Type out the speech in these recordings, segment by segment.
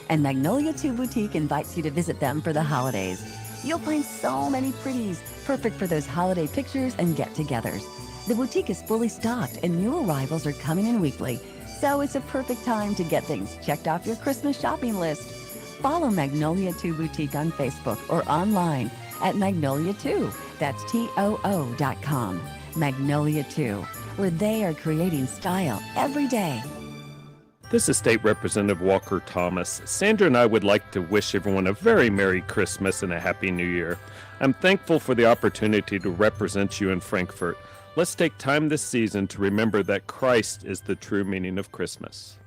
and Magnolia 2 Boutique invites you to visit them for the holidays. You'll find so many pretties, perfect for those holiday pictures and get-togethers. The boutique is fully stocked and new arrivals are coming in weekly, so it's a perfect time to get things checked off your Christmas shopping list. Follow Magnolia 2 Boutique on Facebook or online at Magnolia 2, that's TOO.com. Magnolia 2, where they are creating style every day. This is State Representative Walker Thomas. Sandra and I would like to wish everyone a very Merry Christmas and a Happy New Year. I'm thankful for the opportunity to represent you in Frankfort. Let's take time this season to remember that Christ is the true meaning of Christmas.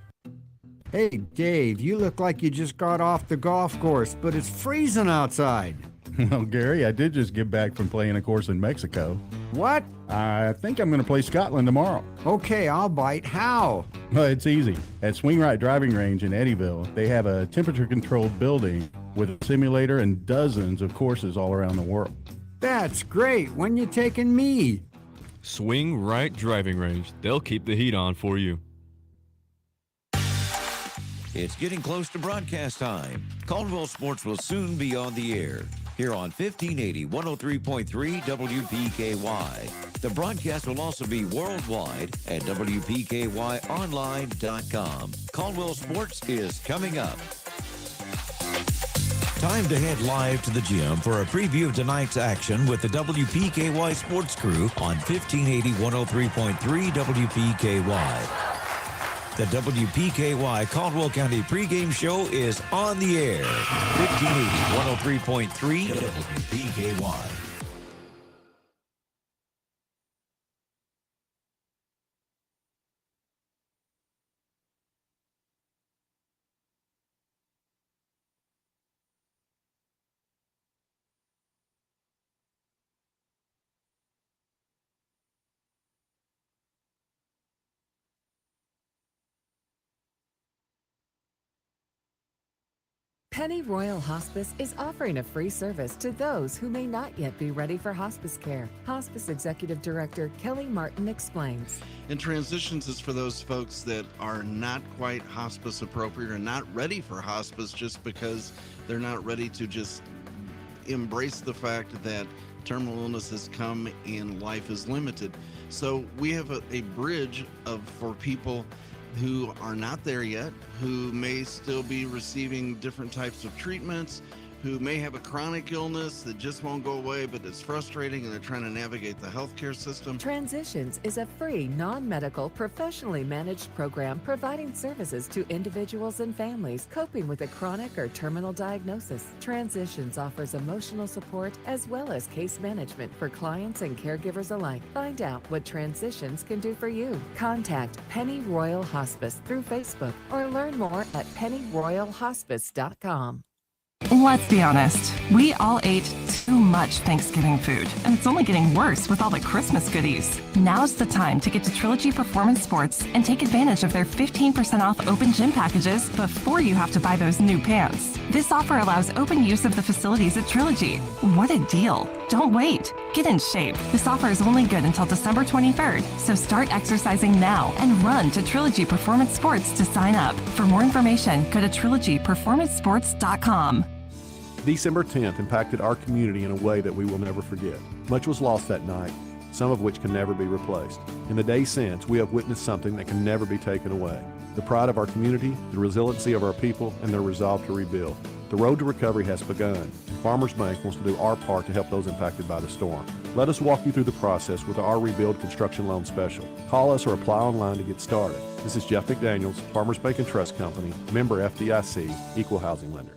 Hey, Dave, you look like you just got off the golf course, but it's freezing outside. Well, Gary, I did just get back from playing a course in Mexico. What? I think I'm going to play Scotland tomorrow. Okay, I'll bite. How? Well, it's easy. At Swing Right Driving Range in Eddyville, they have a temperature-controlled building with a simulator and dozens of courses all around the world. That's great. When you taking me? Swing Right Driving Range. They'll keep the heat on for you. It's getting close to broadcast time. Caldwell Sports will soon be on the air here on 1580 103.3 WPKY. The broadcast will also be worldwide at WPKYonline.com. Caldwell Sports is coming up. Time to head live to the gym for a preview of tonight's action with the WPKY Sports Crew on 1580 103.3 WPKY. The WPKY Caldwell County pregame show is on the air. 1580 103.3 WPKY. Penny Royal Hospice is offering a free service to those who may not yet be ready for hospice care. Hospice Executive Director Kelly Martin explains. And transitions is for those folks that are not quite hospice appropriate or not ready for hospice just because they're not ready to just embrace the fact that terminal illness has come and life is limited. So we have a bridge for people who are not there yet, who may still be receiving different types of treatments, who may have a chronic illness that just won't go away, but it's frustrating and they're trying to navigate the healthcare system. Transitions is a free, non-medical, professionally managed program providing services to individuals and families coping with a chronic or terminal diagnosis. Transitions offers emotional support as well as case management for clients and caregivers alike. Find out what Transitions can do for you. Contact Penny Royal Hospice through Facebook or learn more at pennyroyalhospice.com. Let's be honest, we all ate too much Thanksgiving food, and it's only getting worse with all the Christmas goodies. Now's the time to get to Trilogy Performance Sports and take advantage of their 15% off open gym packages before you have to buy those new pants. This offer allows open use of the facilities at Trilogy. What a deal. Don't wait. Get in shape. This offer is only good until December 23rd, so start exercising now and run to Trilogy Performance Sports to sign up. For more information, go to trilogyperformancesports.com. December 10th impacted our community in a way that we will never forget. Much was lost that night, some of which can never be replaced. In the days since, we have witnessed something that can never be taken away. The pride of our community, the resiliency of our people, and their resolve to rebuild. The road to recovery has begun. Farmers Bank wants to do our part to help those impacted by the storm. Let us walk you through the process with our Rebuild Construction Loan Special. Call us or apply online to get started. This is Jeff McDaniels, Farmers Bank and Trust Company, member FDIC, Equal Housing Lender.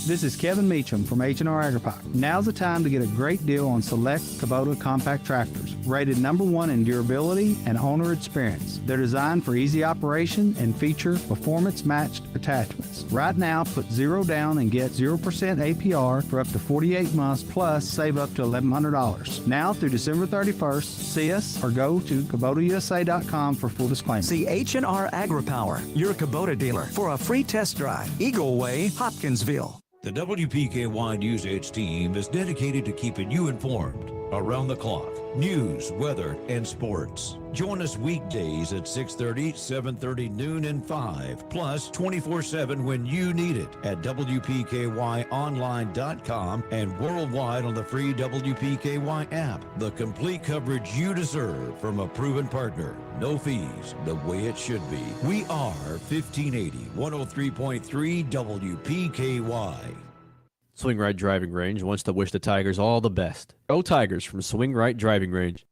This is Kevin Meacham from H&R AgriPipe. Now's the time to get a great deal on select Kubota compact tractors, rated #1 in durability and owner experience. They're designed for easy operation and feature performance-matched attachments. Right now, put zero down and get 0% APR for up to 48 months, plus save up to $1,100. Now through December 31st, see us or go to KubotaUSA.com for full disclaimer. See H&R AgriPower, your Kubota dealer, for a free test drive. Eagle Way, Hopkinsville. The WPKY News Edge team is dedicated to keeping you informed. around the clock, news, weather, and sports. Join us weekdays at 6:30, 7:30, noon, and 5, plus 24/7 when you need it at WPKYonline.com and worldwide on the free WPKY app. The complete coverage you deserve from a proven partner. No fees, the way it should be. We are 1580 103.3 WPKY. Swing Right Driving Range wants to wish the Tigers all the best. Go Tigers from Swing Right Driving Range.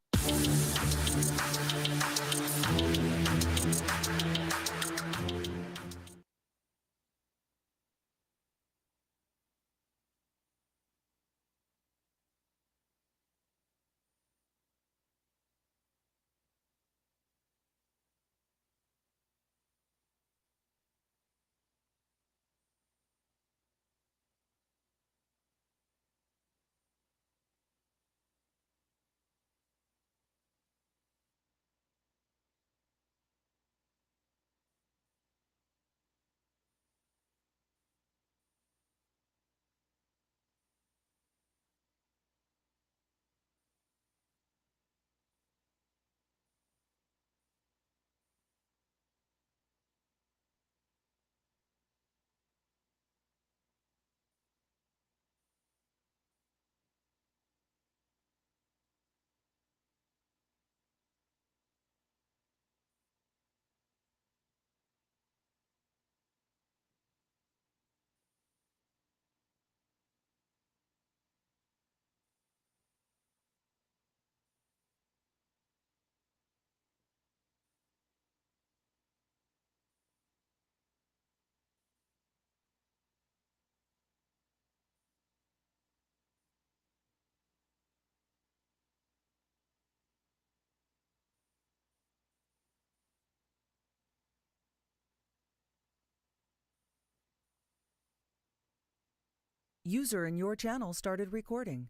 User in your channel started recording.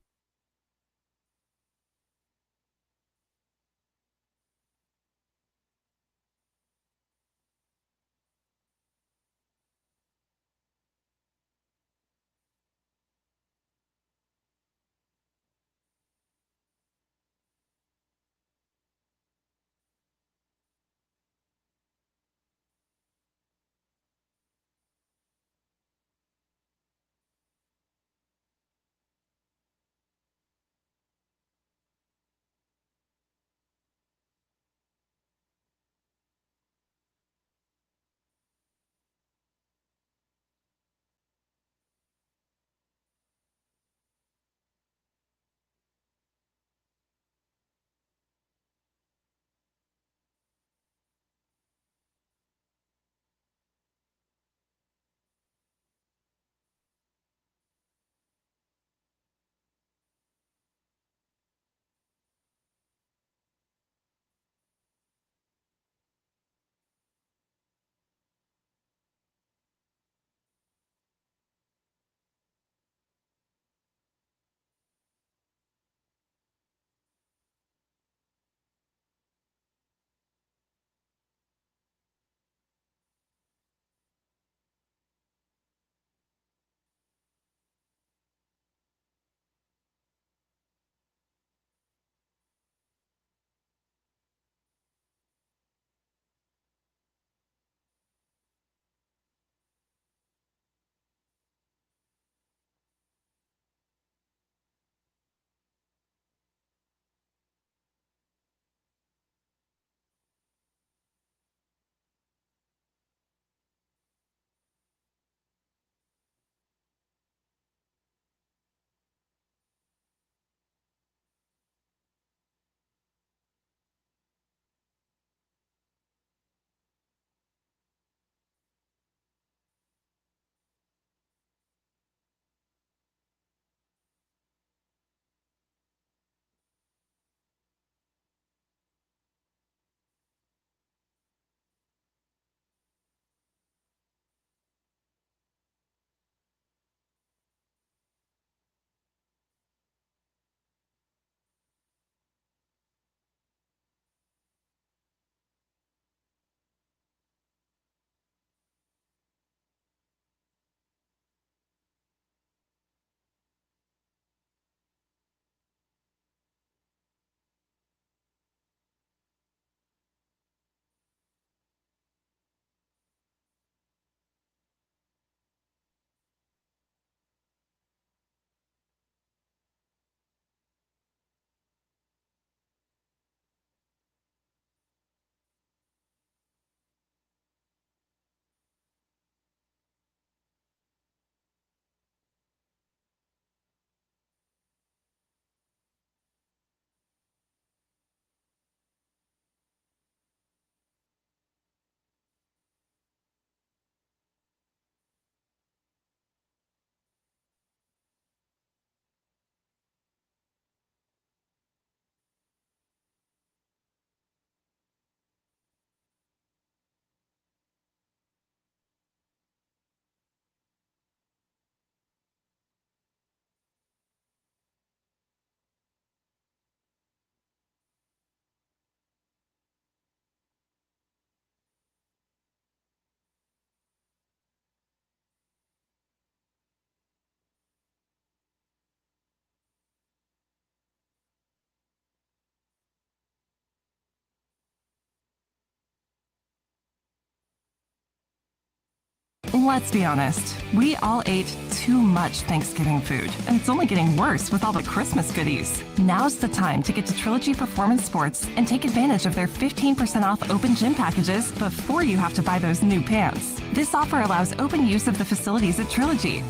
Let's be honest, we all ate too much Thanksgiving food, and it's only getting worse with all the Christmas goodies. Now's the time to get to Trilogy Performance Sports and take advantage of their 15% off open gym packages before you have to buy those new pants. This offer allows open use of the facilities at Trilogy.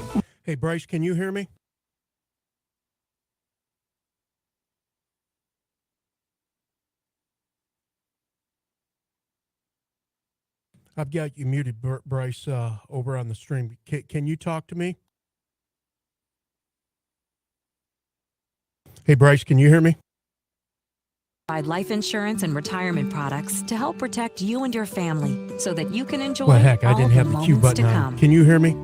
Hey, Bryce, can you hear me? I've got you muted, Bryce, over on the stream. Can you talk to me? Hey, Bryce, can you hear me? Provide life insurance and retirement products to help protect you and your family so that you can enjoy Well, heck, I all didn't the have the cue moments to button on. come. Can you hear me?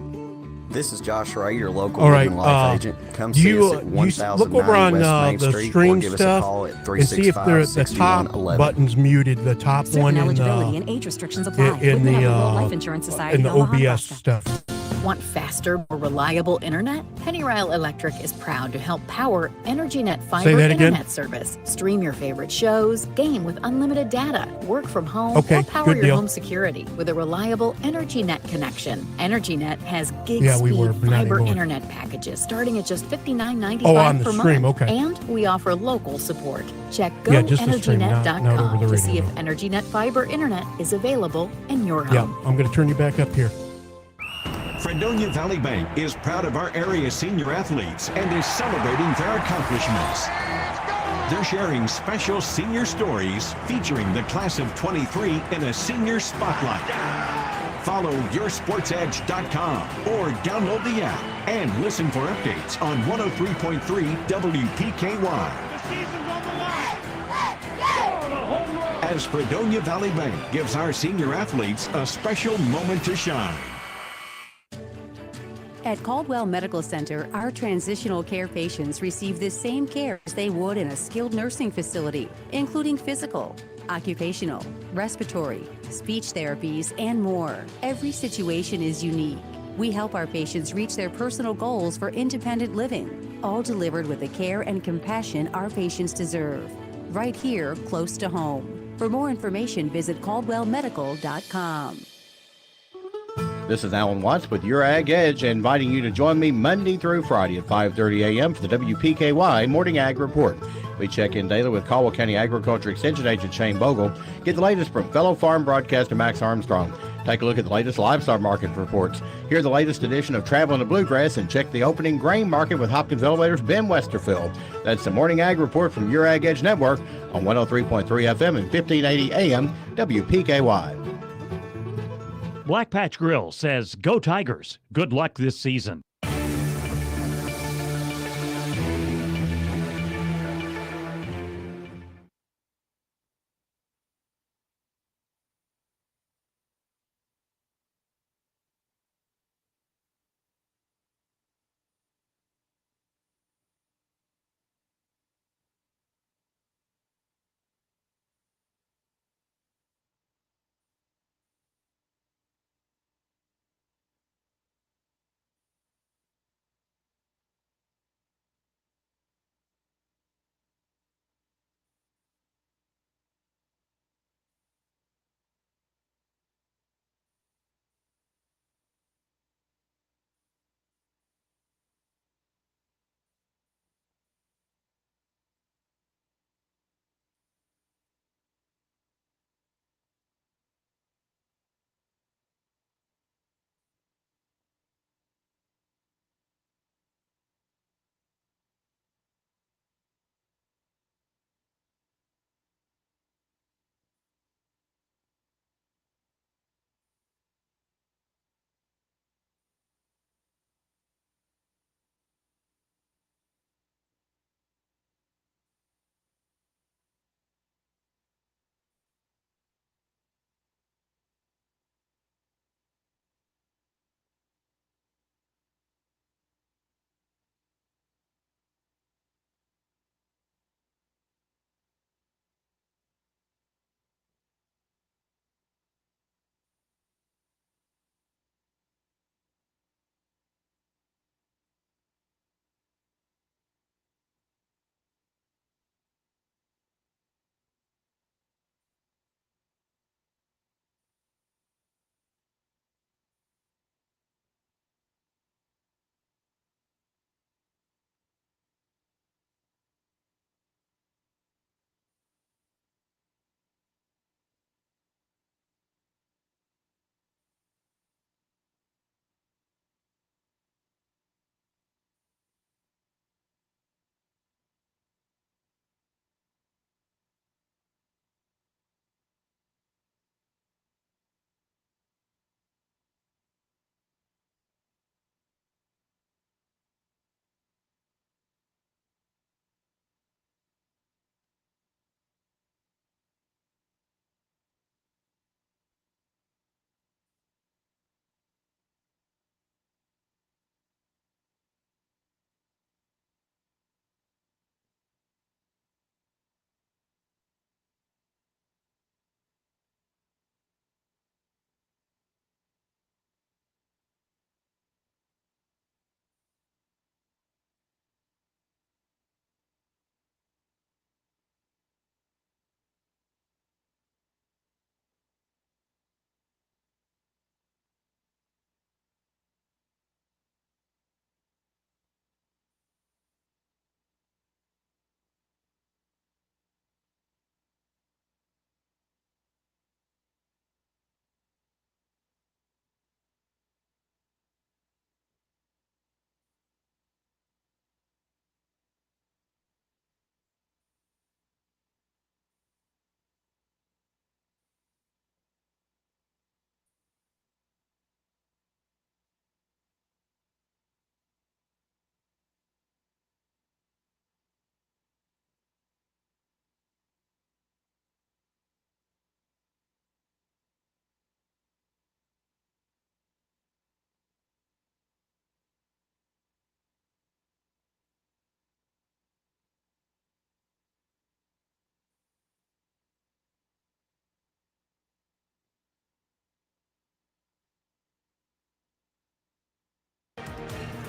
This is Josh Ray, your local All right, Living Life agent. Come do see you, us at you 1009 look over on West Main the Street or stream give us a stuff call at and see if the top 365-6111. button's muted, the top Certain one in eligibility and age restrictions apply. in Within the Everett Life Insurance Society, in the Omaha, OBS Nebraska. stuff. Want faster, more reliable internet? Pennyrile Electric is proud to help power EnergyNet Say fiber that again? internet service. Stream your favorite shows, game with unlimited data, work from home, Okay, or power good your deal. home security with a reliable EnergyNet connection. EnergyNet has gig Yeah, we speed were, but not fiber anymore. internet packages starting at just $59.95 Oh, on the per stream, month. okay. And we offer local support. Check Yeah, just the stream, not GoEnergyNet.com over the to see radio. if EnergyNet fiber internet is available in your home. Yeah, I'm going to turn you back up here. Fredonia Valley Bank is proud of our area senior athletes and is celebrating their accomplishments. They're sharing special senior stories featuring the class of 23 in a senior spotlight. Follow yoursportsedge.com or download the app and listen for updates on 103.3 WPKY. As Fredonia Valley Bank gives our senior athletes a special moment to shine. At Caldwell Medical Center, our transitional care patients receive the same care as they would in a skilled nursing facility, including physical, occupational, respiratory, speech therapies, and more. Every situation is unique. We help our patients reach their personal goals for independent living, all delivered with the care and compassion our patients deserve. Right here, close to home. For more information, visit caldwellmedical.com. This is Alan Watts with Your Ag Edge, inviting you to join me Monday through Friday at 5:30 a.m. for the WPKY Morning Ag Report. We check in daily with Caldwell County Agriculture Extension Agent Shane Bogle. Get the latest from fellow farm broadcaster Max Armstrong. Take a look at the latest livestock market reports. Hear the latest edition of Traveling the Bluegrass and check the opening grain market with Hopkins Elevator's Ben Westerfield. That's the Morning Ag Report from Your Ag Edge Network on 103.3 FM and 1580 AM WPKY. Black Patch Grill says, "Go Tigers. Good luck this season."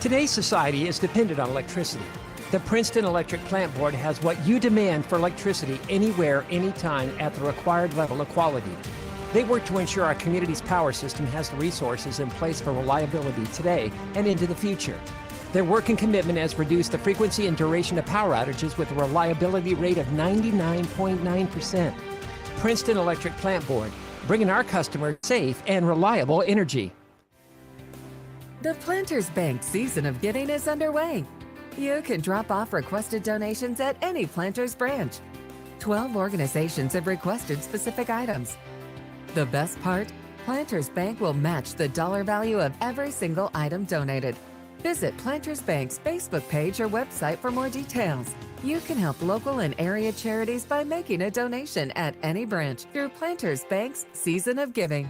Today's society is dependent on electricity. The Princeton Electric Plant Board has what you demand for electricity anywhere, anytime at the required level of quality. They work to ensure our community's power system has the resources in place for reliability today and into the future. Their work and commitment has reduced the frequency and duration of power outages with a reliability rate of 99.9%. Princeton Electric Plant Board, bringing our customers safe and reliable energy. The Planters Bank season of giving is underway. You can drop off requested donations at any Planters branch. 12 organizations have requested specific items. The best part? Planters Bank will match the dollar value of every single item donated. Visit Planters Bank's Facebook page or website for more details. You can help local and area charities by making a donation at any branch through Planters Bank's Season of Giving.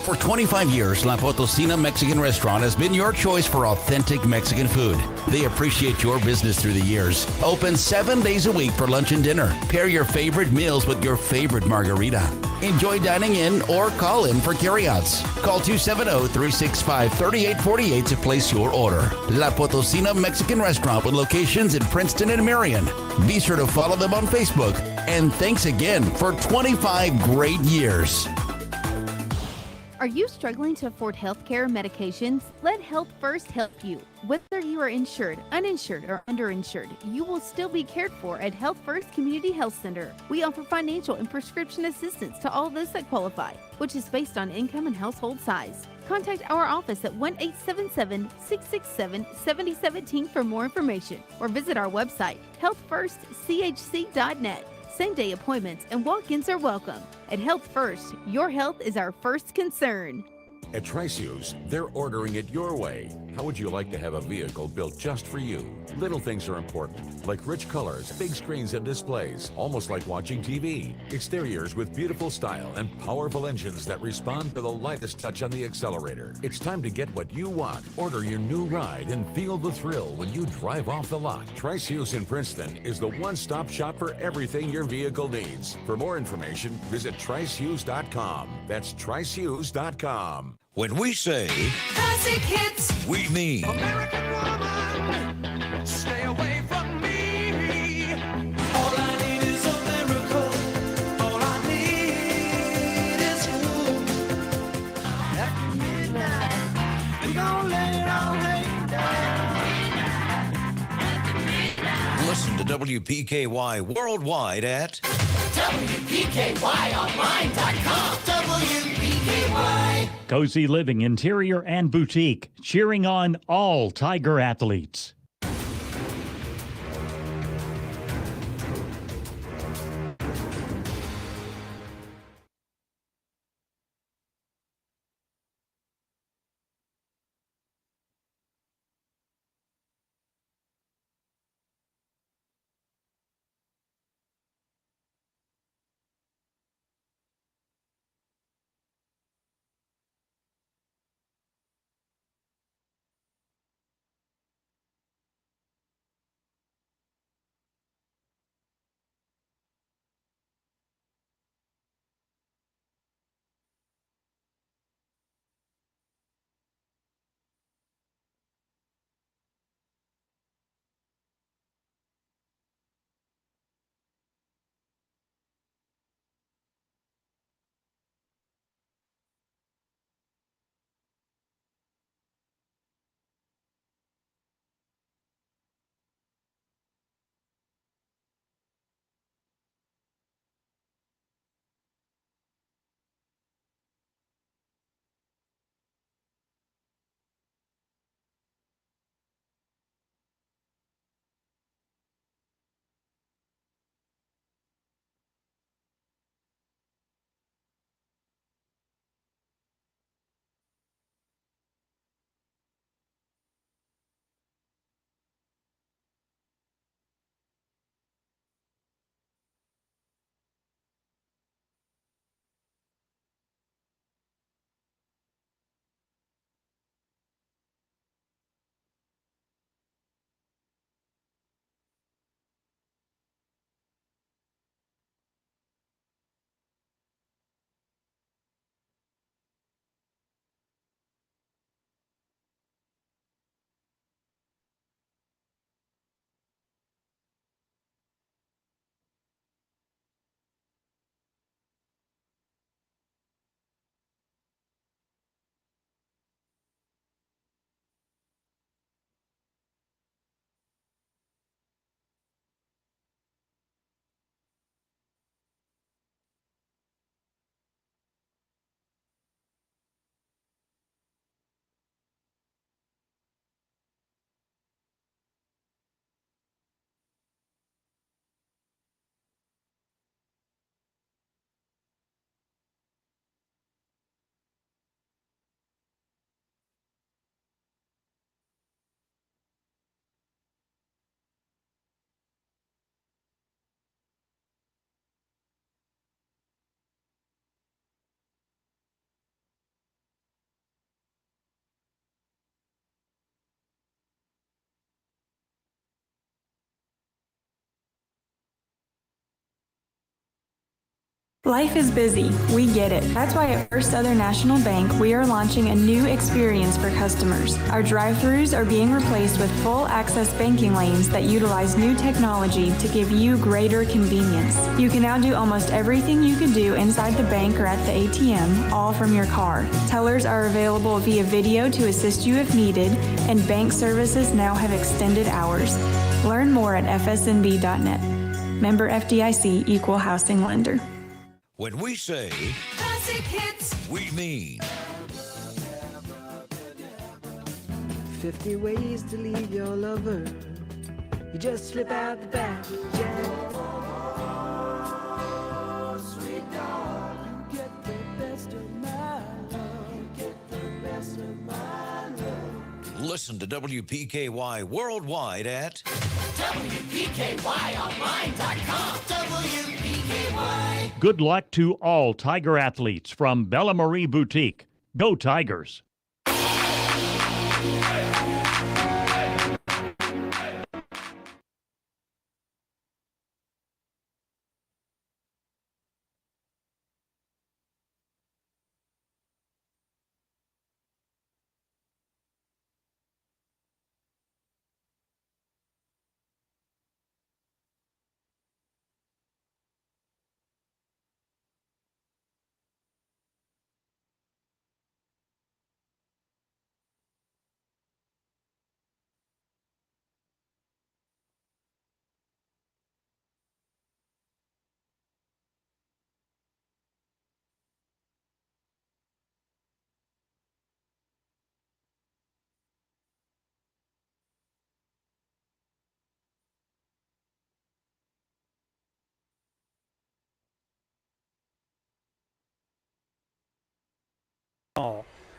For 25 years, La Potosina Mexican Restaurant has been your choice for authentic Mexican food. They appreciate your business through the years. Open 7 days a week for lunch and dinner. Pair your favorite meals with your favorite margarita. Enjoy dining in or call in for carryouts. Call 270-365-3848 to place your order. La Potosina Mexican Restaurant with locations in Princeton and Marion. Be sure to follow them on Facebook. And thanks again for 25 great years. Are you struggling to afford healthcare medications? Let Health First help you. Whether you are insured, uninsured, or underinsured, you will still be cared for at Health First Community Health Center. We offer financial and prescription assistance to all those that qualify, which is based on income and household size. Contact our office at 1-877-667-7017 for more information, or visit our website, healthfirstchc.net. Same-day appointments and walk-ins are welcome. At Health First, your health is our first concern. At Triceus, they're ordering it your way. How would you like to have a vehicle built just for you? Little things are important, like rich colors, big screens and displays, almost like watching TV. Exteriors with beautiful style and powerful engines that respond to the lightest touch on the accelerator. It's time to get what you want. Order your new ride and feel the thrill when you drive off the lot. Triceus in Princeton is the one-stop shop for everything your vehicle needs. For more information, visit triceus.com. That's triceus.com. When we say classic hits, we mean American woman, stay away from me. All I need is a miracle. All I need is you. After midnight, we gon' lay it all hang down. Listen to WPKY worldwide at WPKYonline.com. WPKY. Cozy Living Interior and Boutique, cheering on all Tiger athletes. Life is busy. We get it. That's why at First Southern National Bank, we are launching a new experience for customers. Our drive-thrus are being replaced with full-access banking lanes that utilize new technology to give you greater convenience. You can now do almost everything you could do inside the bank or at the ATM, all from your car. Tellers are available via video to assist you if needed, and bank services now have extended hours. Learn more at fsnb.net. Member FDIC, Equal Housing Lender. When we say Classic hits, we mean 50 ways to leave your lover. You just slip out the back, Jack. Sweet darling, you get the best of my love. You get the best of my love. Listen to WPKY worldwide at WPKYonline.com. WPKY. Good luck to all Tiger athletes from Bella Marie Boutique. Go Tigers!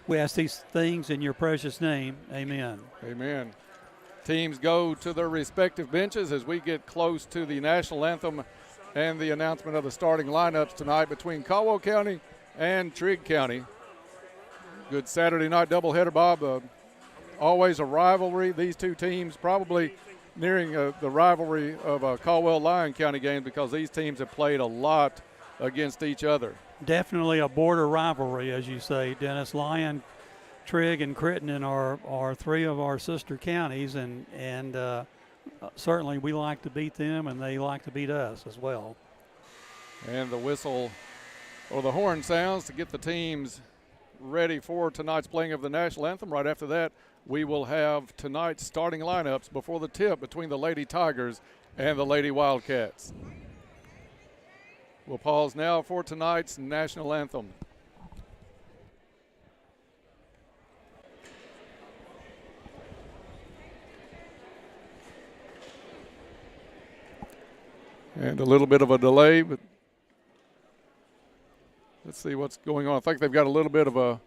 We ask these things in your precious name. Amen. Amen. Teams go to their respective benches as we get close to the national anthem and the announcement of the starting lineups tonight between Caldwell County and Trigg County. Good Saturday night doubleheader, Bob. Always a rivalry. These two teams probably nearing the rivalry of Caldwell Lyon County games because these teams have played a lot against each other. Definitely a border rivalry, as you say, Dennis. Lyon, Trigg, and Crittenden are three of our sister counties, and certainly we like to beat them, and they like to beat us as well. And the whistle or the horn sounds to get the teams ready for tonight's playing of the national anthem. Right after that, we will have tonight's starting lineups before the tip between the Lady Tigers and the Lady Wildcats. We'll pause now for tonight's national anthem. And a little bit of a delay, but let's see what's going on. I think they've got a little bit of a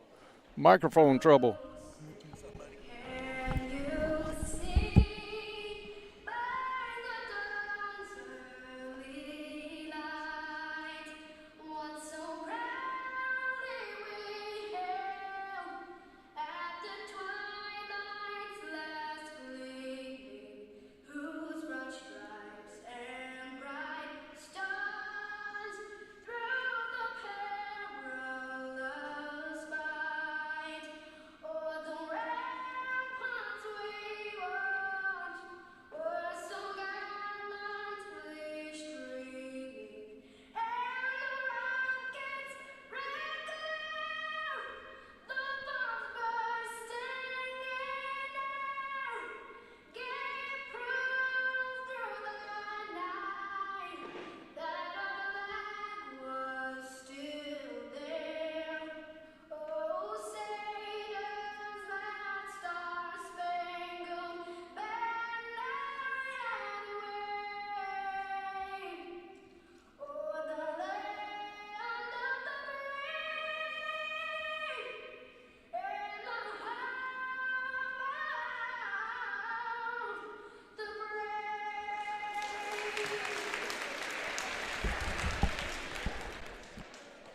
microphone trouble.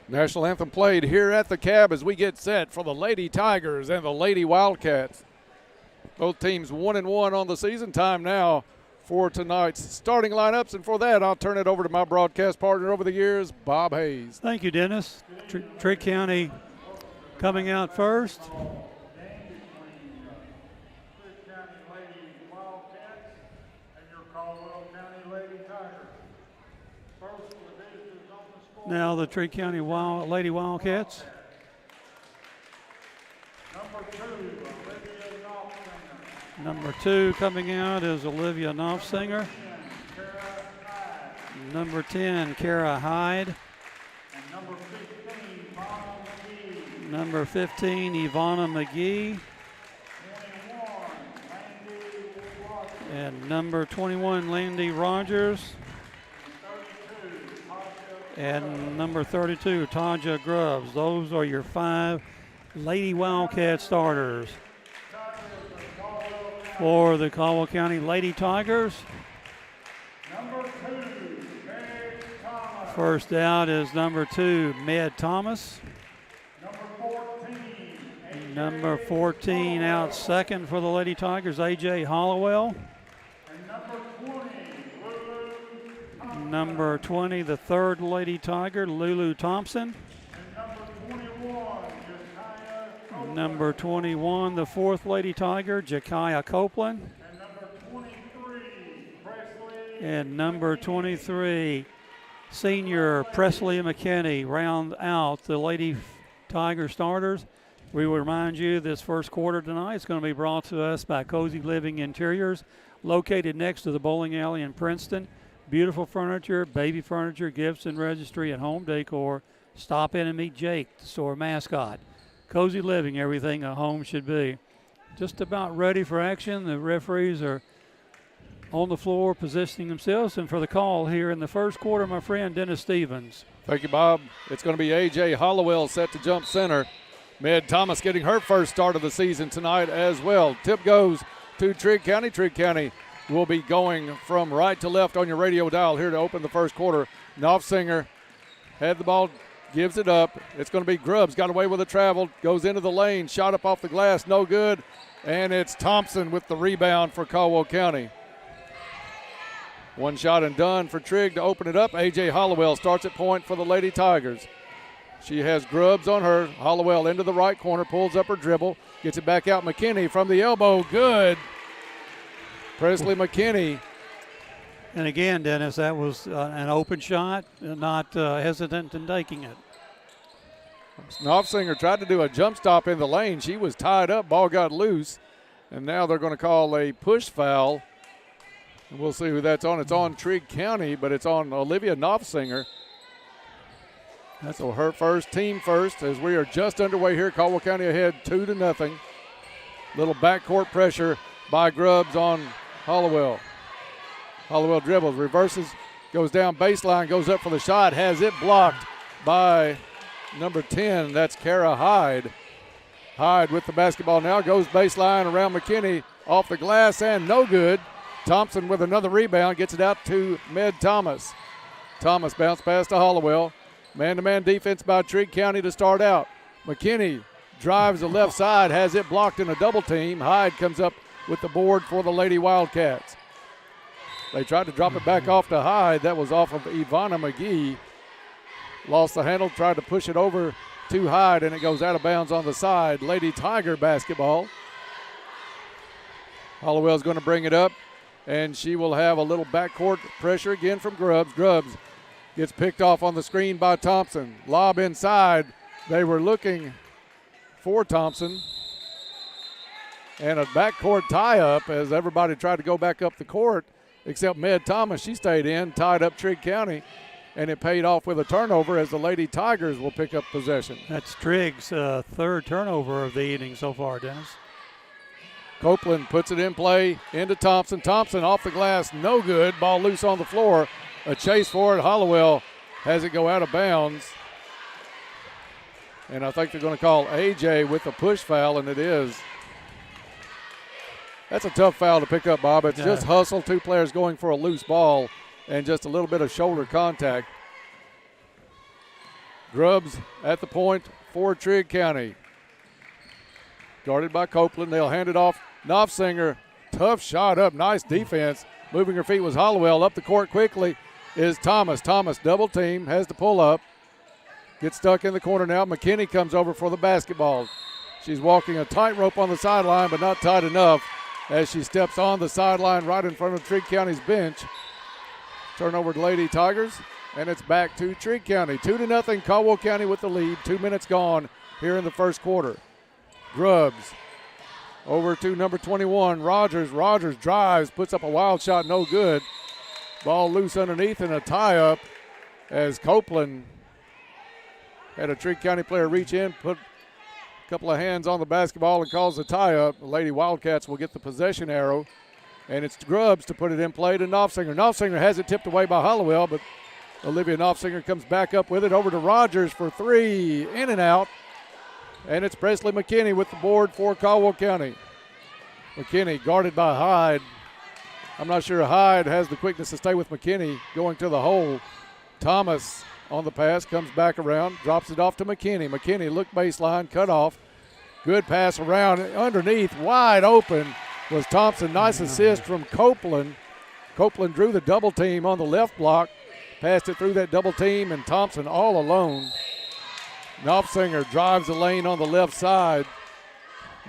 National anthem played here at the Cab as we get set for the Lady Tigers and the Lady Wildcats. Both teams 1-1 on the season. Time now for tonight's starting lineups. And for that, I'll turn it over to my broadcast partner over the years, Bob Hayes. Thank you, Dennis. Trigg County coming out first. Now the Trigg County Lady Wildcats. Number 2 coming out is Olivia Knopfsinger. Number 10, Kara Hyde. Number 15, Ivana McGee. And number 21, Landy Rogers. And number 32, Taja Grubbs. Those are your 5 Lady Wildcat starters. For the Caldwell County Lady Tigers, first out is number 2, Med Thomas. Number 14 out second for the Lady Tigers, AJ Hollowell. Number 20, the third Lady Tiger, Lulu Thompson. Number 21, the fourth Lady Tiger, Jakaya Copeland. And number 23, senior Presley McKinney, round out the Lady Tiger starters. We will remind you this first quarter tonight is going to be brought to us by Cozy Living Interiors, located next to the bowling alley in Princeton. Beautiful furniture, baby furniture, gifts and registry, and home decor. Stop in and meet Jake, the store mascot. Cozy Living, everything a home should be. Just about ready for action. The referees are on the floor positioning themselves. And for the call here in the first quarter, my friend Dennis Stevens. Thank you, Bob. It's going to be A.J. Hollowell set to jump center. Med Thomas getting her first start of the season tonight as well. Tip goes to Trigg County. Trigg County will be going from right to left on your radio dial here to open the first quarter. Knopfsinger had the ball, gives it up. It's going to be Grubbs, got away with a travel, goes into the lane, shot up off the glass, no good. And it's Thompson with the rebound for Caldwell County. One shot and done for Trigg to open it up. A.J. Hollowell starts at point for the Lady Tigers. She has Grubbs on her. Hollowell into the right corner, pulls up her dribble, gets it back out. McKinney from the elbow, good. Presley McKinney. And again, Dennis, that was an open shot, not hesitant in taking it. Knopfsinger tried to do a jump stop in the lane. She was tied up, ball got loose, and now they're going to call a push foul. And we'll see who that's on. It's on Trigg County, but it's on Olivia Knopfsinger. So her first, team first, as we are just underway here. Caldwell County ahead 2-0. Little backcourt pressure by Grubbs on Hollowell. Hollowell dribbles, reverses, goes down baseline, goes up for the shot, has it blocked by number 10. That's Kara Hyde. Hyde with the basketball now, goes baseline around McKinney, off the glass and no good. Thompson with another rebound, gets it out to Med Thomas. Thomas bounce pass to Hollowell. Man-to-man defense by Trigg County to start out. McKinney drives the left side, has it blocked in a double team. Hyde comes up with the board for the Lady Wildcats. They tried to drop it back off to Hyde. That was off of Ivana McGee. Lost the handle, tried to push it over to Hyde, and it goes out of bounds on the side. Lady Tiger basketball. Hollowell's going to bring it up, and she will have a little backcourt pressure again from Grubbs. Grubbs gets picked off on the screen by Thompson. Lob inside. They were looking for Thompson. And a backcourt tie-up as everybody tried to go back up the court, except Med Thomas. She stayed in, tied up Trigg County, and it paid off with a turnover as the Lady Tigers will pick up possession. That's Trigg's third turnover of the evening so far, Dennis. Copeland puts it in play into Thompson. Thompson off the glass, no good. Ball loose on the floor. A chase for it. Hollowell has it go out of bounds. And I think they're going to call A.J. with a push foul, and it is. That's a tough foul to pick up, Bob. It's just hustle, two players going for a loose ball, and just a little bit of shoulder contact. Grubbs at the point for Trigg County. Guarded by Copeland. They'll hand it off. Knopfsinger, tough shot up, nice defense. Moving her feet was Hollowell. Up the court quickly is Thomas. Thomas double team, has to pull up. Gets stuck in the corner now. McKinney comes over for the basketball. She's walking a tightrope on the sideline, but not tight enough as she steps on the sideline right in front of Trigg County's bench. Turnover to Lady Tigers, and it's back to Trigg County. 2-0, Caldwell County with the lead. 2 minutes gone here in the first quarter. Grubbs over to number 21, Rogers. Rogers drives, puts up a wild shot, no good. Ball loose underneath and a tie-up as Copeland had a Trigg County player reach in, put a couple of hands on the basketball and calls the tie-up. The Lady Wildcats will get the possession arrow, and it's Grubbs to put it in play to Knopfsinger. Knopfsinger has it tipped away by Hollowell, but Olivia Knopfsinger comes back up with it over to Rogers for three, in and out. And it's Presley McKinney with the board for Caldwell County. McKinney guarded by Hyde. I'm not sure Hyde has the quickness to stay with McKinney going to the hole. Thomas on the pass, comes back around, drops it off to McKinney. McKinney look baseline, cut off. Good pass around, underneath, wide open was Thompson. Nice assist from Copeland. Copeland drew the double team on the left block, passed it through that double team, and Thompson all alone. Knopfsinger drives the lane on the left side.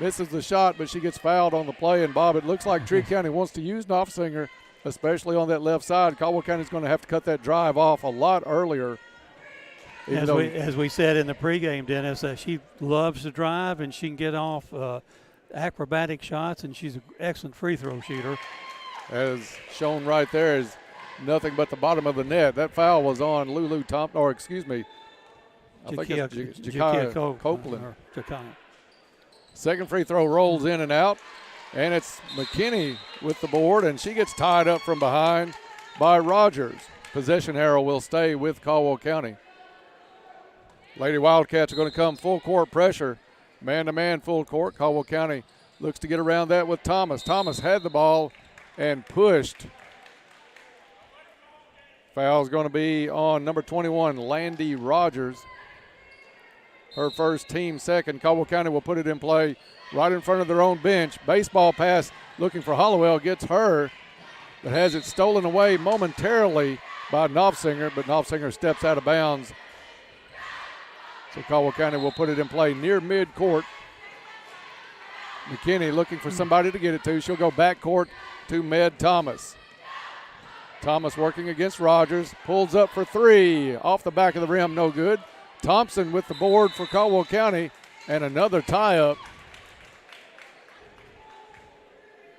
Misses the shot, but she gets fouled on the play. And, Bob, it looks like Trigg County wants to use Knopfsinger, especially on that left side. Caldwell County's going to have to cut that drive off a lot earlier. As we said in the pregame, Dennis, she loves to drive and she can get off acrobatic shots, and she's an excellent free throw shooter. As shown right there is nothing but the bottom of the net. That foul was on Lulu Thompson, or excuse me, I think it's Jakiah Copeland. Second free throw rolls in and out, and it's McKinney with the board, and she gets tied up from behind by Rogers. Possession arrow will stay with Caldwell County. Lady Wildcats are going to come full court pressure, man-to-man full court. Caldwell County looks to get around that with Thomas. Thomas had the ball and pushed. Foul's going to be on number 21, Landy Rogers. Her first, team second. Caldwell County will put it in play right in front of their own bench. Baseball pass looking for Hollowell, gets her, but has it stolen away momentarily by Knopfsinger, but Knopfsinger steps out of bounds. So Caldwell County will put it in play near midcourt. McKinney looking for somebody to get it to. She'll go backcourt to Med Thomas. Thomas working against Rogers, pulls up for three. Off the back of the rim, no good. Thompson with the board for Caldwell County, and another tie-up.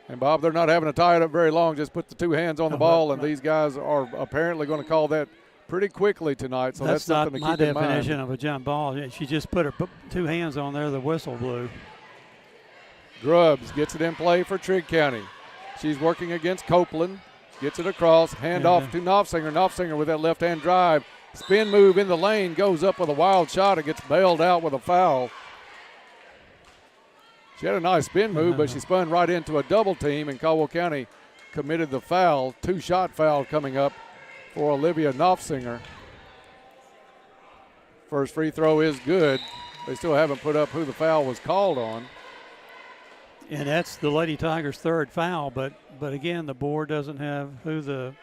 And, Bob, they're not having to tie it up very long. Just put the two hands on the ball, and these guys are apparently going to call that pretty quickly tonight. So that's something to keep in mind. That's not my definition of a jump ball. She just put her two hands on there, the whistle blew. Grubbs gets it in play for Trigg County. She's working against Copeland. Gets it across, hand off to Knopfsinger. Knopfsinger with that left-hand drive. Spin move in the lane, goes up with a wild shot. It gets bailed out with a foul. She had a nice spin move, but she spun right into a double team, and Caldwell County committed the foul. Two-shot foul coming up for Olivia Knopfsinger. First free throw is good. They still haven't put up who the foul was called on. And that's the Lady Tigers' third foul, but again, the board doesn't have who the...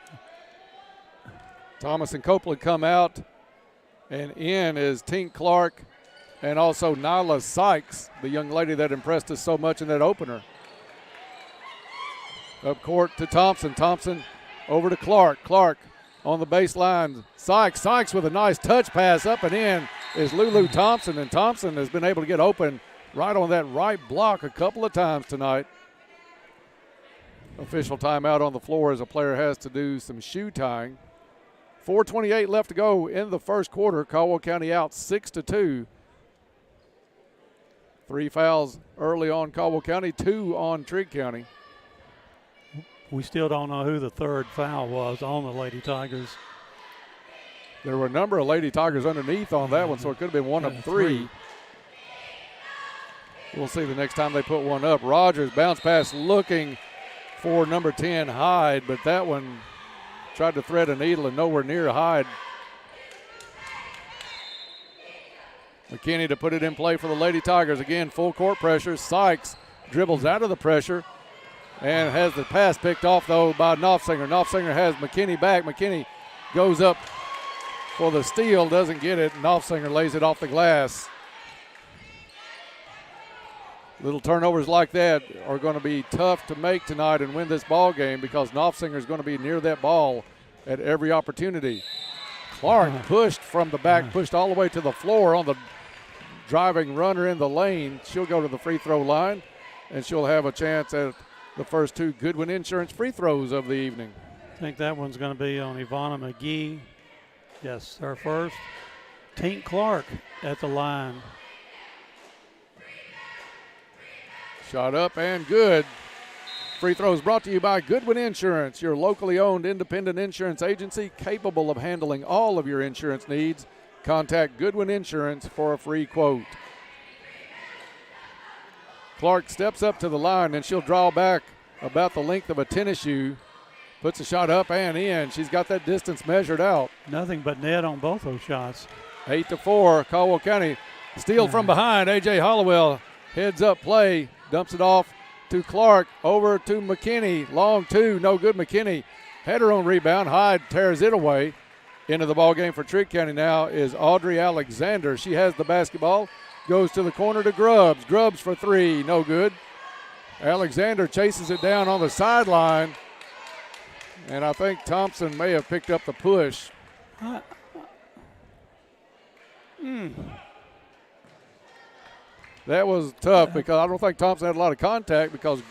Thomas and Copeland come out, and in is Tink Clark and also Nyla Sykes, the young lady that impressed us so much in that opener. Up court to Thompson. Thompson over to Clark. Clark on the baseline. Sykes with a nice touch pass up and in is Lulu Thompson, and Thompson has been able to get open right on that right block a couple of times tonight. Official timeout on the floor as a player has to do some shoe tying. 4:28 left to go in the first quarter. Caldwell County out 6-2. 3 fouls early on Caldwell County, 2 on Trigg County. We still don't know who the third foul was on the Lady Tigers. There were a number of Lady Tigers underneath on that one, so it could have been one of 3. We'll see the next time they put one up. Rogers bounce pass looking for number 10, Hyde, but that one tried to thread a needle and nowhere near Hyde. McKinney to put it in play for the Lady Tigers. Again, full court pressure. Sykes dribbles out of the pressure and has the pass picked off, though, by Knopfsinger. Knopfsinger has McKinney back. McKinney goes up for the steal, doesn't get it. Knopfsinger lays it off the glass. Little turnovers like that are going to be tough to make tonight and win this ball game because Knopfsinger is going to be near that ball at every opportunity. Clark pushed from the back, pushed all the way to the floor on the driving runner in the lane. She'll go to the free throw line, and she'll have a chance at the first 2 Goodwin Insurance free throws of the evening. I think that one's going to be on Ivana McGee. Yes, her first. Tink Clark at the line. Shot up and good. Free throws brought to you by Goodwin Insurance, your locally owned independent insurance agency capable of handling all of your insurance needs. Contact Goodwin Insurance for a free quote. Clark steps up to the line, and she'll draw back about the length of a tennis shoe. Puts a shot up and in. She's got that distance measured out. Nothing but net on both those shots. 8-4, Caldwell County. Steal from behind. A.J. Hollowell heads up play, dumps it off to Clark, over to McKinney. Long 2, no good. McKinney had her own rebound. Hyde tears it away. Into the ball game for Trigg County now is Audrey Alexander. She has the basketball, goes to the corner to Grubbs. Grubbs for 3, no good. Alexander chases it down on the sideline, and I think Thompson may have picked up the push. That was tough because I don't think Thompson had a lot of contact because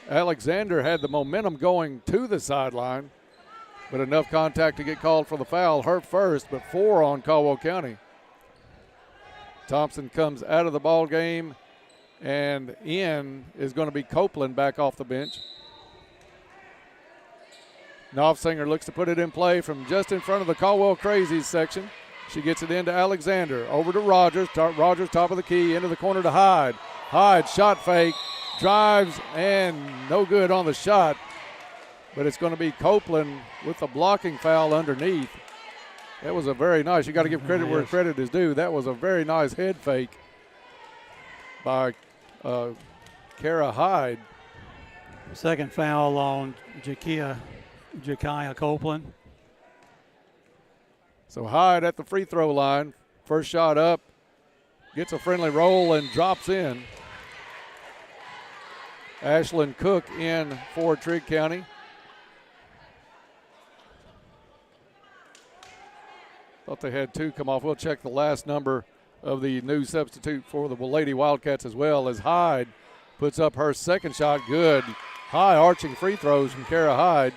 Alexander had the momentum going to the sideline, but enough contact to get called for the foul. Her first, but 4 on Caldwell County. Thompson comes out of the ball game, and in is going to be Copeland back off the bench. Knopfsinger looks to put it in play from just in front of the Caldwell Crazies section. She gets it into Alexander. Over to Rogers. Rogers top of the key. Into the corner to Hyde. Hyde shot fake. Drives and no good on the shot. But it's going to be Copeland with the blocking foul underneath. That was a very nice. You got to give credit where credit is due. That was a very nice head fake by Kara Hyde. Second foul on Jakia Copeland. So Hyde at the free throw line. First shot up. Gets a friendly roll and drops in. Ashlyn Cook in for Trigg County. Thought they had 2 come off. We'll check the last number of the new substitute for the Lady Wildcats as well, as Hyde puts up her second shot. Good. High arching free throws from Kara Hyde.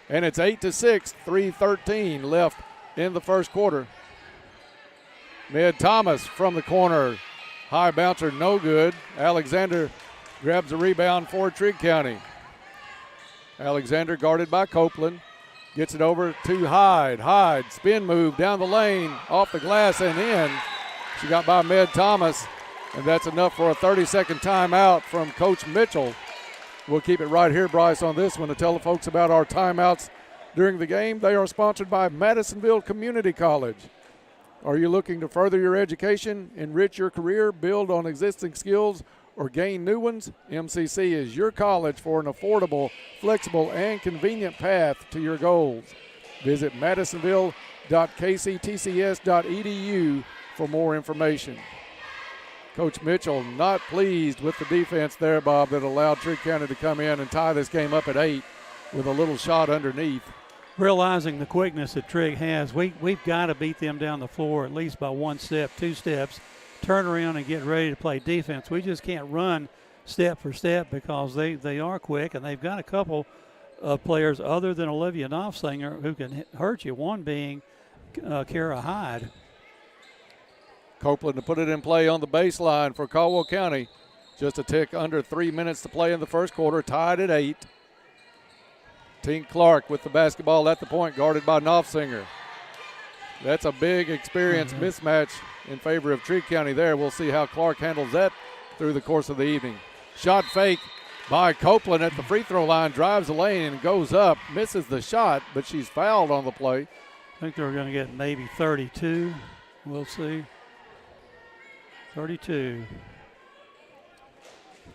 And it's 8-6, 3:13 left in the first quarter. Mid Thomas from the corner. High bouncer, no good. Alexander grabs the rebound for Trigg County. Alexander guarded by Copeland. Gets it over to Hyde. Hyde, spin move down the lane, off the glass and in. She got by Med Thomas, and that's enough for a 30-second timeout from Coach Mitchell. We'll keep it right here, Bryce, on this one to tell the folks about our timeouts during the game. They are sponsored by Madisonville Community College. Are you looking to further your education, enrich your career, build on existing skills, or gain new ones? MCC is your college for an affordable, flexible, and convenient path to your goals. Visit madisonville.kctcs.edu for more information. Coach Mitchell not pleased with the defense there, Bob, that allowed Trigg County to come in and tie this game up at 8 with a little shot underneath. Realizing the quickness that Trigg has, we've got to beat them down the floor at least by 1 step, 2 steps, turn around and get ready to play defense. We just can't run step for step because they are quick, and they've got a couple of players other than Olivia Knopfsinger who can hurt you, one being Kara Hyde. Copeland to put it in play on the baseline for Caldwell County. Just a tick under 3 minutes to play in the first quarter, tied at 8. Tink Clark with the basketball at the point, guarded by Knopfsinger. That's a big experience mismatch in favor of Trigg County there. We'll see how Clark handles that through the course of the evening. Shot fake by Copeland at the free throw line, drives the lane and goes up, misses the shot, but she's fouled on the play. I think they're going to get maybe 32. We'll see. 32.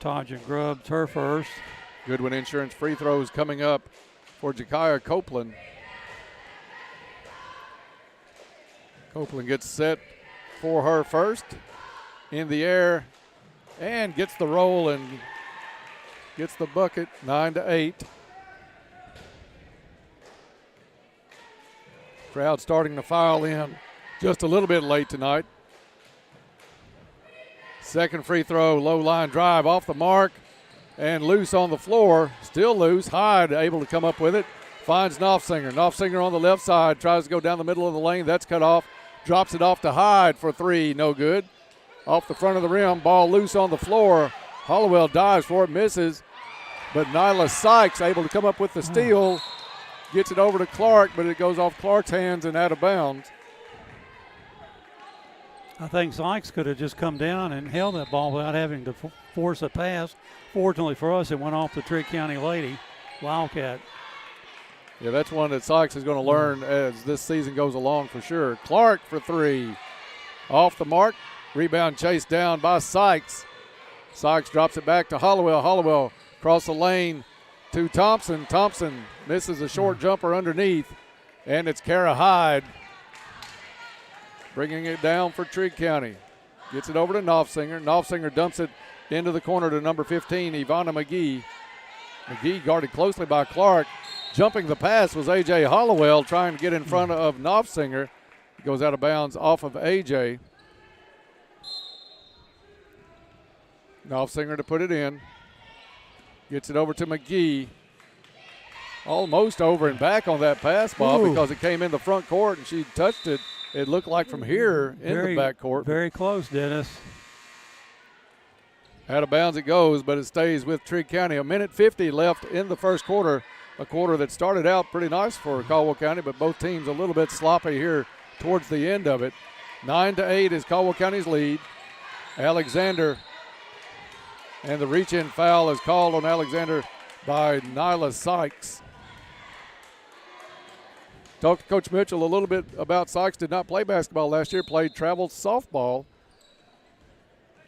Taja Grubbs, her first. Goodwin Insurance free throws coming up for Jakaya Copeland. Copeland gets set for her first. In the air and gets the roll and gets the bucket, 9-8. Crowd starting to file in just a little bit late tonight. Second free throw, low line drive off the mark and loose on the floor. Still loose. Hyde able to come up with it. Finds Knopfsinger. Knopfsinger on the left side tries to go down the middle of the lane. That's cut off. Drops it off to Hyde for three. No good. Off the front of the rim. Ball loose on the floor. Hollowell dives for it. Misses. But Nyla Sykes able to come up with the steal. Gets it over to Clark, but it goes off Clark's hands and out of bounds. I think Sykes could have just come down and held that ball without having to force a pass. Fortunately for us, it went off the Trigg County lady, Wildcat. Yeah, that's one that Sykes is going to learn as this season goes along for sure. Clark for three. Off the mark. Rebound chased down by Sykes. Sykes drops it back to Hollowell. Hollowell across the lane to Thompson. Thompson misses a short jumper underneath, and it's Kara Hyde bringing it down for Trigg County. Gets it over to Knopfsinger. Knopfsinger dumps it into the corner to number 15, Ivana McGee. McGee guarded closely by Clark. Jumping the pass was A.J. Hollowell trying to get in front of Knopfsinger. It goes out of bounds off of A.J. Knopfsinger to put it in. Gets it over to McGee. Almost over and back on that pass, Bob, because it came in the front court and she touched it. It looked like from here in the back court. Very close, Dennis. Out of bounds it goes, but it stays with Trigg County. 1:50 left in the first quarter. A quarter that started out pretty nice for Caldwell County, but both teams a little bit sloppy here towards the end of it. 9-8 is Caldwell County's lead. Alexander, and the reach-in foul is called on Alexander by Nyla Sykes. Talked to Coach Mitchell a little bit about Sykes. Did not play basketball last year, played travel softball.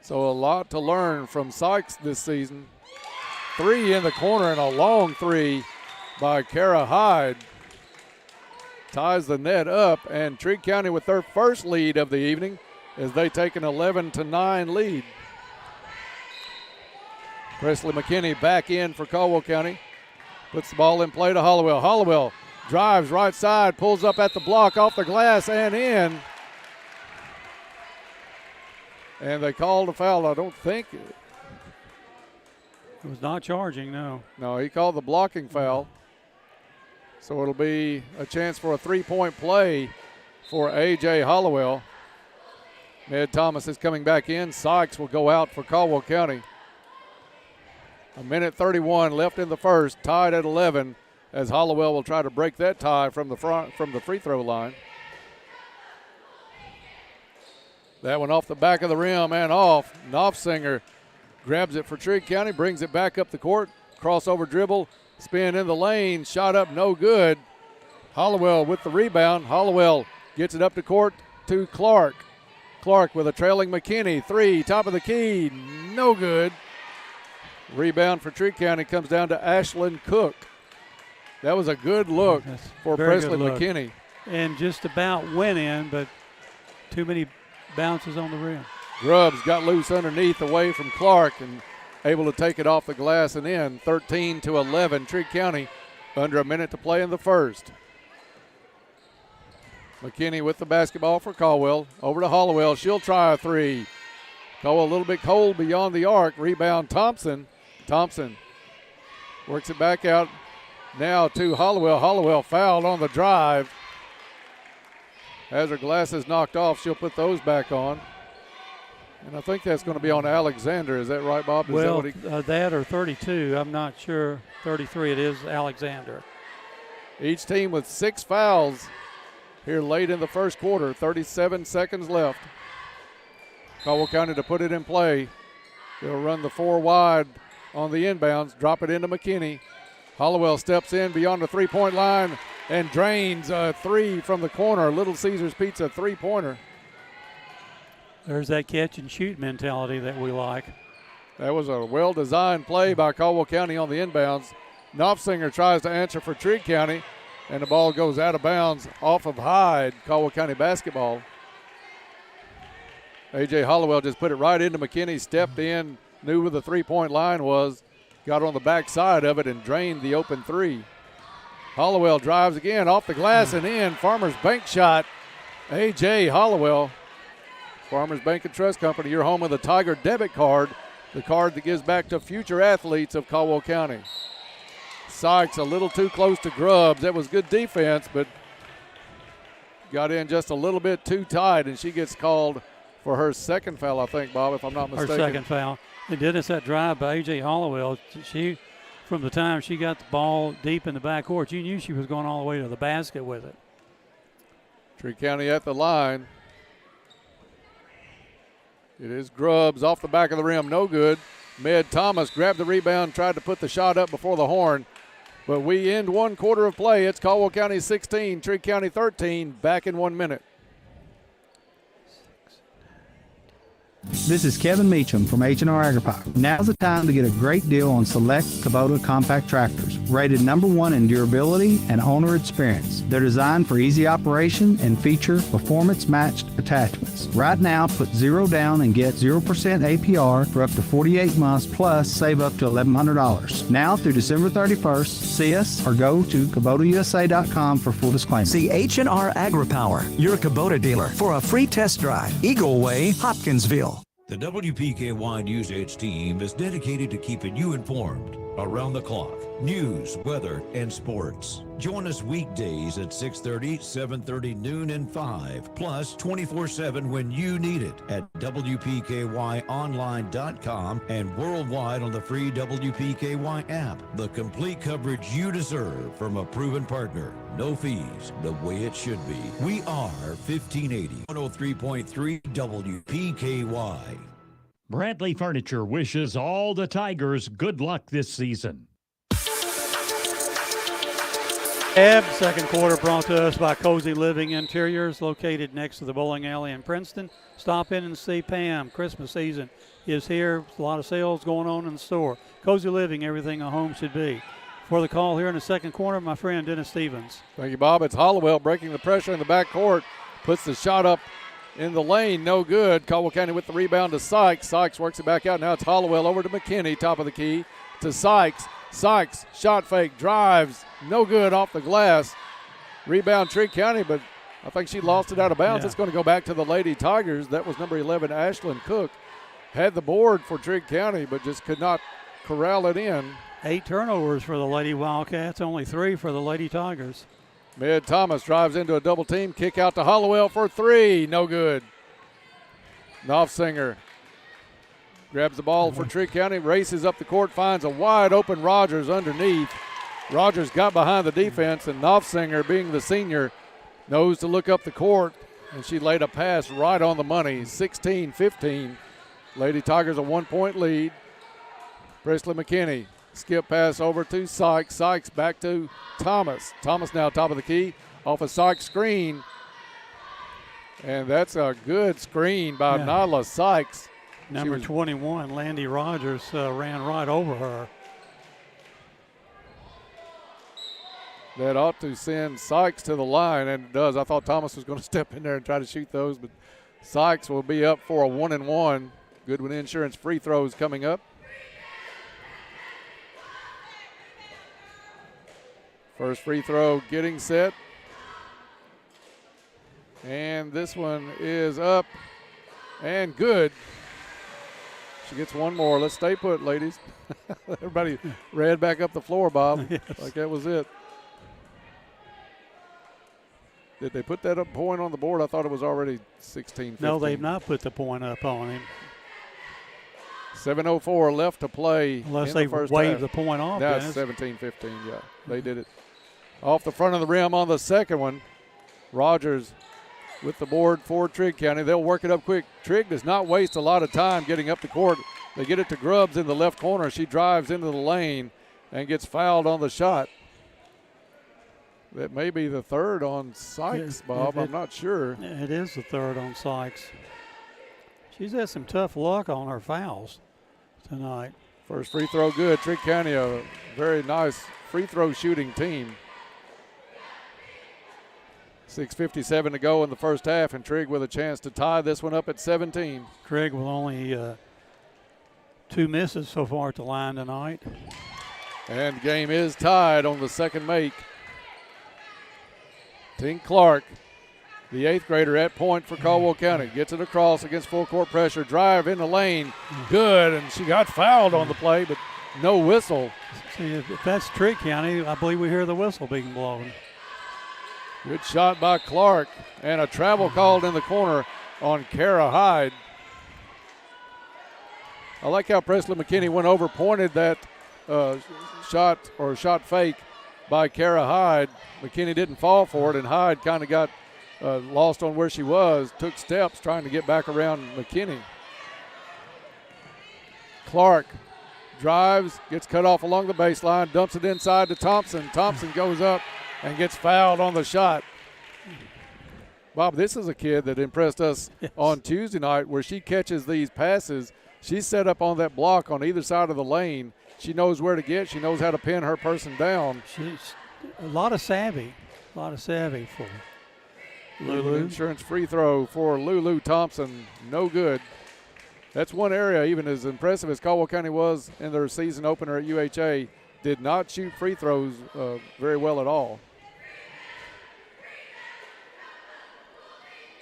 So a lot to learn from Sykes this season. Three in the corner and a long three by Kara Hyde. Ties the net up, and Trigg County with their first lead of the evening as they take an 11-9 lead. Presley McKinney back in for Caldwell County. Puts the ball in play to Hollowell. Hollowell drives right side, pulls up at the block, off the glass and in. And they called a foul. I don't think it was not charging, no. No, he called the blocking foul. So it'll be a chance for a three-point play for A.J. Hollowell. Ned Thomas is coming back in. Sykes will go out for Caldwell County. 1:31 left in the first, tied at 11, as Hollowell will try to break that tie from the free throw line. That one off the back of the rim and off. Knopfsinger grabs it for Trigg County, brings it back up the court. Crossover dribble, spin in the lane, shot up, no good. Hollowell with the rebound. Hollowell gets it up to court to Clark. Clark with a trailing McKinney. Three, top of the key, no good. Rebound for Trigg County comes down to Ashlyn Cook. That was a good look for Presley McKinney. And just about went in, but too many bounces on the rim. Grubbs got loose underneath away from Clark and able to take it off the glass and in. 13-11, Trigg County under a minute to play in the first. McKinney with the basketball for Caldwell. Over to Hollowell. She'll try a three. Caldwell a little bit cold beyond the arc. Rebound Thompson. Thompson works it back out now to Hollowell. Hollowell fouled on the drive. Has her glasses knocked off, she'll put those back on. And I think that's going to be on Alexander. Is that right, Bob? That or 32. I'm not sure. 33, it is Alexander. Each team with 6 fouls here late in the first quarter. 37 seconds left. Caldwell County to put it in play. They'll run the 4 wide on the inbounds, drop it into McKinney. Hollowell steps in beyond the three-point line and drains a three from the corner. Little Caesars Pizza three-pointer. There's that catch and shoot mentality that we like. That was a well-designed play by Caldwell County on the inbounds. Knopfsinger tries to answer for Trigg County, and the ball goes out of bounds off of Hyde, Caldwell County basketball. A.J. Hollowell just put it right into McKinney, stepped in, knew where the three-point line was, got on the back side of it and drained the open three. Hollowell drives again off the glass and in. Farmers Bank shot. A.J. Hollowell. Farmers Bank and Trust Company, your home of the Tiger debit card, the card that gives back to future athletes of Caldwell County. Sykes a little too close to Grubbs. That was good defense, but got in just a little bit too tight, and she gets called for her second foul, I think, Bob, if I'm not mistaken. Her second foul. They did us that drive by A.J. Hollowell. She, from the time she got the ball deep in the backcourt, you knew she was going all the way to the basket with it. Trigg County at the line. It is Grubbs off the back of the rim, no good. Med Thomas grabbed the rebound, tried to put the shot up before the horn. But we end one quarter of play. It's Caldwell County 16, Trigg County 13, back in 1 minute. This is Kevin Meacham from H&R AgriPower. Now's the time to get a great deal on select Kubota compact tractors, rated ¡1 in durability and owner experience. They're designed for easy operation and feature performance-matched attachments. Right now, put 0 down and get 0% APR for up to 48 months, plus save up to $1,100. Now through December 31st, see us or go to KubotaUSA.com for full disclaimer. See H&R AgriPower, your Kubota dealer, for a free test drive. Eagle Way, Hopkinsville. The WPKY News 8 team is dedicated to keeping you informed around the clock. News, weather, and sports. Join us weekdays at 6:30, 7:30, noon, and 5. Plus 24/7 when you need it at WPKYonline.com and worldwide on the free WPKY app. The complete coverage you deserve from a proven partner. No fees, the way it should be. We are 1580, 103.3 WPKY. Bradley Furniture wishes all the Tigers good luck this season. Second quarter brought to us by Cozy Living Interiors, located next to the bowling alley in Princeton. Stop in and see Pam. Christmas season is here. A lot of sales going on in the store. Cozy Living, everything a home should be. For the call here in the second quarter, my friend Dennis Stevens. Thank you, Bob. It's Hollowell breaking the pressure in the backcourt. Puts the shot up in the lane, no good. Caldwell County with the rebound to Sykes. Sykes works it back out. Now it's Hollowell over to McKinney, top of the key, to Sykes. Sykes, shot fake, drives, no good off the glass. Rebound Trigg County, but I think she lost it out of bounds. Yeah. It's going to go back to the Lady Tigers. That was number 11, Ashlyn Cook. Had the board for Trigg County, but just could not corral it in. 8 turnovers for the Lady Wildcats, only 3 for the Lady Tigers. Med Thomas drives into a double team, kick out to Hollowell for 3, no good. Knopfsinger grabs the ball for Trigg County, races up the court, finds a wide open Rogers underneath. Rogers got behind the defense, and Knopfsinger, being the senior, knows to look up the court, and she laid a pass right on the money, 16-15. Lady Tigers a 1-point lead. Presley McKinney, skip pass over to Sykes. Sykes back to Thomas. Thomas now top of the key, off a Sykes screen. And that's a good screen by Nyla Sykes. Number 21, Landy Rogers, ran right over her. That ought to send Sykes to the line, and it does. I thought Thomas was going to step in there and try to shoot those, but Sykes will be up for a 1-and-1. Goodwin Insurance free throws coming up. First free throw getting set. And this one is up and good. She gets one more. Let's stay put, ladies. Everybody ran back up the floor, Bob. Yes. Like that was it. Did they put that up point on the board? I thought it was already 16-15. No, they've not put the point up on him. 7:04 left to play. Unless in they the first waved half. the point off. Now it's 17-15, yeah. They did it. Off the front of the rim on the second one. Rogers with the board for Trigg County. They'll work it up quick. Trigg does not waste a lot of time getting up the court. They get it to Grubbs in the left corner. She drives into the lane and gets fouled on the shot. That may be the third on Sykes, Bob. I'm not sure. It is the third on Sykes. She's had some tough luck on her fouls. tonight. First free throw good. Trigg County, a very nice free throw shooting team. 6:57 to go in the first half, and Trigg with a chance to tie this one up at 17. Trigg with only 2 misses so far at the line tonight. And the game is tied on the second make. Tink Clark, the 8th grader at point for Caldwell County, gets it across against full court pressure. Drive in the lane, good, and she got fouled on the play, but no whistle. See, if that's Trigg County, I believe we hear the whistle being blown. Good shot by Clark, and a travel called in the corner on Kara Hyde. I like how Presley McKinney went over, pointed that shot fake by Kara Hyde. McKinney didn't fall for it, and Hyde kind of got lost on where she was, took steps trying to get back around McKinney. Clark drives, gets cut off along the baseline, dumps it inside to Thompson. Thompson goes up and gets fouled on the shot. Bob, this is a kid that impressed us on Tuesday night where she catches these passes. She's set up on that block on either side of the lane. She knows where to get. She knows how to pin her person down. She's a lot of savvy for Lulu. Insurance free throw for Lulu Thompson. No good. That's one area, even as impressive as Caldwell County was in their season opener at UHA, did not shoot free throws very well at all.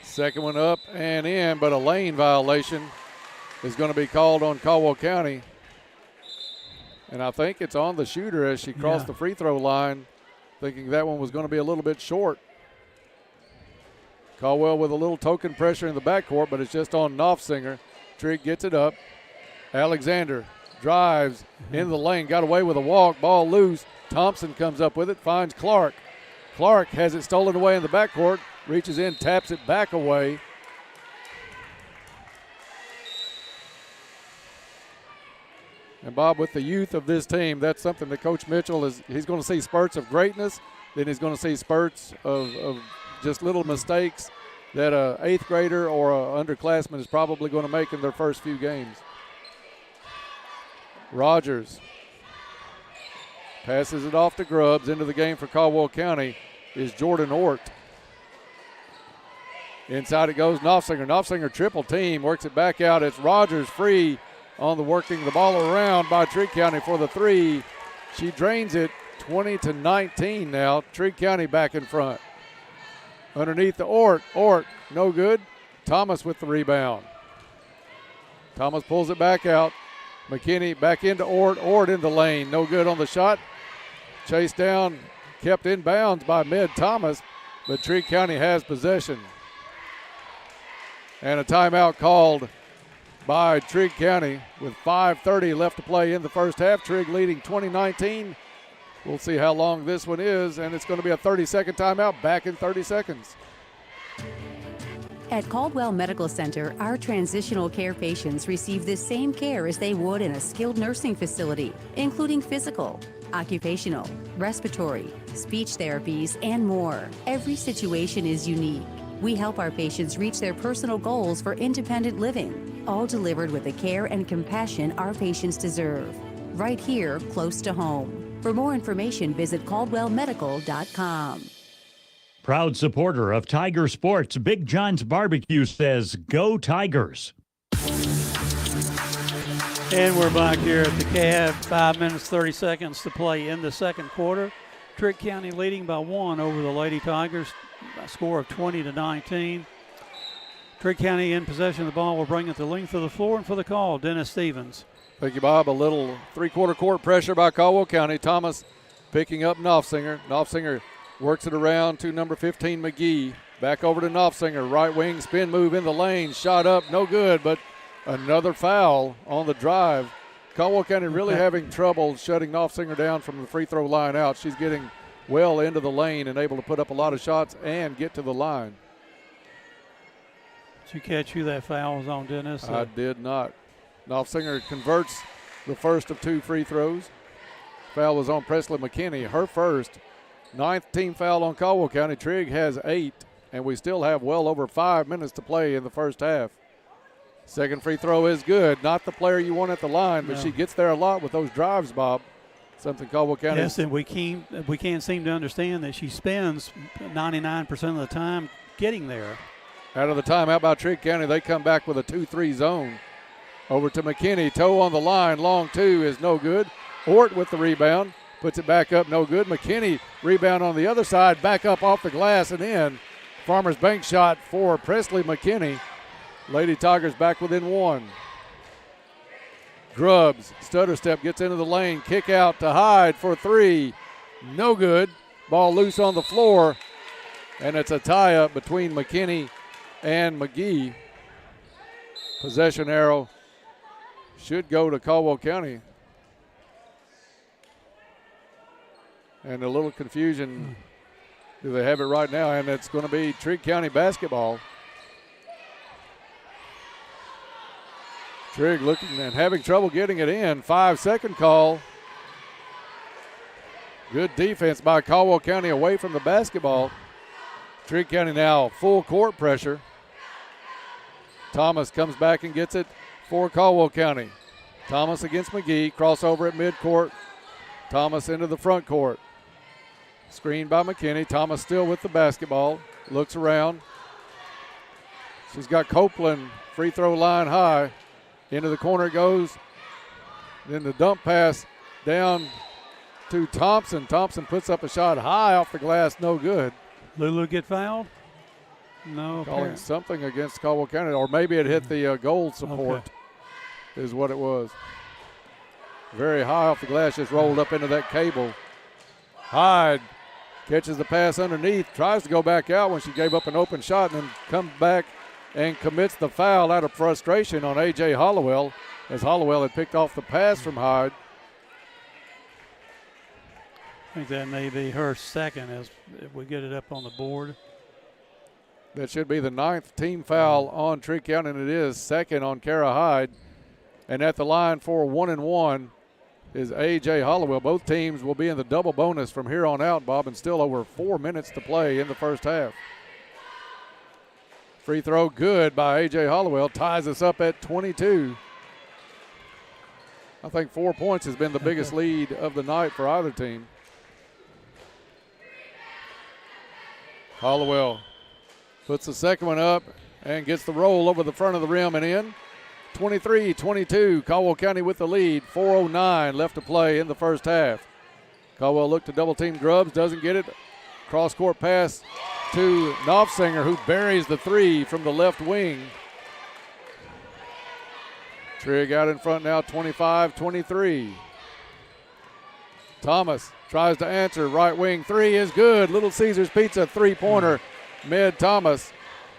Second one up and in, but a lane violation is going to be called on Caldwell County. And I think it's on the shooter as she crossed the free throw line, thinking that one was going to be a little bit short. Caldwell with a little token pressure in the backcourt, but it's just on Knopfsinger. Trigg gets it up. Alexander drives in the lane, got away with a walk, ball loose. Thompson comes up with it, finds Clark. Clark has it stolen away in the backcourt, reaches in, taps it back away. And Bob, with the youth of this team, that's something that Coach Mitchell he's going to see spurts of greatness, then he's going to see spurts of just little mistakes that a 8th grader or a underclassman is probably going to make in their first few games. Rogers passes it off to Grubbs. Into the game for Caldwell County is Jordan Ort. Inside it goes Knopfsinger. Knopfsinger triple team, works it back out. It's Rogers free on the working the ball around by Trigg County for the three. She drains it 20-19 now. Trigg County back in front. Underneath the Ort. Ort, no good. Thomas with the rebound. Thomas pulls it back out. McKinney back into Ort. Ort in the lane. No good on the shot. Chased down, kept in bounds by Med Thomas, but Trigg County has possession. And a timeout called by Trigg County with 5:30 left to play in the first half. Trigg leading 20-19. We'll see how long this one is, and it's going to be a 30-second timeout. Back in 30 seconds. At Caldwell Medical Center, our transitional care patients receive the same care as they would in a skilled nursing facility, including physical, occupational, respiratory, speech therapies, and more. Every situation is unique. We help our patients reach their personal goals for independent living, all delivered with the care and compassion our patients deserve, right here close to home. For more information, visit caldwellmedical.com. Proud supporter of Tiger Sports, Big John's Barbecue says, "Go Tigers." And we're back here at the Cab. 5 minutes, 30 seconds to play in the second quarter. Trigg County leading by 1 over the Lady Tigers, a score of 20-19. Trigg County in possession of the ball will bring it the length of the floor, and for the call, Dennis Stevens. Thank you, Bob. A little three-quarter court pressure by Caldwell County. Thomas picking up Knopfsinger. Knopfsinger works it around to number 15, McGee. Back over to Knopfsinger. Right wing spin move in the lane. Shot up, no good, but another foul on the drive. Caldwell County really having trouble shutting Knopfsinger down from the free throw line out. She's getting well into the lane and able to put up a lot of shots and get to the line. Did you catch who that foul was on, Dennis? I did not. Knopfsinger converts the first of 2 free throws. Foul was on Presley McKinney, her first. 9th team foul on Caldwell County. Trigg has 8, and we still have well over 5 minutes to play in the first half. Second free throw is good. Not the player you want at the line, but No. she gets there a lot with those drives, Bob. Something Caldwell County. Yes, and we can't seem to understand that she spends 99% of the time getting there. Out of the timeout by Trigg County, they come back with a 2-3 zone. Over to McKinney. Toe on the line. Long two is no good. Hort with the rebound. Puts it back up. No good. McKinney rebound on the other side. Back up off the glass and in. Farmers Bank shot for Presley McKinney. Lady Tigers back within one. Grubbs. Stutter step gets into the lane. Kick out to Hyde for three. No good. Ball loose on the floor. And it's a tie-up between McKinney and McGee. Possession arrow should go to Caldwell County. And a little confusion. Do they have it right now? And it's going to be Trigg County basketball. Trigg looking and having trouble getting it in. 5-second call. Good defense by Caldwell County away from the basketball. Trigg County now full court pressure. Thomas comes back and gets it for Caldwell County. Thomas against McGee. Crossover at midcourt. Thomas into the front court. Screen by McKinney. Thomas still with the basketball. Looks around. She's got Copeland free throw line high. Into the corner it goes. Then the dump pass down to Thompson. Thompson puts up a shot high off the glass. No good. Lulu get fouled? No. Calling something against Caldwell County. Or maybe it hit the goal support is what it was. Very high off the glass. Just rolled up into that cable. Hyde catches the pass underneath, tries to go back out when she gave up an open shot, and then comes back and commits the foul out of frustration on A.J. Hollowell, as Hollowell had picked off the pass from Hyde. I think that may be her second as if we get it up on the board. That should be the 9th team foul on Trigg County, and it is second on Kara Hyde. And at the line for 1-1 is A.J. Hollowell. Both teams will be in the double bonus from here on out, Bob, and still over 4 minutes to play in the first half. Free throw good by A.J. Hollowell. Ties us up at 22. I think 4 points has been the biggest lead of the night for either team. Hollowell puts the second one up and gets the roll over the front of the rim and in. 23-22, Caldwell County with the lead. 4:09 left to play in the first half. Caldwell looked to double team Grubbs, doesn't get it. Cross court pass to Knopfsinger, who buries the three from the left wing. Trigg out in front now, 25-23. Thomas tries to answer, right wing three is good. Little Caesars Pizza three-pointer. Med Thomas.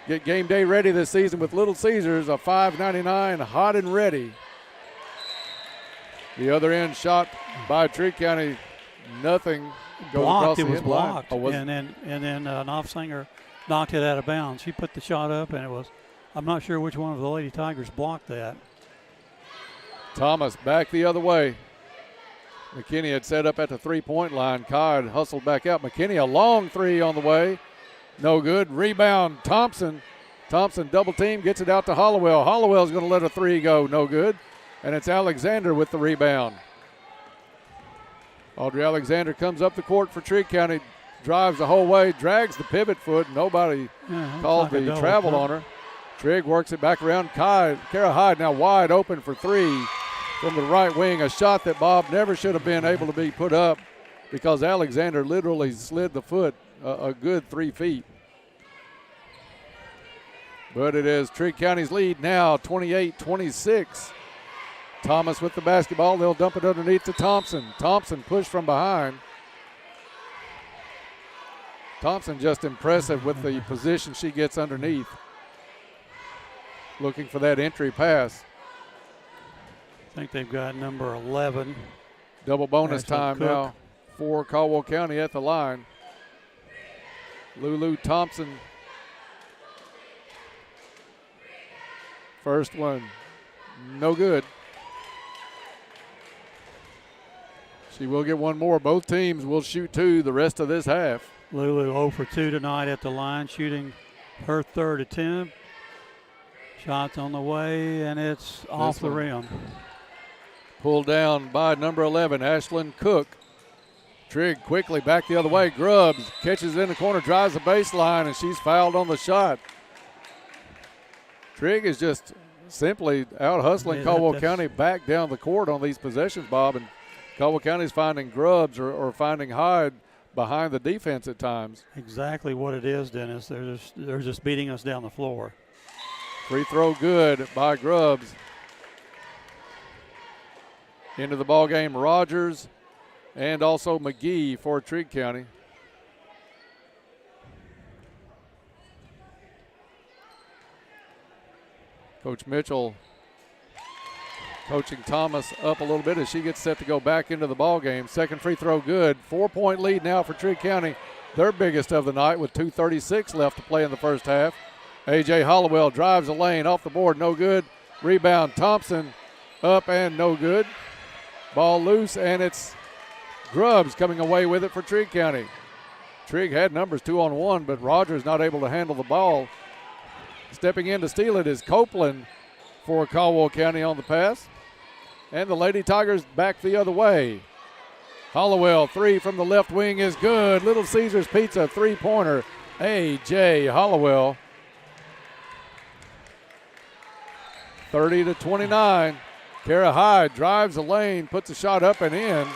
Get game day ready this season with Little Caesars, a $5.99 hot and ready. The other end shot by Trigg County, nothing. Goes Blocked, across it the was end line. blocked. Oh, and then Knopfsinger knocked it out of bounds. She put the shot up, and it was, I'm not sure which one of the Lady Tigers blocked that. Thomas back the other way. McKinney had set up at the three-point line. Codd hustled back out. McKinney, a long three on the way. No good. Rebound, Thompson. Thompson double team, gets it out to Hollowell. Hollowell's going to let a three go. No good. And it's Alexander with the rebound. Audrey Alexander comes up the court for Trigg County, drives the whole way, drags the pivot foot. Nobody called like a the double travel foot. on her. Trigg works it back around. Kara Hyde now wide open for three from the right wing. A shot that Bob never should have been able to be put up because Alexander literally slid the foot a good 3 feet. But it is Trigg County's lead now, 28-26. Thomas with the basketball. They'll dump it underneath to Thompson. Thompson pushed from behind. Thompson just impressive with the position she gets underneath. Looking for that entry pass. I think they've got number 11. Double bonus Ashley time Cook. now for Caldwell County at the line. Lulu Thompson. First one, no good. She will get one more. Both teams will shoot two the rest of this half. Lulu 0 for 2 tonight at the line, shooting her third attempt. Shot's on the way, and it's off the rim. Pulled down by number 11, Ashlyn Cook. Trigg quickly back the other way. Grubbs catches it in the corner, drives the baseline, and she's fouled on the shot. Trigg is just simply out hustling Caldwell County back down the court on these possessions, Bob. And Caldwell County's finding Grubbs or finding Hyde behind the defense at times. Exactly what it is, Dennis. They're just beating us down the floor. Free throw good by Grubbs. Into the ball game, Rogers and also McGee for Trigg County. Coach Mitchell coaching Thomas up a little bit as she gets set to go back into the ball game. Second free throw good. 4-point lead now for Trigg County, their biggest of the night with 2:36 left to play in the first half. A.J. Hollowell drives the lane off the board, no good. Rebound, Thompson up and no good. Ball loose, and it's Grubbs coming away with it for Trigg County. Trigg had numbers 2-on-1, but Rogers not able to handle the ball. Stepping in to steal it is Copeland for Caldwell County on the pass. And the Lady Tigers back the other way. Hollowell, three from the left wing is good. Little Caesars Pizza three-pointer. A.J. Hollowell. 30-29. Kara Hyde drives the lane, puts a shot up and in.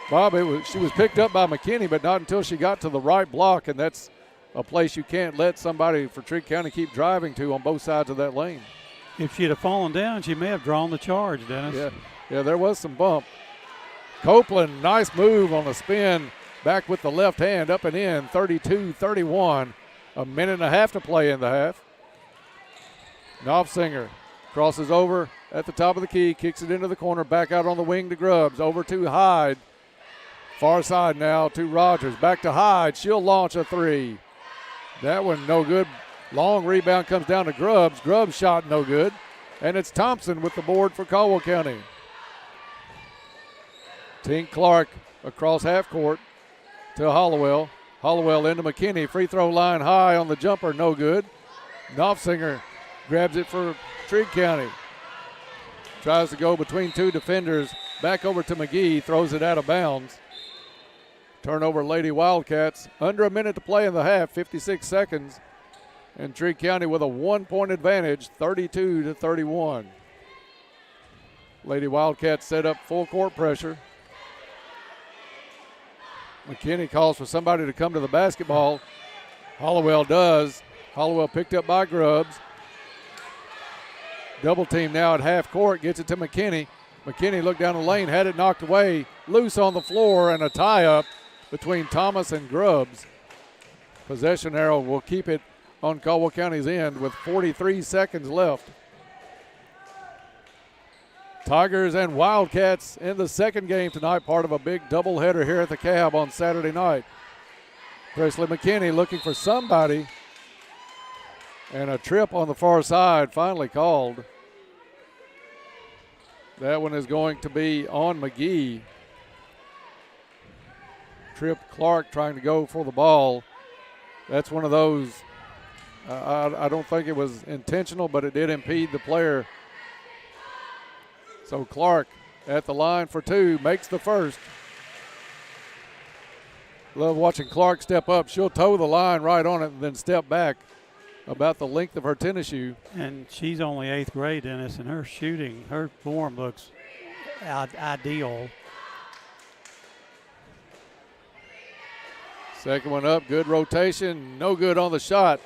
Bob, she was picked up by McKinney, but not until she got to the right block, and that's a place you can't let somebody for Trigg County keep driving to on both sides of that lane. If she'd have fallen down, she may have drawn the charge, Dennis. Yeah, there was some bump. Copeland, nice move on the spin, back with the left hand, up and in, 32-31. A minute and a half to play in the half. Knopfsinger crosses over at the top of the key, kicks it into the corner, back out on the wing to Grubbs, over to Hyde. Far side now to Rogers, back to Hyde. She'll launch a three. That one no good. Long rebound comes down to Grubbs. Grubbs shot no good. And it's Thompson with the board for Caldwell County. Tink Clark across half court to Hollowell. Hollowell into McKinney. Free throw line high on the jumper, no good. Knopfsinger grabs it for Trigg County. Tries to go between two defenders. Back over to McGee. Throws it out of bounds. Turnover, Lady Wildcats. Under a minute to play in the half, 56 seconds. And Trigg County with a 1-point advantage, 32-31. Lady Wildcats set up full court pressure. McKinney calls for somebody to come to the basketball. Hollowell does. Hollowell picked up by Grubbs. Double team now at half court, gets it to McKinney. McKinney looked down the lane, had it knocked away, loose on the floor, and a tie-up between Thomas and Grubbs. Possession arrow will keep it on Caldwell County's end with 43 seconds left. Tigers and Wildcats in the second game tonight, part of a big doubleheader here at the Cab on Saturday night. Presley McKinney looking for somebody, and a trip on the far side finally called. That one is going to be on McGee. Trip Clark trying to go for the ball. That's one of those, I don't think it was intentional, but it did impede the player. So Clark at the line for two, makes the first. Love watching Clark step up. She'll toe the line right on it and then step back about the length of her tennis shoe. And she's only 8th grade, Dennis, and her shooting, her form looks ideal. Second one up, good rotation, no good on the shot.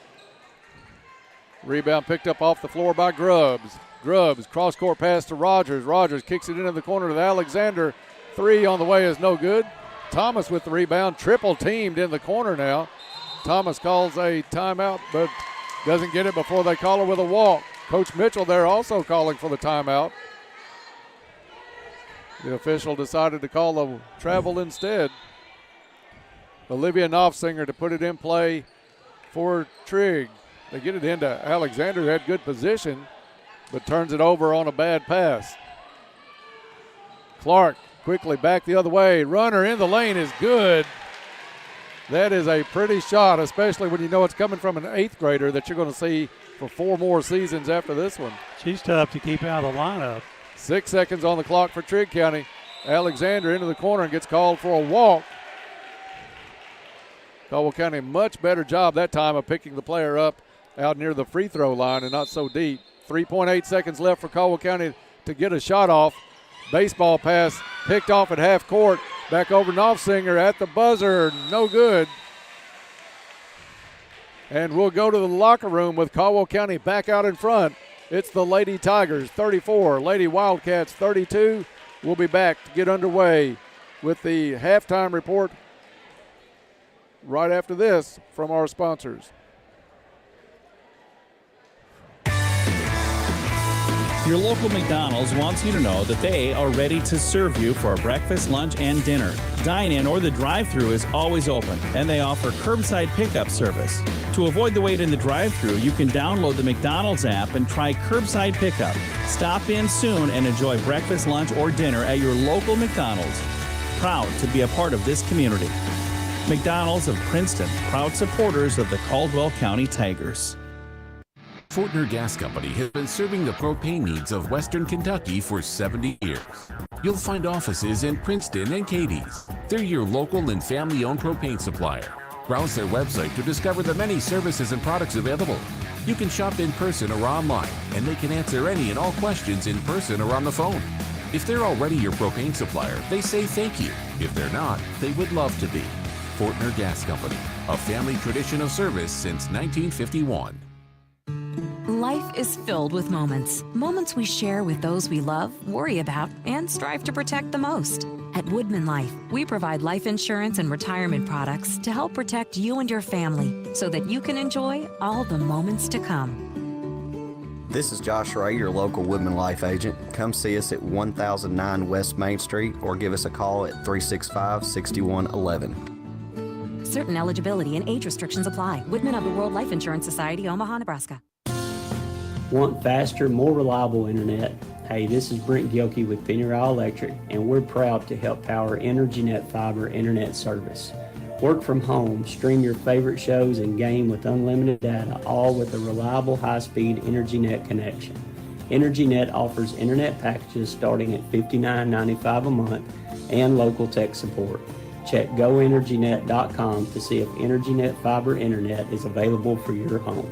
Rebound picked up off the floor by Grubbs. Grubbs, cross-court pass to Rogers. Rogers kicks it into the corner to Alexander. Three on the way is no good. Thomas with the rebound, triple teamed in the corner now. Thomas calls a timeout, but doesn't get it before they call her with a walk. Coach Mitchell there also calling for the timeout. The official decided to call the travel instead. Olivia Knopfsinger to put it in play for Trigg. They get it into Alexander, who had good position, but turns it over on a bad pass. Clark quickly back the other way. Runner in the lane is good. That is a pretty shot, especially when you know it's coming from an 8th grader that you're going to see for 4 more seasons after this one. She's tough to keep out of the lineup. 6 seconds on the clock for Trigg County. Alexander into the corner and gets called for a walk. Caldwell County, much better job that time of picking the player up out near the free throw line and not so deep. 3.8 seconds left for Caldwell County to get a shot off. Baseball pass picked off at half court. Back over Knopfsinger at the buzzer. No good. And we'll go to the locker room with Caldwell County back out in front. It's the Lady Tigers 34, Lady Wildcats 32. We'll be back to get underway with the halftime report right after this from our sponsors. Your local McDonald's wants you to know that they are ready to serve you for breakfast, lunch, and dinner. Dine-in or the drive-thru is always open, and they offer curbside pickup service. To avoid the wait in the drive-thru, you can download the McDonald's app and try curbside pickup. Stop in soon and enjoy breakfast, lunch, or dinner at your local McDonald's. Proud to be a part of this community. McDonald's of Princeton, proud supporters of the Caldwell County Tigers. Fortner Gas Company has been serving the propane needs of Western Kentucky for 70 years. You'll find offices in Princeton and Cadiz. They're your local and family-owned propane supplier. Browse their website to discover the many services and products available. You can shop in person or online, and they can answer any and all questions in person or on the phone. If they're already your propane supplier, they say thank you. If they're not, they would love to be. Fortner Gas Company, a family tradition of service since 1951. Life is filled with moments. Moments we share with those we love, worry about, and strive to protect the most. At Woodman Life, we provide life insurance and retirement products to help protect you and your family so that you can enjoy all the moments to come. This is Josh Ray, your local Woodman Life agent. Come see us at 1009 West Main Street or give us a call at 365-6111. Certain eligibility and age restrictions apply. Woodman of the World Life Insurance Society, Omaha, Nebraska. Want faster, more reliable internet? Hey, this is Brent Gilkey with Pennyrile Electric, and we're proud to help power EnergyNet Fiber internet service. Work from home, stream your favorite shows, and game with unlimited data, all with a reliable, high-speed EnergyNet connection. EnergyNet offers internet packages starting at $59.95 a month and local tech support. Check goenergynet.com to see if EnergyNet Fiber internet is available for your home.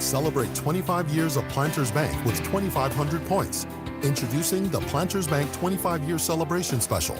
Celebrate 25 years of Planters Bank with 2,500 points. Introducing the Planters Bank 25-year celebration special.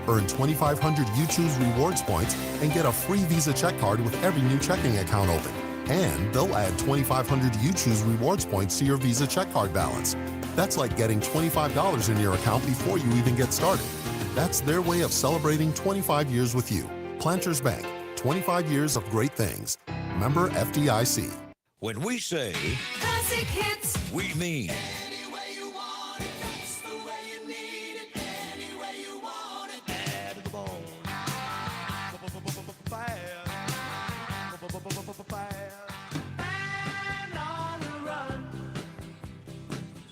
Earn 2,500 You Choose rewards points and get a free Visa check card with every new checking account open. And they'll add 2,500 You Choose rewards points to your Visa check card balance. That's like getting $25 in your account before you even get started. That's their way of celebrating 25 years with you. Planters Bank, 25 years of great things. Member FDIC. When we say Classic hits, we mean any way you want it, that's the way you need it, any way you want it. Bad to the bone. Band on the run.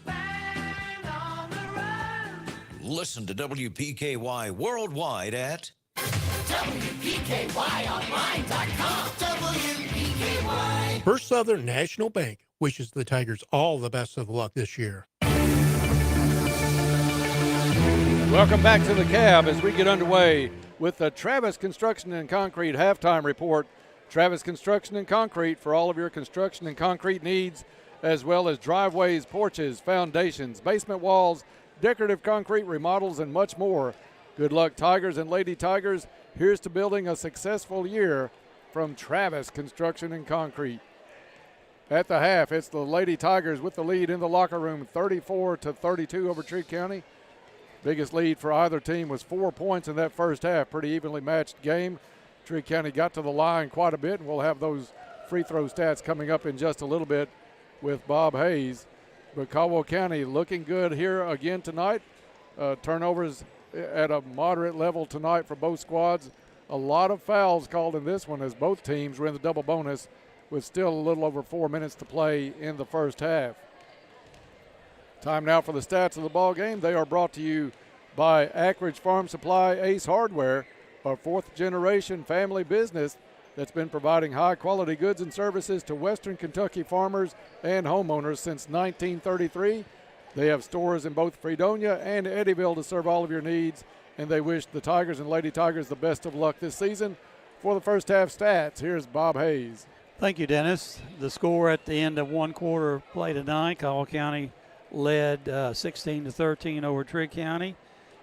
Band on the run. listen to WPKY worldwide at WPKYonline.com. WPKY. First Southern National Bank wishes the Tigers all the best of luck this year. Welcome back to the Cab as we get underway with the Travis Construction and Concrete halftime report. Travis Construction and Concrete for all of your construction and concrete needs, as well as driveways, porches, foundations, basement walls, decorative concrete remodels, and much more. Good luck, Tigers and Lady Tigers. Here's to building a successful year from Travis Construction and Concrete. At the half, it's the Lady Tigers with the lead in the locker room, 34-32 over Trigg County. Biggest lead for either team was 4 points in that first half. Pretty evenly matched game. Trigg County got to the line quite a bit, and we'll have those free throw stats coming up in just a little bit with Bob Hayes. But Caldwell County looking good here again tonight. Turnovers at a moderate level tonight for both squads. A lot of fouls called in this one as both teams were in the double bonus with still a little over 4 minutes to play in the first half. Time now for the stats of the ball game. They are brought to you by Ackridge Farm Supply Ace Hardware, a fourth-generation family business that's been providing high-quality goods and services to Western Kentucky farmers and homeowners since 1933. They have stores in both Fredonia and Eddyville to serve all of your needs, and they wish the Tigers and Lady Tigers the best of luck this season. For the first half stats, here's Bob Hayes. Thank you, Dennis. The score at the end of one quarter play tonight, Caldwell County led 16-13 over Trigg County.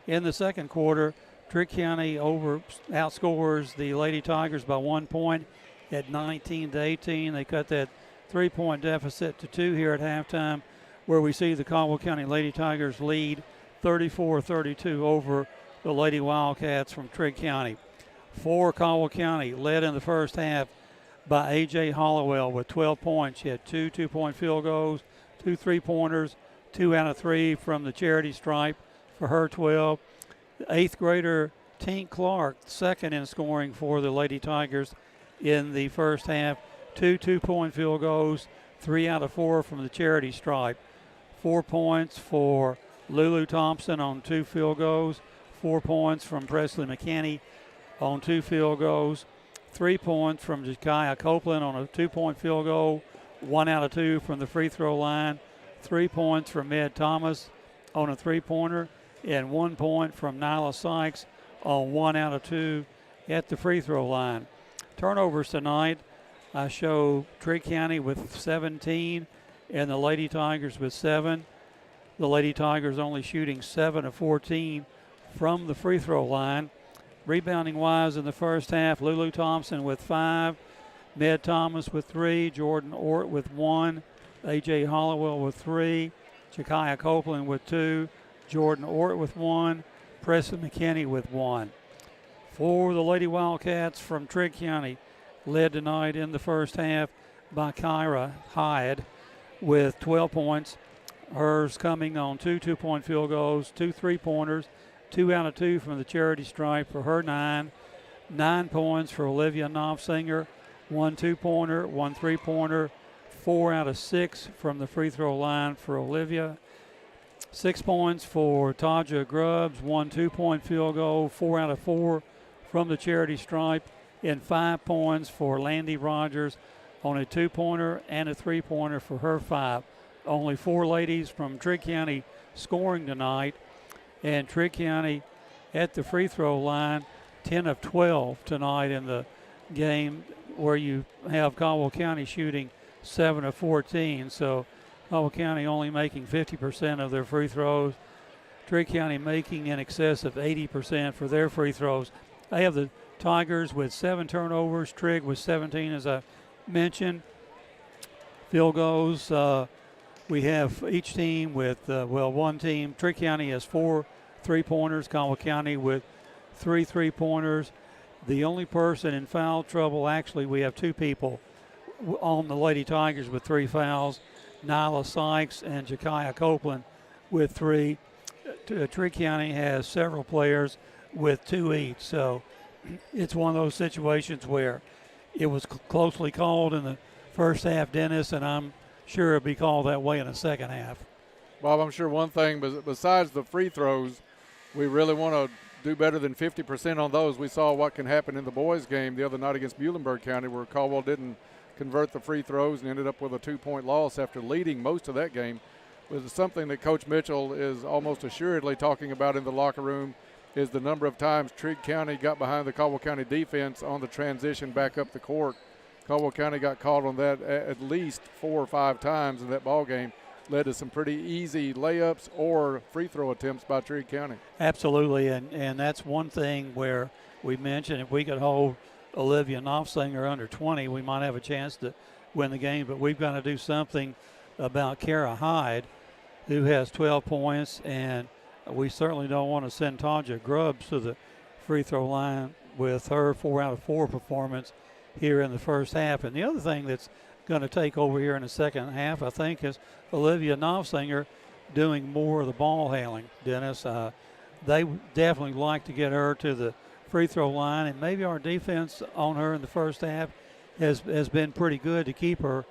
In the second quarter, Trigg County outscores the Lady Tigers by 1 point at 19-18. They cut that 3-point deficit to 2 here at halftime, where we see the Caldwell County Lady Tigers lead 34-32 over the Lady Wildcats from Trigg County. For Caldwell County, led in the first half by A.J. Hollowell with 12 points. She had 2 2-point field goals, 2 3-pointers, 2 out of 3 from the charity stripe for her 12. Eighth grader Tink Clark, second in scoring for the Lady Tigers in the first half. 2 2-point field goals, 3 out of 4 from the charity stripe. 4 points for Lulu Thompson on 2 field goals. 4 points from Presley McKinney on 2 field goals. 3 points from Josiah Copeland on a 2-point field goal. 1 out of 2 from the free throw line. 3 points from Ed Thomas on a 3-pointer. And 1 point from Nyla Sykes on 1 out of 2 at the free throw line. Turnovers tonight, I show Trigg County with 17 and the Lady Tigers with 7. The Lady Tigers only shooting 7 of 14 from the free throw line. Rebounding wise in the first half, Lulu Thompson with 5, Med Thomas with 3, Jordan Ort with 1, A.J. Hollowell with 3, Josiah Copeland with 2, Jordan Ort with 1, Preston McKinney with 1. For the Lady Wildcats from Trigg County, led tonight in the first half by Kyra Hyde with 12 points. Hers coming on 2 2-point field goals, 2 3-pointers, 2 out of 2 from the charity stripe for her 9. 9 points for Olivia Knopfsinger, 1 2-pointer, 1 3-pointer, 4 out of 6 from the free throw line for Olivia. 6 points for Taja Grubbs, 1 2-point field goal, 4 out of 4 from the charity stripe, and 5 points for Landy Rogers on a 2-pointer and a 3-pointer for her 5. Only 4 ladies from Trigg County scoring tonight, and Trigg County at the free throw line, 10 of 12 tonight in the game, where you have Caldwell County shooting 7 of 14. So Caldwell County only making 50% of their free throws. Trigg County making in excess of 80% for their free throws. They have the Tigers with 7 turnovers. Trigg with 17, as I mentioned. Field goals, we have each team with, one team. Trigg County has 4 3-pointers. Caldwell County with 3 3-pointers. The only person in foul trouble, actually, we have 2 people on the Lady Tigers with 3 fouls. Nyla Sykes and Josiah Copeland with 3. Trigg County has several players with 2 each. So it's one of those situations where it was closely called in the first half, Dennis, and I'm sure it'll be called that way in the second half. Bob, I'm sure one thing, besides the free throws, we really want to do better than 50% on those. We saw what can happen in the boys' game the other night against Muhlenberg County, where Caldwell didn't convert the free throws and ended up with a 2-point loss after leading most of that game. It was something that Coach Mitchell is almost assuredly talking about in the locker room, is the number of times Trigg County got behind the Caldwell County defense on the transition back up the court. Caldwell County got caught on that at least 4 or 5 times in that ball game. Led to some pretty easy layups or free throw attempts by Trigg County. Absolutely, and that's one thing where we mentioned if we could hold Olivia Knopfsinger under 20, we might have a chance to win the game, but we've got to do something about Kara Hyde, who has 12 points, and we certainly don't want to send Taja Grubbs to the free throw line with her 4 out of 4 performance here in the first half. And the other thing that's going to take over here in the second half, I think, is Olivia Knopfsinger doing more of the ball handling, Dennis. They definitely like to get her to the free throw line, and maybe our defense on her in the first half has been pretty good to keep her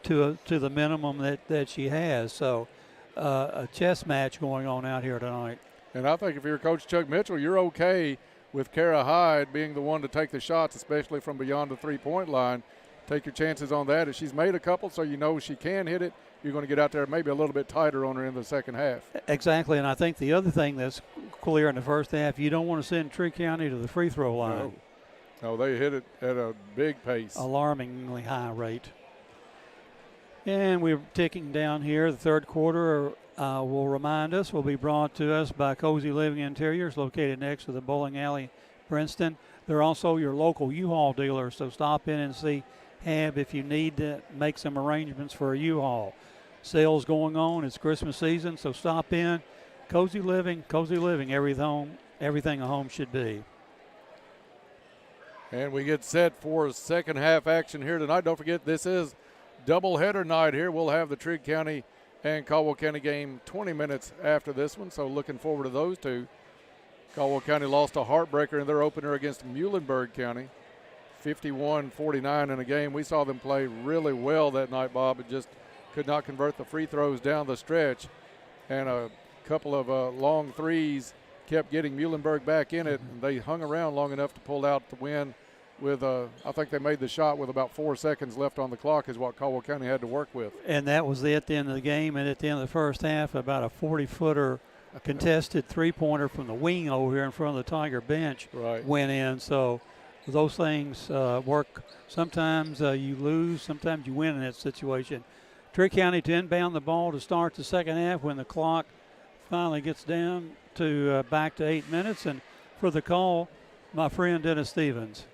to the minimum that she has. So a chess match going on out here tonight. And I think if you're Coach Chuck Mitchell, you're okay with Kara Hyde being the one to take the shots, especially from beyond the three-point line. Take your chances on that. If she's made a couple so you know she can hit it, you're going to get out there maybe a little bit tighter on her in the second half. Exactly, and I think the other thing that's clear in the first half, you don't want to send Trigg County to the free throw line. No, they hit it at a big pace. Alarmingly high rate. And we're ticking down here. The third quarter will remind us, will be brought to us by Cozy Living Interiors, located next to the bowling alley, Princeton. They're also your local U-Haul dealer, so stop in and see Hab if you need to make some arrangements for a U-Haul. Sales going on. It's Christmas season, so stop in. Cozy Living, everything a home should be. And we get set for second half action here tonight. Don't forget, this is doubleheader night here. We'll have the Trigg County and Caldwell County game 20 minutes after this one, so looking forward to those two. Caldwell County lost a heartbreaker in their opener against Muhlenberg County, 51-49 in a game. We saw them play really well that night, Bob, but just could not convert the free throws down the stretch. And a couple of long threes kept getting Muhlenberg back in it, and they hung around long enough to pull out the win with, I think they made the shot with about 4 seconds left on the clock is what Caldwell County had to work with. And that was at the end of the game, and at the end of the first half, about a 40-footer contested three-pointer from the wing over here in front of the Tiger bench went in. So those things work. Sometimes you lose, sometimes you win in that situation. Trigg County to inbound the ball to start the second half when the clock finally gets down to back to 8 minutes. And for the call, my friend Dennis Stevens.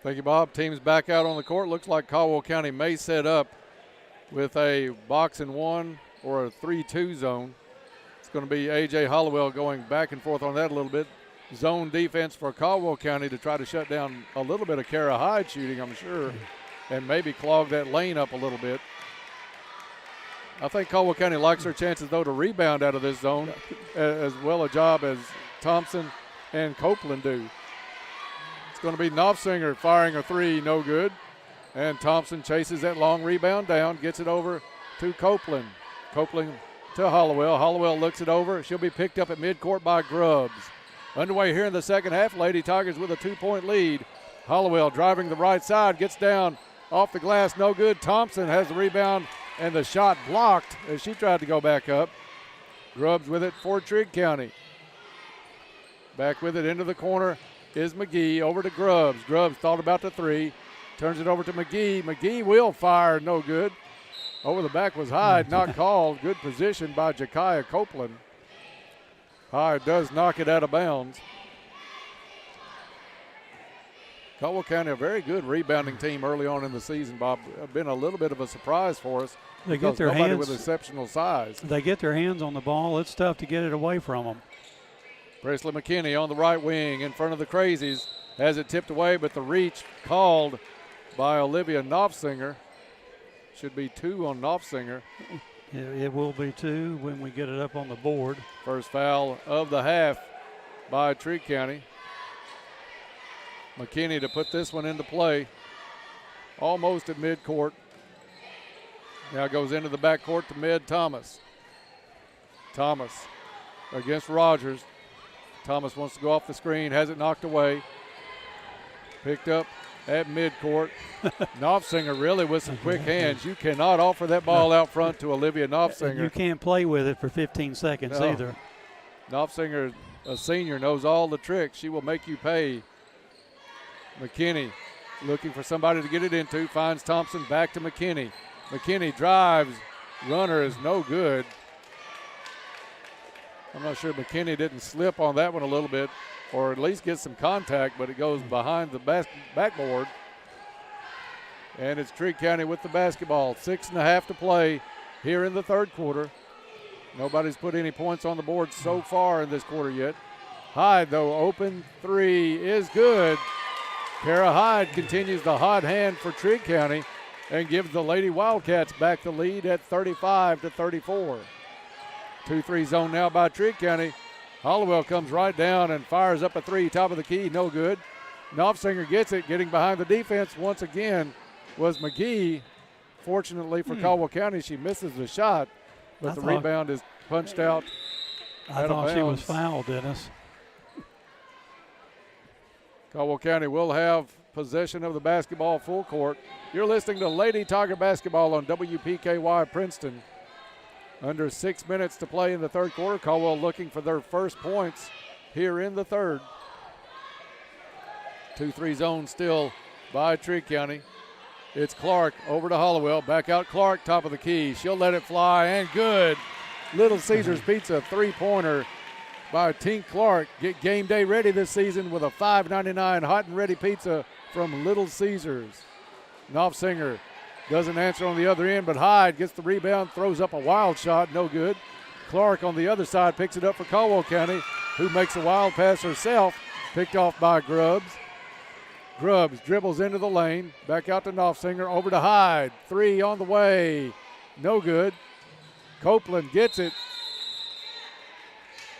Thank you, Bob. Team's back out on the court. Looks like Caldwell County may set up with a box and one or a 3-2 zone. It's going to be A.J. Hollowell going back and forth on that a little bit. Zone defense for Caldwell County to try to shut down a little bit of Kara Hyde shooting, I'm sure, and maybe clog that lane up a little bit. I think Caldwell County likes their chances, though, to rebound out of this zone as well a job as Thompson and Copeland do. It's going to be Knopfsinger firing a three, no good. And Thompson chases that long rebound down, gets it over to Copeland. Copeland to Hollowell. Hollowell looks it over. She'll be picked up at midcourt by Grubbs. Underway here in the second half, Lady Tigers with a 2-point lead. Hollowell driving the right side, gets down off the glass, no good. Thompson has the rebound and the shot blocked as she tried to go back up. Grubbs with it for Trigg County. Back with it into the corner is McGee, over to Grubbs. Grubbs thought about the three, turns it over to McGee. McGee will fire, no good. Over the back was Hyde, not called. Good position by Jakiah Copeland. Hyde does knock it out of bounds. Caldwell County, a very good rebounding team early on in the season, Bob. Been a little bit of a surprise for us. They get their nobody hands with exceptional size. They get their hands on the ball. It's tough to get it away from them. Presley McKinney on the right wing in front of the Crazies. Has it tipped away, but the reach called by Olivia Knopfsinger. Should be 2 on Knopfsinger. It will be 2 when we get it up on the board. First foul of the half by Trigg County. McKinney to put this one into play. Almost at midcourt. Now goes into the backcourt to mid Thomas. Thomas against Rogers. Thomas wants to go off the screen, has it knocked away. Picked up at midcourt. Knopfsinger really with some quick hands. You cannot offer that ball out front to Olivia Knopfsinger. You can't play with it for 15 seconds either. Knopfsinger, a senior, knows all the tricks. She will make you pay. McKinney looking for somebody to get it into. Finds Thompson, back to McKinney. McKinney drives. Runner is no good. I'm not sure McKinney didn't slip on that one a little bit, or at least get some contact, but it goes behind the backboard. And it's Trigg County with the basketball. 6.5 to play here in the third quarter. Nobody's put any points on the board so far in this quarter yet. Hyde, though, open three is good. Kara Hyde continues the hot hand for Trigg County and gives the Lady Wildcats back the lead at 35-34. 2-3 zone now by Trigg County. Hollowell comes right down and fires up a three, top of the key, no good. Knopfsinger gets it, getting behind the defense once again was McGee. Fortunately for Caldwell County, she misses the shot, but the rebound is punched out. I thought she was fouled, Dennis. Caldwell County will have possession of the basketball full court. You're listening to Lady Tiger basketball on WPKY Princeton. Under 6 minutes to play in the third quarter. Caldwell looking for their first points here in the third. 2-3 zone still by Trigg County. It's Clark over to Hollowell. Back out Clark, top of the key. She'll let it fly, and good. Little Caesars Pizza three-pointer by Tink Clark. Get game day ready this season with a $5.99 hot and ready pizza from Little Caesars. Knopfsinger doesn't answer on the other end, but Hyde gets the rebound, throws up a wild shot, no good. Clark on the other side picks it up for Caldwell County, who makes a wild pass herself, picked off by Grubbs. Grubbs dribbles into the lane, back out to Knopfsinger, over to Hyde. Three on the way, no good. Copeland gets it,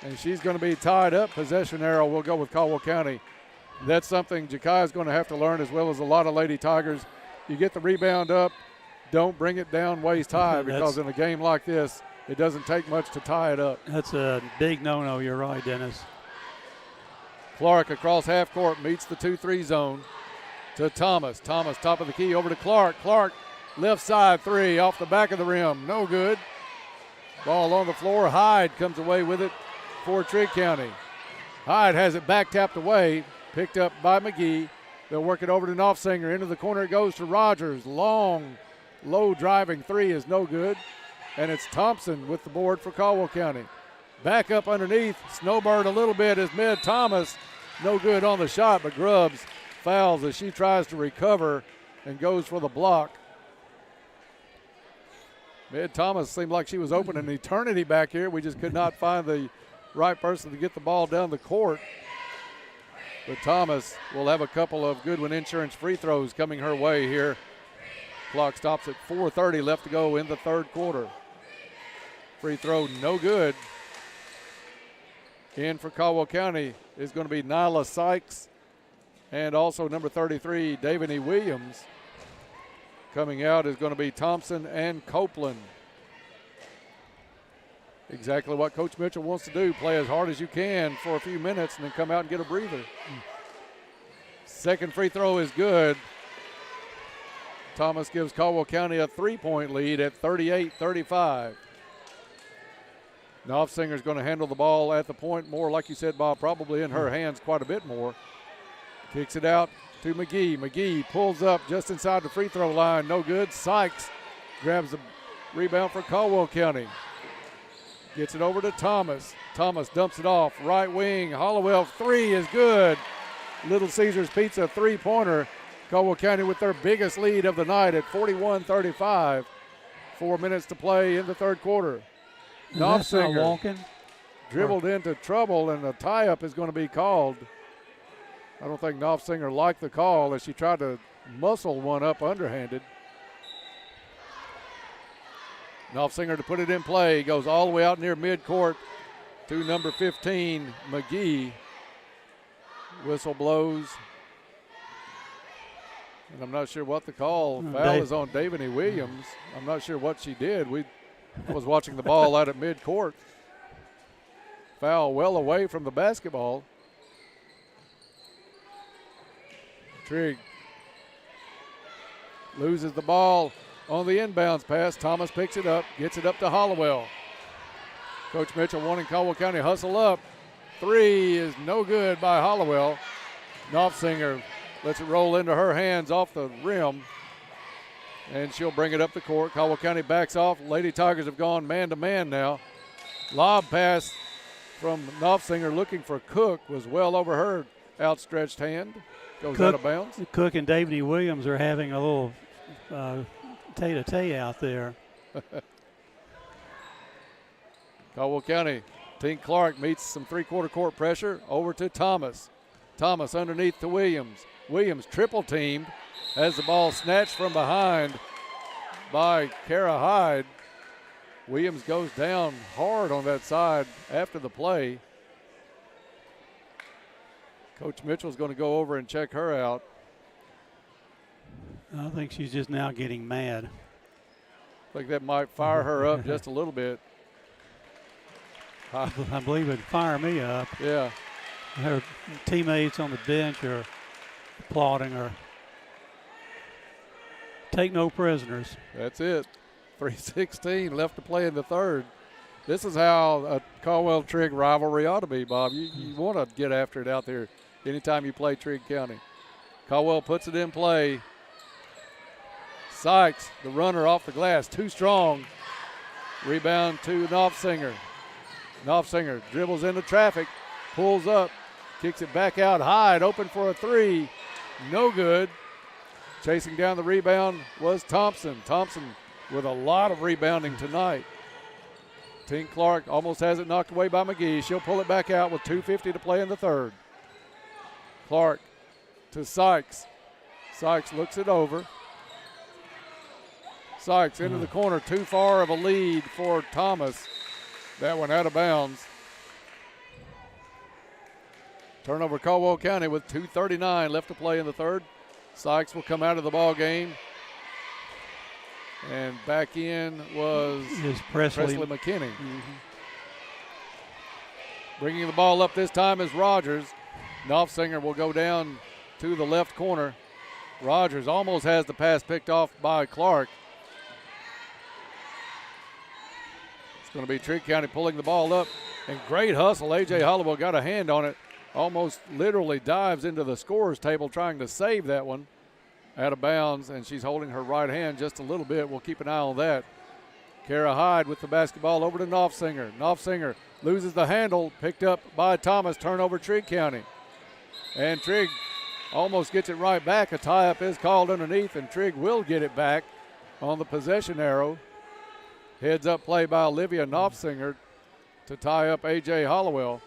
and she's going to be tied up. Possession arrow will go with Caldwell County. That's something Ja'Kai is going to have to learn, as well as a lot of Lady Tigers. You get the rebound up, don't bring it down waist high, because in a game like this, it doesn't take much to tie it up. That's a big no-no. You're right, Dennis. Clark across half court meets the 2-3 zone to Thomas. Thomas top of the key over to Clark. Clark left side three off the back of the rim. No good. Ball on the floor. Hyde comes away with it for Trigg County. Hyde has it back tapped away. Picked up by McGee. They'll work it over to Knopfsinger. Into the corner it goes to Rogers. Long, low driving three is no good. And it's Thompson with the board for Caldwell County. Back up underneath. Snowbird a little bit is Mid Thomas. No good on the shot, but Grubbs fouls as she tries to recover and goes for the block. Mid Thomas seemed like she was open an eternity back here. We just could not find the right person to get the ball down the court. But Thomas will have a couple of Goodwin Insurance free throws coming her way here. Clock stops at 4:30 left to go in the third quarter. Free throw no good. In for Caldwell County is going to be Nyla Sykes and also number 33, Davany Williams. Coming out is going to be Thompson and Copeland. Exactly what Coach Mitchell wants to do, play as hard as you can for a few minutes and then come out and get a breather. Second free throw is good. Thomas gives Caldwell County a 3-point lead at 38-35. Knopfsinger's going to handle the ball at the point more, like you said, Bob, probably in her hands quite a bit more. Kicks it out to McGee. McGee pulls up just inside the free throw line. No good. Sykes grabs the rebound for Caldwell County. Gets it over to Thomas. Thomas dumps it off. Right wing. Hollowell three is good. Little Caesars Pizza three-pointer. Caldwell County with their biggest lead of the night at 41-35. 4 minutes to play in the third quarter. Knopfsinger dribbled into trouble, and a tie-up is going to be called. I don't think Knopfsinger liked the call as she tried to muscle one up underhanded. Knopfsinger to put it in play. Goes all the way out near midcourt to number 15, McGee. Whistle blows. And I'm not sure what the call. Foul is on Davany Williams. I'm not sure what she did. I was watching the ball out at midcourt. Foul well away from the basketball. Trigg loses the ball on the inbounds pass. Thomas picks it up, gets it up to Hollowell. Coach Mitchell wanting Caldwell County hustle up. Three is no good by Hollowell. Knopfsinger lets it roll into her hands off the rim, and she'll bring it up the court. Caldwell County backs off. Lady Tigers have gone man-to-man now. Lob pass from Knopfsinger looking for Cook was well over her outstretched hand. Goes out of bounds. Cook and Davany Williams are having a little tete-a-tete out there. Caldwell County, Tink Clark meets some three-quarter court pressure over to Thomas. Thomas underneath to Williams. Williams triple teamed, has the ball snatched from behind by Kara Hyde. Williams goes down hard on that side after the play. Coach Mitchell's going to go over and check her out. I think she's just now getting mad. I think that might fire her up just a little bit. I believe it'd fire me up. Yeah. Her teammates on the bench are applauding her. Take no prisoners. That's it. 3:16 left to play in the third. This is how a Caldwell-Trigg rivalry ought to be, Bob. You want to get after it out there anytime you play Trigg County. Caldwell puts it in play. Sykes, the runner off the glass, too strong. Rebound to Knopfsinger. Knopfsinger dribbles into traffic, pulls up, kicks it back out. Hyde open for a three. No good. Chasing down the rebound was Thompson. Thompson with a lot of rebounding tonight. Tink Clark almost has it knocked away by McGee. She'll pull it back out with 2:50 to play in the third. Clark to Sykes. Sykes looks it over. Sykes into the corner, too far of a lead for Thomas. That one out of bounds. Turnover Caldwell County with 2:39 left to play in the third. Sykes will come out of the ball game. And back in was Presley McKinney. Bringing the ball up this time is Rogers. Knopfsinger will go down to the left corner. Rogers almost has the pass picked off by Clark. It's going to be Trigg County pulling the ball up. And great hustle. A.J. Hollowell got a hand on it. Almost literally dives into the scorer's table trying to save that one. Out of bounds, and she's holding her right hand just a little bit. We'll keep an eye on that. Kara Hyde with the basketball over to Knopfsinger. Knopfsinger loses the handle, picked up by Thomas. Turnover Trigg County. And Trigg almost gets it right back. A tie-up is called underneath, and Trigg will get it back on the possession arrow. Heads up play by Olivia Knopfsinger to tie up A.J. Hollowell.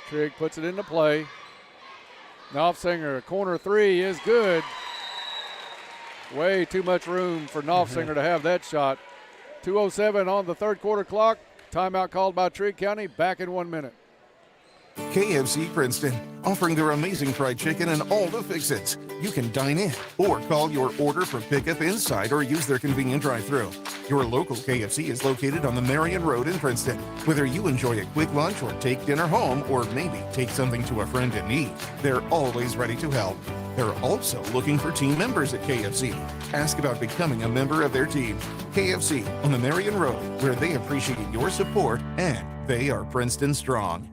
Trigg puts it into play. Knopfsinger, corner three is good. Way too much room for Knopfsinger to have that shot. 2:07 on the third quarter clock. Timeout called by Trigg County. Back in 1 minute. KFC Princeton, offering their amazing fried chicken and all the fix-its. You can dine in or call your order for pickup inside or use their convenient drive-thru. Your local KFC is located on the Marion Road in Princeton. Whether you enjoy a quick lunch or take dinner home or maybe take something to a friend in need, they're always ready to help. They're also looking for team members at KFC. Ask about becoming a member of their team. KFC on the Marion Road, where they appreciate your support and they are Princeton strong.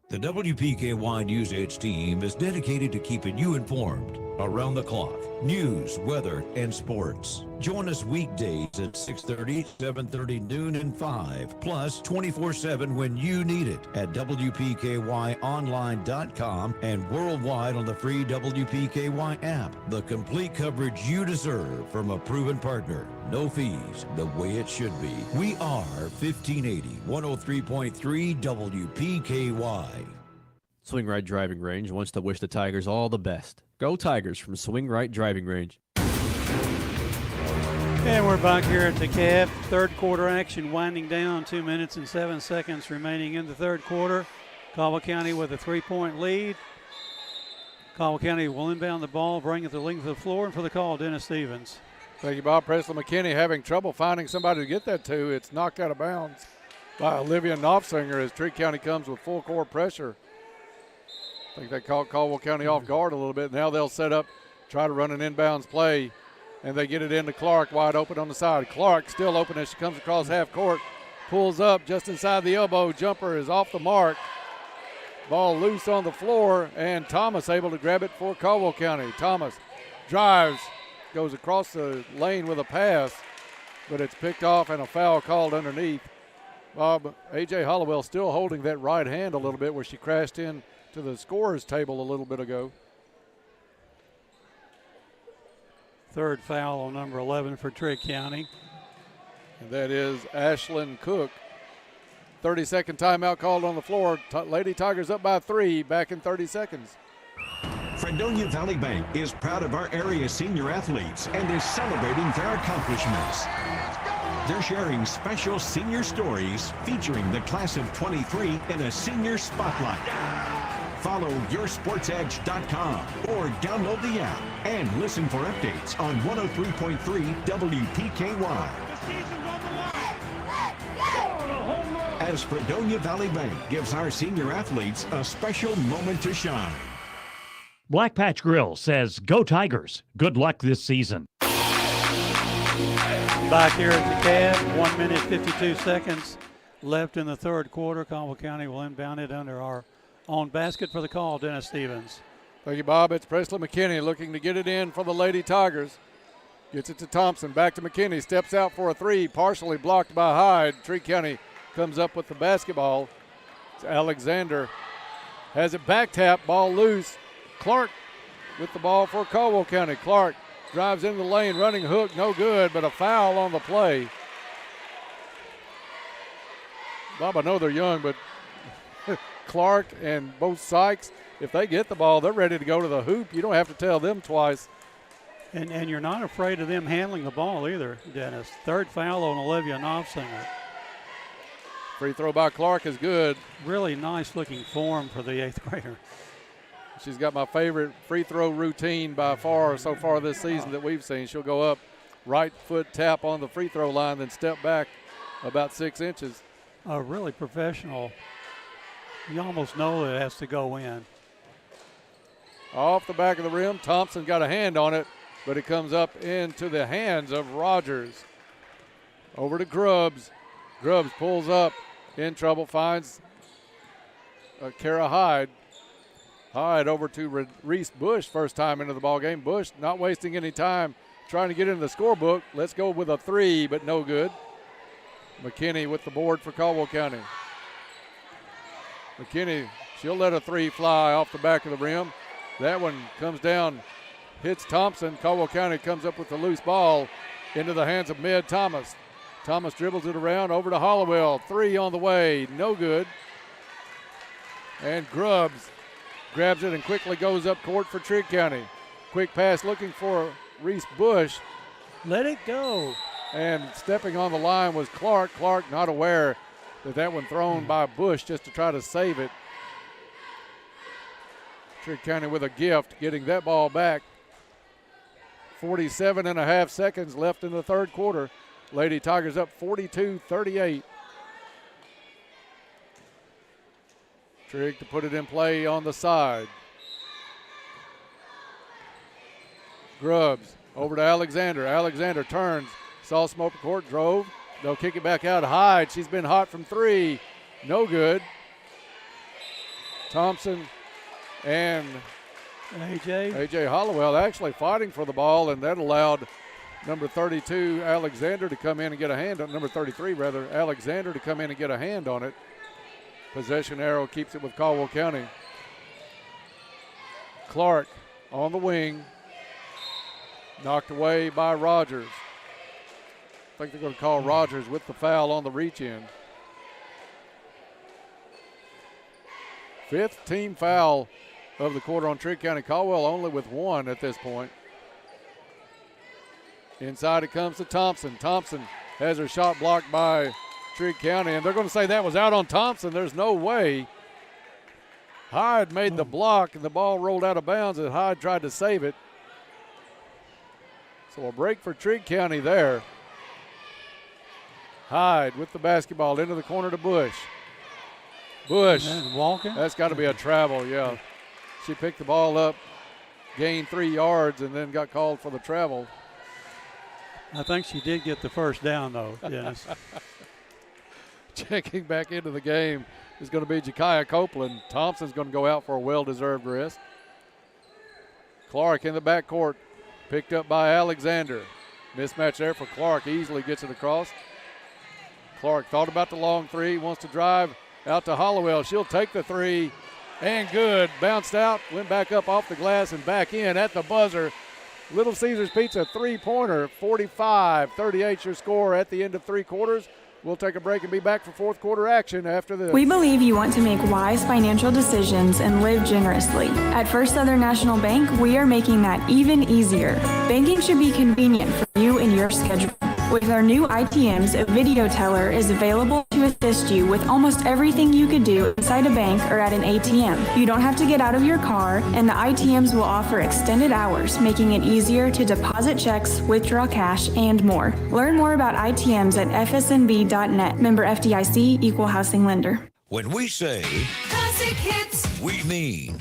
The WPKY News Edge team is dedicated to keeping you informed around the clock. News, weather, and sports. Join us weekdays at 6:30, 7:30, noon, and 5. Plus 24/7 when you need it at WPKYonline.com and worldwide on the free WPKY app. The complete coverage you deserve from a proven partner. No fees, the way it should be. We are 1580 103.3 WPKY. Swing Right Driving Range wants to wish the Tigers all the best. Go Tigers from Swing Right Driving Range. And we're back here at the CAF. Third quarter action winding down. 2 minutes and 7 seconds remaining in the third quarter. Caldwell County with a 3-point lead. Caldwell County will inbound the ball, bring it to the length of the floor, and for the call, Dennis Stevens. Thank you, Bob. Presley McKinney having trouble finding somebody to get that to. It's knocked out of bounds by Olivia Knopfsinger as Trigg County comes with full court pressure. I think they caught Caldwell County off guard a little bit. Now they'll set up, try to run an inbounds play, and they get it into Clark wide open on the side. Clark still open as she comes across half court, pulls up just inside the elbow. Jumper is off the mark. Ball loose on the floor, and Thomas able to grab it for Caldwell County. Thomas drives, goes across the lane with a pass, but it's picked off and a foul called underneath. Bob, A.J. Hollowell still holding that right hand a little bit where she crashed in to the scorer's table a little bit ago. Third foul on number 11 for Trigg County. And that is Ashlyn Cook. 30-second timeout called on the floor. Lady Tigers up by 3, back in 30 seconds. Fredonia Valley Bank is proud of our area senior athletes and is celebrating their accomplishments. They're sharing special senior stories featuring the class of 23 in a senior spotlight. Follow yoursportsedge.com or download the app and listen for updates on 103.3 WPKY. as Fredonia Valley Bank gives our senior athletes a special moment to shine. Black Patch Grill says, "Go Tigers. Good luck this season." Back here at the Cab, 1 minute 52 seconds left in the third quarter. Caldwell County will inbound it under our own basket for the call. Dennis Stevens. Thank you, Bob. It's Presley McKinney looking to get it in for the Lady Tigers. Gets it to Thompson. Back to McKinney. Steps out for a three. Partially blocked by Hyde. Trigg County comes up with the basketball. It's Alexander. Has it back tap. Ball loose. Clark with the ball for Caldwell County. Clark drives into the lane. Running hook. No good, but a foul on the play. Bob, I know they're young, but Clark and both Sykes, if they get the ball, they're ready to go to the hoop. You don't have to tell them twice. And you're not afraid of them handling the ball either, Dennis. Third foul on Olivia Knopfsinger. Free throw by Clark is good. Really nice looking form for the eighth grader. She's got my favorite free throw routine by far so far this season that we've seen. She'll go up, right foot tap on the free throw line, then step back about 6 inches. Really professional. You almost know that it has to go in. Off the back of the rim, Thompson got a hand on it, but it comes up into the hands of Rogers. Over to Grubbs. Grubbs pulls up, in trouble, finds Kara Hyde. Hyde over to Reese Bush, first time into the ball game. Bush not wasting any time trying to get into the scorebook. Let's go with a three, but no good. McKinney with the board for Caldwell County. McKinney, she'll let a three fly off the back of the rim. That one comes down, hits Thompson. Caldwell County comes up with the loose ball into the hands of Med Thomas. Thomas dribbles it around over to Hollowell. Three on the way, no good. And Grubbs grabs it and quickly goes up court for Trigg County. Quick pass looking for Reese Bush. Let it go. And stepping on the line was Clark. Clark not aware that one thrown by Bush just to try to save it. Trigg County with a gift, getting that ball back. 47 and a half seconds left in the third quarter. Lady Tigers up 42-38. Trigg to put it in play on the side. Grubbs over to Alexander. Alexander turns, saw smoke court, drove. They'll kick it back out. Hyde, she's been hot from three. No good. Thompson and AJ Hollowell actually fighting for the ball, and that allowed number 32, Alexander, to come in and get a hand on number 33, rather, Alexander to come in and get a hand on it. Possession arrow keeps it with Caldwell County. Clark on the wing. Knocked away by Rogers. I think they're going to call Rogers with the foul on the reach in. Fifth team foul of the quarter on Trigg County. Caldwell only with one at this point. Inside it comes to Thompson. Thompson has her shot blocked by Trigg County, and they're going to say that was out on Thompson. There's no way. Hyde made the block, and the ball rolled out of bounds, and Hyde tried to save it. So a break for Trigg County there. Hyde with the basketball into the corner to Bush. Bush. Walking. That's got to be a travel, yeah. She picked the ball up, gained 3 yards, and then got called for the travel. I think she did get the first down, though, Dennis. Checking back into the game is going to be Jakiah Copeland. Thompson's going to go out for a well-deserved rest. Clark in the backcourt, picked up by Alexander. Mismatch there for Clark, easily gets it across. Clark thought about the long three, wants to drive out to Hollowell. She'll take the three, and good. Bounced out, went back up off the glass and back in at the buzzer. Little Caesars Pizza three-pointer, 45-38 your score at the end of 3 quarters. We'll take a break and be back for fourth quarter action after this. We believe you want to make wise financial decisions and live generously. At First Southern National Bank, we are making that even easier. Banking should be convenient for you and your schedule. With our new ITMs, a video teller is available to to assist you with almost everything you could do inside a bank or at an ATM. You don't have to get out of your car, and the ITMs will offer extended hours, making it easier to deposit checks, withdraw cash, and more. Learn more about ITMs at fsnb.net. Member FDIC, Equal Housing Lender. When we say Classic hits. we mean.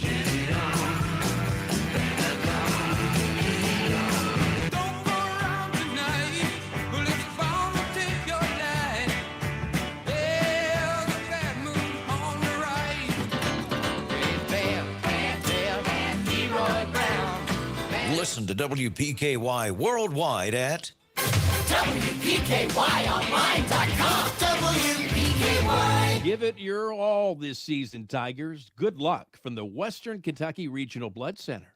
Listen to WPKY worldwide at WPKYonline.com. WPKY. Give it your all this season, Tigers. Good luck from the Western Kentucky Regional Blood Center.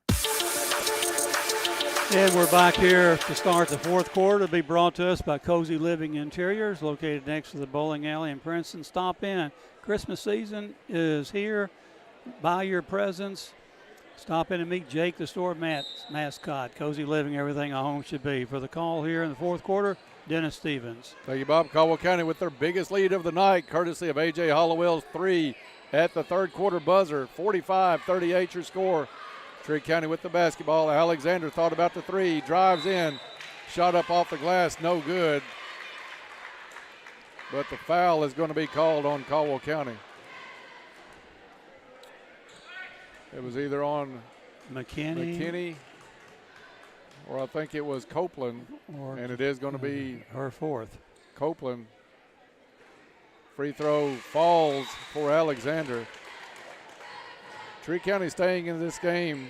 And we're back here to start the fourth quarter, to be brought to us by Cozy Living Interiors, located next to the bowling alley in Princeton. Stop in. Christmas season is here. Buy your presents. Stop in and meet Jake, the store mascot. Cozy Living, everything a home should be. For the call here in the fourth quarter, Dennis Stevens. Thank you, Bob. Caldwell County with their biggest lead of the night, courtesy of A.J. Hollowell's 3 at the third quarter buzzer. 45-38 your score. Trigg County with the basketball. Alexander thought about the 3, drives in, shot up off the glass, no good. But the foul is going to be called on Caldwell County. It was either on McKinney or I think it was Copeland, and it is going to be her fourth. Copeland. Free throw falls for Alexander. Trigg County staying in this game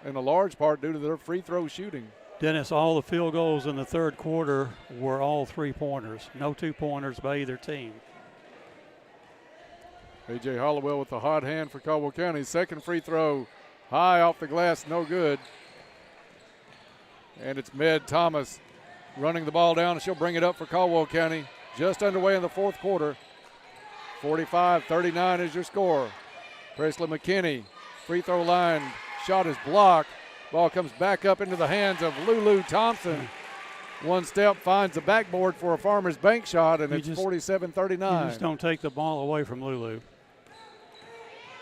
in a large part due to their free throw shooting. Dennis, all the field goals in the third quarter were all three-pointers. No two-pointers by either team. A.J. Hollowell with the hot hand for Caldwell County. Second free throw, high off the glass, no good. And it's Med Thomas running the ball down, and she'll bring it up for Caldwell County. Just underway in the fourth quarter. 45-39 is your score. Presley McKinney, free throw line, shot is blocked. Ball comes back up into the hands of Lulu Thompson. One step finds the backboard for a Farmers Bank shot, and it's 47-39. You just don't take the ball away from Lulu.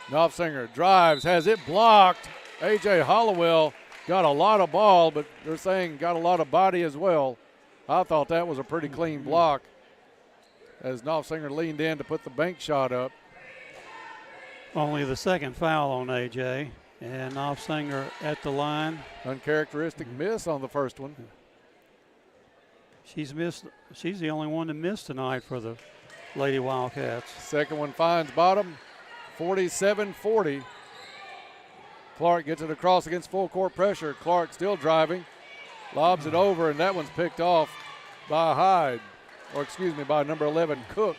Knopfsinger drives, has it blocked. A.J. Hollowell got a lot of ball, but they're saying got a lot of body as well. I thought that was a pretty clean block as Knopfsinger leaned in to put the bank shot up. Only the second foul on A.J. and Knopfsinger at the line. Uncharacteristic miss on the first one. She's missed. She's the only one to miss tonight for the Lady Wildcats. Second one finds bottom. 47-40. Clark gets it across against full court pressure. Clark still driving. Lobs it over, and that one's picked off by Hyde. Or excuse me, by number 11, Cook.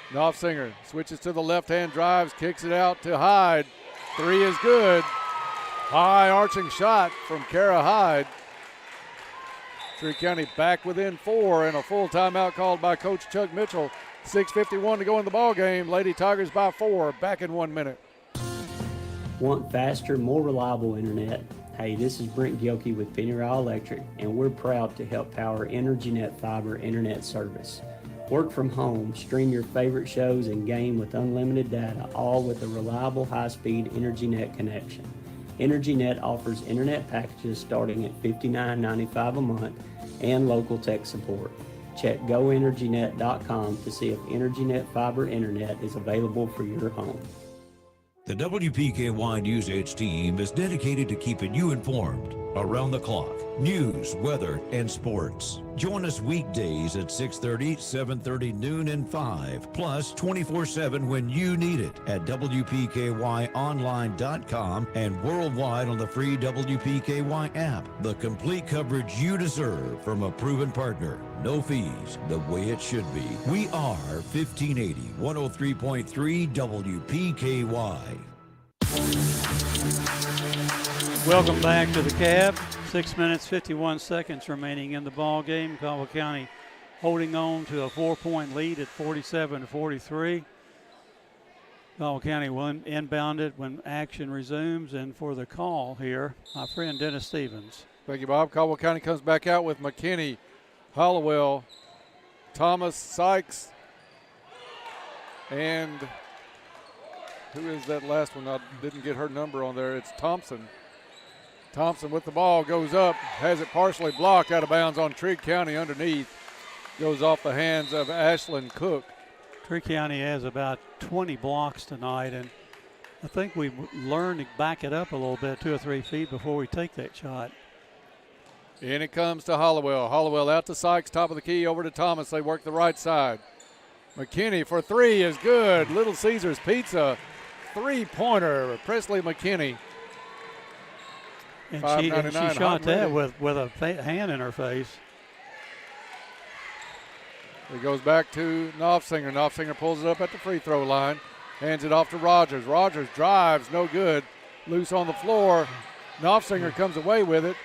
Knopfsinger switches to the left hand, drives, kicks it out to Hyde. 3 is good. High arching shot from Kara Hyde. Trigg County back within 4, and a full timeout called by Coach Chuck Mitchell. 6:51 to go in the ball game. Lady Tigers by 4, back in 1 minute. Want faster, more reliable internet? Hey, this is Brent Gilkey with Pennyroyal Electric, and we're proud to help power EnergyNet Fiber internet service. Work from home, stream your favorite shows, and game with unlimited data, all with a reliable, high-speed EnergyNet connection. EnergyNet offers internet packages starting at $59.95 a month and local tech support. Check goenergynet.com to see if EnergyNet Fiber Internet is available for your home. The WPKY News Edge team is dedicated to keeping you informed around the clock. News, weather, and sports. Join us weekdays at 6:30, 7:30, noon, and 5. Plus 24/7 when you need it at WPKYonline.com and worldwide on the free WPKY app. The complete coverage you deserve from a proven partner. No fees, the way it should be. We are 1580 103.3 WPKY. Welcome back to the Cab. 6 minutes, 51 seconds remaining in the ball game. Caldwell County holding on to a 4-point lead at 47-43. Caldwell County will inbound it when action resumes. And for the call here, my friend Dennis Stevens. Thank you, Bob. Caldwell County comes back out with McKinney, Hollowell, Thomas, Sykes, and who is that last one? I didn't get her number on there. It's Thompson. Thompson with the ball, goes up, has it partially blocked, out of bounds on Trigg County underneath. Goes off the hands of Ashlyn Cook. Trigg County has about 20 blocks tonight, and I think we've learned to back it up a little bit, 2 or 3 feet before we take that shot. In it comes to Hollowell. Hollowell out to Sykes, top of the key, over to Thomas. They work the right side. McKinney for 3 is good. Little Caesars Pizza, 3-pointer. Presley McKinney. And she shot that with a hand in her face. It goes back to Knopfsinger. Knopfsinger pulls it up at the free throw line. Hands it off to Rogers. Rogers drives, no good. Loose on the floor. Knopfsinger comes away with it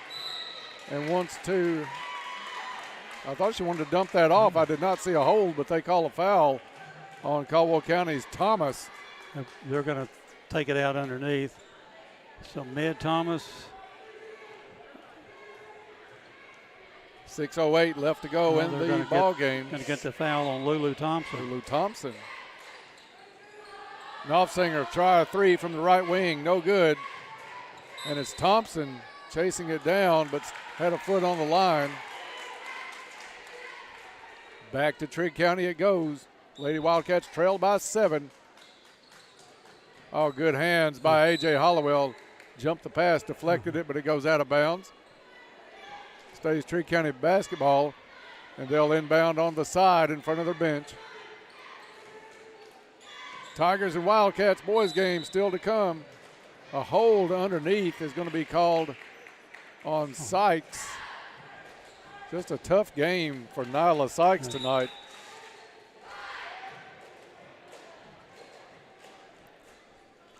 and wants to. I thought she wanted to dump that off. I did not see a hold, but they call a foul on Caldwell County's Thomas. They're going to take it out underneath. So mid-Thomas. 6:08 left to go in the ball game. Going to get the foul on Lulu Thompson. Lulu Thompson. Knopfsinger try a 3 from the right wing, no good. And it's Thompson chasing it down, but had a foot on the line. Back to Trigg County it goes. Lady Wildcats trailed by 7. Oh, good hands by A.J. Hollowell. Jumped the pass, deflected it, but it goes out of bounds. Stays Trigg County basketball, and they'll inbound on the side in front of their bench. Tigers and Wildcats boys game still to come. A hold underneath is going to be called on Sykes. Just a tough game for Nyla Sykes tonight.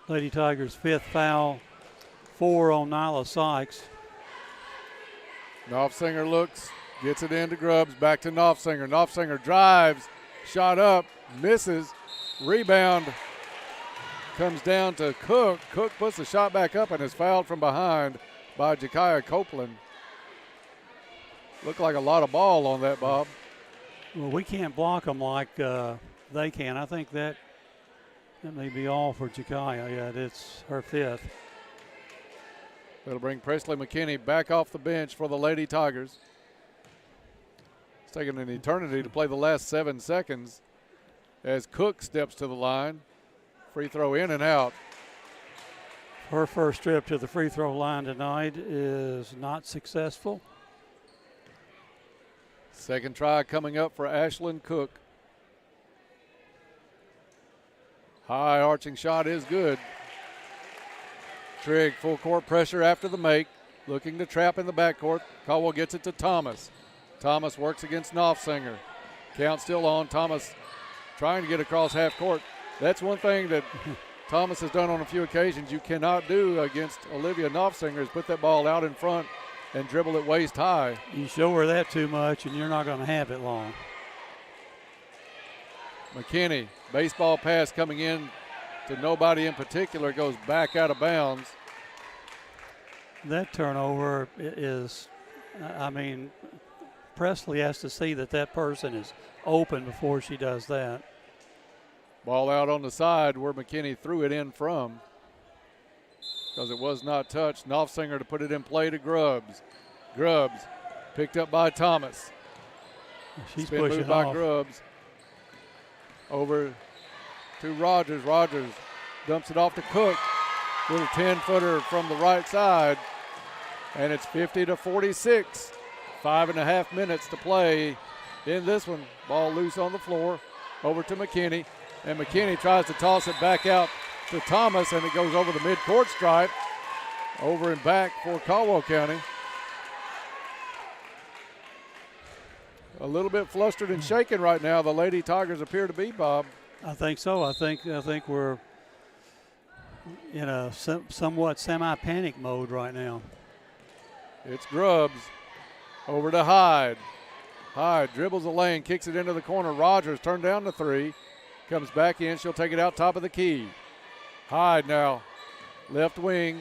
Lady Tigers' 5th foul, 4 on Nyla Sykes. Knopfsinger looks, gets it into Grubbs, back to Knopfsinger. Knopfsinger drives, shot up, misses, rebound comes down to Cook. Cook puts the shot back up and is fouled from behind by Jakaya Copeland. Looked like a lot of ball on that, Bob. Well, we can't block them like they can. I think that may be all for Jakaya. Yeah, it's her 5th. That'll bring Presley McKinney back off the bench for the Lady Tigers. It's taken an eternity to play the last 7 seconds as Cook steps to the line. Free throw in and out. Her first trip to the free throw line tonight is not successful. Second try coming up for Ashlyn Cook. High arching shot is good. Trigg full court pressure after the make. Looking to trap in the backcourt. Caldwell gets it to Thomas. Thomas works against Knopfsinger. Count still on. Thomas trying to get across half court. That's one thing that Thomas has done on a few occasions. You cannot do against Olivia Knopfsinger is put that ball out in front and dribble it waist high. You show her that too much and you're not going to have it long. McKinney, baseball pass coming in to nobody in particular, goes back out of bounds. That turnover is, I mean, Presley has to see that that person is open before she does that. Ball out on the side where McKinney threw it in from because it was not touched. Knopfsinger to put it in play to Grubbs. Grubbs picked up by Thomas. She's Spin pushing move by off. Grubbs. Over to Rogers. Rogers dumps it off to Cook. Little 10-footer from the right side. And it's 50-46. 5.5 minutes to play in this one. Ball loose on the floor. Over to McKinney. And McKinney tries to toss it back out to Thomas, and it goes over the midcourt stripe. Over and back for Caldwell County. A little bit flustered and shaken right now. The Lady Tigers appear to be, Bob. I think so. I think we're in a somewhat semi-panic mode right now. It's Grubbs over to Hyde. Hyde dribbles the lane, kicks it into the corner. Rogers turned down the 3. Comes back in. She'll take it out top of the key. Hyde now. Left wing.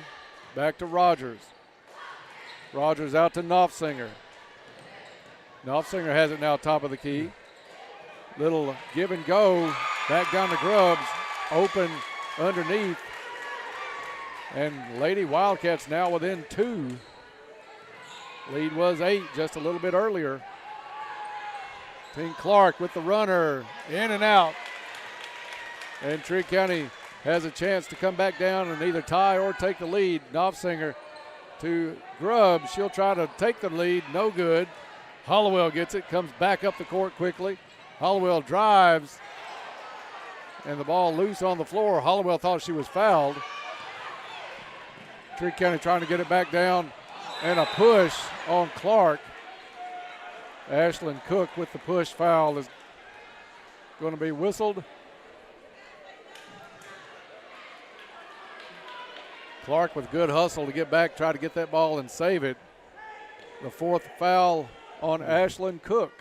Back to Rogers. Rogers out to Knopfsinger. Knopfsinger has it now top of the key. Little give and go. Back down to Grubbs. Open underneath. And Lady Wildcats now within 2. Lead was 8 just a little bit earlier. Tink Clark with the runner. In and out. And Trigg County has a chance to come back down and either tie or take the lead. Knopfsinger to Grubbs. She'll try to take the lead. No good. Hollowell gets it. Comes back up the court quickly. Hollowell drives. And the ball loose on the floor. Hollowell thought she was fouled. Trigg County trying to get it back down. And a push on Clark. Ashlyn Cook with the push foul is going to be whistled. Clark with good hustle to get back, try to get that ball and save it. The 4th foul on Ashlyn Cook.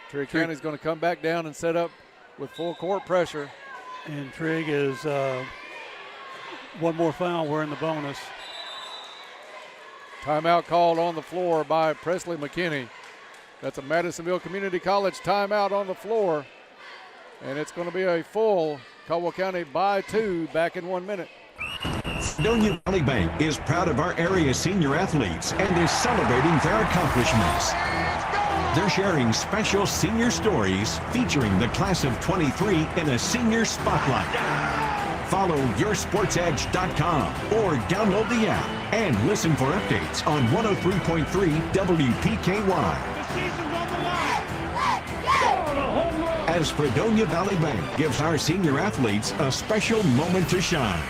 Trigg County's going to come back down and set up with full court pressure. And Trigg is one more foul. We're in the bonus. Timeout called on the floor by Presley McKinney. That's a Madisonville Community College timeout on the floor. And it's going to be a full Caldwell County by 2 back in 1 minute. Fredonia Valley Bank is proud of our area senior athletes and is celebrating their accomplishments. They're sharing special senior stories featuring the class of 23 in a senior spotlight. Follow yoursportsedge.com or download the app and listen for updates on 103.3 WPKY. As Fredonia Valley Bank gives our senior athletes a special moment to shine.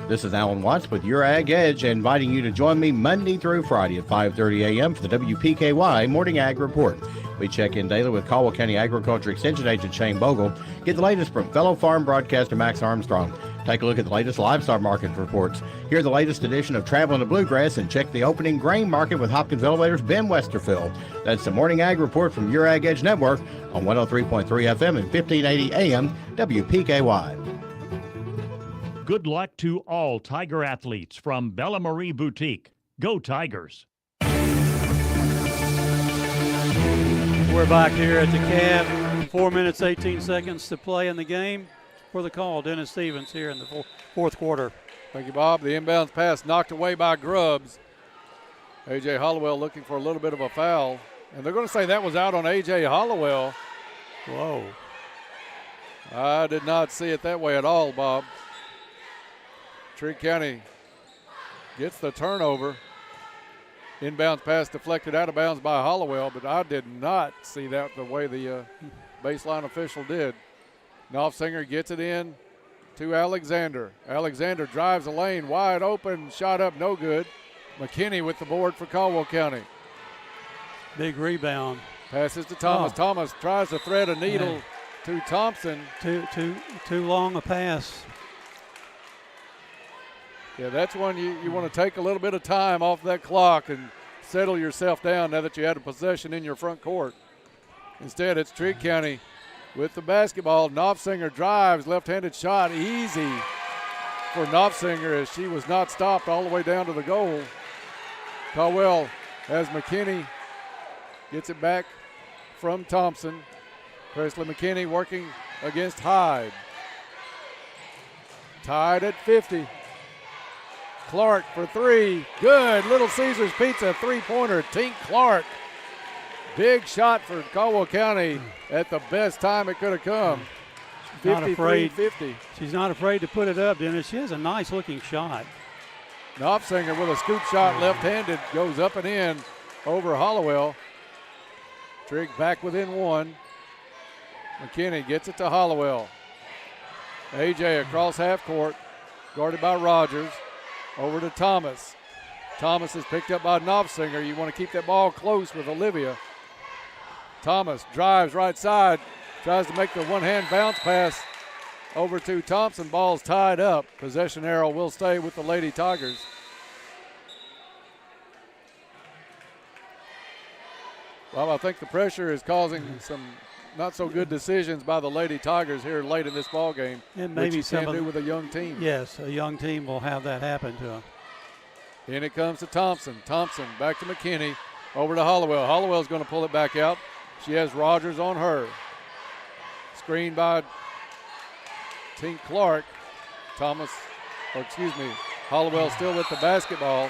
This is Alan Watts with Your Ag Edge, inviting you to join me Monday through Friday at 5:30 a.m. for the WPKY Morning Ag Report. We check in daily with Caldwell County Agriculture Extension Agent Shane Bogle. Get the latest from fellow farm broadcaster Max Armstrong. Take a look at the latest livestock market reports. Hear the latest edition of Traveling to Bluegrass and check the opening grain market with Hopkins Elevator's Ben Westerfield. That's the Morning Ag Report from Your Ag Edge Network on 103.3 FM and 1580 AM WPKY. Good luck to all Tiger athletes from Bella Marie Boutique. Go Tigers! We're back here at the Cab. 4 minutes, 18 seconds to play in the game. For the call, Dennis Stevens here in the fourth quarter. Thank you, Bob. The inbounds pass knocked away by Grubbs. A.J. Hollowell looking for a little bit of a foul. And they're going to say that was out on A.J. Hollowell. Whoa. I did not see it that way at all, Bob. Trigg County gets the turnover. Inbounds pass deflected out of bounds by Hollowell, but I did not see that the way the baseline official did. Knopfsinger gets it in to Alexander. Alexander drives the lane wide open, shot up, no good. McKinney with the board for Caldwell County. Big rebound. Passes to Thomas. Oh. Thomas tries to thread a needle to Thompson. Too long a pass. Yeah, that's one you want to take a little bit of time off that clock and settle yourself down now that you had a possession in your front court. Instead, it's Trigg County with the basketball. Knopfsinger drives, left-handed shot, easy for Knopfsinger as she was not stopped all the way down to the goal. Caldwell has McKinney, gets it back from Thompson. Presley McKinney working against Hyde. Tied at 50. Clark for three. Good. Little Caesars Pizza three-pointer. Tink Clark. Big shot for Caldwell County at the best time it could have come. 53-50. She's not afraid to put it up, Dennis. She has a nice-looking shot. Knopfsinger with a scoop shot left-handed goes up and in over Hollowell. Trigg back within one. McKinney gets it to Hollowell. A.J. across half court, guarded by Rogers. Over to Thomas. Thomas is picked up by Knopfsinger. You want to keep that ball close with Olivia. Thomas drives right side, tries to make the one-hand bounce pass over to Thompson. Ball's tied up. Possession arrow will stay with the Lady Tigers. Well, I think the pressure is causing some not so good decisions by the Lady Tigers here late in this ball game. And maybe you can do with a young team. Yes, a young team will have that happen to them. In it comes to Thompson. Thompson back to McKinney. Over to Hollowell. Hollowell's going to pull it back out. She has Rogers on her. Screen by Tink Clark. Hollowell still with the basketball.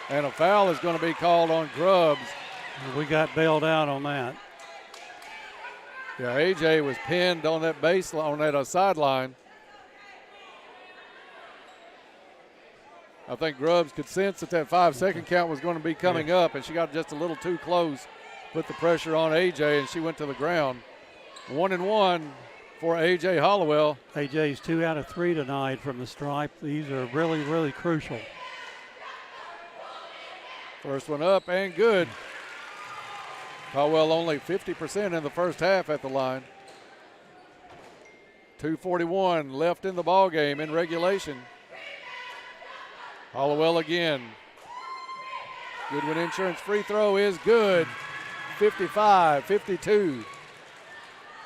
And a foul is going to be called on Grubbs. We got bailed out on that. Yeah, AJ was pinned on that baseline, on that sideline. I think Grubbs could sense that 5-second count was going to be coming up, and she got just a little too close, put the pressure on AJ, and she went to the ground. 1-1 for AJ Hollowell. AJ's 2 out of 3 tonight from the stripe. These are really, really crucial. First one up and good. Caldwell only 50% in the first half at the line. 2:41 left in the ball game in regulation. Hollowell again. Goodwin Insurance free throw is good. 55-52.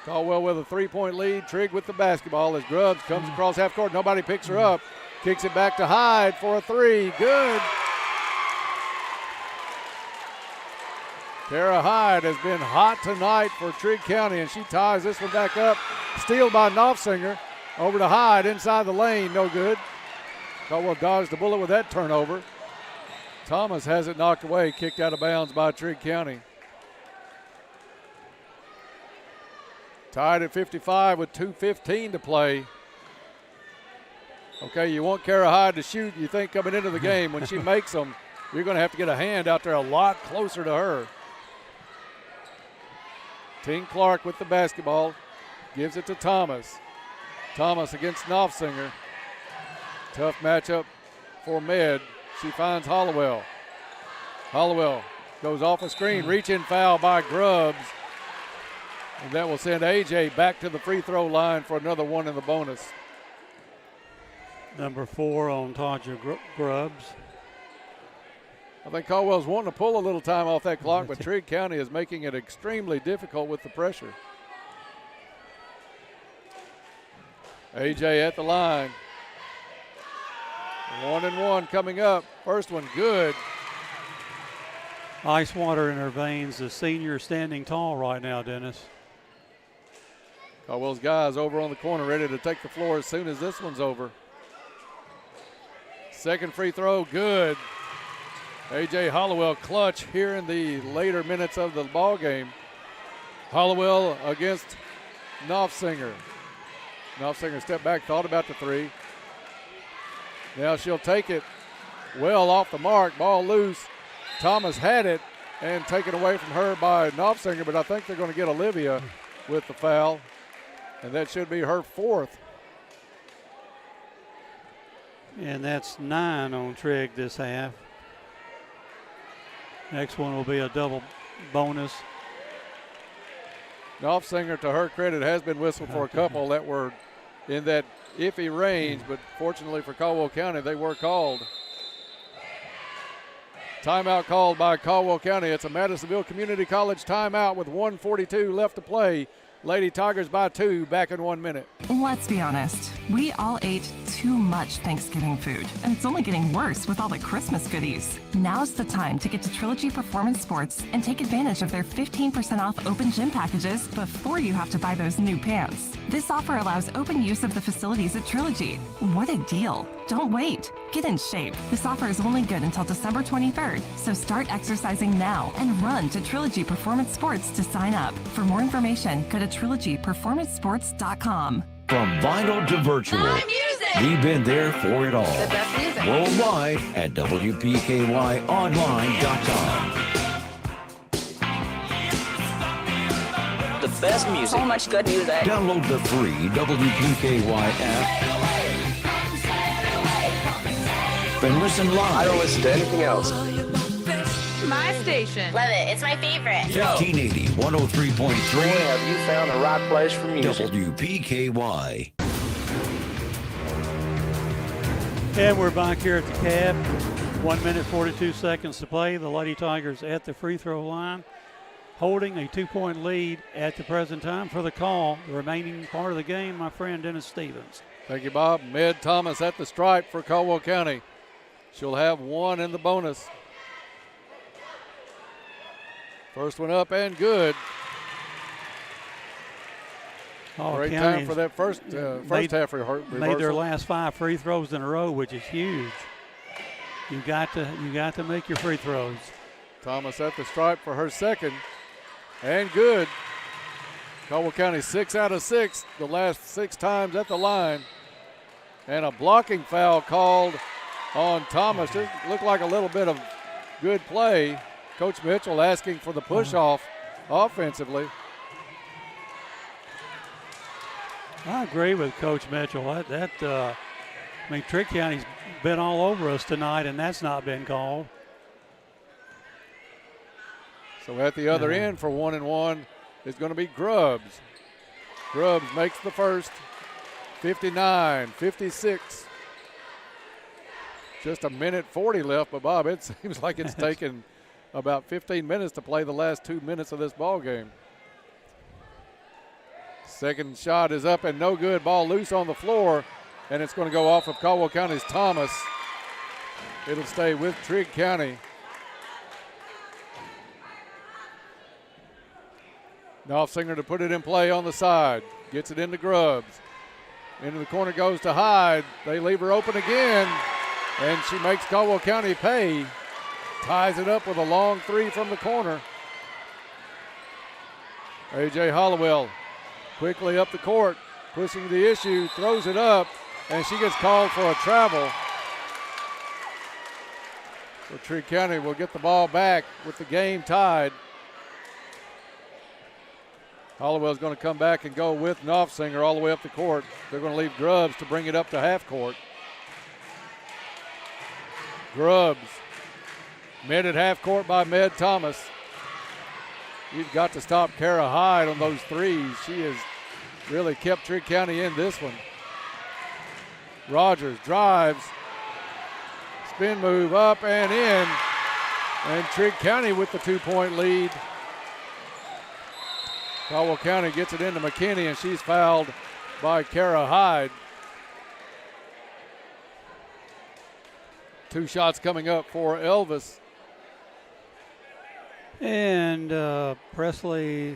Caldwell with a 3-point lead. Trigg with the basketball as Grubbs comes across half court. Nobody picks her up. Kicks it back to Hyde for a 3. Good. Kara Hyde has been hot tonight for Trigg County, and she ties this one back up. Steal by Knopfsinger. Over to Hyde inside the lane. No good. Caldwell dodged the bullet with that turnover. Thomas has it knocked away, kicked out of bounds by Trigg County. Tied at 55 with 2:15 to play. Okay, you want Kara Hyde to shoot, you think, coming into the game. When she makes them, you're going to have to get a hand out there a lot closer to her. Tink Clark with the basketball. Gives it to Thomas. Thomas against Knopfsinger. Tough matchup for Med. She finds Hollowell. Hollowell goes off a screen. Reach-in foul by Grubbs. And that will send AJ back to the free throw line for another one in the bonus. Number 4 on Taja Grubbs. I think Caldwell's wanting to pull a little time off that clock, but Trigg County is making it extremely difficult with the pressure. AJ at the line. 1-1 coming up. First one good. Ice water in her veins. The senior standing tall right now, Dennis. Caldwell's guys over on the corner ready to take the floor as soon as this one's over. Second free throw, good. AJ Hollowell clutch here in the later minutes of the ball game. Hollowell against Knopfsinger. Knopfsinger stepped back, thought about the 3. Now she'll take it well off the mark. Ball loose. Thomas had it and taken away from her by Knopfsinger, but I think they're going to get Olivia with the foul, and that should be her 4th. And that's 9 on Trigg this half. Next one will be a double bonus. Knopfsinger, to her credit, has been whistled for a couple that were in that iffy range, but fortunately for Caldwell County, they were called. Timeout called by Caldwell County. It's a Madisonville Community College timeout with 1:42 left to play. Lady Tigers by 2, back in 1 minute. Let's be honest, we all ate too much Thanksgiving food, and it's only getting worse with all the Christmas goodies. Now's the time to get to Trilogy Performance Sports and take advantage of their 15% off open gym packages before you have to buy those new pants. This offer allows open use of the facilities at Trilogy. What a deal. Don't wait. Get in shape. This offer is only good until December 23rd, so start exercising now and run to Trilogy Performance Sports to sign up. For more information, go to trilogyperformancesports.com. From vinyl to virtual, we've been there for it all. The best music. Worldwide at WPKYonline.com. The best music. So much good music. Download the free WPKY app and listen live. I don't listen to anything else. My station. Love it. It's my favorite. 1580 103.3. Boy, have you found the right place for music. WPKY. And we're back here at the Cab. 1 minute, 42 seconds to play. The Lady Tigers at the free throw line, holding a 2-point lead at the present time. For the call, the remaining part of the game, my friend Dennis Stevens. Thank you, Bob. Med Thomas at the stripe for Caldwell County. She'll have 1 in the bonus. First one up and good. Great time for that first half reversal. Made their last 5 free throws in a row, which is huge. You got to make your free throws. Thomas at the stripe for her second, and good. Caldwell County 6 out of 6 the last 6 times at the line, and a blocking foul called on Thomas. It looked like a little bit of good play. Coach Mitchell asking for the push off offensively. I agree with Coach Mitchell. Trigg County's been all over us tonight, and that's not been called. So at the other end for 1-1 is going to be Grubbs. Grubbs makes the first, 59-56. Just a minute 40 left, but Bob, it seems like it's taken about 15 minutes to play the last 2 minutes of this ball game. Second shot is up and no good. Ball loose on the floor, and it's going to go off of Caldwell County's Thomas. It'll stay with Trigg County. Knopfsinger to put it in play on the side. Gets it into Grubbs. Into the corner goes to Hyde. They leave her open again, and she makes Caldwell County pay. Ties it up with a long 3 from the corner. A.J. Hollowell quickly up the court, pushing the issue, throws it up, and she gets called for a travel. So Trigg County will get the ball back with the game tied. Hollowell's going to come back and go with Knopfsinger all the way up the court. They're going to leave Grubbs to bring it up to half court. Grubbs met at half court by Med Thomas. You've got to stop Kara Hyde on those threes. She has really kept Trigg County in this one. Rogers drives, spin move up and in, and Trigg County with the 2-point lead. Caldwell County gets it into McKinney, and she's fouled by Kara Hyde. 2 shots coming up for Elvis. And Presley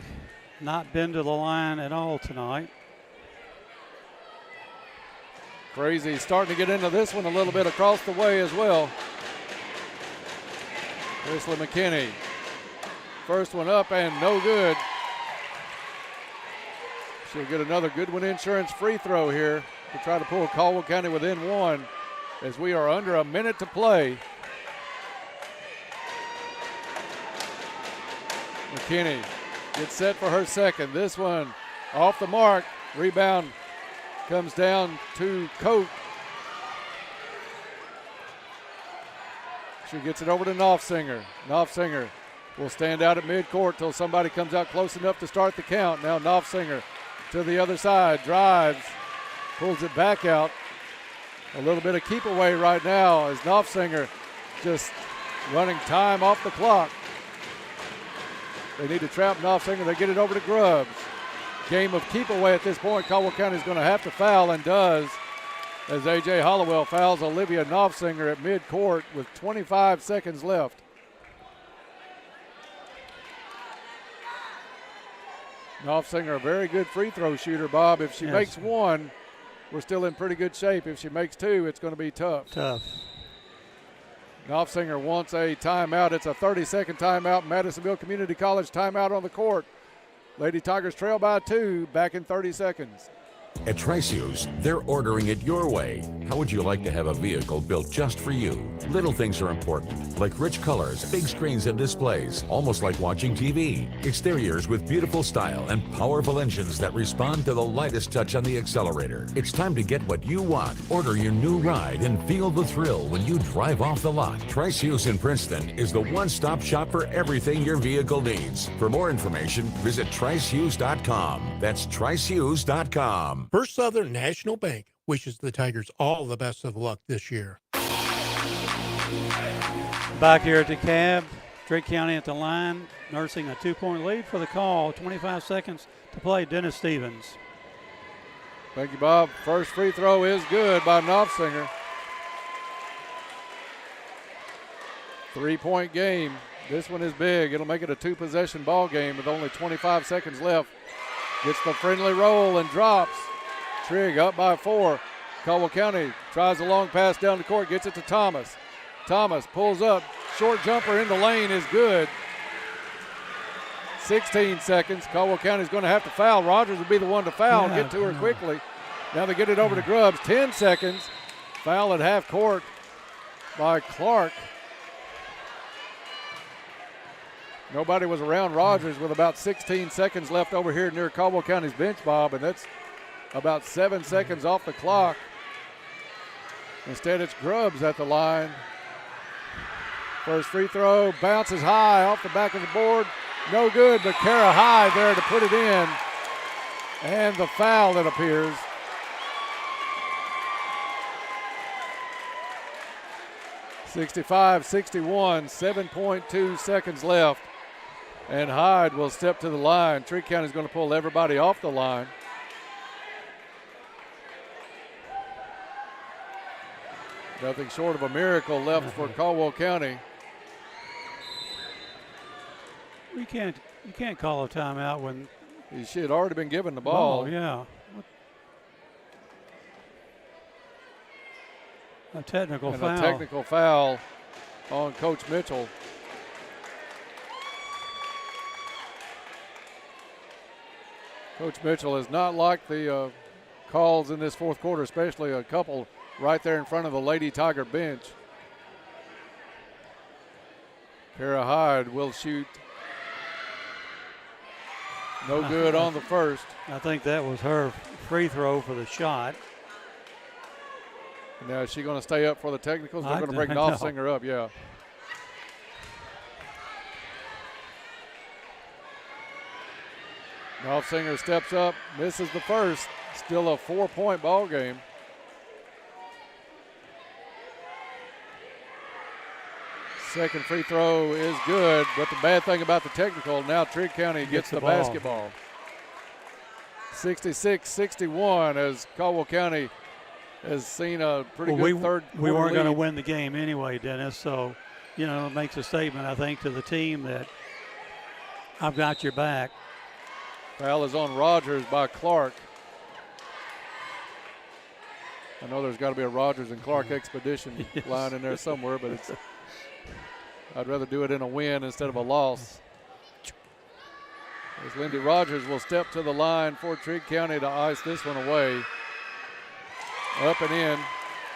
not been to the line at all tonight. Crazy starting to get into this one a little bit across the way as well. Presley McKinney. First one up and no good. She'll get another Goodwin Insurance free throw here to try to pull Caldwell County within 1 as we are under a minute to play. McKinney gets set for her second. This one off the mark. Rebound comes down to Coke. She gets it over to Knopfsinger. Knopfsinger will stand out at midcourt till somebody comes out close enough to start the count. Now Knopfsinger to the other side, drives, pulls it back out. A little bit of keep away right now as Knopfsinger just running time off the clock. They need to trap Knopfsinger. They get it over to Grubbs. Game of keep away at this point. Caldwell County is going to have to foul and does as A.J. Hollowell fouls Olivia Knopfsinger at midcourt with 25 seconds left. Knopfsinger, a very good free throw shooter, Bob. If she makes 1, we're still in pretty good shape. If she makes 2, it's going to be tough. Knopfsinger wants a timeout. It's a 30-second timeout. Madisonville Community College timeout on the court. Lady Tigers trail by 2, back in 30 seconds. At Trice Hughes, they're ordering it your way. How would you like to have a vehicle built just for you? Little things are important, like rich colors, big screens and displays, almost like watching TV. Exteriors with beautiful style and powerful engines that respond to the lightest touch on the accelerator. It's time to get what you want. Order your new ride and feel the thrill when you drive off the lot. Trice Hughes in Princeton is the one-stop shop for everything your vehicle needs. For more information, visit tricehughes.com. That's tricehughes.com. First Southern National Bank wishes the Tigers all the best of luck this year. Back here at the cab, Trigg County at the line, nursing a 2-point lead for the call. 25 seconds to play. Dennis Stevens. Thank you, Bob. First free throw is good by Knopfsinger. 3-point game. This one is big. It'll make it a 2-possession ball game with only 25 seconds left Gets the friendly roll and drops. Trigg up by 4. Caldwell County tries a long pass down the court, gets it to Thomas. Thomas pulls up, short jumper in the lane is good. 16 seconds. Caldwell County's going to have to foul. Rogers would be the one to foul and get to her quickly. Now they get it over to Grubbs. 10 seconds. Foul at half court by Clark. Nobody was around Rogers with about 16 seconds left over here near Caldwell County's bench, Bob, and that's about 7 seconds off the clock. Instead, it's Grubbs at the line. First free throw bounces high off the back of the board. No good, but Kara Hyde there to put it in. And the foul, it appears. (65-61), 7.2 seconds left. And Hyde will step to the line. Trigg County is going to pull everybody off the line. Nothing short of a miracle left for Caldwell County. You can't call a timeout when she had already been given the ball. Yeah. A technical and foul. A technical foul on Coach Mitchell. Coach Mitchell has not liked the calls in this fourth quarter, especially a couple right there in front of the Lady Tiger bench. Kara Hyde will shoot. No good on the first. I think that was her free throw for the shot. Now, is she going to stay up for the technicals? They're going to bring Knopfsinger up, yeah. Knopfsinger steps up, misses the first. Still a 4-point ball game. Second free throw is good, but the bad thing about the technical, now Trigg County gets the basketball. 66-61 as Caldwell County has seen a pretty good third quarter We weren't going to lead. win the game anyway, Dennis, so, it makes a statement, I think, to the team that I've got your back. Foul is on Rogers by Clark. I know there's got to be a Rogers and Clark expedition line in there somewhere, but I'd rather do it in a win instead of a loss. As Lindy Rogers will step to the line for Trigg County to ice this one away. Up and in,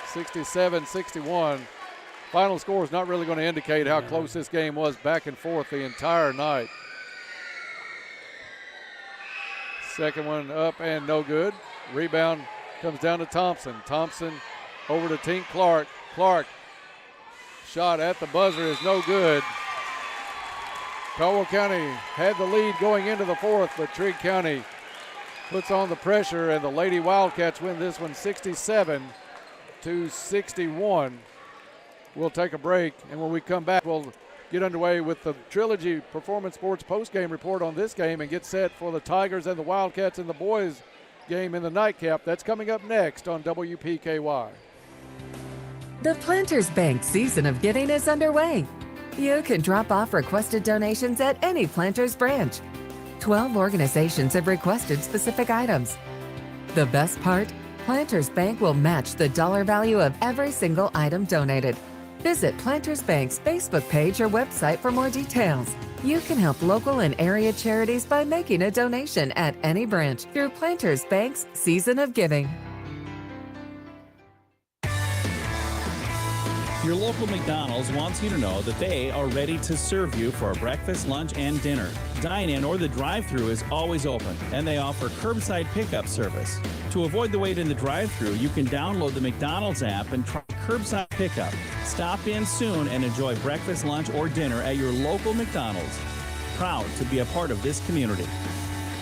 67-61. Final score is not really going to indicate how close this game was back and forth the entire night. Second one up and no good. Rebound comes down to Thompson. Thompson over to Tink Clark. Clark, shot at the buzzer is no good. Caldwell County had the lead going into the fourth, but Trigg County puts on the pressure, and the Lady Wildcats win this one 67-61. We'll take a break, and when we come back, we'll get underway with the Trilogy Performance Sports postgame report on this game and get set for the Tigers and the Wildcats in the boys game in the nightcap. That's coming up next on WPKY. The Planters Bank season of giving is underway. You can drop off requested donations at any Planters branch. 12 organizations have requested specific items. The best part? Planters Bank will match the dollar value of every single item donated. Visit Planters Bank's Facebook page or website for more details. You can help local and area charities by making a donation at any branch through Planters Bank's Season of Giving. Your local McDonald's wants you to know that they are ready to serve you for breakfast, lunch, and dinner. Dine-in or the drive-thru is always open, and they offer curbside pickup service. To avoid the wait in the drive-thru, you can download the McDonald's app and try curbside pickup. Stop in soon and enjoy breakfast, lunch, or dinner at your local McDonald's. Proud to be a part of this community.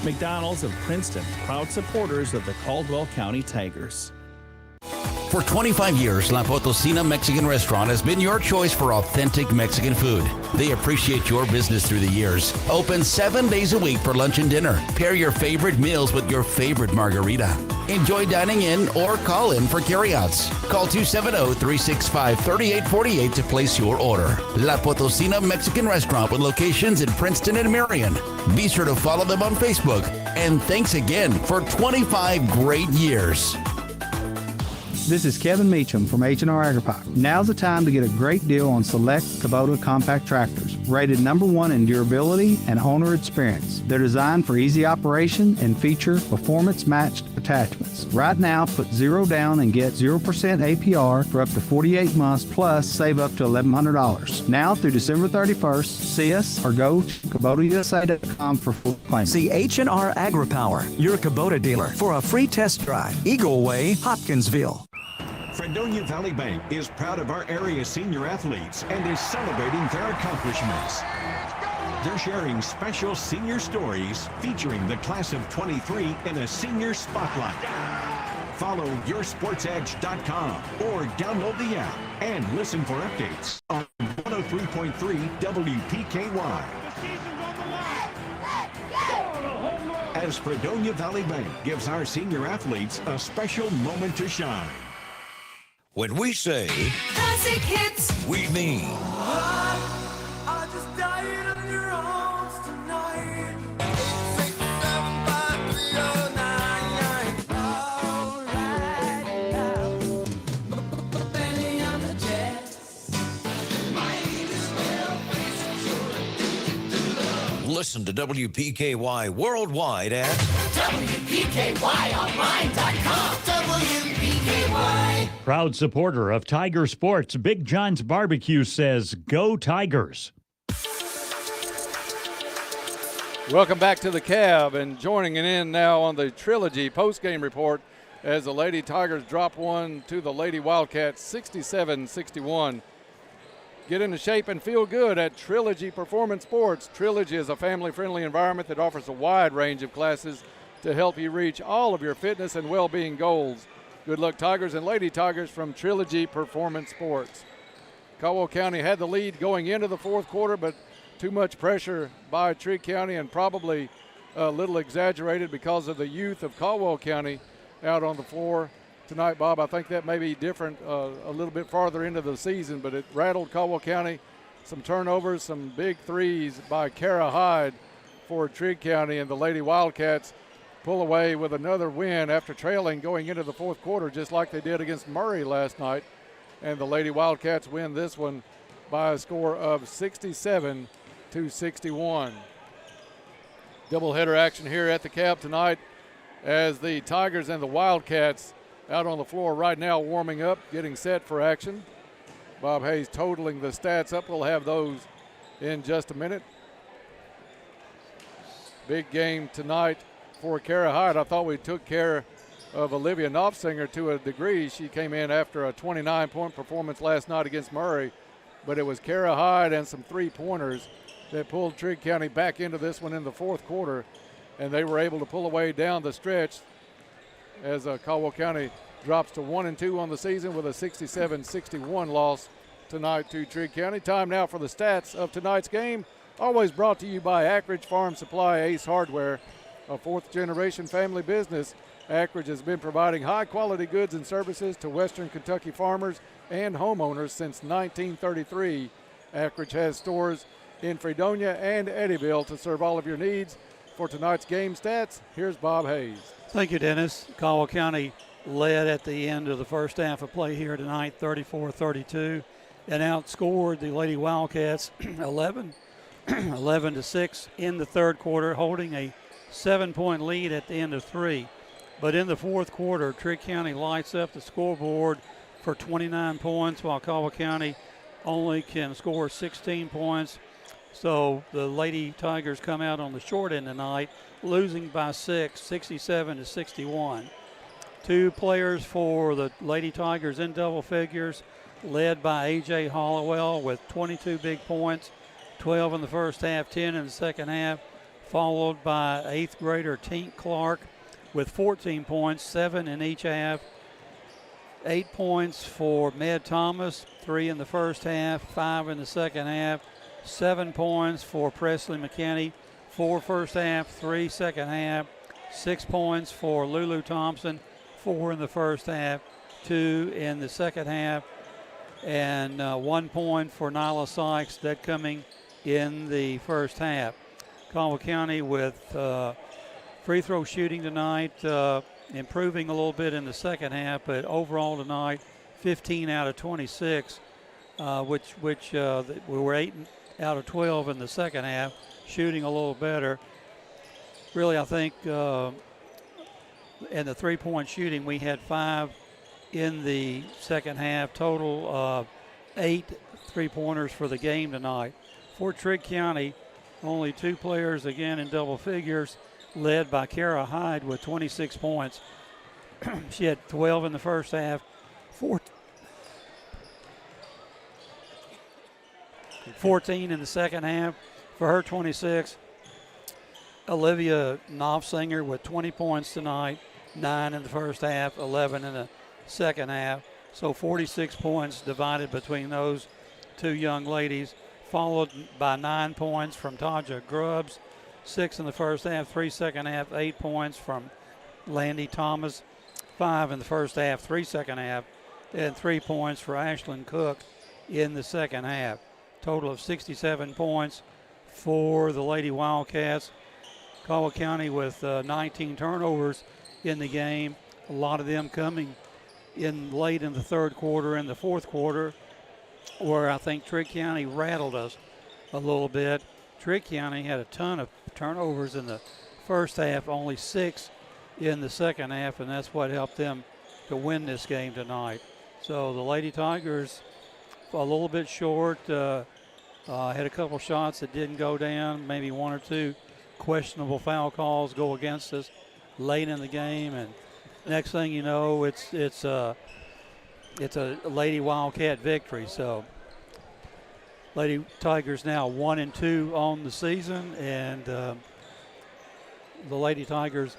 McDonald's of Princeton, proud supporters of the Caldwell County Tigers. For 25 years, La Potosina Mexican Restaurant has been your choice for authentic Mexican food. They appreciate your business through the years. Open 7 days a week for lunch and dinner. Pair your favorite meals with your favorite margarita. Enjoy dining in or call in for carryouts. Call 270-365-3848 to place your order. La Potosina Mexican Restaurant with locations in Princeton and Marion. Be sure to follow them on Facebook And thanks again for 25 great years. This is Kevin Meacham from H&R Agri-Pack. Now's the time to get a great deal on select Kubota compact tractors, rated #1 in durability and owner experience. They're designed for easy operation and feature performance-matched attachments. Right now, put 0 down and get 0% APR for up to 48 months, plus save up to $1,100. Now through December 31st, see us or go to KubotaUSA.com for full claim. See H&R Agri-Power, your Kubota dealer, for a free test drive. Eagle Way, Hopkinsville. Fredonia Valley Bank is proud of our area senior athletes and is celebrating their accomplishments. They're sharing special senior stories featuring the class of 23 in a senior spotlight. Follow yoursportsedge.com or download the app and listen for updates on 103.3 WPKY. As Fredonia Valley Bank gives our senior athletes a special moment to shine. When we say Classic hits. we mean I just died on your arms tonight. 675-3099. All right now. Benny on the jets. Might as well face it. listen to WPKY worldwide at WPKYonline.com. WPKY. Proud supporter of Tiger Sports, Big John's Barbecue says, "Go Tigers." Welcome back to the Cab, and joining in now on the Trilogy post-game report as the Lady Tigers drop one to the Lady Wildcats 67-61. Get into shape and feel good at Trilogy Performance Sports. Trilogy is a family-friendly environment that offers a wide range of classes to help you reach all of your fitness and well-being goals. Good luck, Tigers and Lady Tigers from Trilogy Performance Sports. Caldwell County had the lead going into the fourth quarter, but too much pressure by Trigg County, and probably a little exaggerated because of the youth of Caldwell County out on the floor tonight, Bob. I think that may be different a little bit farther into the season, but it rattled Caldwell County. Some turnovers, some big threes by Kara Hyde for Trigg County, and the Lady Wildcats pull away with another win after trailing going into the fourth quarter, just like they did against Murray last night. And the Lady Wildcats win this one by a score of 67-61. Doubleheader action here at the Cab tonight as the Tigers and the Wildcats out on the floor right now warming up, getting set for action. Bob Hayes totaling the stats up. We'll have those in just a minute. Big game tonight for Kara Hyde. I thought we took care of Olivia Knopfsinger to a degree. She came in after a 29-point performance last night against Murray, but it was Kara Hyde and some three-pointers that pulled Trigg County back into this one in the fourth quarter, and they were able to pull away down the stretch as Caldwell County drops to 1-2 on the season with a 67-61 loss tonight to Trigg County. Time now for the stats of tonight's game, always brought to you by Ackridge Farm Supply Ace Hardware, a fourth-generation family business. Ackridge has been providing high-quality goods and services to Western Kentucky farmers and homeowners since 1933. Ackridge has stores in Fredonia and Eddyville to serve all of your needs. For tonight's game stats, here's Bob Hayes. Thank you, Dennis. Caldwell County led at the end of the first half of play here tonight, 34-32, and outscored the Lady Wildcats 11-6 in the third quarter, holding a 7-point lead at the end of three. But in the fourth quarter, Trigg County lights up the scoreboard for 29 points, while Caldwell County only can score 16 points. So the Lady Tigers come out on the short end tonight, losing by 6, 67-61. Two players for the Lady Tigers in double figures, led by A.J. Hollowell with 22 big points, 12 in the first half, 10 in the second half, followed by 8th grader Tink Clark with 14 points, 7 in each half. 8 points for Med Thomas, 3 in the first half, 5 in the second half. 7 points for Presley McKinney, 4 first half, 3 second half. 6 points for Lulu Thompson, 4 in the first half, 2 in the second half. And 1 point for Nyla Sykes, that coming in the first half. Caldwell County with Free throw shooting tonight, improving a little bit in the second half, but overall tonight, 15 out of 26, which we were 8 out of 12 in the second half, shooting a little better. Really, I think in the three-point shooting, we had 5 in the second half, total 8 three-pointers for the game tonight. For Trigg County, only 2 players again in double figures, led by Kara Hyde with 26 points. She had 12 in the first half, 14 in the second half. For her, 26. Olivia Knopfsinger with 20 points tonight, 9 in the first half, 11 in the second half. So 46 points divided between those 2 young ladies, followed by 9 points from Taja Grubbs, 6 in the first half, 3 second half, 8 points from Landy Thomas, 5 in the first half, 3 second half, and 3 points for Ashlyn Cook in the second half. Total of 67 points for the Lady Wildcats. Caldwell County with 19 turnovers in the game, a lot of them coming in late in the third quarter and the fourth quarter, where I think Trigg County rattled us a little bit. Trigg County had a ton of turnovers in the first half, only 6 in the second half, and that's what helped them to win this game tonight. So the Lady Tigers a little bit short, had a couple shots that didn't go down, maybe 1 or 2 questionable foul calls go against us late in the game, and next thing you know, it's a Lady Wildcat victory. So Lady Tigers now 1-2 on the season, and the Lady Tigers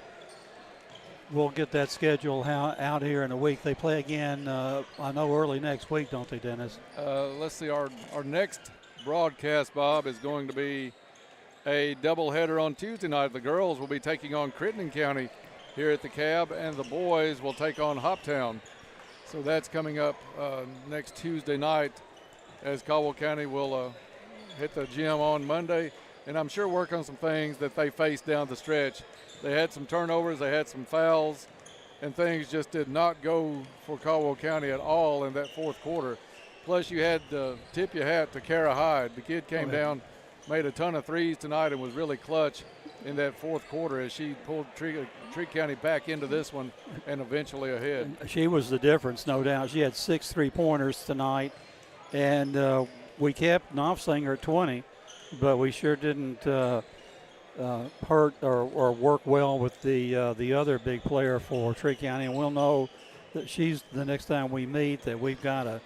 will get that schedule out here in a week. They play again, I know, early next week, don't they, Dennis? Let's see, our next broadcast, Bob, is going to be a doubleheader on Tuesday night. The girls will be taking on Crittenden County here at the Cab, and the boys will take on Hoptown. So that's coming up next Tuesday night, as Caldwell County will hit the gym on Monday, and I'm sure work on some things that they faced down the stretch. They had some turnovers, they had some fouls, and things just did not go for Caldwell County at all in that fourth quarter. Plus, you had to tip your hat to Kara Hyde. The kid came down, made a ton of threes tonight, and was really clutch in that fourth quarter as she pulled Trigg County back into this one and eventually ahead. She was the difference, no doubt. She had 6 three-pointers tonight, and we kept Knopfsinger at 20, but we sure didn't hurt or work well with the other big player for Trigg County, and we'll know that she's, the next time we meet, that we've got to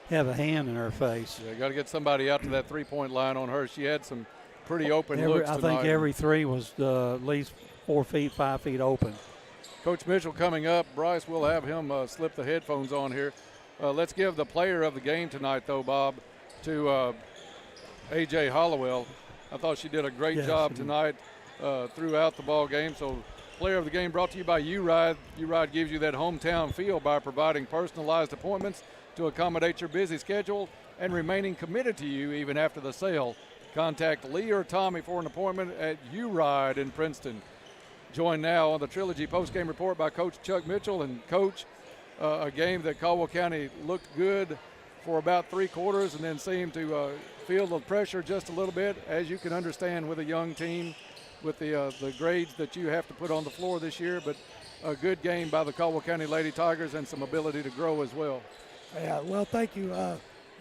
have a hand in her face. Yeah, got to get somebody out to that three-point line on her. She had some pretty open looks tonight. I think every three was at least 4 feet, 5 feet open. Coach Mitchell coming up. Bryce, we'll have him slip the headphones on here. Let's give the player of the game tonight, though, Bob, to A.J. Hollowell. I thought she did a great job tonight throughout the ball game. So player of the game brought to you by U-Ride. U-Ride gives you that hometown feel by providing personalized appointments to accommodate your busy schedule and remaining committed to you even after the sale. Contact Lee or Tommy for an appointment at U-Ride in Princeton. Joined now on the Trilogy postgame report by Coach Chuck Mitchell. And Coach, a game that Caldwell County looked good for about 3 quarters and then seemed to feel the pressure just a little bit, as you can understand with a young team with the grades that you have to put on the floor this year. But a good game by the Caldwell County Lady Tigers and some ability to grow as well. Yeah, well, thank you.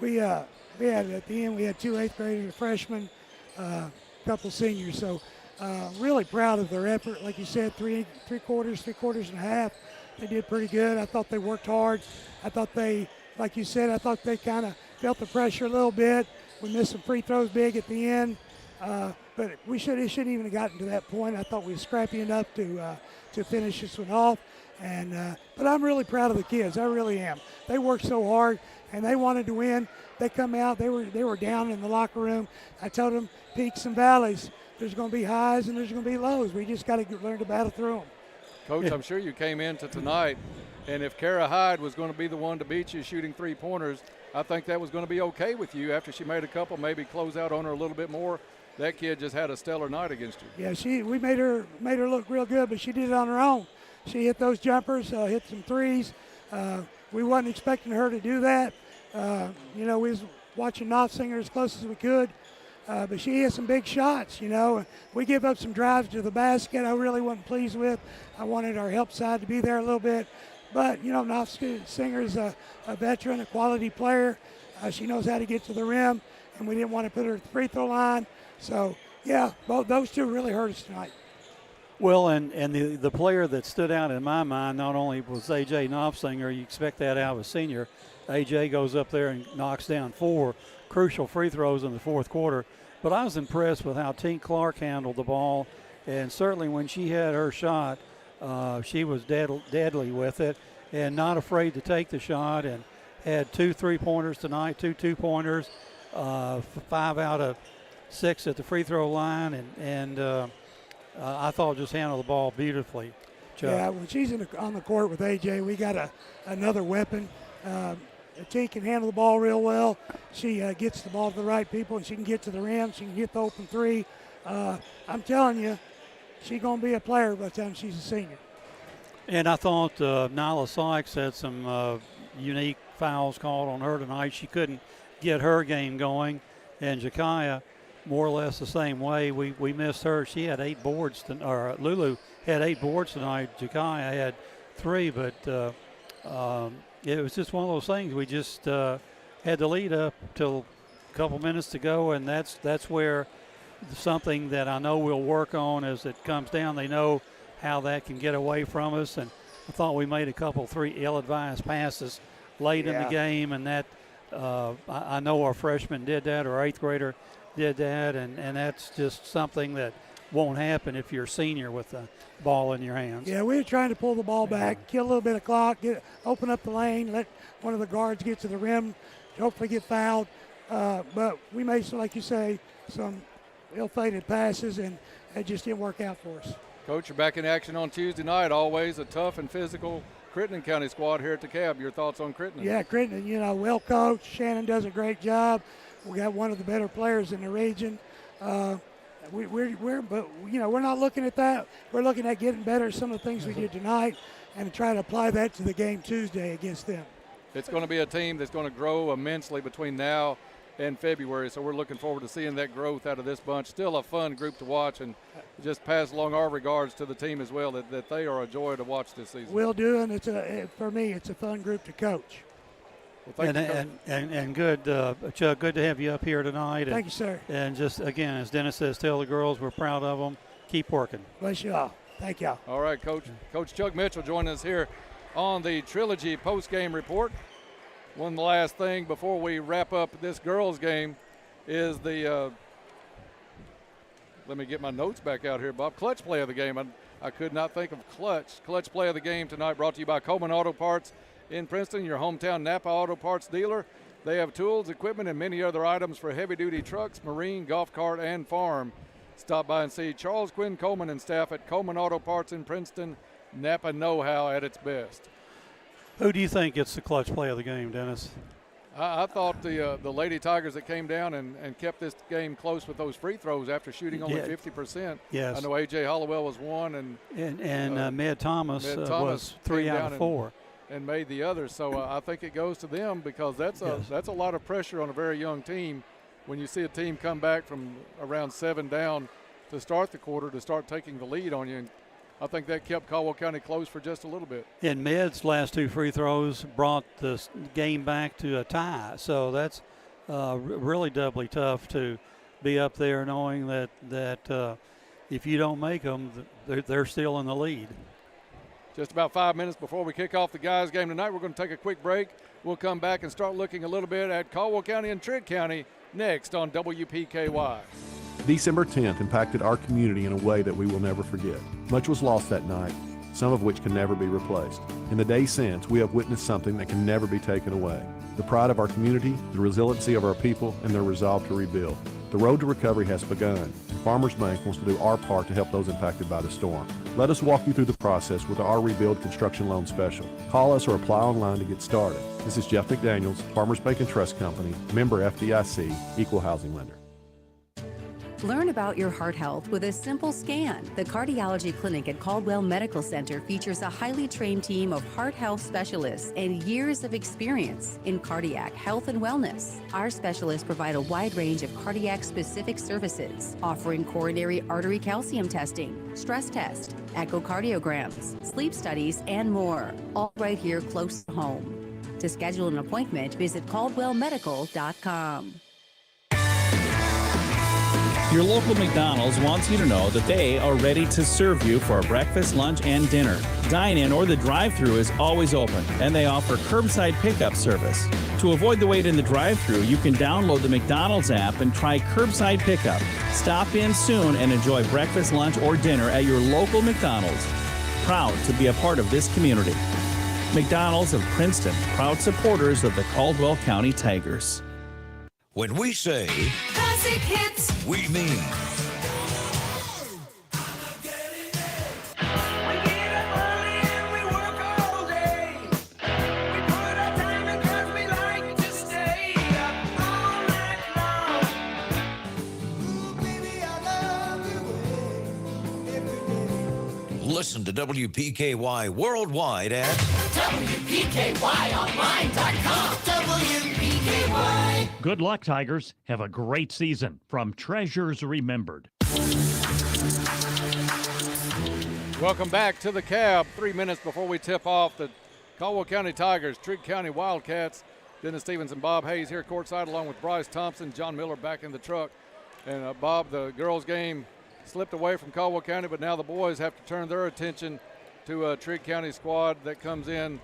We had at the end, we had 2 8th graders, a freshman, a couple seniors. So really proud of their effort. Like you said, three quarters and a half. They did pretty good. I thought they worked hard. I thought they, like you said, I thought they kind of felt the pressure a little bit. We missed some free throws big at the end. But it shouldn't even have gotten to that point. I thought we were scrappy enough to finish this one off. And but I'm really proud of the kids. I really am. They worked so hard, and they wanted to win. They come out. They were down in the locker room. I told them peaks and valleys. There's going to be highs and there's going to be lows. We just got to learn to battle through them. Coach, I'm sure you came into tonight, and if Kara Hyde was going to be the one to beat you shooting 3-pointers, I think that was going to be okay with you after she made a couple, maybe close out on her a little bit more. that kid just had a stellar night against you. Yeah, we made her look real good, but she did it on her own. She hit those jumpers, hit some threes. We wasn't expecting her to do that. We was watching Knopfsinger as close as we could, but she hit some big shots. We give up some drives to the basket. I really wasn't pleased with. I wanted our help side to be there a little bit, but Knopfsinger is a veteran, a quality player. She knows how to get to the rim, and we didn't want to put her at the free throw line. So yeah, both those two really hurt us tonight. Well, and the player that stood out in my mind not only was A.J. Knopfsinger, you expect that out of a senior. A.J. goes up there and knocks down 4 crucial free throws in the fourth quarter. But I was impressed with how Tink Clark handled the ball, and certainly when she had her shot, she was deadly with it and not afraid to take the shot, and had 2 3-pointers tonight, 2 2-pointers, 5 out of 6 at the free throw line, and I thought just handled the ball beautifully. Chuck. Yeah, when she's on the court with AJ, we got another weapon. T can handle the ball real well. She gets the ball to the right people, and she can get to the rim. She can hit the open three. I'm telling you, she's going to be a player by the time she's a senior. And I thought Nyla Sykes had some unique fouls called on her tonight. She couldn't get her game going, and Jakaya more or less the same way. We missed her. She had 8 boards, Lulu had 8 boards tonight. Jakaya had 3, but it was just one of those things. We just had the lead up till a couple minutes to go, and that's where something that I know we'll work on as it comes down. They know how that can get away from us, and I thought we made a couple 3 ill-advised passes late in the game, and that I know our freshman did that, or 8th grader did that, and that's just something that won't happen if you're a senior with the ball in your hands. Yeah, we were trying to pull the ball back, kill a little bit of clock, open up the lane, let one of the guards get to the rim, hopefully get fouled. But we made, like you say, some ill-fated passes, and it just didn't work out for us. Coach, you're back in action on Tuesday night. Always a tough and physical Crittenden County squad here at the Cab. Your thoughts on Crittenden? Yeah, Crittenden, well coached. Shannon does a great job. We got one of the better players in the region. We're not looking at that. We're looking at getting better at some of the things we did tonight and try to apply that to the game Tuesday against them. It's going to be a team that's going to grow immensely between now and February, so we're looking forward to seeing that growth out of this bunch. Still a fun group to watch, and just pass along our regards to the team as well, that they are a joy to watch this season. Will do, and for me, it's a fun group to coach. Well, and good, Chuck, good to have you up here tonight. Thank you, sir. And just, again, as Dennis says, tell the girls we're proud of them. Keep working. Bless you all. Thank y'all. All right, Coach Chuck Mitchell joining us here on the Trilogy post-game report. One last thing before we wrap up this girls' game is the let me get my notes back out here, Bob. Clutch play of the game. I could not think of clutch. Clutch play of the game tonight brought to you by Coleman Auto Parts in Princeton, your hometown Napa Auto Parts dealer. They have tools, equipment, and many other items for heavy-duty trucks, marine, golf cart, and farm. Stop by and see Charles Quinn Coleman and staff at Coleman Auto Parts in Princeton. Napa know-how at its best. Who do you think gets the clutch play of the game, Dennis? I thought the Lady Tigers that came down and kept this game close with those free throws after shooting only 50%. Yes. I know A.J. Hollowell was one, and Med Thomas was 3 out of 4. And made the others. So I think it goes to them, because that's a lot of pressure on a very young team when you see a team come back from around 7 down to start the quarter to start taking the lead on you. And I think that kept Caldwell County close for just a little bit. And Med's last 2 free throws brought the game back to a tie. So that's really doubly tough to be up there knowing that if you don't make them, they're still in the lead. Just about 5 minutes before we kick off the guys' game tonight, we're going to take a quick break. We'll come back and start looking a little bit at Caldwell County and Trigg County next on WPKY. December 10th impacted our community in a way that we will never forget. Much was lost that night, some of which can never be replaced. In the days since, we have witnessed something that can never be taken away. The pride of our community, the resiliency of our people, and their resolve to rebuild. The road to recovery has begun, and Farmers Bank wants to do our part to help those impacted by the storm. Let us walk you through the process with our Rebuild Construction Loan Special. Call us or apply online to get started. This is Jeff McDaniels, Farmers Bank and Trust Company, member FDIC, Equal Housing Lender. Learn about your heart health with a simple scan. The Cardiology Clinic at Caldwell Medical Center features a highly trained team of heart health specialists and years of experience in cardiac health and wellness. Our specialists provide a wide range of cardiac-specific services, offering coronary artery calcium testing, stress test, echocardiograms, sleep studies, and more, all right here close to home. To schedule an appointment, visit caldwellmedical.com. Your local McDonald's wants you to know that they are ready to serve you for a breakfast, lunch, and dinner. Dine-in or the drive-thru is always open, and they offer curbside pickup service. To avoid the wait in the drive-thru, you can download the McDonald's app and try curbside pickup. Stop in soon and enjoy breakfast, lunch, or dinner at your local McDonald's. Proud to be a part of this community. McDonald's of Princeton, proud supporters of the Caldwell County Tigers. When we say Classic hits. we mean listen to WPKY worldwide at WPKYonline.com. WPKY. Good luck, Tigers. Have a great season. From Treasures Remembered. Welcome back to the Cab. 3 minutes before we tip off the Caldwell County Tigers, Trigg County Wildcats. Dennis Stevens and Bob Hayes here courtside along with Bryce Thompson, John Miller back in the truck. And Bob, the girls game slipped away from Caldwell County, but now the boys have to turn their attention to a Trigg County squad that comes in,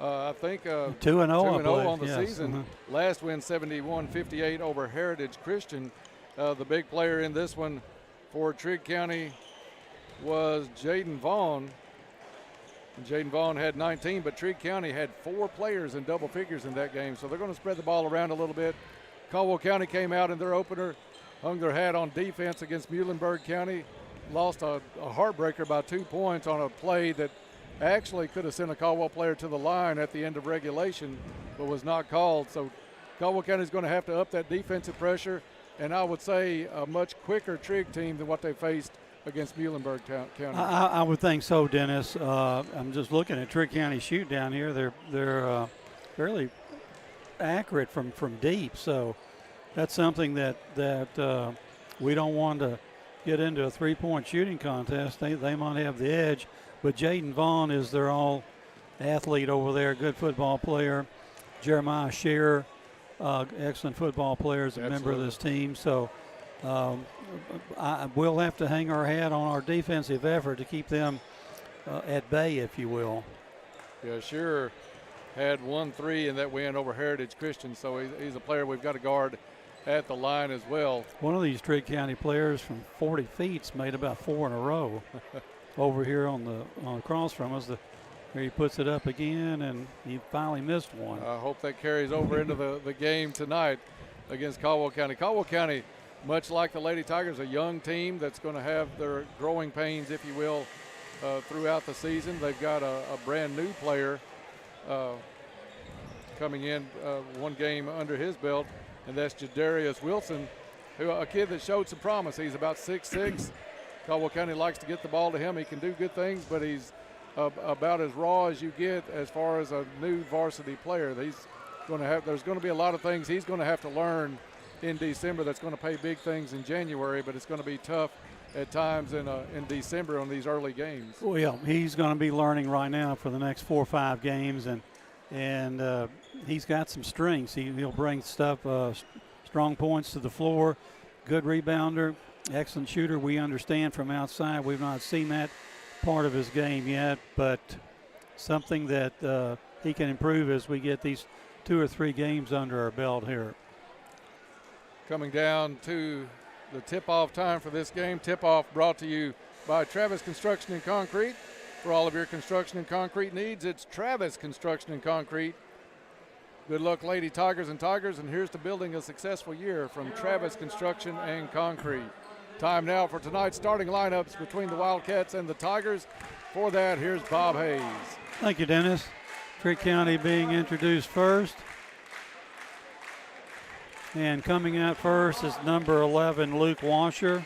I think, 2-0 on the yes. season. Last win 71-58 over Heritage Christian. The big player in this one for Trigg County was Jaden Vaughn. Jaden Vaughn had 19, but Trigg County had 4 players in double figures in that game, so they're going to spread the ball around a little bit. Caldwell County came out in their opener, hung their hat on defense against Muhlenberg County, lost a heartbreaker by 2 points on a play that actually could have sent a Caldwell player to the line at the end of regulation, but was not called. So Caldwell County is going to have to up that defensive pressure, and I would say a much quicker Trigg team than what they faced against Muhlenberg County. I would think so, Dennis. I'm just looking at Trigg County shoot down here. They're fairly accurate from deep, so that's something that we don't want to get into a three-point shooting contest. They might have the edge, but Jaden Vaughn is their all-athlete over there, good football player. Jeremiah Scherer, excellent football player, is a member of this team. So we'll have to hang our hat on our defensive effort to keep them at bay, if you will. Yeah, Scherer had 1-3 in that win over Heritage Christian, so he's a player we've got to guard at the line as well. One of these Trigg County players from 40 feet's made about 4 in a row. Over here on the across from us, here he puts it up again, and he finally missed one. I hope that carries over into the game tonight against Caldwell County. Caldwell County, much like the Lady Tigers, a young team that's going to have their growing pains, if you will, throughout the season. They've got a brand new player coming in, one game under his belt, and that's Jadarius Wilson, a kid that showed some promise. He's about 6'6". Caldwell County likes to get the ball to him. He can do good things, but he's about as raw as you get as far as a new varsity player. There's going to be a lot of things he's going to have to learn in December that's going to pay big things in January, but it's going to be tough at times in December on these early games. Well, he's going to be learning right now for the next 4 or 5 games, and he's got some strengths. He'll bring strong points to the floor, good rebounder, excellent shooter. We understand from outside. We've not seen that part of his game yet, but something that he can improve as we get these 2 or 3 games under our belt here. Coming down to the tip-off time for this game. Tip-off brought to you by Travis Construction and Concrete. For all of your construction and concrete needs, it's Travis Construction and Concrete. Good luck, Lady Tigers and Tigers, and here's to building a successful year from Travis Construction and Concrete. Time now for tonight's starting lineups between the Wildcats and the Tigers. For that, here's Bob Hayes. Thank you, Dennis. Trigg County being introduced first. And coming out first is number 11, Luke Washer.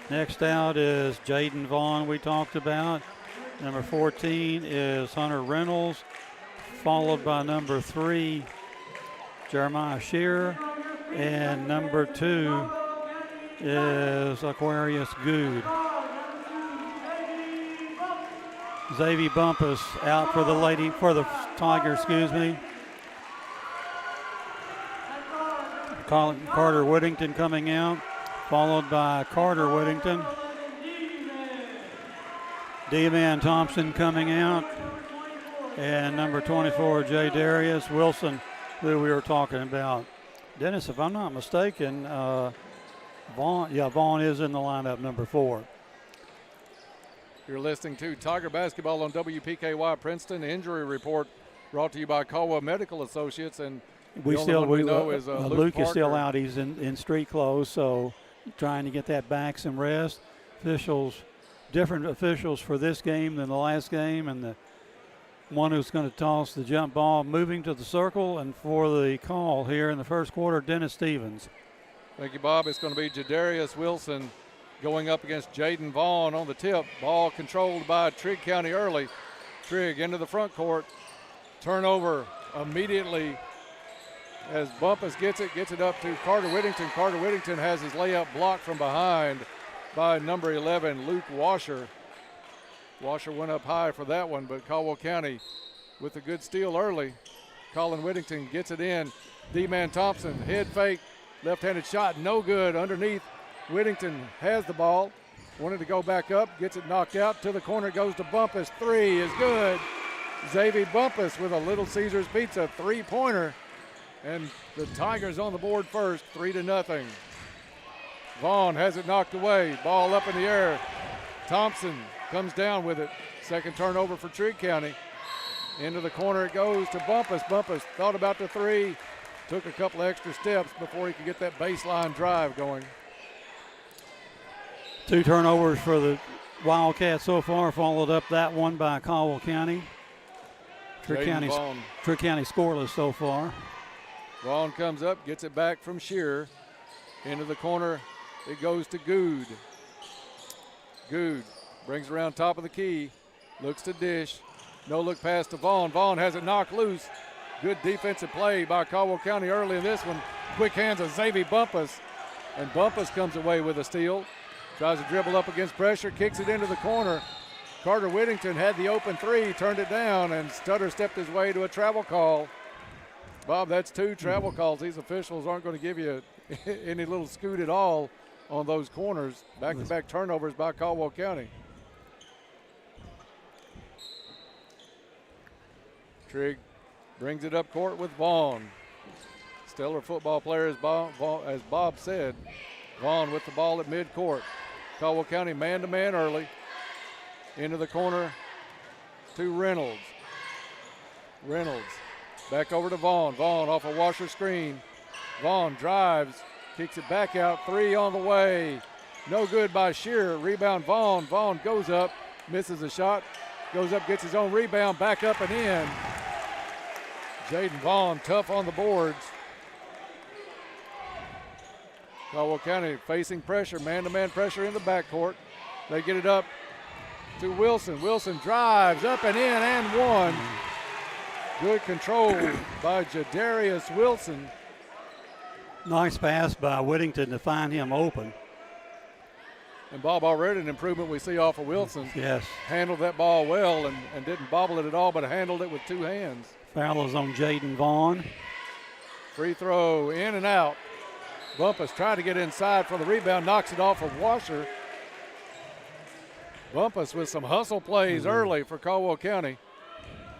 Next out is Jaden Vaughn, we talked about. Number 14 is Hunter Reynolds, followed by number 3, Jeremiah Shearer. And number 2 is Aquarius Good. Xavier Bumpus out for the Tigers, excuse me. Carter Whittington coming out, followed by Carter Whittington. D-Man Thompson coming out. And number 24, Jay Darius Wilson, who we were talking about. Dennis, if I'm not mistaken, Vaughn is in the lineup, number 4. You're listening to Tiger Basketball on WPKY Princeton. Injury report brought to you by Caldwell Medical Associates. And We know is Luke is still Parker. out. He's in street clothes, so trying to get that back some rest. Different officials for this game than the last game, and the one who's going to toss the jump ball moving to the circle, and for the call here in the first quarter, Dennis Stevens. Thank you, Bob. It's going to be Jadarius Wilson going up against Jaden Vaughn on the tip. Ball controlled by Trigg County early. Trigg into the front court. Turnover immediately as Bumpus gets it up to Carter Whittington. Carter Whittington has his layup blocked from behind by number 11, Luke Washer. Washer went up high for that one, but Caldwell County with a good steal early. Colin Whittington gets it in. D-Man Thompson, head fake, left-handed shot, no good. Underneath, Whittington has the ball. Wanted to go back up, gets it knocked out. To the corner goes to Bumpus. 3 is good. Xavier Bumpus with a Little Caesars Pizza three-pointer. And the Tigers on the board first, 3-0. Vaughn has it knocked away. Ball up in the air. Thompson comes down with it. Second turnover for Trigg County. Into the corner it goes to Bumpus. Bumpus thought about the 3. Took a couple extra steps before he could get that baseline drive going. 2 turnovers for the Wildcats so far, followed up that one by Caldwell County. Trigg County scoreless so far. Vaughn comes up, gets it back from Shearer. Into the corner, it goes to Good. Good brings around top of the key, looks to dish. No look pass to Vaughn. Vaughn has it knocked loose. Good defensive play by Caldwell County early in this one. Quick hands of Xavier Bumpus. And Bumpus comes away with a steal. Tries to dribble up against pressure, kicks it into the corner. Carter Whittington had the open 3, turned it down, and Stutter stepped his way to a travel call. Bob, that's 2 travel calls. These officials aren't going to give you any little scoot at all on those corners. Back-to-back turnovers by Caldwell County. Trigg brings it up court with Vaughn. Stellar football player, as Bob said. Vaughn with the ball at midcourt. Caldwell County man-to-man early. Into the corner to Reynolds. Reynolds back over to Vaughn. Vaughn off a Washer screen. Vaughn drives, kicks it back out. 3 on the way. No good by Shearer. Rebound Vaughn. Vaughn goes up, misses a shot. Goes up, gets his own rebound, back up and in. Jaden Vaughn tough on the boards. Caldwell County facing pressure, man-to-man pressure in the backcourt. They get it up to Wilson. Wilson drives up and in and one. Good control by Jadarius Wilson. Nice pass by Whittington to find him open. And Bob, already an improvement we see off of Wilson. Yes. Handled that ball well and didn't bobble it at all, but handled it with 2 hands. Foul is on Jaden Vaughn. Free throw in and out. Bumpus tried to get inside for the rebound, knocks it off of Washer. Bumpus with some hustle plays early for Caldwell County.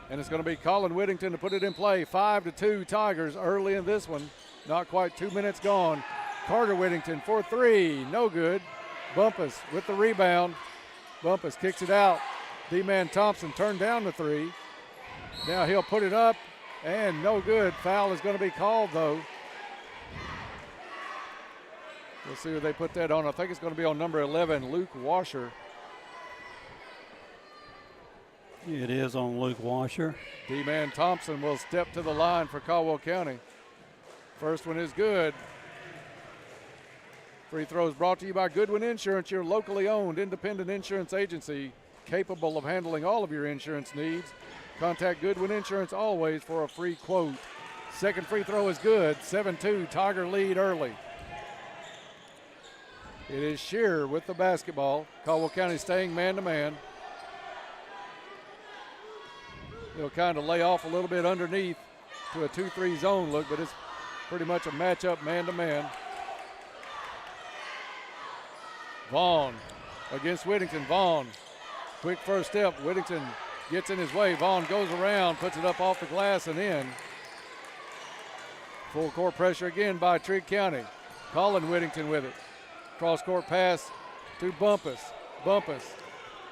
And it's going to be Colin Whittington to put it in play. 5-2 Tigers early in this one. Not quite 2 minutes gone. Carter Whittington for 3, no good. Bumpus with the rebound. Bumpus kicks it out. D-Man Thompson turned down the 3. Now he'll put it up and no good. Foul is going to be called though. We'll see who they put that on. I think it's going to be on number 11, Luke Washer. It is on Luke Washer. D-Man Thompson will step to the line for Caldwell County. First one is good. Free throws brought to you by Goodwin Insurance, your locally owned independent insurance agency capable of handling all of your insurance needs. Contact Goodwin Insurance always for a free quote. Second free throw is good. 7-2, Tiger lead early. It is Shearer with the basketball. Caldwell County staying man-to-man. They'll kind of lay off a little bit underneath to a 2-3 zone look, but it's pretty much a matchup man-to-man. Vaughn against Whittington. Vaughn, quick first step. Whittington gets in his way. Vaughn goes around, puts it up off the glass and in. Full court pressure again by Trigg County. Colin Whittington with it. Cross court pass to Bumpus. Bumpus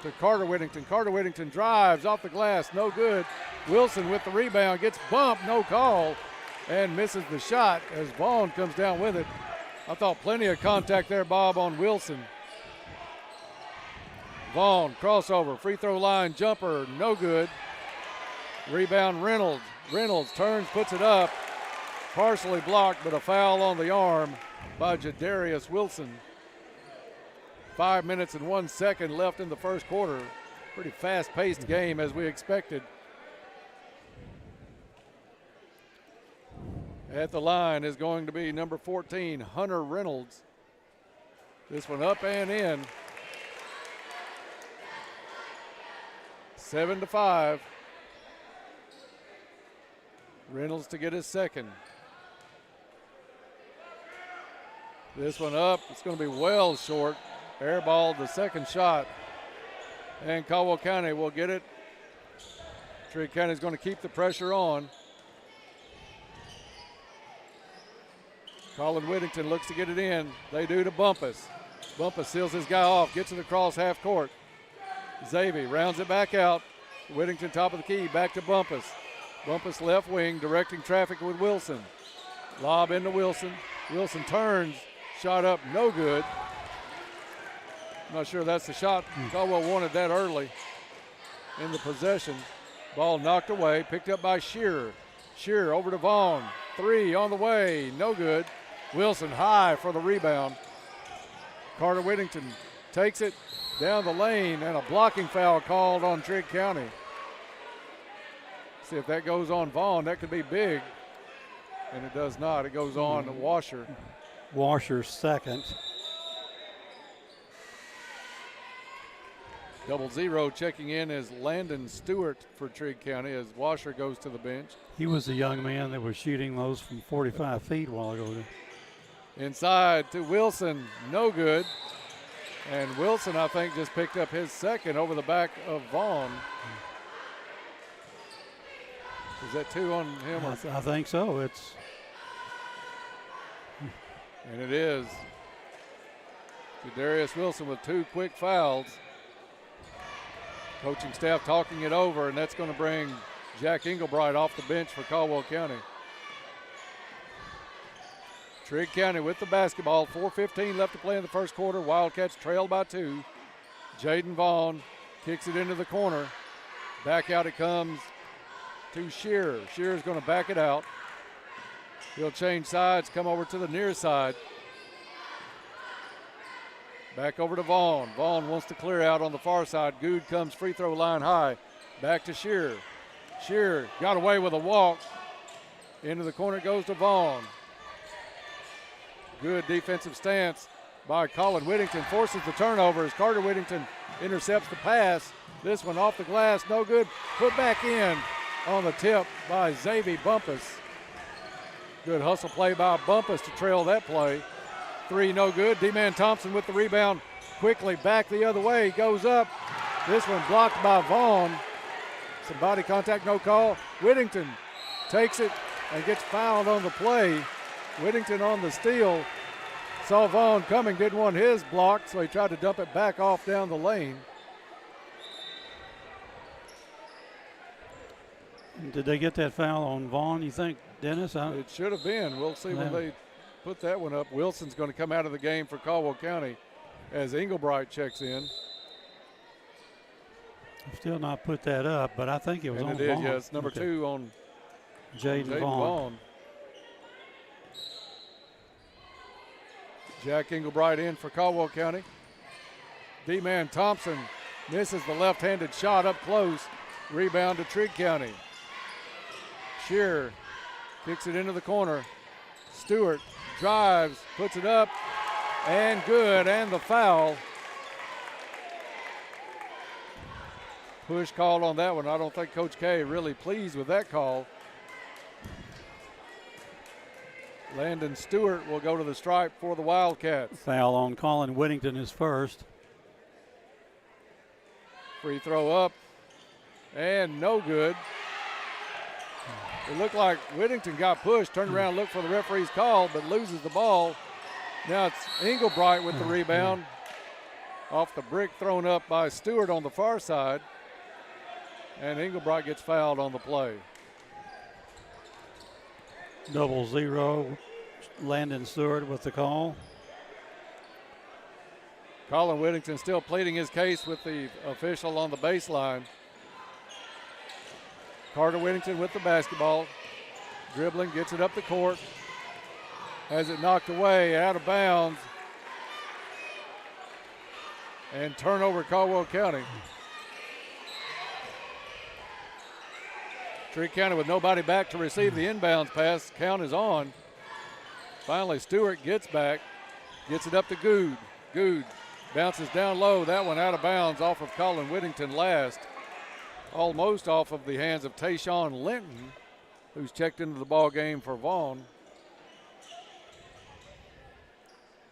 to Carter Whittington. Carter Whittington drives off the glass, no good. Wilson with the rebound, gets bumped, no call, and misses the shot as Vaughn comes down with it. I thought plenty of contact there, Bob, on Wilson. Vaughn, crossover, free throw line, jumper, no good. Rebound Reynolds. Reynolds turns, puts it up. Partially blocked, but a foul on the arm by Jadarius Wilson. 5 minutes and 1 second left in the first quarter. Pretty fast-paced game as we expected. At the line is going to be number 14, Hunter Reynolds. This one up and in. 7-5. Reynolds to get his second. This one up, it's going to be well short. Airballed the second shot. And Caldwell County will get it. Trigg County is going to keep the pressure on. Colin Whittington looks to get it in. They do to Bumpus. Bumpus seals his guy off, gets it across half court. Xavier rounds it back out. Whittington top of the key, back to Bumpus. Bumpus left wing, directing traffic with Wilson. Lob into Wilson. Wilson turns, shot up, no good. I'm not sure that's the shot. Caldwell wanted that early in the possession. Ball knocked away, picked up by Shearer. Shearer over to Vaughn. Three on the way, no good. Wilson high for the rebound. Carter Whittington takes it down the lane, and a blocking foul called on Trigg County. See if that goes on Vaughn, that could be big. And it does not, it goes on to Washer. Washer's second. 0-0 checking in is Landon Stewart for Trigg County as Washer goes to the bench. He was the young man that was shooting those from 45 feet a while ago. Inside to Wilson, no good. And Wilson, I think, just picked up his second over the back of Vaughn. Is that two on him? I think so. And it is. Darius Wilson with two quick fouls. Coaching staff talking it over, and that's going to bring Jack Englebright off the bench for Caldwell County. Trigg County with the basketball. 4:15 left to play in the first quarter. Wildcats trailed by 2. Jaden Vaughn kicks it into the corner. Back out it comes to Shearer. Shearer's going to back it out. He'll change sides, come over to the near side. Back over to Vaughn. Vaughn wants to clear out on the far side. Good comes free throw line high. Back to Shearer. Shearer got away with a walk. Into the corner goes to Vaughn. Good defensive stance by Colin Whittington. Forces the turnover as Carter Whittington intercepts the pass. This one off the glass, no good. Put back in on the tip by Xavier Bumpus. Good hustle play by Bumpus to trail that play. 3 no good. D-Man Thompson with the rebound. Quickly back the other way. Goes up. This one blocked by Vaughn. Some body contact, no call. Whittington takes it and gets fouled on the play. Whittington on the steal. Saw Vaughn coming, didn't want his blocked, so he tried to dump it back off down the lane. Did they get that foul on Vaughn, you think, Dennis? It should have been. We'll see when they put that one up. Wilson's going to come out of the game for Caldwell County as Englebright checks in. I've still not put that up, but I think it was on Vaughn. Vaughn. Yes, number 2 on Jaden Vaughn. Jack Englebright in for Caldwell County. D-man Thompson misses the left-handed shot up close. Rebound to Trigg County. Shearer kicks it into the corner. Stewart drives, puts it up, and good, and the foul. Push called on that one. I don't think Coach K really pleased with that call. Landon Stewart will go to the stripe for the Wildcats. Foul on Colin Whittington is first. Free throw up, and no good. It looked like Whittington got pushed, turned around, looked for the referee's call, but loses the ball. Now it's Englebright with the rebound. Off the brick thrown up by Stewart on the far side. And Englebright gets fouled on the play. 0-0. Landon Stewart with the call. Colin Whittington still pleading his case with the official on the baseline. Carter Whittington with the basketball. Dribbling, gets it up the court. Has it knocked away, out of bounds. And turnover Caldwell County. Trigg County with nobody back to receive the inbounds pass. Count is on. Finally, Stewart gets back. Gets it up to Good. Good bounces down low. That one out of bounds off of Colin Whittington last. Almost off of the hands of Tayshawn Linton, who's checked into the ball game for Vaughn.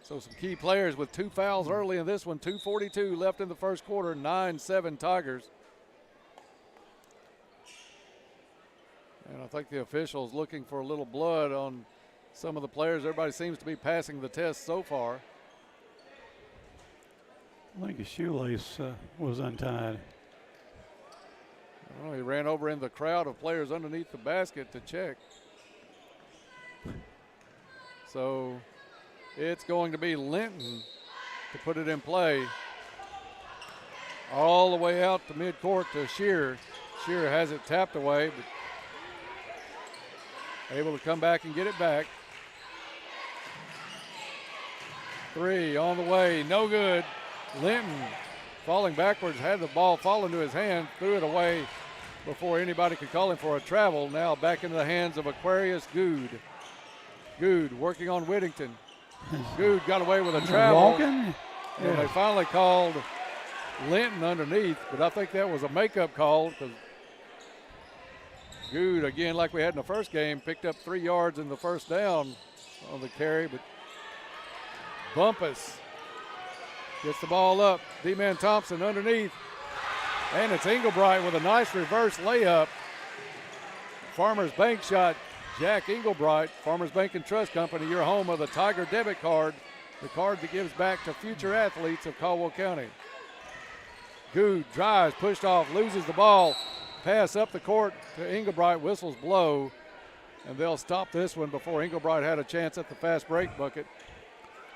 So some key players with 2 fouls early in this one. 2:42 left in the first quarter, 9-7 Tigers. And I think the officials looking for a little blood on some of the players. Everybody seems to be passing the test so far. I think his shoelace was untied. Well, he ran over in the crowd of players underneath the basket to check. So it's going to be Linton to put it in play. All the way out to midcourt to Shearer. Shearer has it tapped away, but able to come back and get it back. 3 on the way, no good. Linton falling backwards, had the ball fall into his hand, threw it away before anybody could call him for a travel. Now back into the hands of Aquarius Good. Good working on Whittington. Good got away with a travel. Walking? And they finally called Linton underneath, but I think that was a makeup call because Good, again, like we had in the first game, picked up 3 yards in the first down on the carry, but Bumpus gets the ball up. D-man Thompson underneath, and it's Englebright with a nice reverse layup. Farmers Bank shot, Jack Englebright, Farmers Bank and Trust Company, your home of the Tiger debit card, the card that gives back to future athletes of Caldwell County. Good drives, pushed off, loses the ball. Pass up the court to Englebright, whistles blow, and they'll stop this one before Englebright had a chance at the fast break bucket.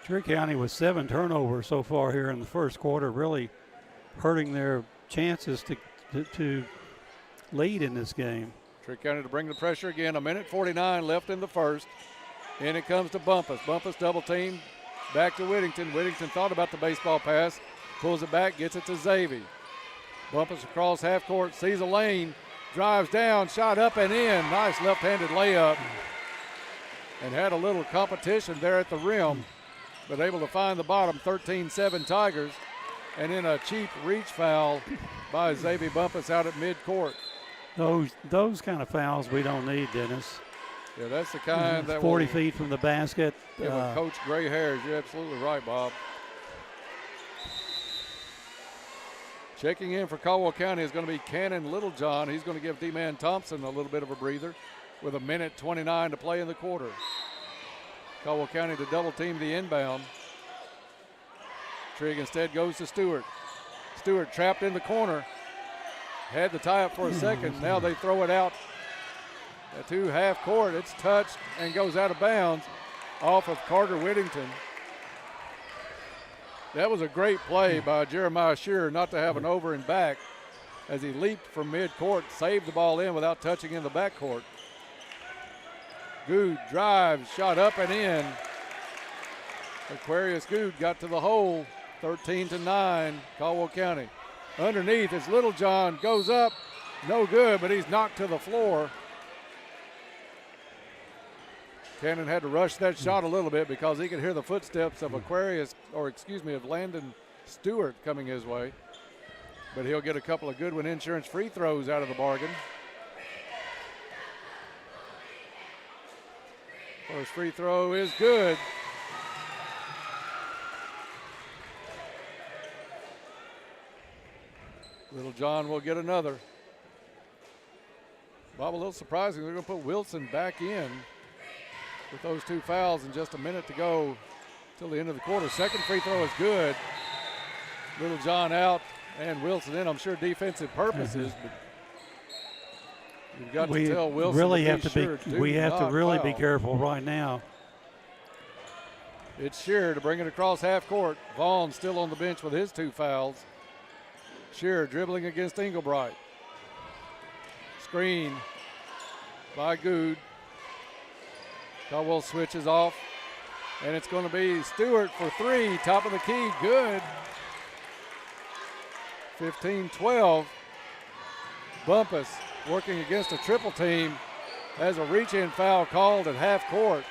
Trigg County with 7 turnovers so far here in the first quarter, really hurting their chances to lead in this game. Trigg County to bring the pressure again. 1:49 left in the first. In it comes to Bumpus. Bumpus double team. Back to Whittington. Whittington thought about the baseball pass. Pulls it back, gets it to Xavier. Bumpus across half court, sees a lane, drives down, shot up and in. Nice left-handed layup. And had a little competition there at the rim, but able to find the bottom. 13-7 Tigers. And in a cheap reach foul by Xavier Bumpus out at midcourt. Those kind of fouls we don't need, Dennis. Yeah, that's the kind that 40 feet from the basket. Give a coach gray hairs. You're absolutely right, Bob. Checking in for Caldwell County is going to be Cannon Littlejohn. He's going to give D-man Thompson a little bit of a breather with 1:29 to play in the quarter. Caldwell County to double team the inbound. Trigg instead goes to Stewart. Stewart trapped in the corner. Had the tie up for a second. Now they throw it out to half court. It's touched and goes out of bounds off of Carter Whittington. That was a great play by Jeremiah Shearer not to have an over and back as he leaped from midcourt, saved the ball in without touching in the backcourt. Good drives, shot up and in. Aquarius Good got to the hole, 13-9, Caldwell County. Underneath is Little John, goes up, no good, but he's knocked to the floor. Cannon had to rush that shot a little bit because he could hear the footsteps of of Landon Stewart coming his way. But he'll get a couple of Goodwin Insurance free throws out of the bargain. First free throw is good. Little John will get another. Bob, a little surprising. They're going to put Wilson back in with those 2 fouls and just a minute to go till the end of the quarter. Second free throw is good. Little John out and Wilson in. I'm sure defensive purposes, but you've got to tell Wilson really have to be careful right now. It's Shearer to bring it across half court. Vaughn still on the bench with his 2 fouls. Shearer dribbling against Englebright. Screen by Good. Caldwell switches off, and it's going to be Stewart for 3, top of the key, good. 15-12. Bumpus working against a triple team has a reach-in foul called at half court.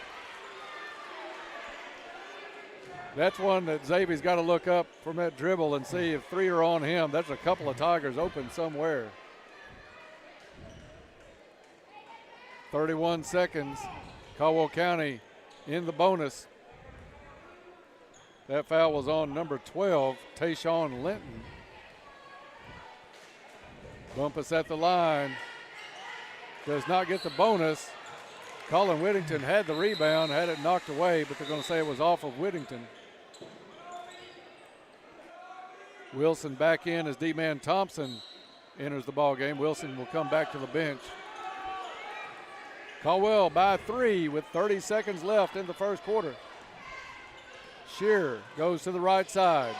That's one that Xavier's got to look up from that dribble and see if 3 are on him. That's a couple of Tigers open somewhere. 31 seconds. Caldwell County in the bonus. That foul was on number 12, Tayshawn Linton. Bumpus at the line. Does not get the bonus. Colin Whittington had the rebound, had it knocked away, but they're going to say it was off of Whittington. Wilson back in as D-Man Thompson enters the ball game. Wilson will come back to the bench. Caldwell by 3 with 30 seconds left in the first quarter. Shearer goes to the right side.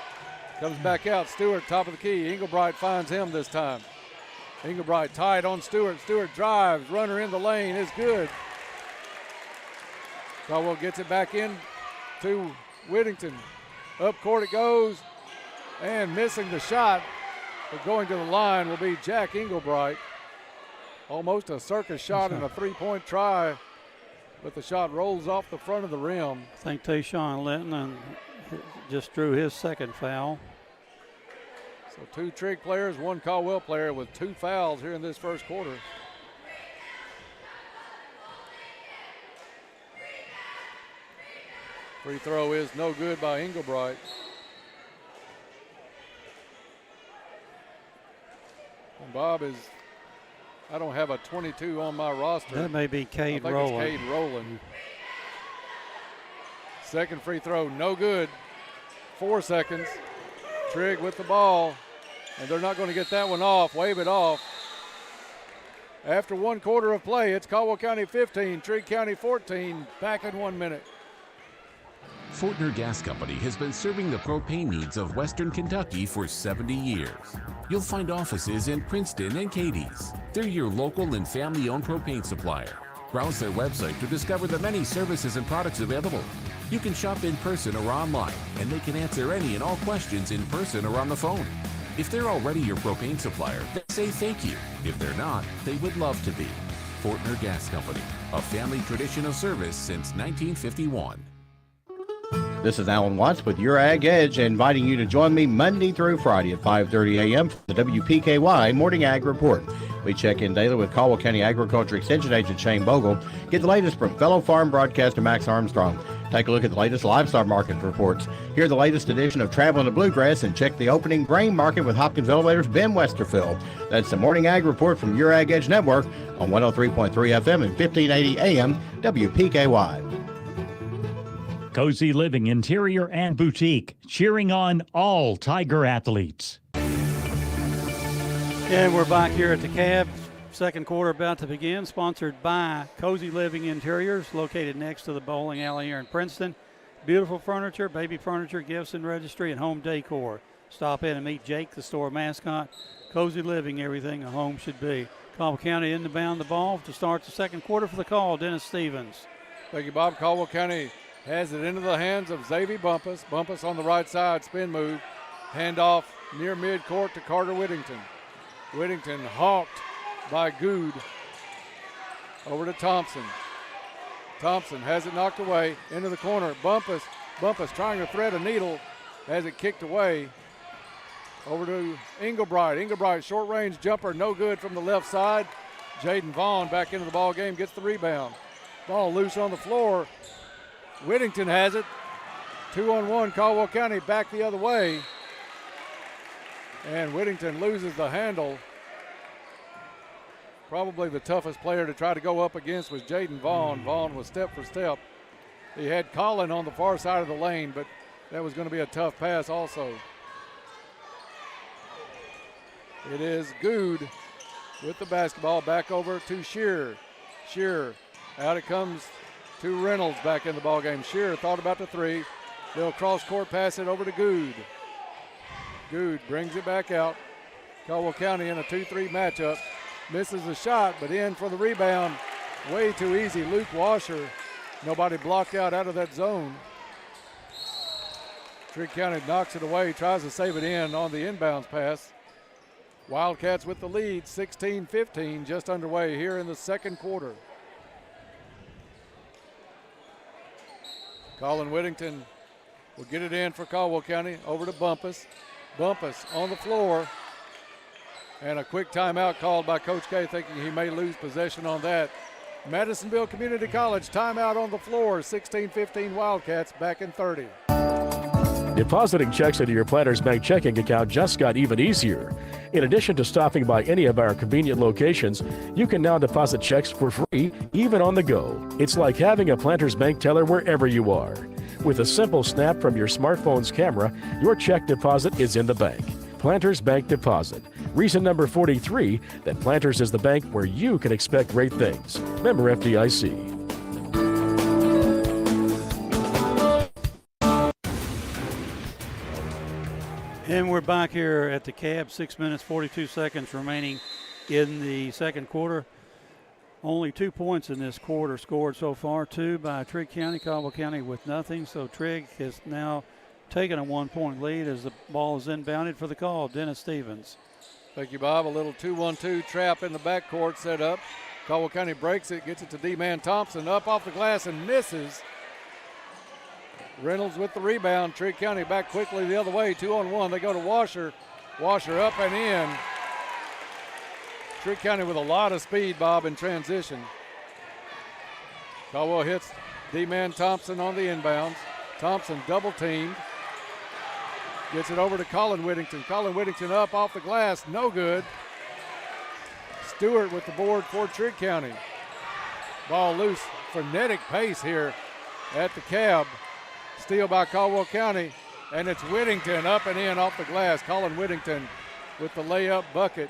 Comes back out. Stewart, top of the key. Englebright finds him this time. Englebright tied on Stewart. Stewart drives. Runner in the lane is good. Caldwell gets it back in to Whittington. Up court it goes. And missing the shot, but going to the line will be Jack Englebright. Almost a circus shot and a 3-point try, but the shot rolls off the front of the rim. I think Tayshawn Linton just drew his second foul. So 2 Trig players, 1 Caldwell player with 2 fouls here in this first quarter. Free throw is no good by Englebright. And Bob is, I don't have a 22 on my roster. That may be Cade Rowland. It's Cade Rowland. Second free throw, no good. 4 seconds. Trigg with the ball, and they're not going to get that one off. Wave it off. After 1 quarter of play, it's Caldwell County 15, Trigg County 14. Back in 1 minute. Fortner Gas Company has been serving the propane needs of Western Kentucky for 70 years. You'll find offices in Princeton and Cadiz. They're your local and family-owned propane supplier. Browse their website to discover the many services and products available. You can shop in person or online, and they can answer any and all questions in person or on the phone. If they're already your propane supplier, they say thank you. If they're not, they would love to be. Fortner Gas Company, a family tradition of service since 1951. This is Alan Watts with Your Ag Edge, inviting you to join me Monday through Friday at 5:30 a.m. for the WPKY Morning Ag Report. We check in daily with Caldwell County Agriculture Extension Agent Shane Bogle. Get the latest from fellow farm broadcaster Max Armstrong. Take a look at the latest livestock market reports. Hear the latest edition of Traveling the Bluegrass and check the opening grain market with Hopkins Elevator's Ben Westerfield. That's the Morning Ag Report from Your Ag Edge Network on 103.3 FM and 1580 AM WPKY. Cozy Living Interior and Boutique, cheering on all Tiger athletes. And we're back here at the Cab. Second quarter about to begin, sponsored by Cozy Living Interiors, located next to the bowling alley here in Princeton. Beautiful furniture, baby furniture, gifts and registry, and home decor. Stop in and meet Jake, the store mascot. Cozy Living, everything a home should be. Caldwell County inbound the ball to start the second quarter. For the call, Dennis Stevens. Thank you, Bob. Caldwell County Has it into the hands of Xavier Bumpus. Bumpus on the right side, spin move. Handoff near midcourt to Carter Whittington. Whittington hawked by Good. Over to Thompson. Thompson has it knocked away into the corner. Bumpus trying to thread a needle. Has it kicked away. Over to Englebright. Englebright, short range jumper, no good from the left side. Jaden Vaughn back into the ball game, gets the rebound. Ball loose on the floor. Whittington has it. 2-on-1, Caldwell County back the other way. And Whittington loses the handle. Probably the toughest player to try to go up against was Jaden Vaughn. Vaughn was step for step. He had Colin on the far side of the lane, but that was going to be a tough pass also. It is Good with the basketball back over to Shearer. Shearer, out it comes to Reynolds back in the ball game. Shearer thought about the three. They'll cross court pass it over to Good. Good brings it back out. Caldwell County in a 2-3 matchup. Misses the shot, but in for the rebound. Way too easy. Luke Washer. Nobody blocked out of that zone. Trigg County knocks it away, tries to save it in on the inbounds pass. Wildcats with the lead, 16-15, just underway here in the second quarter. Colin Whittington will get it in for Caldwell County, over to Bumpus. Bumpus on the floor, and a quick timeout called by Coach K, thinking he may lose possession on that. Madisonville Community College timeout on the floor, 16-15 Wildcats back in 30. Depositing checks into your Planters Bank checking account just got even easier. In addition to stopping by any of our convenient locations, you can now deposit checks for free, even on the go. It's like having a Planters Bank teller wherever you are. With a simple snap from your smartphone's camera, your check deposit is in the bank. Planters Bank Deposit. Reason number 43 that Planters is the bank where you can expect great things. Member FDIC. And we're back here at the Cab, 6 minutes, 42 seconds remaining in the second quarter. Only 2 points in this quarter scored so far, 2 by Trigg County, Caldwell County with nothing. So Trigg has now taken a 1-point lead as the ball is inbounded for the call. Dennis Stevens. Thank you, Bob. A little 2-1-2 trap in the backcourt set up. Caldwell County breaks it, gets it to D-Man Thompson, up off the glass and misses. Reynolds with the rebound. Trigg County back quickly the other way, 2-on-1. They go to Washer. Washer up and in. Trigg County with a lot of speed, Bob, in transition. Caldwell hits D-Man Thompson on the inbounds. Thompson double teamed. Gets it over to Colin Whittington. Colin Whittington up off the glass, no good. Stewart with the board for Trigg County. Ball loose, frenetic pace here at the Cab. Steal by Caldwell County, and it's Whittington up and in off the glass. Colin Whittington with the layup bucket.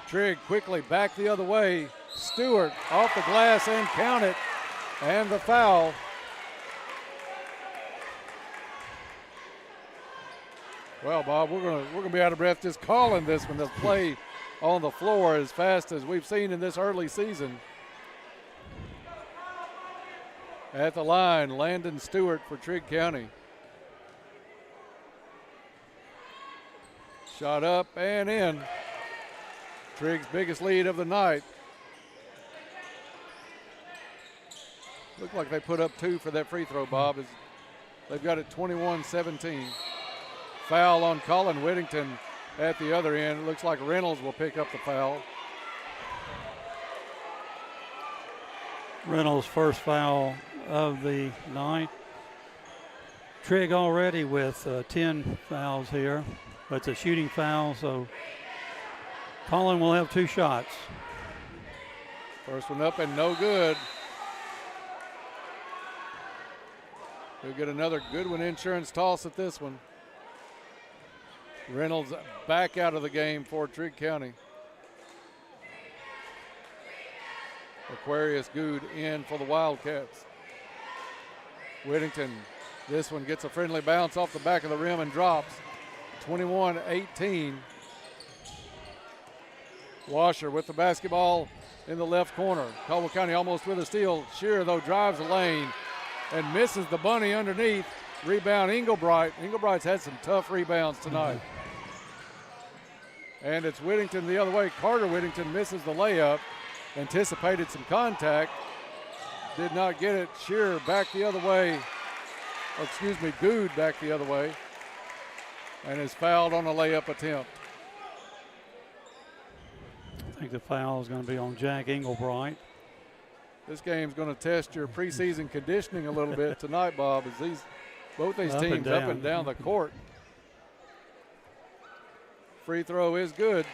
Trigg quickly back the other way. Stewart off the glass and count it, and the foul. Well, Bob, we're gonna be out of breath just calling this one. The play on the floor as fast as we've seen in this early season. At the line, Landon Stewart for Trigg County. Shot up and in. Trigg's biggest lead of the night. Looked like they put up 2 for that free throw, Bob. They've got it 21-17. Foul on Colin Whittington at the other end. It looks like Reynolds will pick up the foul. Reynolds' first foul of the night. Trigg already with 10 fouls here. But it's a shooting foul, so Colin will have 2 shots. First one up and no good. He'll get another Goodwin Insurance toss at this one. Reynolds back out of the game for Trigg County. Aquarius Good in for the Wildcats. Whittington, this one gets a friendly bounce off the back of the rim and drops. 21-18. Washer with the basketball in the left corner. Caldwell County almost with a steal. Shearer, though, drives the lane. and misses the bunny underneath. Rebound Englebright. Englebright's had some tough rebounds tonight. And it's Whittington the other way. Carter Whittington misses the layup. Anticipated some contact. Did not get it. Shearer back the other way. Good back the other way. And is fouled on a layup attempt. I think the foul is going to be on Jack Englebright. This game's going to test your preseason conditioning a little bit tonight, Bob, as both these teams up and down the court. Free throw is good.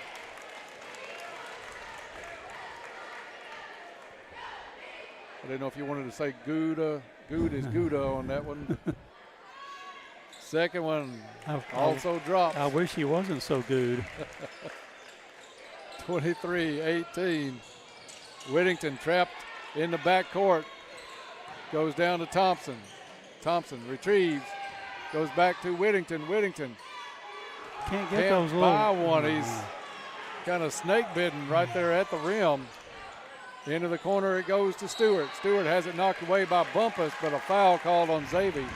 I didn't know if you wanted to say Gouda. Good is Gouda on that one. Second one also dropped. I wish he wasn't so good. 23-18. Whittington trapped in the backcourt. Goes down to Thompson. Thompson retrieves. Goes back to Whittington. Whittington can't get those little. By one. He's kind of snake bitten right there at the rim. Into the corner it goes to Stewart. Stewart has it knocked away by Bumpus, but a foul called on Xavier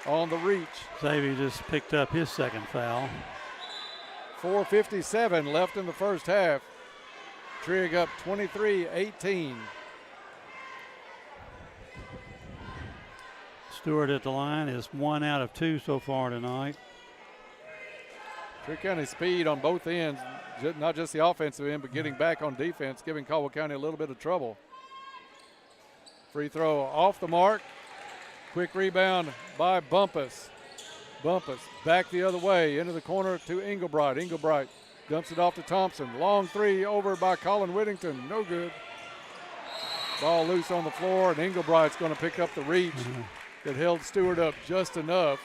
on the reach. Xavier just picked up his second foul. 4:57 left in the first half. Trig up 23-18. Stewart at the line is 1 out of 2 so far tonight. Trigg County speed on both ends, not just the offensive end, but getting back on defense, giving Caldwell County a little bit of trouble. Free throw off the mark. Quick rebound by Bumpus. Bumpus back the other way into the corner to Englebright. Englebright dumps it off to Thompson. Long three over by Colin Whittington. No good. Ball loose on the floor, and Englebright's going to pick up the reach that held Stewart up just enough.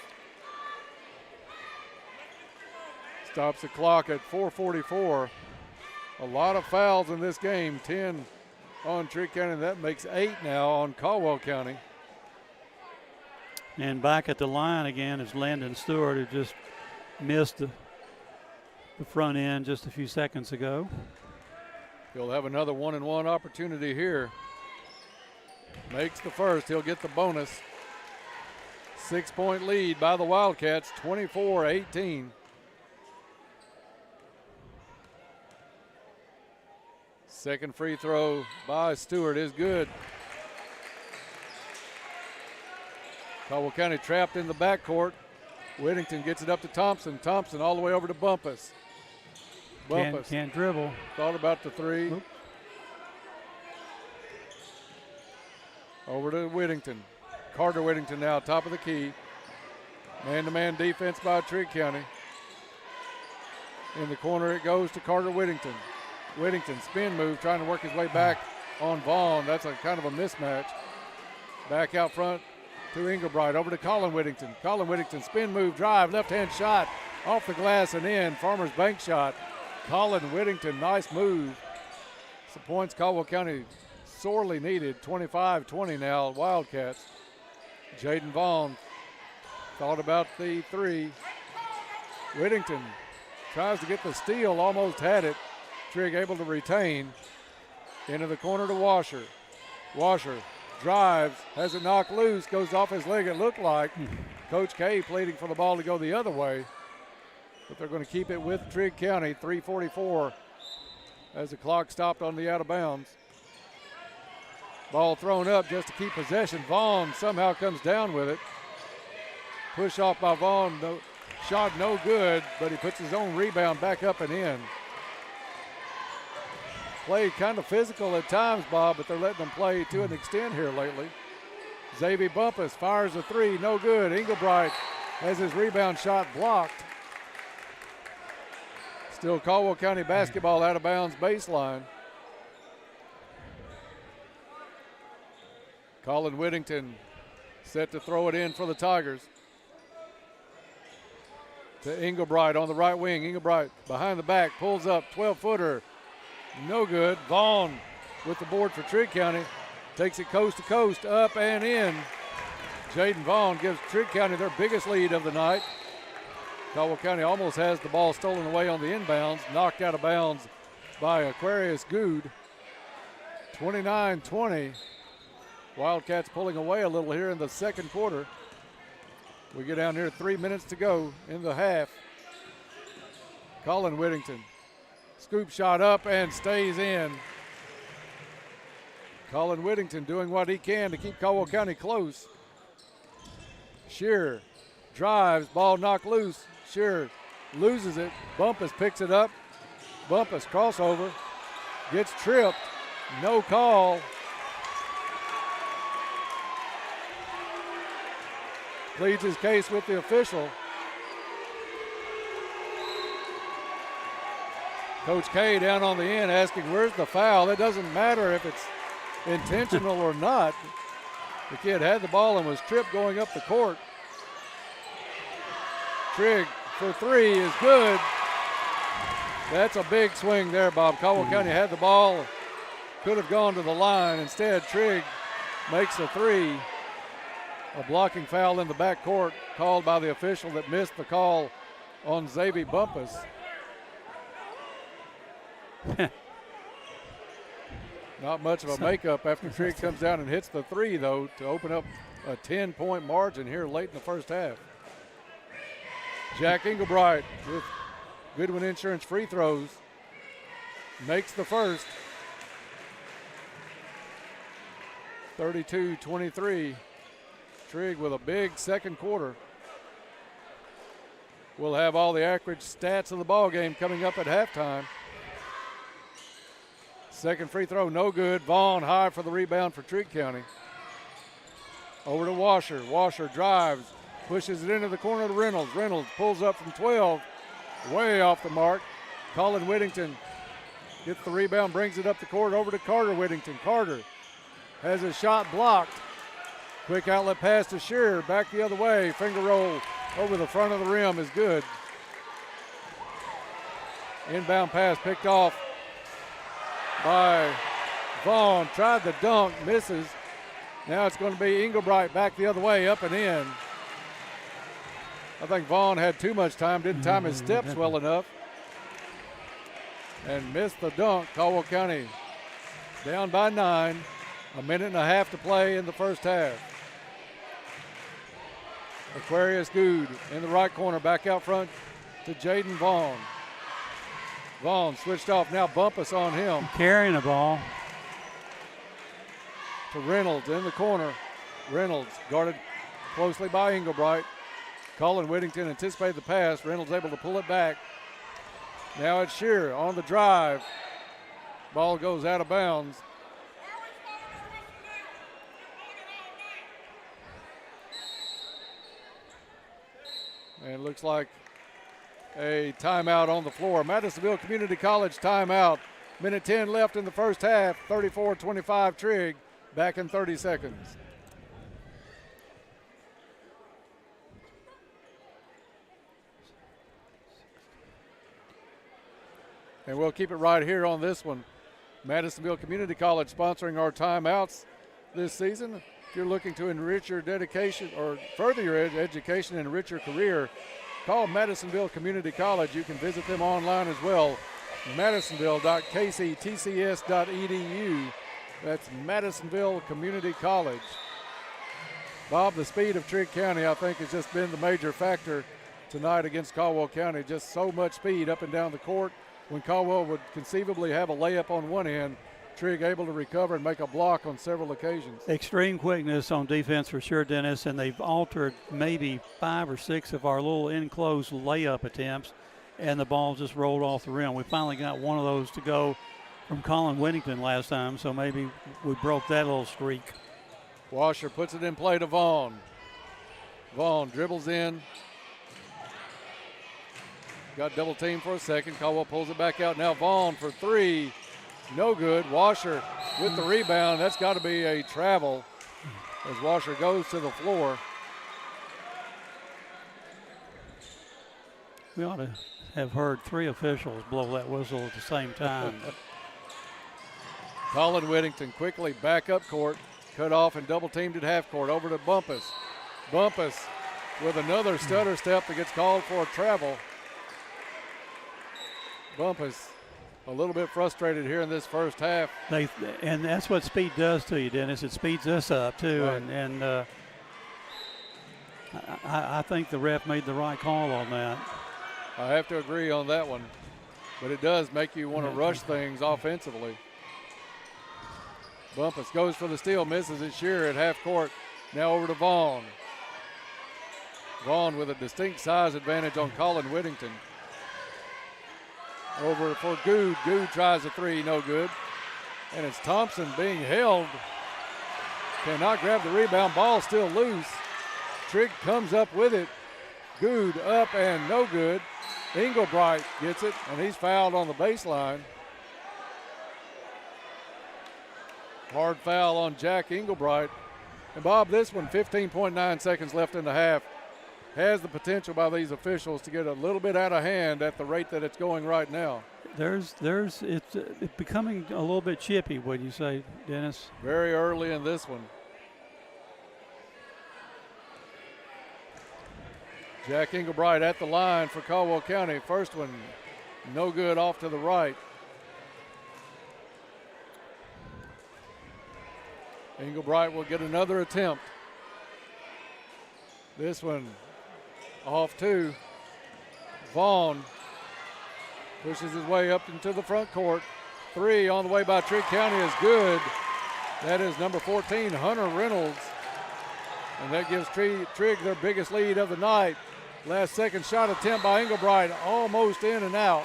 Stops the clock at 4:44. A lot of fouls in this game. 10 on Trigg County. That makes 8 now on Caldwell County. And back at the line again is Landon Stewart, who just missed the front end just a few seconds ago. He'll have another 1-and-1 opportunity here. Makes the first. He'll get the bonus. 6-point lead by the Wildcats, 24-18. Second free throw by Stewart is good. Caldwell County trapped in the backcourt. Whittington gets it up to Thompson. Thompson all the way over to Bumpus. Bumpus can't dribble. Thought about the three. Oops. Over to Whittington. Carter Whittington now, top of the key. Man-to-man defense by Trigg County. In the corner it goes to Carter Whittington. Whittington spin move, trying to work his way back on Vaughn. That's a kind of a mismatch. Back out front to Englebright, over to Colin Whittington. Colin Whittington spin move, drive, left-hand shot, off the glass and in. Farmers bank shot. Colin Whittington, nice move. Some points Caldwell County sorely needed. 25-20 now, Wildcats. Jaden Vaughn thought about the three. Whittington tries to get the steal, almost had it. Trigg able to retain. Into the corner to Washer. Washer drives, has it knocked loose, goes off his leg, it looked like. Coach K pleading for the ball to go the other way. But they're going to keep it with Trigg County, 3:44 as the clock stopped on the out of bounds. Ball thrown up just to keep possession. Vaughn somehow comes down with it. Push off by Vaughn, no, shot no good, but he puts his own rebound back up and in. Played kind of physical at times, Bob, but they're letting them play to an extent here lately. Xavier Bumpus fires a three, no good. Englebright has his rebound shot blocked. Still Caldwell County basketball out of bounds baseline. Colin Whittington set to throw it in for the Tigers. To Englebright on the right wing. Englebright behind the back, pulls up, 12-footer. No good. Vaughn with the board for Trigg County. Takes it coast to coast, up and in. Jaden Vaughn gives Trigg County their biggest lead of the night. Caldwell County almost has the ball stolen away on the inbounds. Knocked out of bounds by Aquarius Good. 29-20. Wildcats pulling away a little here in the second quarter. We get down here 3 minutes to go in the half. Colin Whittington, scoop shot up and stays in. Colin Whittington doing what he can to keep Caldwell County close. Shearer drives, ball knocked loose. Shearer loses it. Bumpus picks it up. Bumpus crossover, gets tripped, no call. Pleads his case with the official. Coach K down on the end asking, where's the foul? It doesn't matter if it's intentional or not. The kid had the ball and was tripped going up the court. Trigg for three is good. That's a big swing there, Bob. Caldwell County had the ball, could have gone to the line. Instead, Trigg makes a three. A blocking foul in the backcourt called by the official that missed the call on Xavier Bumpus. Not much of a makeup after Trigg comes down and hits the three, though, to open up a 10-point margin here late in the first half. Jack Englebright with Goodwin Insurance free throws makes the first. 32-23. Trigg with a big second quarter. We'll have all the accurate stats of the ball game coming up at halftime. Second free throw, no good. Vaughn high for the rebound for Trigg County. Over to Washer. Washer drives, pushes it into the corner to Reynolds. Reynolds pulls up from 12, way off the mark. Colin Whittington gets the rebound, brings it up the court over to Carter Whittington. Carter has a shot blocked. Quick outlet pass to Shearer, back the other way. Finger roll over the front of the rim is good. Inbound pass picked off by Vaughn. Tried the dunk, misses. Now it's going to be Englebright back the other way, up and in. I think Vaughn had too much time, didn't time his steps well enough. And missed the dunk. Caldwell County down by 9. A minute and a half to play in the first half. Aquarius Good in the right corner, back out front to Jaden Vaughn. Vaughn switched off, now Bumpus on him. Carrying the ball. To Reynolds in the corner. Reynolds guarded closely by Englebright. Colin Whittington anticipated the pass. Reynolds able to pull it back. Now it's Shearer on the drive. Ball goes out of bounds. And it looks like a timeout on the floor. Madisonville Community College timeout. Minute 10 left in the first half. 34-25 Trigg. Back in 30 seconds. And we'll keep it right here on this one. Madisonville Community College sponsoring our timeouts this season. If you're looking to enrich your dedication or further your education and enrich your career, call Madisonville Community College. You can visit them online as well. Madisonville.kctcs.edu. That's Madisonville Community College. Bob, the speed of Trigg County, I think, has just been the major factor tonight against Caldwell County. Just so much speed up and down the court. When Caldwell would conceivably have a layup on one end, Trigg able to recover and make a block on several occasions. Extreme quickness on defense for sure, Dennis, and they've altered maybe 5 or 6 of our little enclosed layup attempts, and the ball just rolled off the rim. We finally got one of those to go from Colin Whittington last time, so maybe we broke that little streak. Washer puts it in play to Vaughn. Vaughn dribbles in. Got double teamed for a second. Caldwell pulls it back out. Now Vaughn for three. No good. Washer with the rebound. That's got to be a travel as Washer goes to the floor. We ought to have heard 3 officials blow that whistle at the same time. Colin Whittington quickly back up court. Cut off and double teamed at half court. Over to Bumpus. Bumpus with another stutter step that gets called for a travel. Bumpus a little bit frustrated here in this first half. And that's what speed does to you, Dennis. It speeds us up too, Right. and I think the ref made the right call on that. I have to agree on that one, but it does make you want to rush things offensively. Bumpus goes for the steal, misses it. Shearer at half court. Now over to Vaughn. Vaughn with a distinct size advantage on Colin Whittington. Over for Good. Good tries a three, no good. And it's Thompson being held. Cannot grab the rebound, ball still loose. Trigg comes up with it. Good up and no good. Englebright gets it, and he's fouled on the baseline. Hard foul on Jack Englebright. And Bob, this one, 15.9 seconds left in the half, has the potential by these officials to get a little bit out of hand at the rate that it's going right now. It's becoming a little bit chippy, would you say, Dennis? Very early in this one. Jack Englebright at the line for Caldwell County. First one, no good, off to the right. Englebright will get another attempt. This one off to Vaughn. Pushes his way up into the front court. Three on the way by Trigg County is good. That is number 14, Hunter Reynolds. And that gives Trigg their biggest lead of the night. Last second shot attempt by Englebright, almost in and out.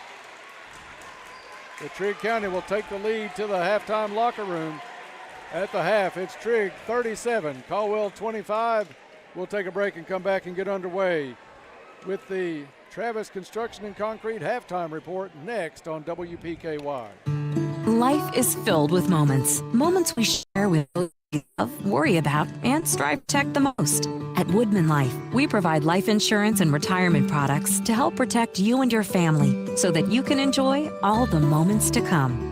The Trigg County will take the lead to the halftime locker room. At the half, it's Trigg 37, Caldwell 25. We'll take a break and come back and get underway with the Travis Construction and Concrete halftime report next on WPKY. Life is filled with moments. Moments we share with those we love, worry about, and strive to protect the most. At Woodman Life, we provide life insurance and retirement products to help protect you and your family so that you can enjoy all the moments to come.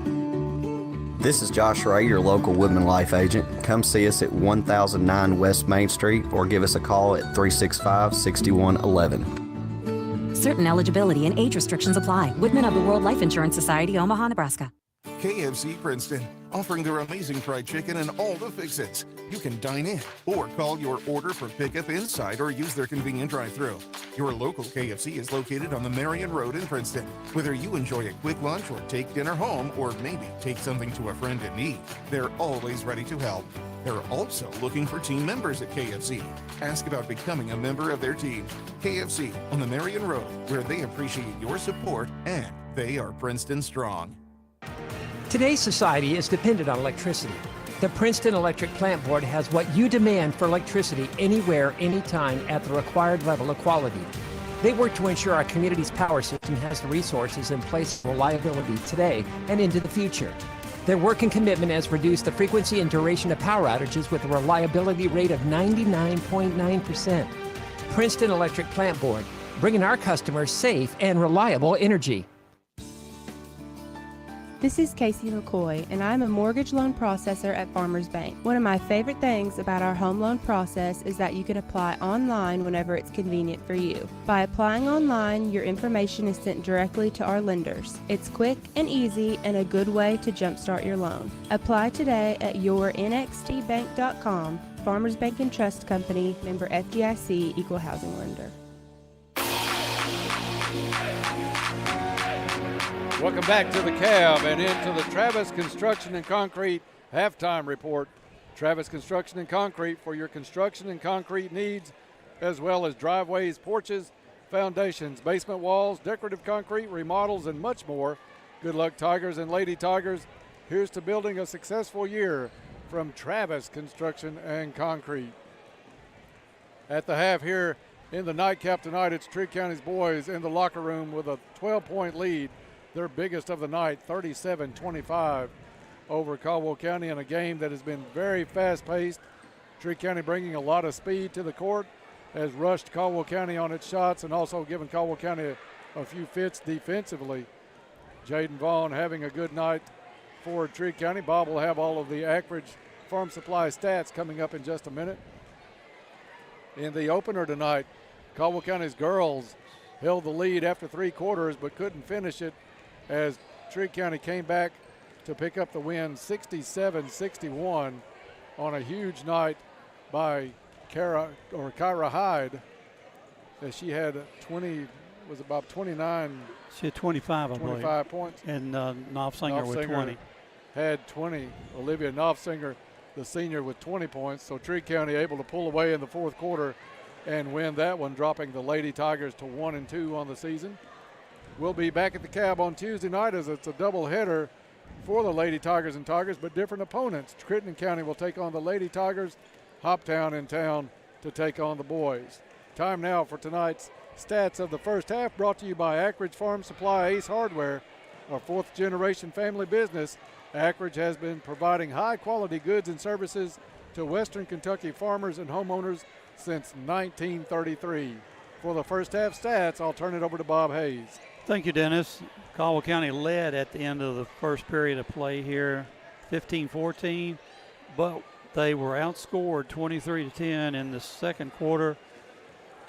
This is Josh Ray, your local Woodman Life agent. Come see us at 1009 West Main Street or give us a call at 365-6111. Certain eligibility and age restrictions apply. Woodman of the World Life Insurance Society, Omaha, Nebraska. KFC Princeton, offering their amazing fried chicken and all the fix-its. You can dine in or call your order for pickup inside or use their convenient drive-thru. Your local KFC is located on the Marion Road in Princeton. Whether you enjoy a quick lunch or take dinner home or maybe take something to a friend in need, they're always ready to help. They're also looking for team members at KFC. Ask about becoming a member of their team. KFC on the Marion Road, where they appreciate your support and they are Princeton strong. Today's society is dependent on electricity. The Princeton Electric Plant Board has what you demand for electricity anywhere, anytime at the required level of quality. They work to ensure our community's power system has the resources in place for reliability today and into the future. Their work and commitment has reduced the frequency and duration of power outages with a reliability rate of 99.9%. Princeton Electric Plant Board, bringing our customers safe and reliable energy. This is Casey McCoy, and I'm a mortgage loan processor at Farmers Bank. One of my favorite things about our home loan process is that you can apply online whenever it's convenient for you. By applying online, your information is sent directly to our lenders. It's quick and easy and a good way to jumpstart your loan. Apply today at yournxtbank.com. Farmers Bank and Trust Company, member FDIC, equal housing lender. Welcome back to the cab and into the Travis Construction and Concrete halftime report. Travis Construction and Concrete for your construction and concrete needs, as well as driveways, porches, foundations, basement walls, decorative concrete, remodels, and much more. Good luck, Tigers and Lady Tigers. Here's to building a successful year from Travis Construction and Concrete. At the half here in the nightcap tonight, it's Trigg County's boys in the locker room with a 12-point lead. Their biggest of the night, 37-25 over Caldwell County in a game that has been very fast-paced. Trigg County bringing a lot of speed to the court, has rushed Caldwell County on its shots and also given Caldwell County a few fits defensively. Jaden Vaughn having a good night for Trigg County. Bob will have all of the Akridge Farm Supply stats coming up in just a minute. In the opener tonight, Caldwell County's girls held the lead after three quarters but couldn't finish it, as Trigg County came back to pick up the win 67-61 on a huge night by Kyra Hyde, as she had 29. She had 25, I believe. 25 points. And Knopfsinger with 20. Had 20. Olivia Knopfsinger, the senior, with 20 points. So Trigg County able to pull away in the fourth quarter and win that one, dropping the Lady Tigers to 1-2 on the season. We'll be back at the Cab on Tuesday night as it's a doubleheader for the Lady Tigers and Tigers, but different opponents. Crittenden County will take on the Lady Tigers. Hoptown in town to take on the boys. Time now for tonight's stats of the first half, brought to you by Ackridge Farm Supply Ace Hardware, our fourth-generation family business. Ackridge has been providing high-quality goods and services to Western Kentucky farmers and homeowners since 1933. For the first half stats, I'll turn it over to Bob Hayes. Thank you, Dennis. Caldwell County led at the end of the first period of play here, 15-14, but they were outscored 23-10 in the second quarter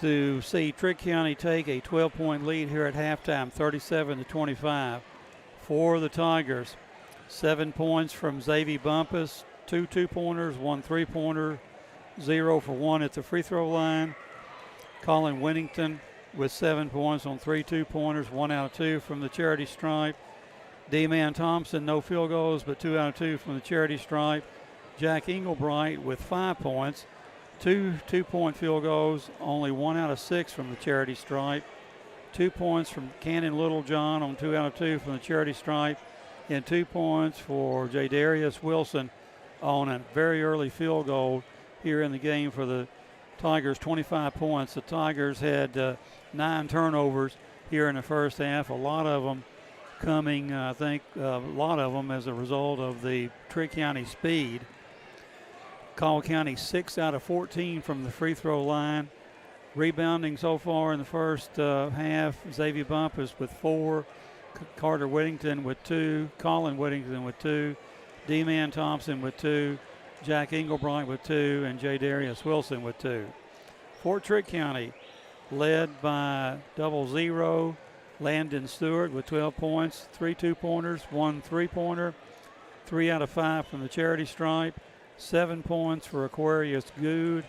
to see Trigg County take a 12-point lead here at halftime, 37-25. For the Tigers, 7 points from Xavier Bumpus, 2 two-pointers, 1 three-pointer, 0 for 1 at the free throw line. Colin Winnington with 7 points on 3 two-pointers, 1 out of 2 from the charity stripe. D-Man Thompson, no field goals, but 2 out of 2 from the charity stripe. Jack Englebright with 5 points, 2 two-point field goals, only 1 out of 6 from the charity stripe. 2 points from Cannon Littlejohn on 2 out of 2 from the charity stripe, and 2 points for Jadarius Wilson on a very early field goal here in the game for the Tigers, 25 points. The Tigers had 9 turnovers here in the first half, a lot of them coming, I think, a lot of them as a result of the Trigg County speed. Caldwell County 6 out of 14 from the free throw line. Rebounding so far in the first half, Xavier Bumpus with 4, Carter Whittington with 2, Colin Whittington with 2, D-Man Thompson with 2, Jack Englebright with 2, and Jadarius Wilson with 2. For Trigg County, led by 00, Landon Stewart with 12 points, 3 two-pointers, 1 three-pointer, 3 out of 5 from the charity stripe, 7 points for Aquarius Good,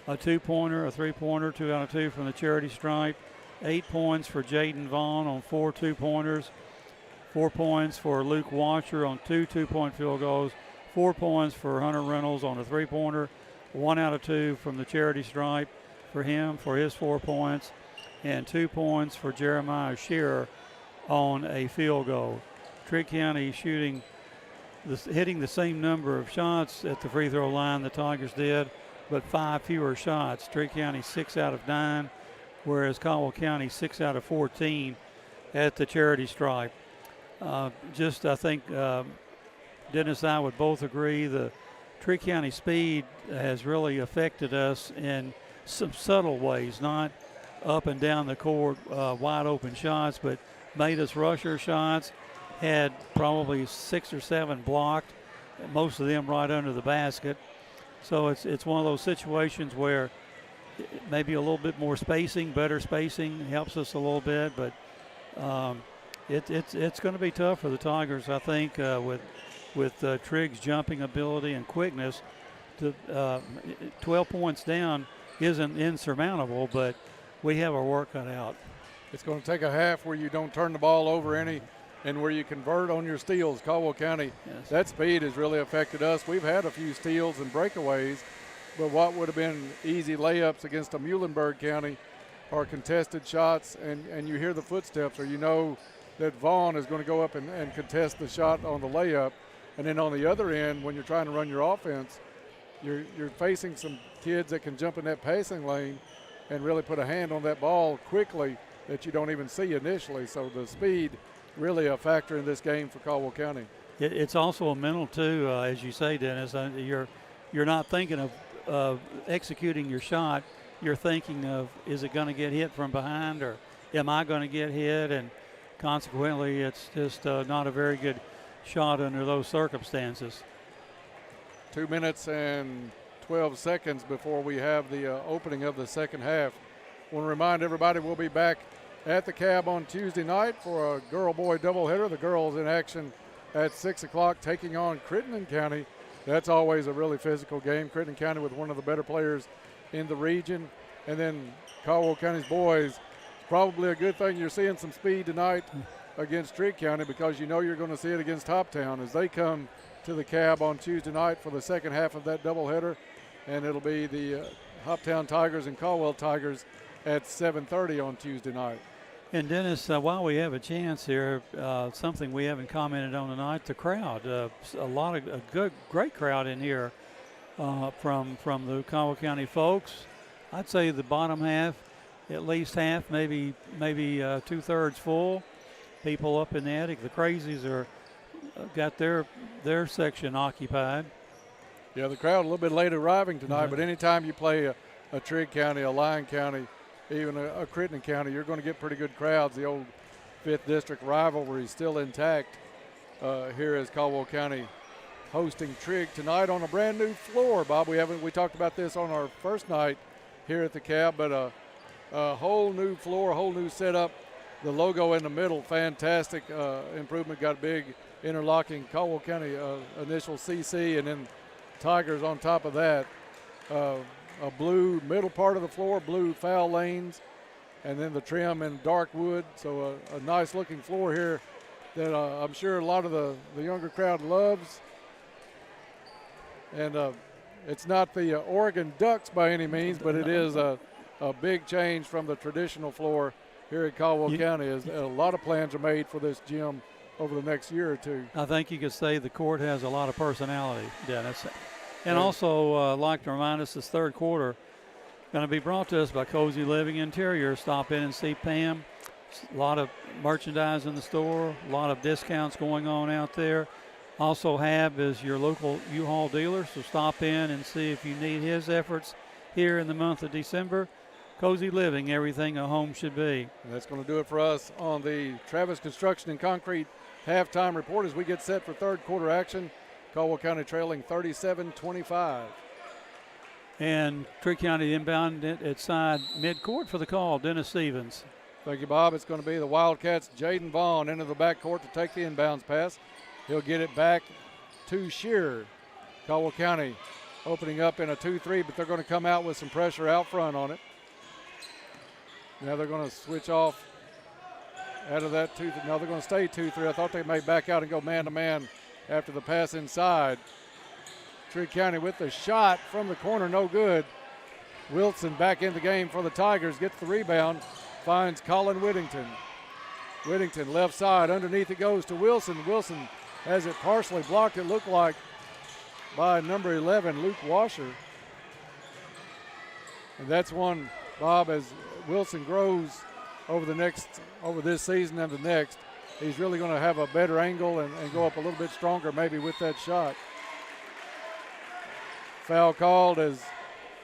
a 2-pointer, a 3-pointer, 2 out of 2 from the charity stripe, 8 points for Jaden Vaughn on 4 two-pointers, 4 points for Luke Washer on 2 two-point field goals, 4 points for Hunter Reynolds on a 3-pointer, 1 out of 2 from the charity stripe for him for his 4 points, and 2 points for Jeremiah Shearer on a field goal. Trigg County hitting the same number of shots at the free throw line the Tigers did, but 5 fewer shots. Trigg County 6 out of 9, whereas Caldwell County 6 out of 14 at the charity stripe. I think Dennis and I would both agree the Trigg County speed has really affected us in some subtle ways, not up and down the court wide open shots, but made us rush our shots, had probably 6 or 7 blocked, most of them right under the basket. So it's one of those situations where maybe a little bit more spacing, better spacing helps us a little bit, but it's going to be tough for the Tigers, I think, with Trigg's jumping ability and quickness. 12 points down isn't insurmountable, but we have our work cut out. It's going to take a half where you don't turn the ball over any and where you convert on your steals. Caldwell County, that speed has really affected us. We've had a few steals and breakaways, but what would have been easy layups against a Muhlenberg County are contested shots, and you hear the footsteps, or you know that Vaughn is going to go up and contest the shot on the layup. And then on the other end, when you're trying to run your offense, you're facing some kids that can jump in that passing lane and really put a hand on that ball quickly that you don't even see initially. So the speed really a factor in this game for Caldwell County. It's also a mental too, as you say, Dennis. You're not thinking of executing your shot. You're thinking of, is it going to get hit from behind, or am I going to get hit? And consequently, it's just not a very good shot under those circumstances. 2 minutes and 12 seconds before we have the opening of the second half. I want to remind everybody we'll be back at the Cab on Tuesday night for a girl-boy doubleheader. The girls in action at 6 o'clock taking on Crittenden County. That's always a really physical game. Crittenden County with one of the better players in the region. And then Caldwell County's boys, probably a good thing you're seeing some speed tonight against Trigg County, because you know you're going to see it against Hoptown as they come to the Cab on Tuesday night for the second half of that doubleheader. And it'll be the Hoptown Tigers and Caldwell Tigers at 7:30 on Tuesday night. And Dennis, while we have a chance here, something we haven't commented on tonight: the crowd. A great crowd in here from the Caldwell County folks. I'd say the bottom half, at least half, maybe 2/3 full. People up in the attic. The Crazies are got their section occupied. Yeah, the crowd a little bit late arriving tonight, but anytime you play a Trigg County, a Lyon County, even a Crittenden County, you're going to get pretty good crowds. The old 5th District rivalry is still intact here as Caldwell County hosting Trigg tonight on a brand new floor. Bob, we talked about this on our first night here at the Cab, but a whole new floor, a whole new setup. The logo in the middle, fantastic improvement. Got big interlocking Caldwell County initial CC, and then Tigers on top of that. A blue middle part of the floor, blue foul lanes, and then the trim in dark wood. So a nice looking floor here that I'm sure a lot of the younger crowd loves. And it's not the Oregon Ducks by any means, but it is a big change from the traditional floor here at Caldwell County, as a lot of plans are made for this gym over the next year or two. I think you could say the court has a lot of personality, Dennis. And also, like to remind us, this third quarter going to be brought to us by Cozy Living Interior. Stop in and see Pam. A lot of merchandise in the store, a lot of discounts going on out there. Also, Hab is your local U-Haul dealer, so stop in and see if you need his efforts here in the month of December. Cozy Living, everything a home should be. And that's going to do it for us on the Travis Construction and Concrete halftime report as we get set for third quarter action. Caldwell County trailing 37-25. And Trigg County inbound at side midcourt for the call, Dennis Stevens. Thank you, Bob. It's going to be the Wildcats' Jaden Vaughn into the backcourt to take the inbounds pass. He'll get it back to Shearer. Caldwell County opening up in a 2-3, but they're going to come out with some pressure out front on it. Now they're going to switch off out of that 2-3. No, they're going to stay 2-3. I thought they may back out and go man-to-man after the pass inside. Trigg County with the shot from the corner, no good. Wilson back in the game for the Tigers, gets the rebound, finds Colin Whittington. Whittington left side, underneath it goes to Wilson. Wilson has it partially blocked, it looked like, by number 11, Luke Washer. And that's one, Bob, as Wilson grows over this season and the next, he's really going to have a better angle and go up a little bit stronger maybe with that shot. Foul called as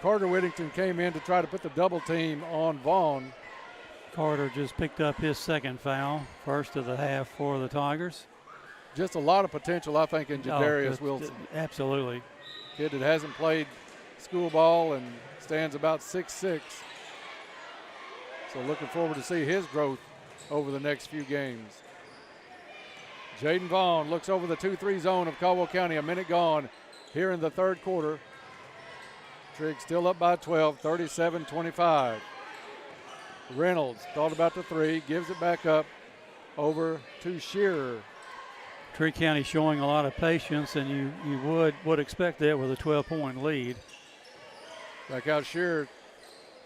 Carter Whittington came in to try to put the double team on Vaughn. Carter just picked up his second foul, first of the half for the Tigers. Just a lot of potential, I think, in Jadarius Wilson. Absolutely. Kid that hasn't played school ball and stands about 6'6". So looking forward to see his growth over the next few games. Jaden Vaughn looks over the 2-3 zone of Caldwell County. A minute gone here in the third quarter. Trigg still up by 12, 37-25. Reynolds thought about the three, gives it back up over to Shearer. Trigg County showing a lot of patience, and you would expect that with a 12-point lead. Back out Shearer,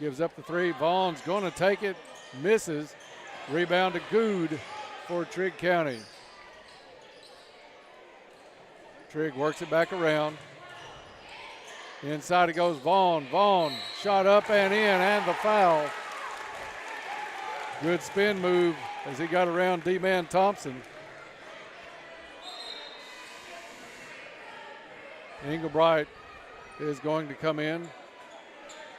gives up the three. Vaughn's going to take it, misses. Rebound to Good for Trigg County. Trigg works it back around. Inside it goes Vaughn. Vaughn shot up and in, and the foul. Good spin move as he got around D-Man Thompson. Englebright is going to come in,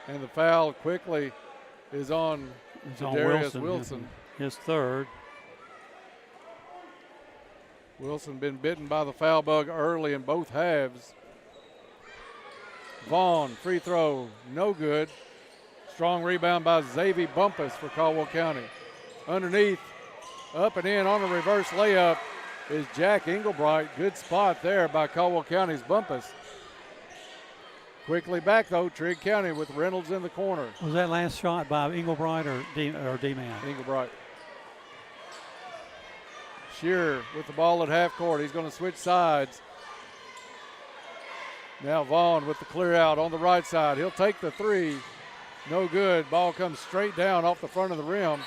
and the foul quickly is on Darius Wilson. His third. Wilson been bitten by the foul bug early in both halves. Vaughn, free throw, no good. Strong rebound by Xavier Bumpus for Caldwell County. underneath, up and in on a reverse layup is Jack Englebright. Good spot there by Caldwell County's Bumpus. Quickly back, though, Trigg County with Reynolds in the corner. Was that last shot by Englebright or D-Man? Englebright. Shearer with the ball at half court. He's going to switch sides. Now Vaughn with the clear out on the right side. He'll take the three. No good. Ball comes straight down off the front of the rim.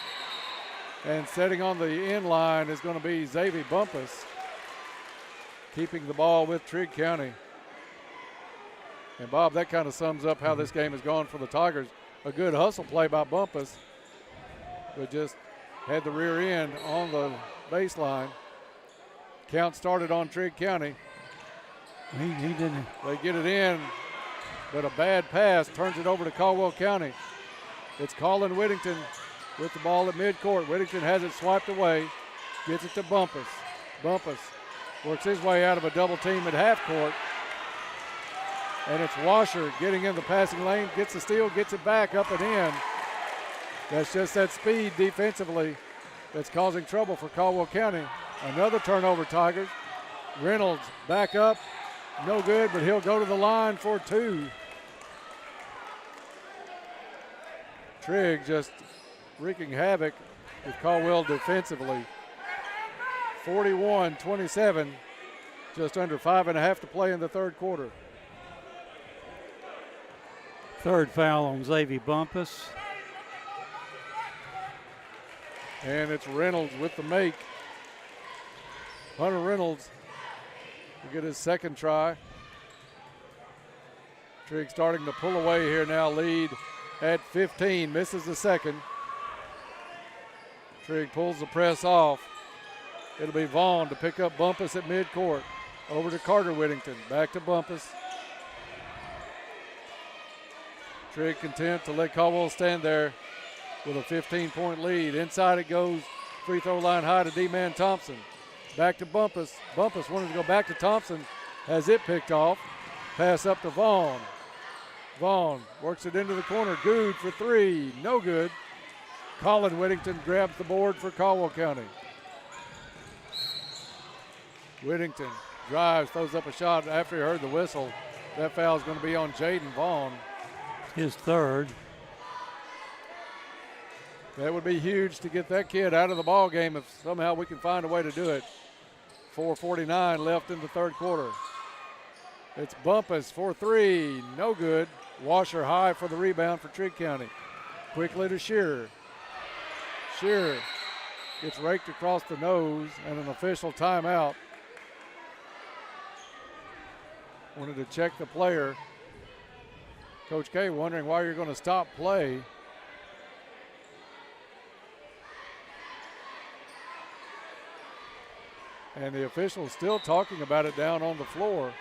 And setting on the end line is going to be Xavier Bumpus, keeping the ball with Trigg County. And Bob, that kind of sums up how this game has gone for the Tigers. A good hustle play by Bumpus, but just had the rear end on the baseline. Count started on Trigg County. He didn't. They get it in, but a bad pass turns it over to Caldwell County. It's Colin Whittington with the ball at midcourt. Whittington has it swiped away, gets it to Bumpus. Bumpus works his way out of a double team at half court. And it's Washer getting in the passing lane, gets the steal, gets it back up and in. That's just that speed defensively that's causing trouble for Caldwell County. Another turnover, Tigers. Reynolds back up, no good, but he'll go to the line for two. Trigg just wreaking havoc with Caldwell defensively. 41-27, just under 5.5 to play in the third quarter. Third foul on Xavier Bumpus. And it's Reynolds with the make. Hunter Reynolds will get his second try. Trigg starting to pull away here now, lead at 15, misses the second. Trigg pulls the press off. It'll be Vaughn to pick up Bumpus at midcourt. Over to Carter Whittington, back to Bumpus. Trigg content to let Caldwell stand there with a 15-point lead. Inside it goes, free throw line high to D-Man Thompson. Back to Bumpus. Bumpus wanted to go back to Thompson, has it picked off. Pass up to Vaughn. Vaughn works it into the corner. Good for three, no good. Colin Whittington grabs the board for Caldwell County. Whittington drives, throws up a shot after he heard the whistle. That foul is going to be on Jaden Vaughn. His third. That would be huge to get that kid out of the ball game if somehow we can find a way to do it. 4:49 left in the third quarter. It's Bumpus for three, no good. Washer high for the rebound for Trigg County. Quickly to Shearer. Shearer gets raked across the nose and an official timeout. Wanted to check the player. Coach K wondering why you're going to stop play. And the official still talking about it down on the floor.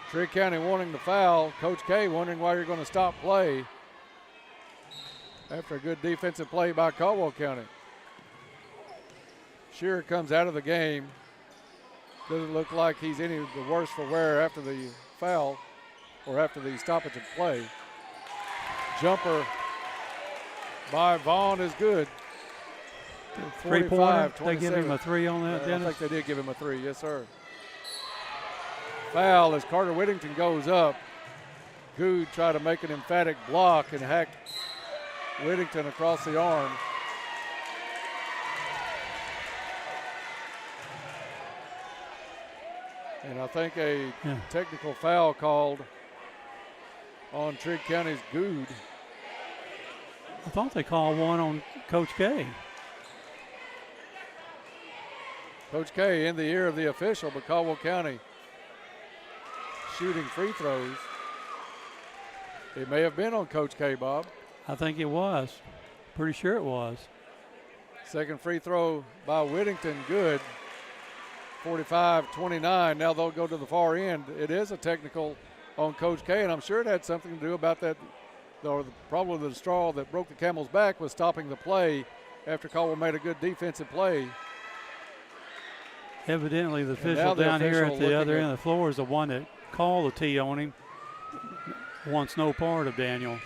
Trigg County wanting the foul. Coach K wondering why you're going to stop play after a good defensive play by Caldwell County. Shearer comes out of the game. Doesn't look like he's any the worse for wear after the foul or after the stoppage of play. Jumper by Vaughn is good. 3-pointer. They give him a three on that, Dennis? I think they did give him a three, yes, sir. Foul as Carter Whittington goes up. Good tried to make an emphatic block and hacked Whittington across the arm. And I think a technical foul called on Trigg County's Good. I thought they called one on Coach K. Coach K in the ear of the official, but Caldwell County shooting free throws. It may have been on Coach K, Bob. I think it was. Pretty sure it was. Second free throw by Whittington, good. 45-29. Now they'll go to the far end. It is a technical on Coach K, and I'm sure it had something to do about that, or probably the straw that broke the camel's back was stopping the play after Caldwell made a good defensive play. Evidently, the official down here at the other end of the floor is the one that called the T on him. Wants no part of Daniel.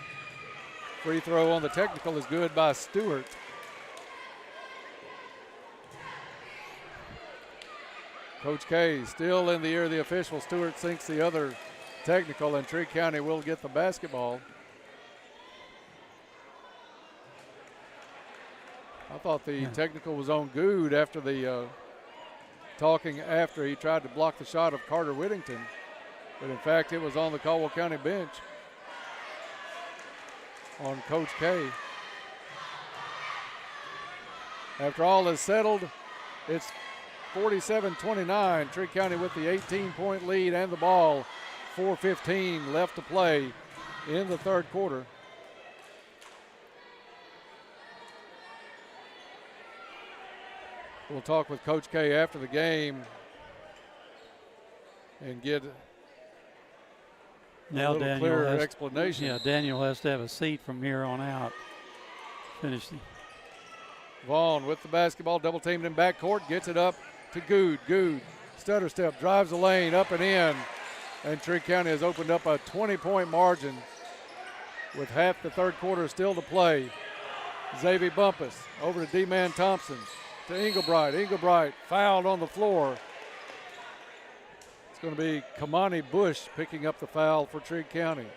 Free throw on the technical is good by Stewart. Coach K still in the ear of the official. Stewart sinks the other technical, and Trigg County will get the basketball. I thought the technical was on Good after the talking after he tried to block the shot of Carter Whittington. But in fact, it was on the Caldwell County bench on Coach K. After all is settled, it's 47-29. Trigg County with the 18-point lead and the ball. 4:15 left to play in the third quarter. We'll talk with Coach K after the game and get now a little Daniel clearer has, explanation. Yeah, Daniel has to have a seat from here on out. Finish the. Vaughn with the basketball, double teamed in backcourt, gets it up to Good. Good, stutter step, drives the lane, up and in. And Trigg County has opened up a 20-point margin with half the third quarter still to play. Xavier Bumpus over to D-Man Thompson to Englebright. Englebright fouled on the floor. It's going to be Kamani Bush picking up the foul for Trigg County.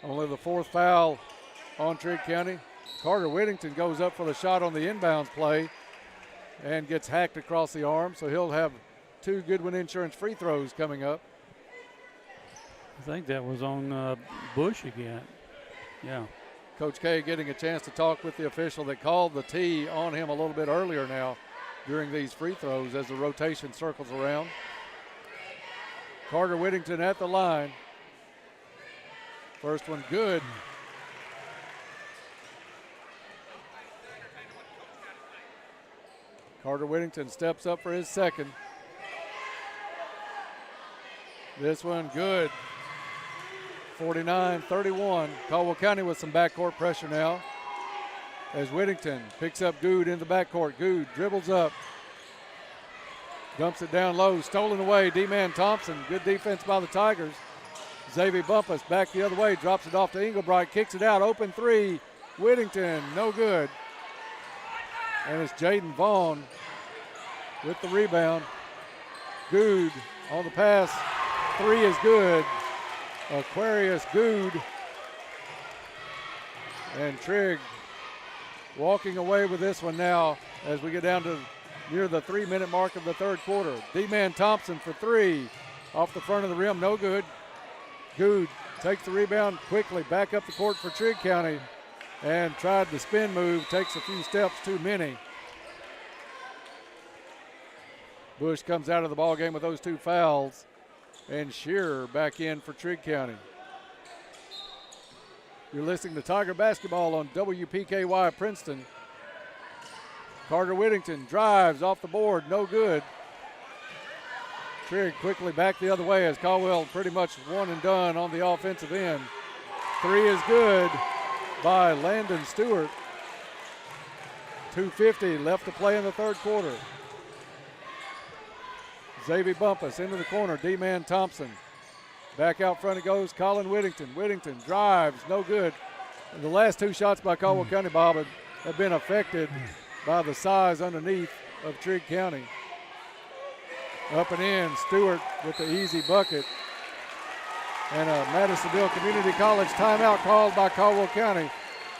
Only the fourth foul on Trigg County. Carter Whittington goes up for the shot on the inbounds play and gets hacked across the arm, so he'll have 2 Goodwin Insurance free throws coming up. I think that was on Bush again. Yeah. Coach K getting a chance to talk with the official that called the tee on him a little bit earlier now during these free throws as the rotation circles around. Carter Whittington at the line. First one good. Carter Whittington steps up for his second. This one good. 49-31. Caldwell County with some backcourt pressure now as Whittington picks up Good in the backcourt. Good dribbles up, dumps it down low, stolen away. D-Man Thompson, good defense by the Tigers. Xavier Bumpus back the other way, drops it off to Englebright, kicks it out, open three. Whittington, no good. And it's Jaden Vaughn with the rebound. Good on the pass, 3 is good. Aquarius Good. And Trigg walking away with this one now as we get down to near the 3-minute mark of the third quarter. D-Man Thompson for 3 off the front of the rim, no good. Good takes the rebound quickly back up the court for Trigg County and tried the spin move, takes a few steps too many. Bush comes out of the ball game with those 2 fouls, and Shearer back in for Trigg County. You're listening to Tiger Basketball on WPKY Princeton. Carter Whittington drives off the board, no good. Trigg quickly back the other way as Caldwell pretty much one and done on the offensive end. 3 is good by Landon Stewart. 2:50 left to play in the third quarter. Xavier Bumpus into the corner, D-Man Thompson. Back out front it goes, Colin Whittington. Whittington drives, no good. And the last 2 shots by Caldwell County, Bob, have been affected by the size underneath of Trigg County. Up and in, Stewart with the easy bucket. And a Madisonville Community College timeout called by Caldwell County.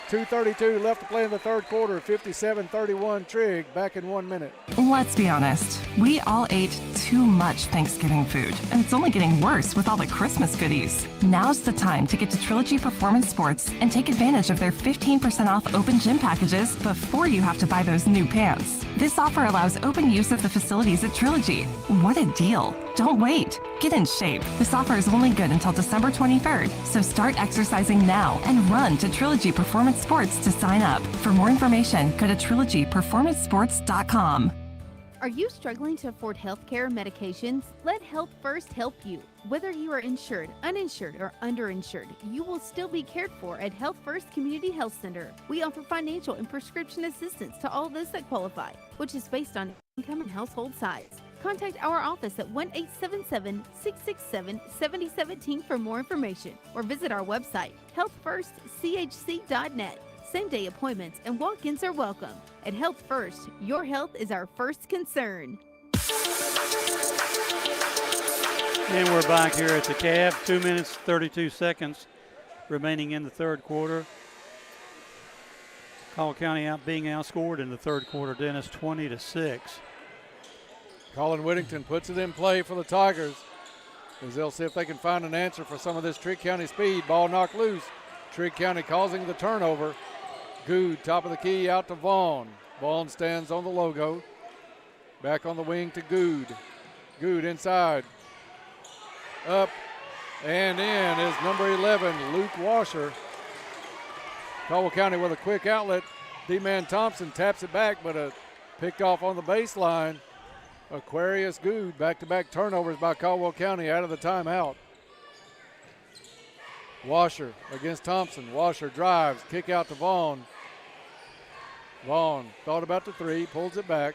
2:32 left to play in the third quarter. 57-31 Trigg, back in 1 minute. Let's be honest, we all ate too much Thanksgiving food, and it's only getting worse with all the Christmas goodies. Now's the time to get to Trilogy Performance Sports and take advantage of their 15% off open gym packages before you have to buy those new pants. This offer allows open use of the facilities at Trilogy. What a deal. Don't wait. Get in shape. This offer is only good until December 23rd, so start exercising now and run to Trilogy Performance Sports to sign up. For more information, go to trilogyperformancesports.com. Are you struggling to afford healthcare or medications? Let Health First help you. Whether you are insured, uninsured, or underinsured, you will still be cared for at Health First Community Health Center. We offer financial and prescription assistance to all those that qualify, which is based on income and household size. Contact our office at 1-877-667-7017 for more information, or visit our website, healthfirstchc.net. Same-day appointments and walk-ins are welcome. At Health First, your health is our first concern. And we're back here at the Cavs. 2 minutes, 32 seconds remaining in the third quarter. Caldwell County being outscored in the third quarter, Dennis, 20-6. Colin Whittington puts it in play for the Tigers as they'll see if they can find an answer for some of this Trigg County speed. Ball knocked loose. Trigg County causing the turnover. Good, top of the key, out to Vaughn. Vaughn stands on the logo. Back on the wing to Good. Good inside. Up and in is number 11, Luke Washer. Caldwell County with a quick outlet. D-Man Thompson taps it back, but picked off on the baseline. Aquarius Good, back-to-back turnovers by Caldwell County out of the timeout. Washer against Thompson. Washer drives, kick out to Vaughn. Vaughn thought about the three, pulls it back.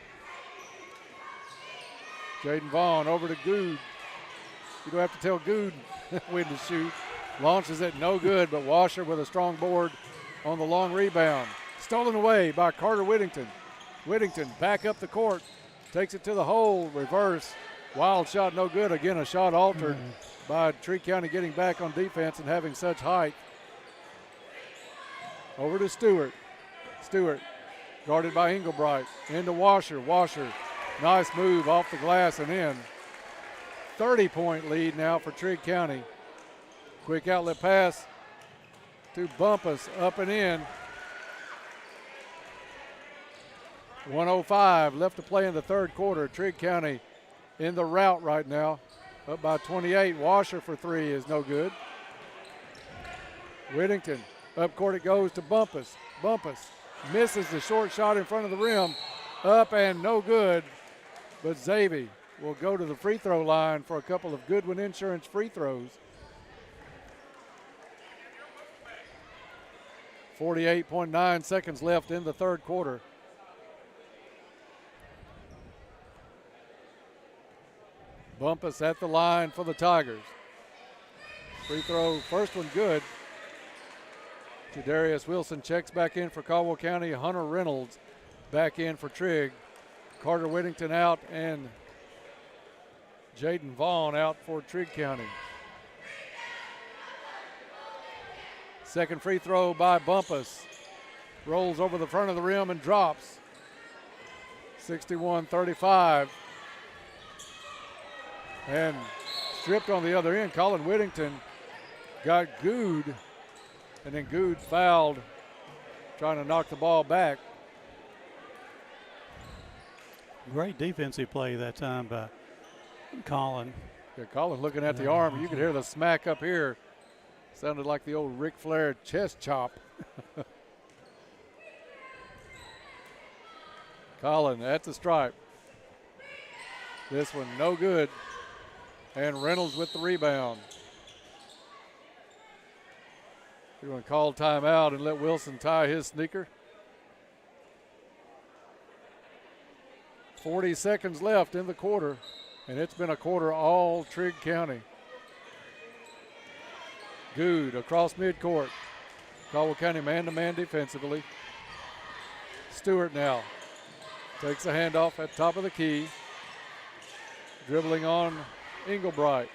Jaden Vaughn over to Good. You don't have to tell Good when to shoot. Launches it, no good, but Washer with a strong board on the long rebound. Stolen away by Carter Whittington. Whittington back up the court, takes it to the hole, reverse. Wild shot, no good. Again, a shot altered by Trigg County getting back on defense and having such height. Over to Stewart. Stewart guarded by Englebright. Into Washer. Washer, nice move off the glass and in. 30-point lead now for Trigg County. Quick outlet pass to Bumpus, up and in. 1:05 left to play in the third quarter. Trigg County in the rout right now, up by 28. Washer for three is no good. Whittington, up court it goes to Bumpus. Bumpus misses the short shot in front of the rim. Up and no good, but Xavier will go to the free throw line for a couple of Goodwin Insurance free throws. 48.9 seconds left in the third quarter. Bumpus at the line for the Tigers. Free throw, first one good. Jadarius Wilson checks back in for Caldwell County. Hunter Reynolds back in for Trigg. Carter Whittington out and Jaden Vaughn out for Trigg County. Second free throw by Bumpus. Rolls over the front of the rim and drops. 61-35. And stripped on the other end. Colin Whittington got Good, and then Good fouled, trying to knock the ball back. Great defensive play that time by Colin. Yeah, Colin looking at the arm. You could hear the smack up here. Sounded like the old Ric Flair chest chop. Colin at the stripe. This one no good. And Reynolds with the rebound. You're going to call timeout and let Wilson tie his sneaker. 40 seconds left in the quarter, and it's been a quarter all Trigg County. Good across midcourt. Caldwell County man-to-man defensively. Stewart now takes a handoff at top of the key. Dribbling on Englebright.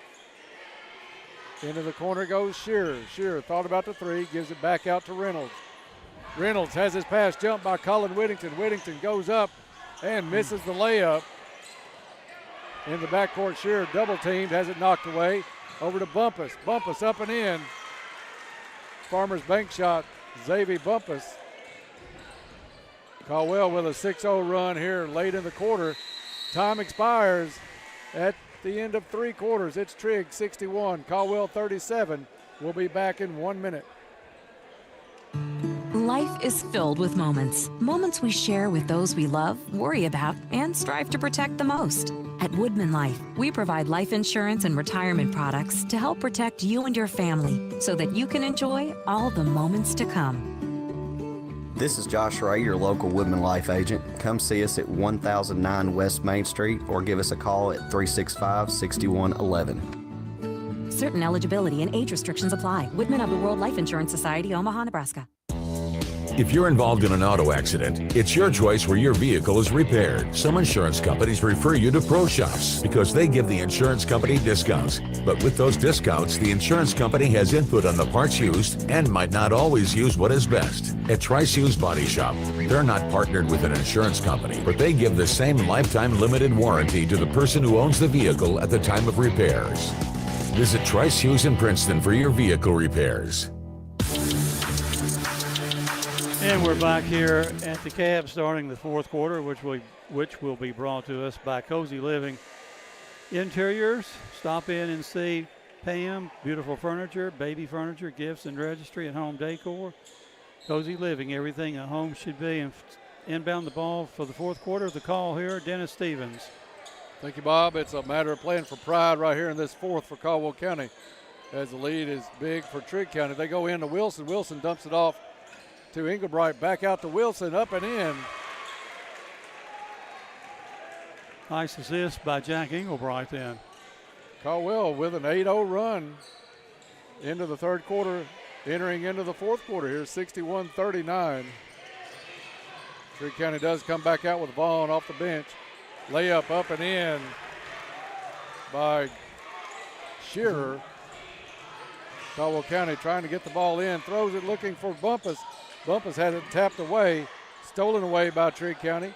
Into the corner goes Shearer. Shearer thought about the three, gives it back out to Reynolds. Reynolds has his pass jumped by Colin Whittington. Whittington goes up and misses the layup. In the backcourt, Shearer double teamed, has it knocked away. Over to Bumpus. Bumpus up and in. Farmers Bank shot, Xavier Bumpus. Caldwell with a 6-0 run here late in the quarter. Time expires at the end of three quarters. It's Trigg 61, Caldwell 37. We'll be back in 1 minute. Life is filled with moments. Moments we share with those we love, worry about, and strive to protect the most. At Woodman Life, we provide life insurance and retirement products to help protect you and your family so that you can enjoy all the moments to come. This is Josh Ray, your local Woodman Life agent. Come see us at 1009 West Main Street or give us a call at 365-6111. Certain eligibility and age restrictions apply. Woodman of the World Life Insurance Society, Omaha, Nebraska. If you're involved in an auto accident, it's your choice where your vehicle is repaired. Some insurance companies refer you to pro shops because they give the insurance company discounts. But with those discounts, the insurance company has input on the parts used and might not always use what is best. At Trice Used Body Shop, they're not partnered with an insurance company, but they give the same lifetime limited warranty to the person who owns the vehicle at the time of repairs. Visit Trice Hughes in Princeton for your vehicle repairs. And we're back here at the Cab starting the fourth quarter, which will be brought to us by Cozy Living Interiors. Stop in and see Pam. Beautiful furniture, baby furniture, gifts and registry and home decor. Cozy Living, everything a home should be. And inbound the ball for the fourth quarter. The call here, Dennis Stevens. Thank you, Bob. It's a matter of playing for pride right here in this fourth for Caldwell County, as the lead is big for Trigg County. They go into Wilson. Wilson dumps it off to Englebright, back out to Wilson, up and in. Nice assist by Jack Englebright then. Caldwell with an 8-0 run into the third quarter, entering into the fourth quarter here, 61-39. Trigg County does come back out with Vaughn off the bench. Layup up and in by Shearer. Caldwell County trying to get the ball in, throws it looking for Bumpus. Bumpus had it tapped away, stolen away by Trigg County.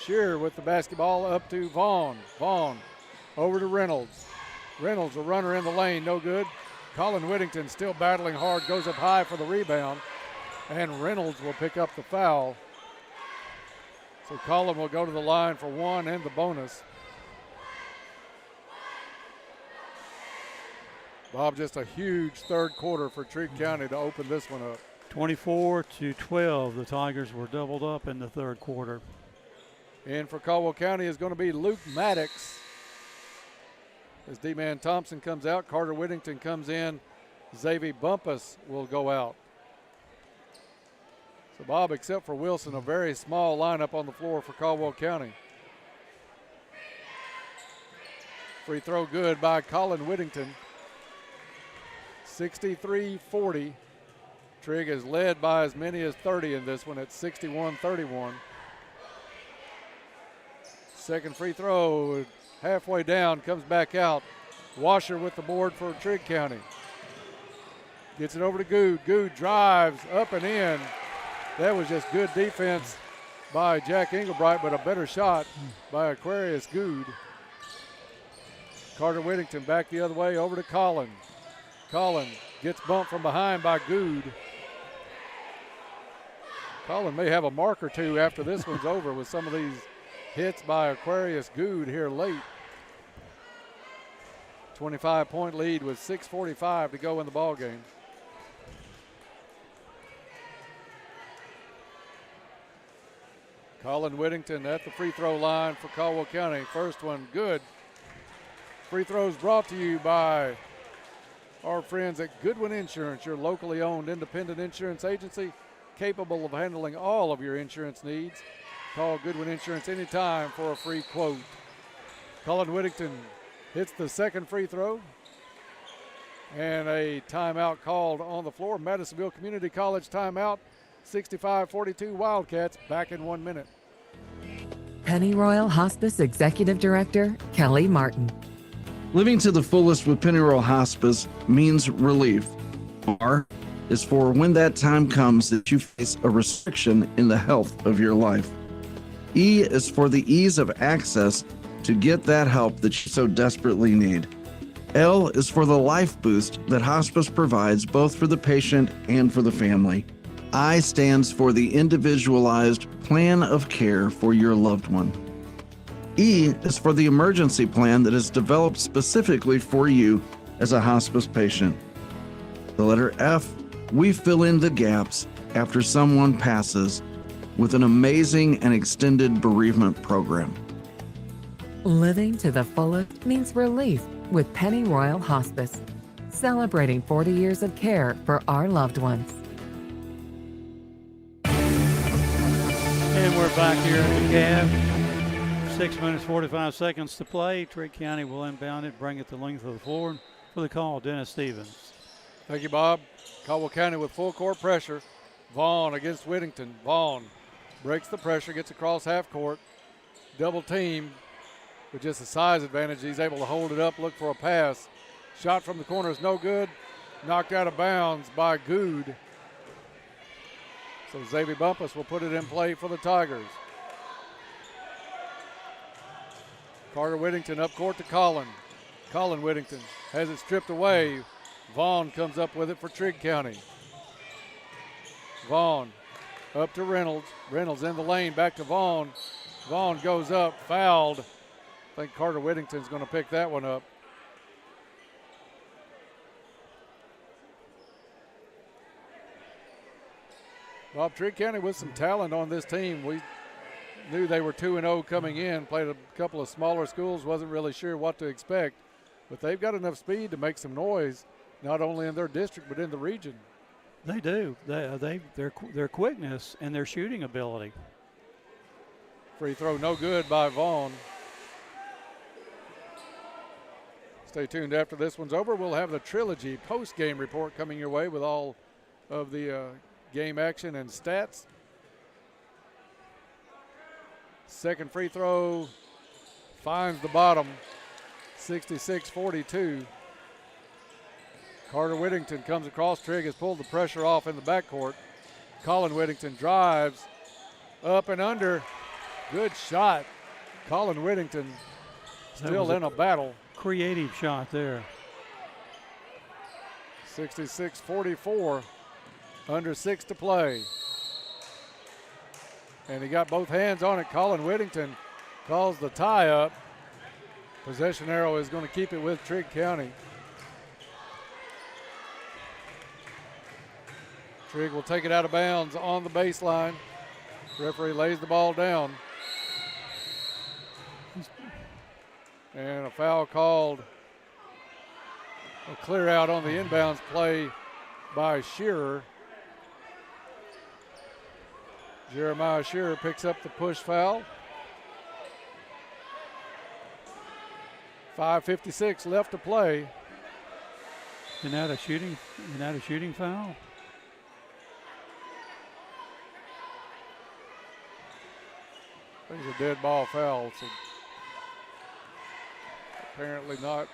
Shearer with the basketball up to Vaughn. Vaughn over to Reynolds. Reynolds, a runner in the lane, no good. Colin Whittington still battling hard, goes up high for the rebound, and Reynolds will pick up the foul. So Colin will go to the line for one and the bonus. Bob, just a huge third quarter for Trigg County to open this one up. 24-12, the Tigers were doubled up in the third quarter. And for Caldwell County is going to be Luke Maddox. As D-Man Thompson comes out, Carter Whittington comes in, Xavier Bumpus will go out. So Bob, except for Wilson, a very small lineup on the floor for Caldwell County. Free throw good by Colin Whittington. 63-40. Trigg is led by as many as 30 in this one at 61-31. Second free throw, halfway down, comes back out. Washer with the board for Trigg County. Gets it over to Good. Good drives up and in. That was just good defense by Jack Englebright, but a better shot by Aquarius Good. Carter Whittington back the other way over to Collin. Collin gets bumped from behind by Good. Collin may have a mark or two after this one's over with some of these hits by Aquarius Good here late. 25-point lead with 6:45 to go in the ball game. Colin Whittington at the free throw line for Caldwell County. First one good. Free throws brought to you by our friends at Goodwin Insurance, your locally owned independent insurance agency capable of handling all of your insurance needs. Call Goodwin Insurance anytime for a free quote. Colin Whittington hits the second free throw. And a timeout called on the floor. Madisonville Community College timeout. 65-42 Wildcats, back in 1 minute. Pennyroyal Hospice Executive Director Kelly Martin. Living to the fullest with Pennyroyal Hospice means relief. R is for when that time comes that you face a restriction in the health of your life. E is for the ease of access to get that help that you so desperately need. L is for the life boost that hospice provides both for the patient and for the family. I stands for the individualized plan of care for your loved one. E is for the emergency plan that is developed specifically for you as a hospice patient. The letter F, we fill in the gaps after someone passes with an amazing and extended bereavement program. Living to the fullest means relief with Pennyroyal Hospice, celebrating 40 years of care for our loved ones. And we're back here at the Cab. 6 minutes, 45 seconds to play. Trigg County will inbound it, bring it the length of the floor. For the call, Dennis Stevens. Thank you, Bob. Caldwell County with full court pressure. Vaughn against Whittington. Vaughn breaks the pressure, gets across half court. Double team with just a size advantage. He's able to hold it up, look for a pass. Shot from the corner is no good. Knocked out of bounds by Good. So Xavier Bumpus will put it in play for the Tigers. Carter Whittington up court to Colin. Colin Whittington has it stripped away. Vaughn comes up with it for Trigg County. Vaughn up to Reynolds. Reynolds in the lane, back to Vaughn. Vaughn goes up, fouled. I think Carter Whittington's going to pick that one up. Bob, Trigg County with some talent on this team. We knew they were 2-0 coming in, played a couple of smaller schools, wasn't really sure what to expect. But they've got enough speed to make some noise, not only in their district but in the region. They do. Their quickness and their shooting ability. Free throw no good by Vaughn. Stay tuned after this one's over. We'll have the Trilogy post-game report coming your way with all of the game action and stats. Second free throw finds the bottom, 66-42. Carter Whittington comes across. Trigg has pulled the pressure off in the backcourt. Colin Whittington drives up and under. Good shot. Colin Whittington still in a battle. Creative shot there. 66-44. Under 6 to play. And he got both hands on it. Colin Whittington calls the tie up. Possession arrow is going to keep it with Trigg County. Trigg will take it out of bounds on the baseline. Referee lays the ball down. And a foul called. A clear out on the inbounds play by Shearer. Jeremiah Shearer picks up the push foul. 5:56 left to play. Isn't that a shooting foul? I think it's a dead ball foul. So apparently not.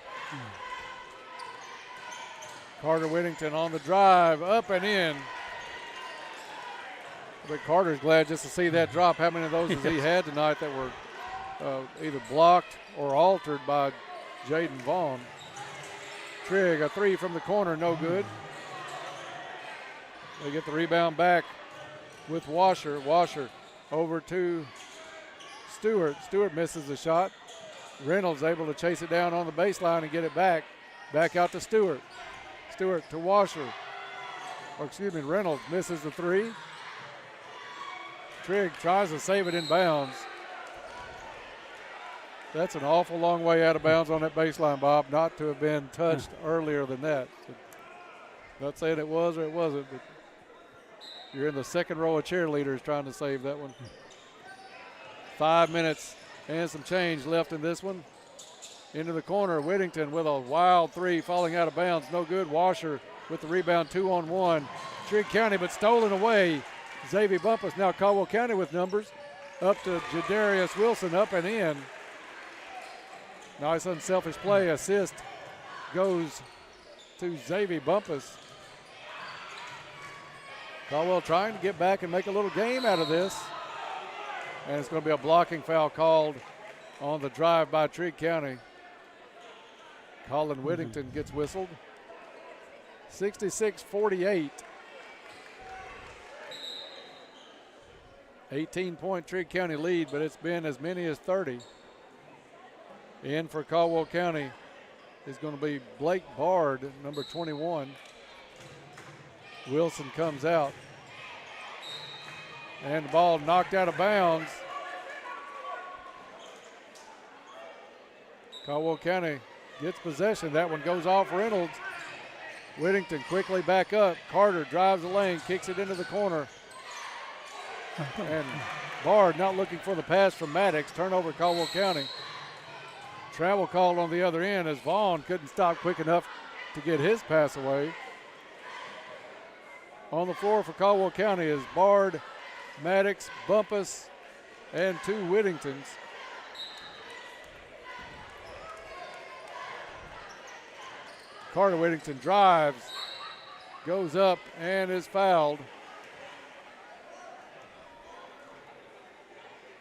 Carter Whittington on the drive, up and in. But Carter's glad just to see that drop. How many of those has he had tonight that were either blocked or altered by Jaden Vaughn? Trigg, a three from the corner, no good. They get the rebound back with Washer. Washer over to Stewart. Stewart misses the shot. Reynolds able to chase it down on the baseline and get it back. Back out to Stewart. Stewart to Washer. Reynolds misses the three. Trigg tries to save it in bounds. That's an awful long way out of bounds on that baseline, Bob, not to have been touched earlier than that. So not saying it was or it wasn't, but you're in the second row of cheerleaders trying to save that one. 5 minutes and some change left in this one. Into the corner, Whittington with a wild three falling out of bounds. No good. Washer with the rebound, 2-on-1. Trigg County, but stolen away. Xavier Bumpus, now Caldwell County with numbers. Up to Jadarius Wilson, up and in. Nice unselfish play. Assist goes to Xavier Bumpus. Caldwell trying to get back and make a little game out of this. And it's going to be a blocking foul called on the drive by Trigg County. Colin Whittington gets whistled. 66-48. 18-point Trigg County lead, but it's been as many as 30. In for Caldwell County is going to be Blake Bard, number 21. Wilson comes out. And the ball knocked out of bounds. Caldwell County gets possession. That one goes off Reynolds. Whittington quickly back up. Carter drives the lane, kicks it into the corner. And Bard not looking for the pass from Maddox. Turnover Caldwell County. Travel called on the other end as Vaughn couldn't stop quick enough to get his pass away. On the floor for Caldwell County is Bard, Maddox, Bumpus, and 2 Whittingtons. Carter Whittington drives, goes up, and is fouled.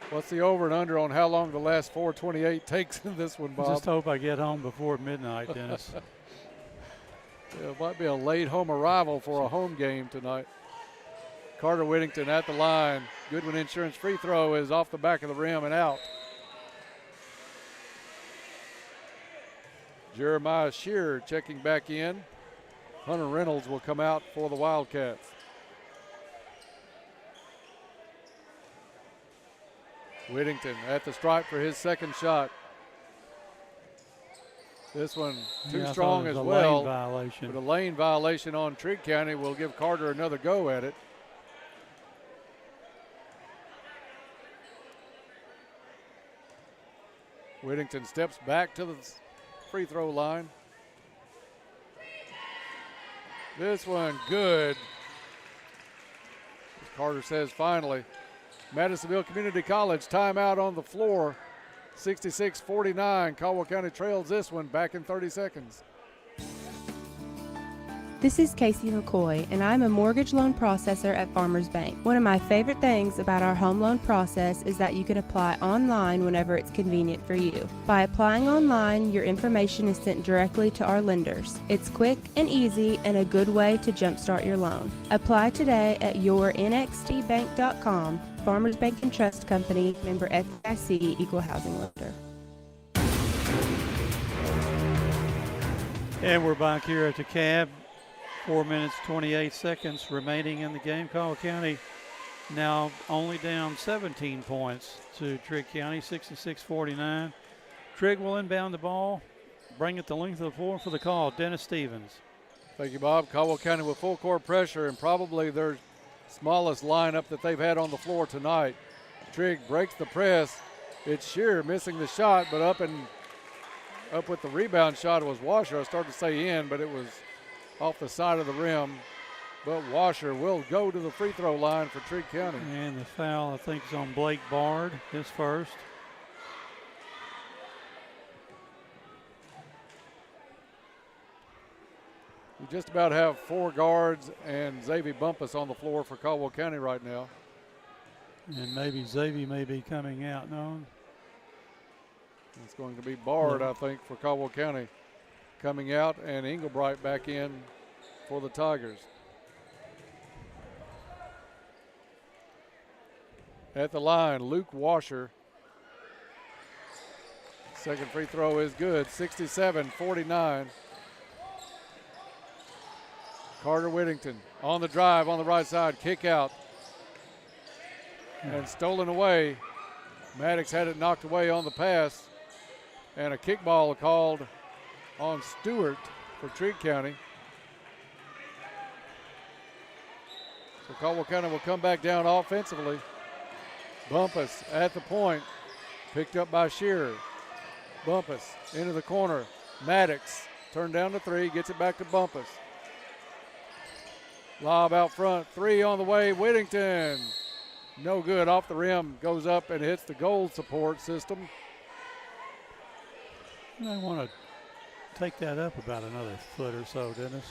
What's the over and under on how long the last 4:28 takes in this one, Bob? Just hope I get home before midnight, Dennis. Yeah, it might be a late home arrival for a home game tonight. Carter Whittington at the line. Goodwin Insurance free throw is off the back of the rim and out. Jeremiah Shearer checking back in. Hunter Reynolds will come out for the Wildcats. Whittington at the stripe for his second shot. This one too strong as well. Lane violation. But a lane violation on Trigg County will give Carter another go at it. Whittington steps back to the free throw line. This one good. As Carter says finally. Madisonville Community College timeout on the floor. 66-49. Caldwell County trails this one back in 30 seconds. This is Casey McCoy, and I'm a mortgage loan processor at Farmers Bank. One of my favorite things about our home loan process is that you can apply online whenever it's convenient for you. By applying online, your information is sent directly to our lenders. It's quick and easy and a good way to jumpstart your loan. Apply today at yournxtbank.com. Farmers Bank and Trust Company, member FDIC, equal housing lender. And we're back here at the cab. 4 minutes, 28 seconds remaining in the game. Caldwell County now only down 17 points to Trigg County, 66-49. Trigg will inbound the ball, bring it the length of the floor for the call. Dennis Stevens. Thank you, Bob. Caldwell County with full court pressure and probably their smallest lineup that they've had on the floor tonight. Trigg breaks the press. It's Shearer missing the shot, but up with the rebound shot was Washer. I started to say in, but it was off the side of the rim. But Washer will go to the free throw line for Trigg County. And the foul, I think, is on Blake Bard, his first. We just about have 4 guards and Xavier Bumpus on the floor for Caldwell County right now. And maybe Xavier may be coming out, no? It's going to be Bard, I think, for Caldwell County coming out, and Englebright back in for the Tigers. At the line, Luke Washer. Second free throw is good, 67-49. Carter Whittington on the drive on the right side, kick out. And stolen away. Maddox had it knocked away on the pass. And a kickball called on Stewart for Trigg County. So Caldwell County will come back down offensively. Bumpus at the point, picked up by Shearer. Bumpus into the corner. Maddox turned down to 3, gets it back to Bumpus. Lob out front, 3 on the way, Whittington. No good, off the rim, goes up and hits the goal support system. I want to take that up about another foot or so, Dennis.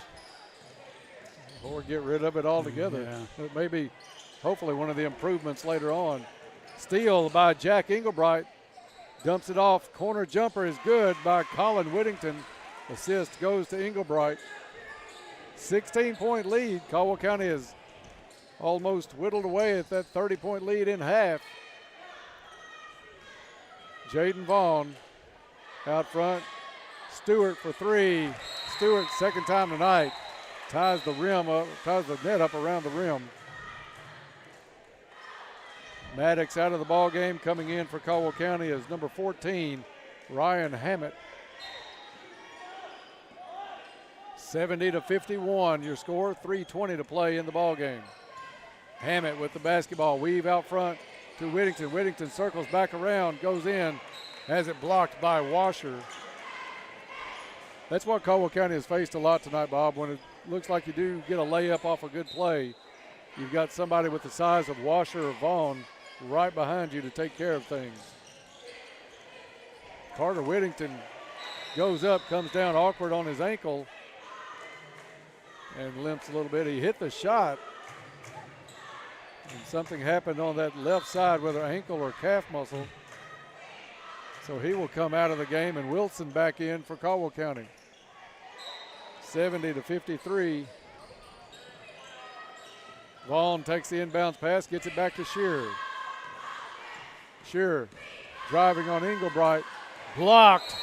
Or get rid of it altogether. Yeah. It may be, hopefully, one of the improvements later on. Steal by Jack Englebright. Dumps it off. Corner jumper is good by Colin Whittington. Assist goes to Englebright. 16-point lead. Caldwell County is almost whittled away at that 30-point lead in half. Jaden Vaughn out front. Stewart for 3. Stewart, second time tonight, ties the rim up, ties the net up around the rim. Maddox out of the ball game. Coming in for Caldwell County is number 14, Ryan Hammett. 70-51, your score, 3:20 to play in the ball game. Hammett with the basketball, weave out front to Whittington. Whittington circles back around, goes in, has it blocked by Washer. That's what Caldwell County has faced a lot tonight, Bob. When it looks like you do get a layup off a good play, you've got somebody with the size of Washer or Vaughn right behind you to take care of things. Carter Whittington goes up, comes down awkward on his ankle, and limps a little bit. He hit the shot, and something happened on that left side, whether ankle or calf muscle. So he will come out of the game, and Wilson back in for Caldwell County. 70-53. Vaughn takes the inbounds pass, gets it back to Shearer. Shearer driving on Englebright, blocked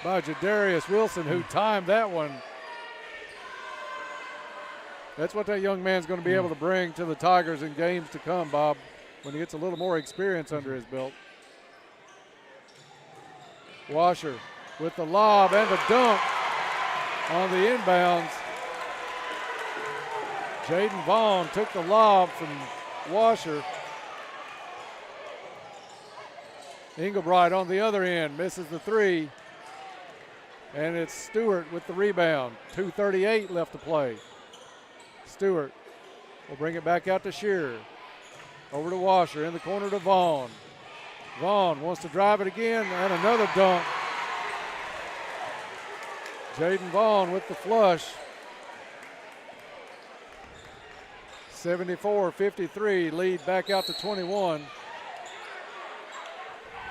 by Jadarius Wilson, who timed that one. That's what that young man's going to be able to bring to the Tigers in games to come, Bob, when he gets a little more experience under his belt. Washer with the lob and the dunk on the inbounds. Jaden Vaughn took the lob from Washer. Englebright on the other end misses the three. And it's Stewart with the rebound. 2:38 left to play. Stewart will bring it back out to Shearer. Over to Washer, in the corner to Vaughn. Vaughn wants to drive it again, and another dunk. Jaden Vaughn with the flush. 74-53, lead back out to 21.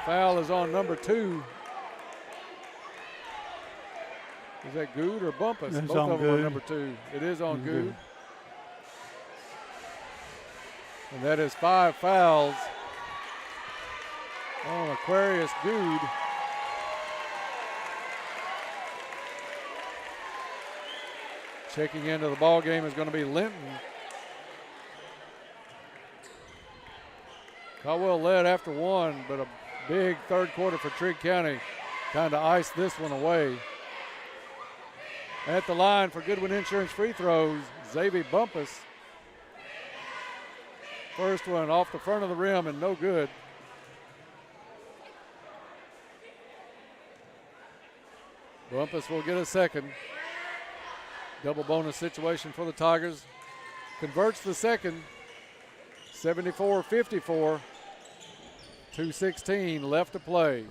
Foul is on number 2. Is that Good or Bumpus? It's Both on of them are Good. number 2. It is on Good. And that is 5 fouls on Aquarius Good. Checking into the ball game is going to be Linton. Caldwell led after 1, but a big third quarter for Trigg County kind of iced this one away. At the line for Goodwin Insurance free throws, Xavier Bumpus. First one off the front of the rim and no good. Bumpus will get a second. Double bonus situation for the Tigers. Converts the second. 74-54. 2:16 left to play.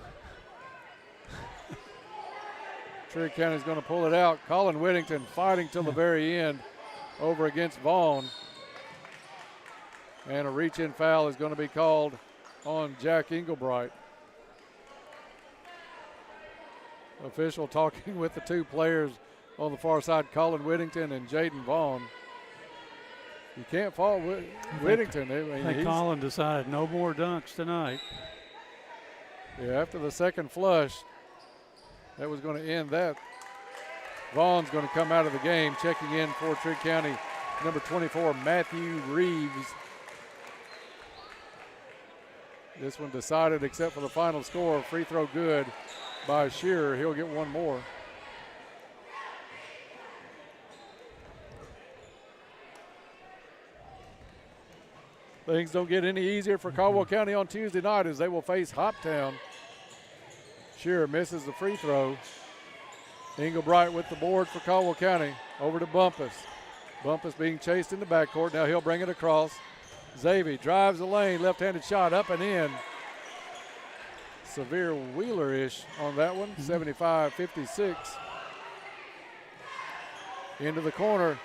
Trigg County's going to pull it out. Colin Whittington fighting till the very end over against Vaughn. And a reach-in foul is going to be called on Jack Englebright. Official talking with the two players on the far side, Colin Whittington and Jaden Vaughn. You can't fault Whittington. I think Colin decided no more dunks tonight. Yeah, after the second flush, that was going to end that. Vaughn's going to come out of the game. Checking in for Trigg County, number 24, Matthew Reeves. This one decided except for the final score. Free throw good by Shearer. He'll get one more. Things don't get any easier for Caldwell County on Tuesday night as they will face Hoptown. Shearer misses the free throw. Englebright with the board for Caldwell County. Over to Bumpus. Bumpus being chased in the backcourt. Now he'll bring it across. Xavier drives the lane. Left-handed shot up and in. Severe Wheeler-ish on that one. 75-56. Into the corner.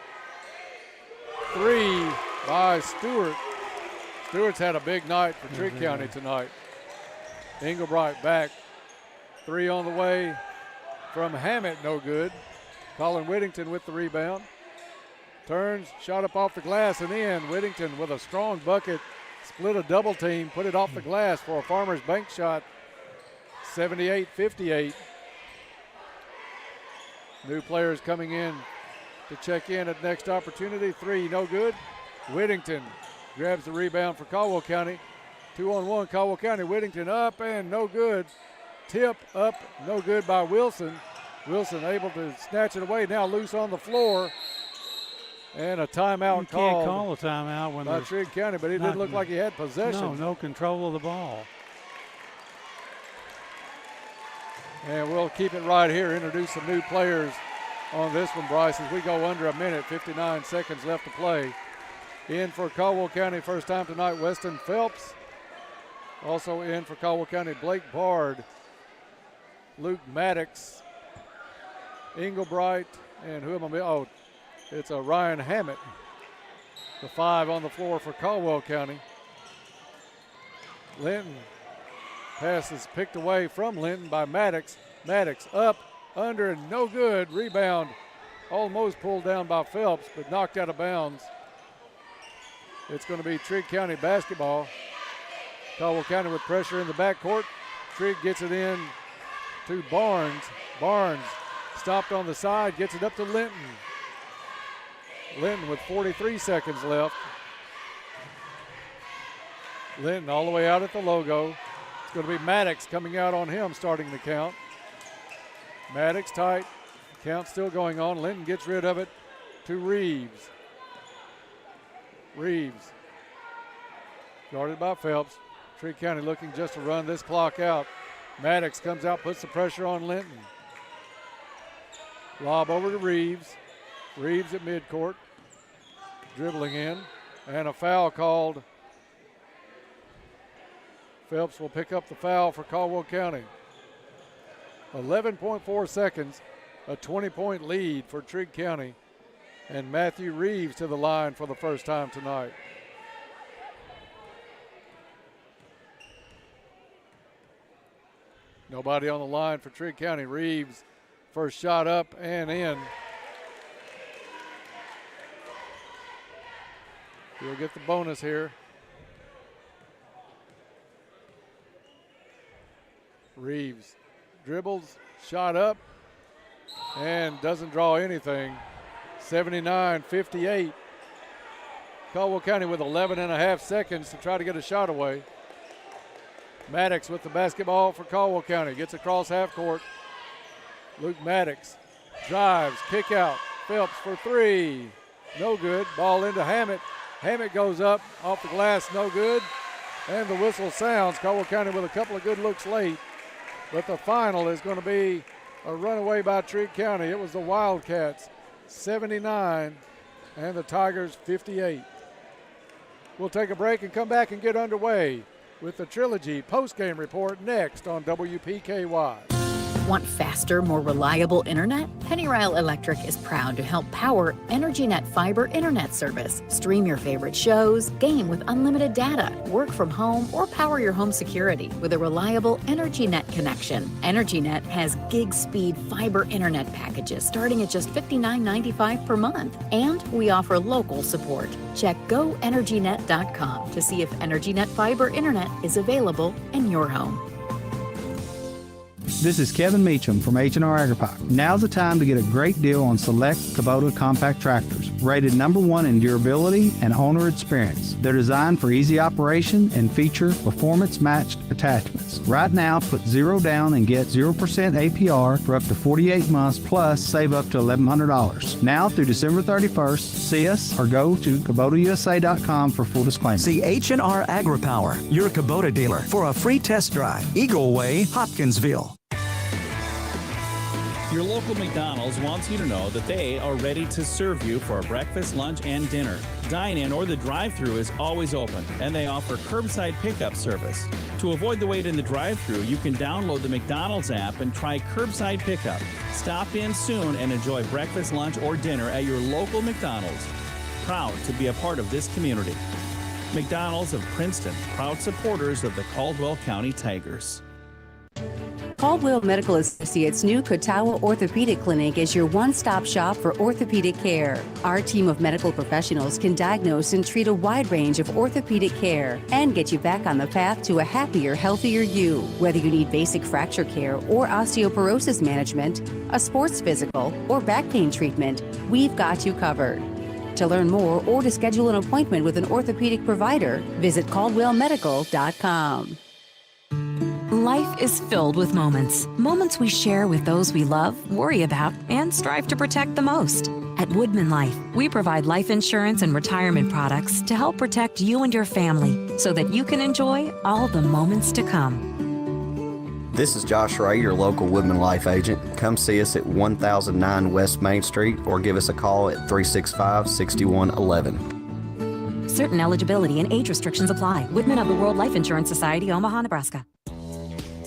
Three by Stewart. Stewart's had a big night for Trigg County tonight. Englebright back. Three on the way from Hammett, no good. Colin Whittington with the rebound. Turns, shot up off the glass and in. Whittington with a strong bucket. Split a double team, put it off the glass for a Farmers Bank shot. 78-58. New players coming in to check in at next opportunity. Three, no good. Whittington grabs the rebound for Caldwell County. 2-on-1, Caldwell County. Whittington up and no good. Tip up, no good by Wilson. Wilson able to snatch it away, now loose on the floor. And a timeout called. You can't call a timeout when by Trigg County, but it didn't look like he had possession. No control of the ball. And we'll keep it right here, introduce some new players on this one, Bryce, as we go under a minute, 59 seconds left to play. In for Caldwell County, first time tonight, Weston Phelps. Also in for Caldwell County, Blake Bard, Luke Maddox, Englebright, and who am I? Oh, it's a Ryan Hammett. The 5 on the floor for Caldwell County. Linton. Pass is picked away from Linton by Maddox. Maddox up, under, and no good. Rebound almost pulled down by Phelps, but knocked out of bounds. It's going to be Trigg County basketball. Caldwell County with pressure in the backcourt. Trigg gets it in to Barnes. Barnes stopped on the side, gets it up to Linton. Linton with 43 seconds left. Linton all the way out at the logo. It's going to be Maddox coming out on him, starting the count. Maddox tight. Count still going on. Linton gets rid of it to Reeves. Reeves guarded by Phelps. Trigg County looking just to run this clock out. Maddox comes out, puts the pressure on Linton. Lob over to Reeves. Reeves at midcourt. Dribbling in. And a foul called. Phelps will pick up the foul for Caldwell County. 11.4 seconds, a 20-point lead for Trigg County. And Matthew Reeves to the line for the first time tonight. Nobody on the line for Trigg County. Reeves, first shot up and in. He'll get the bonus here. Reeves dribbles, shot up, and doesn't draw anything. 79-58. Caldwell County with 11.5 seconds to try to get a shot away. Maddox with the basketball for Caldwell County. Gets across half court. Luke Maddox drives, kick out. Phelps for 3. No good. Ball into Hammett. Hammett goes up off the glass, no good. And the whistle sounds. Caldwell County with a couple of good looks late. But the final is going to be a runaway by Trigg County. It was the Wildcats 79 and the Tigers 58. We'll take a break and come back and get underway with the Trilogy postgame report next on WPKY. Want faster, more reliable internet? Penny Ryle Electric is proud to help power EnergyNet Fiber Internet service. Stream your favorite shows, game with unlimited data, work from home, or power your home security with a reliable EnergyNet connection. EnergyNet has gig speed fiber internet packages starting at just $59.95 per month. And we offer local support. Check GoEnergyNet.com to see if EnergyNet Fiber Internet is available in your home. This is Kevin Meacham from H&R AgriPipe. Now's the time to get a great deal on select Kubota compact tractors, rated #1 in durability and owner experience. They're designed for easy operation and feature performance-matched attachments. Right now, put 0 down and get 0% APR for up to 48 months, plus save up to $1,100. Now through December 31st, see us or go to KubotaUSA.com for full disclaimer. See H&R AgriPower, your Kubota dealer, for a free test drive. Eagle Way, Hopkinsville. Your local McDonald's wants you to know that they are ready to serve you for breakfast, lunch, and dinner. Dine-in or the drive-thru is always open, and they offer curbside pickup service. To avoid the wait in the drive-thru, you can download the McDonald's app and try curbside pickup. Stop in soon and enjoy breakfast, lunch, or dinner at your local McDonald's. Proud to be a part of this community. McDonald's of Princeton, proud supporters of the Caldwell County Tigers. Caldwell Medical Associates' new Katawa Orthopedic Clinic is your one-stop shop for orthopedic care. Our team of medical professionals can diagnose and treat a wide range of orthopedic care and get you back on the path to a happier, healthier you. Whether you need basic fracture care or osteoporosis management, a sports physical, or back pain treatment, we've got you covered. To learn more or to schedule an appointment with an orthopedic provider, visit CaldwellMedical.com. Life is filled with moments. Moments we share with those we love, worry about, and strive to protect the most. At Woodman Life, we provide life insurance and retirement products to help protect you and your family so that you can enjoy all the moments to come. This is Josh Ray, your local Woodman Life agent. Come see us at 1009 West Main Street or give us a call at 365-6111. Certain eligibility and age restrictions apply. Whitman of the World Life Insurance Society, Omaha, Nebraska.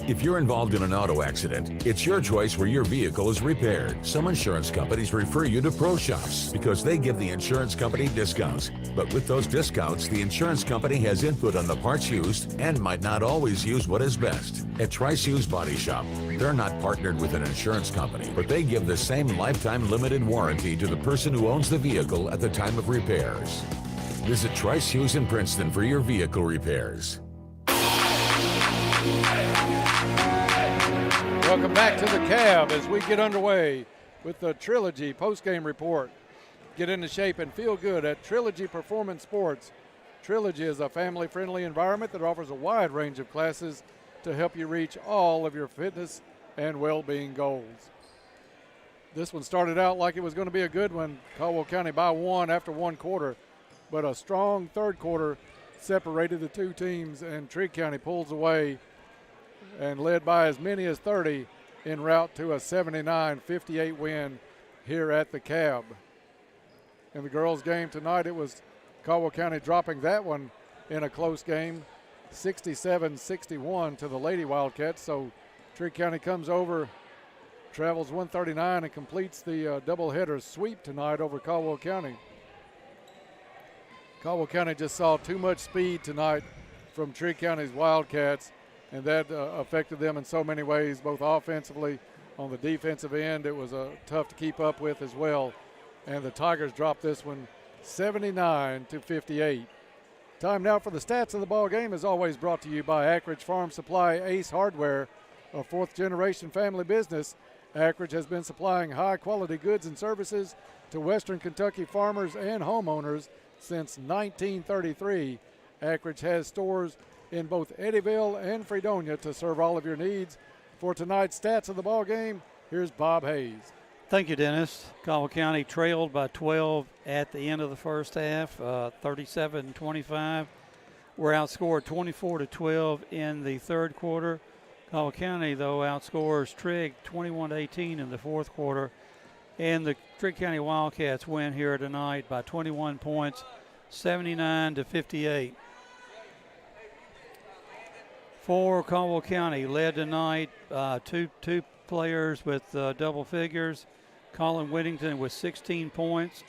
If you're involved in an auto accident, it's your choice where your vehicle is repaired. Some insurance companies refer you to pro shops because they give the insurance company discounts. But with those discounts, the insurance company has input on the parts used and might not always use what is best. At Trice Used Body Shop, they're not partnered with an insurance company, but they give the same lifetime limited warranty to the person who owns the vehicle at the time of repairs. Visit Trice Hughes in Princeton for your vehicle repairs. Welcome back to the Cab as we get underway with the Trilogy postgame report. Get into shape and feel good at Trilogy Performance Sports. Trilogy is a family-friendly environment that offers a wide range of classes to help you reach all of your fitness and well-being goals. This one started out like it was going to be a good one. Caldwell County by one after one quarter, but a strong third quarter separated the two teams, and Trigg County pulls away and led by as many as 30 en route to a 79-58 win here at the Cab. In the girls' game tonight, it was Caldwell County dropping that one in a close game, 67-61 to the Lady Wildcats. So Trigg County comes over, travels 139, and completes the doubleheader sweep tonight over Caldwell County. Caldwell County just saw too much speed tonight from Trigg County's Wildcats, and that affected them in so many ways, both offensively, on the defensive end. It was tough to keep up with as well. And the Tigers dropped this one 79-58. Time now for the stats of the ball game, as always brought to you by Ackridge Farm Supply Ace Hardware, a fourth-generation family business. Ackridge has been supplying high-quality goods and services to Western Kentucky farmers and homeowners since 1933. Ackridge has stores in both Eddyville and Fredonia to serve all of your needs. For tonight's stats of the ball game, here's Bob Hayes. Thank you, Dennis. Caldwell County trailed by 12 at the end of the first half, 37-25. We're outscored 24-12 in the third quarter. Caldwell County, though, outscores Trigg 21-18 in the fourth quarter. And the Trigg County Wildcats win here tonight by 21 points, 79-58. For Caldwell County, led tonight two players with double figures. Colin Whittington with 16 points,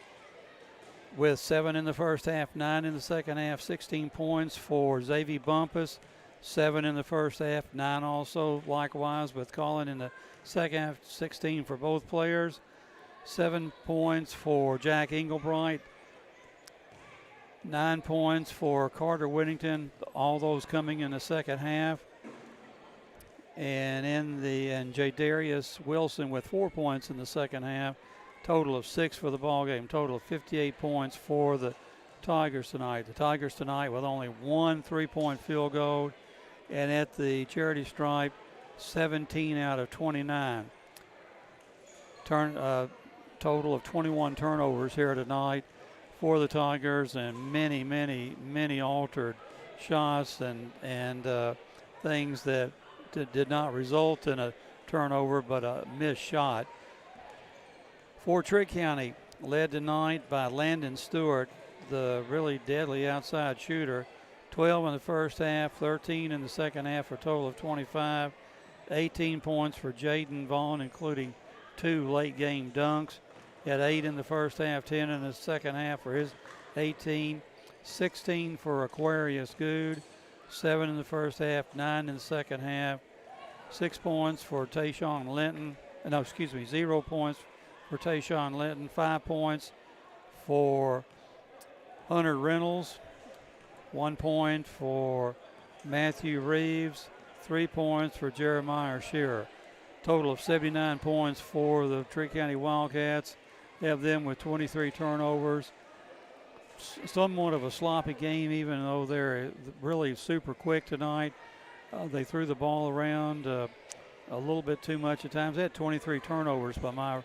with 7 in the first half, 9 in the second half. 16 points for Xavier Bumpus, 7 in the first half, 9 also likewise with Colin in the second half, 16 for both players. 7 points for Jack Englebright, 9 points for Carter Whittington, all those coming in the second half. And Jadarius Wilson with 4 points in the second half. Total of 6 for the ball game. Total of 58 points for the Tigers tonight. The Tigers tonight with only 1 3-point field goal, and at the charity stripe, 17 out of 29. Total of 21 turnovers here tonight for the Tigers, and many altered shots and things that did not result in a turnover, but a missed shot. For Trigg County, led tonight by Landon Stewart, the really deadly outside shooter. 12 in the first half, 13 in the second half, for a total of 25. 18 points for Jaden Vaughn, including 2 late game dunks. He had 8 in the first half, 10 in the second half for his 18. 16 for Aquarius Good, 7 in the first half, 9 in the second half. 6 points for Tayshawn Linton. 0 points for Tayshawn Linton. 5 points for Hunter Reynolds. 1 point for Matthew Reeves. 3 points for Jeremiah Shearer. Total of 79 points for the Trigg County Wildcats. They have them with 23 turnovers. Somewhat of a sloppy game, even though they're really super quick tonight. They threw the ball around a little bit too much at times. They had 23 turnovers by my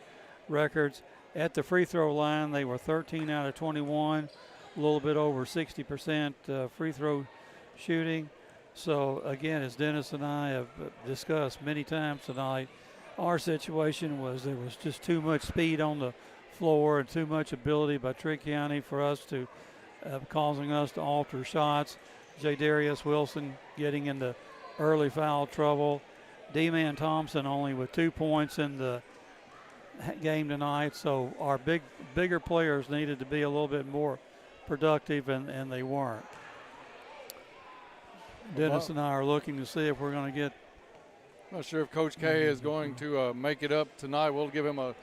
records. At the free throw line, they were 13 out of 21, a little bit over 60% free throw shooting. So again, as Dennis and I have discussed many times tonight, our situation was there was just too much speed on the floor and too much ability by Trigg County for us to causing us to alter shots. Jadarius Wilson getting into early foul trouble. D-Man Thompson only with 2 points in the game tonight. So our bigger players needed to be a little bit more productive, and they weren't. Dennis and I are looking to see if we're going to get. Not sure if Coach K is going to make it up tonight. We'll give him a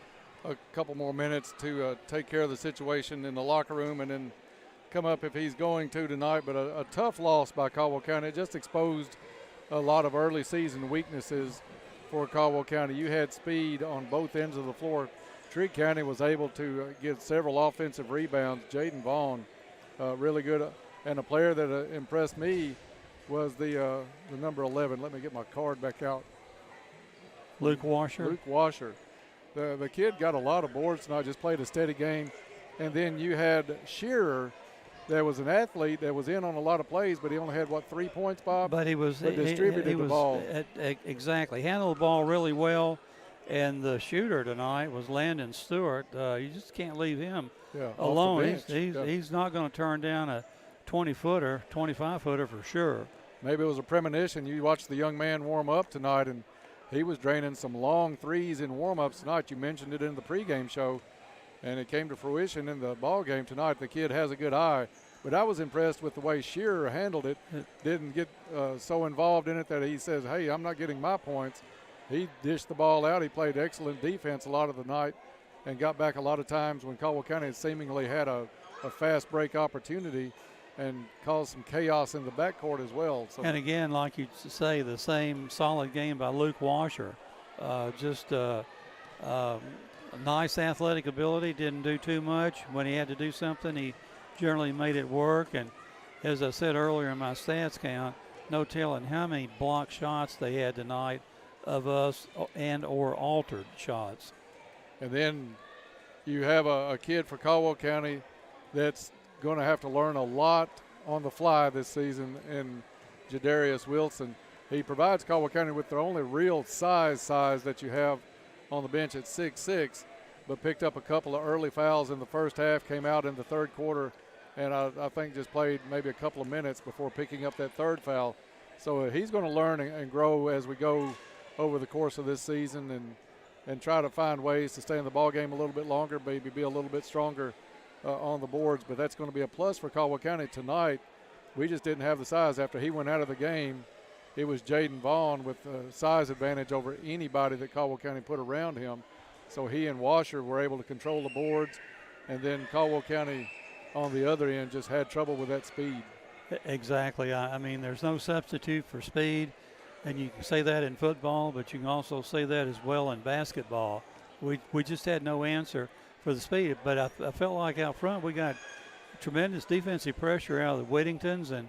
couple more minutes to take care of the situation in the locker room and then come up if he's going to tonight. But a tough loss by Caldwell County. It just exposed a lot of early season weaknesses for Caldwell County. You had speed on both ends of the floor. Trigg County was able to get several offensive rebounds. Jaden Vaughn, really good. And a player that impressed me was the number 11. Let me get my card back out. Luke Washer. Luke Washer. The kid got a lot of boards tonight, just played a steady game. And then you had Shearer, that was an athlete that was in on a lot of plays, but he only had, 3 points, Bob? But he distributed the ball. Exactly. Handled the ball really well. And the shooter tonight was Landon Stewart. You just can't leave him alone. He's not going to turn down a 20-footer, 25-footer for sure. Maybe it was a premonition. You watched the young man warm up tonight, and he was draining some long threes in warm-ups tonight. You mentioned it in the pregame show, and it came to fruition in the ball game tonight. The kid has a good eye, but I was impressed with the way Shearer handled it. Didn't get so involved in it that he says, hey, I'm not getting my points. He dished the ball out. He played excellent defense a lot of the night and got back a lot of times when Caldwell County seemingly had a fast break opportunity and caused some chaos in the backcourt as well. So. And again, like you say, the same solid game by Luke Washer. Just nice athletic ability, didn't do too much. When he had to do something, he generally made it work. And as I said earlier in my stats count, no telling how many block shots they had tonight of us and or altered shots. And then you have a kid for Caldwell County that's going to have to learn a lot on the fly this season in Jadarius Wilson. He provides Caldwell County with the only real size that you have on the bench at 6'6", but picked up a couple of early fouls in the first half, came out in the third quarter, and I think just played maybe a couple of minutes before picking up that third foul. So he's going to learn and grow as we go over the course of this season and try to find ways to stay in the ball game a little bit longer, maybe be a little bit stronger on the boards. But that's going to be a plus for Caldwell County tonight. We just didn't have the size. After he went out of the game, it was Jaden Vaughn with the size advantage over anybody that Caldwell County put around him. So he and Washer were able to control the boards, and then Caldwell County on the other end just had trouble with that speed. Exactly. I mean, there's no substitute for speed, and you can say that in football, but you can also say that as well in basketball. We just had no answer for the speed, but I felt like out front we got tremendous defensive pressure out of the Whittingtons and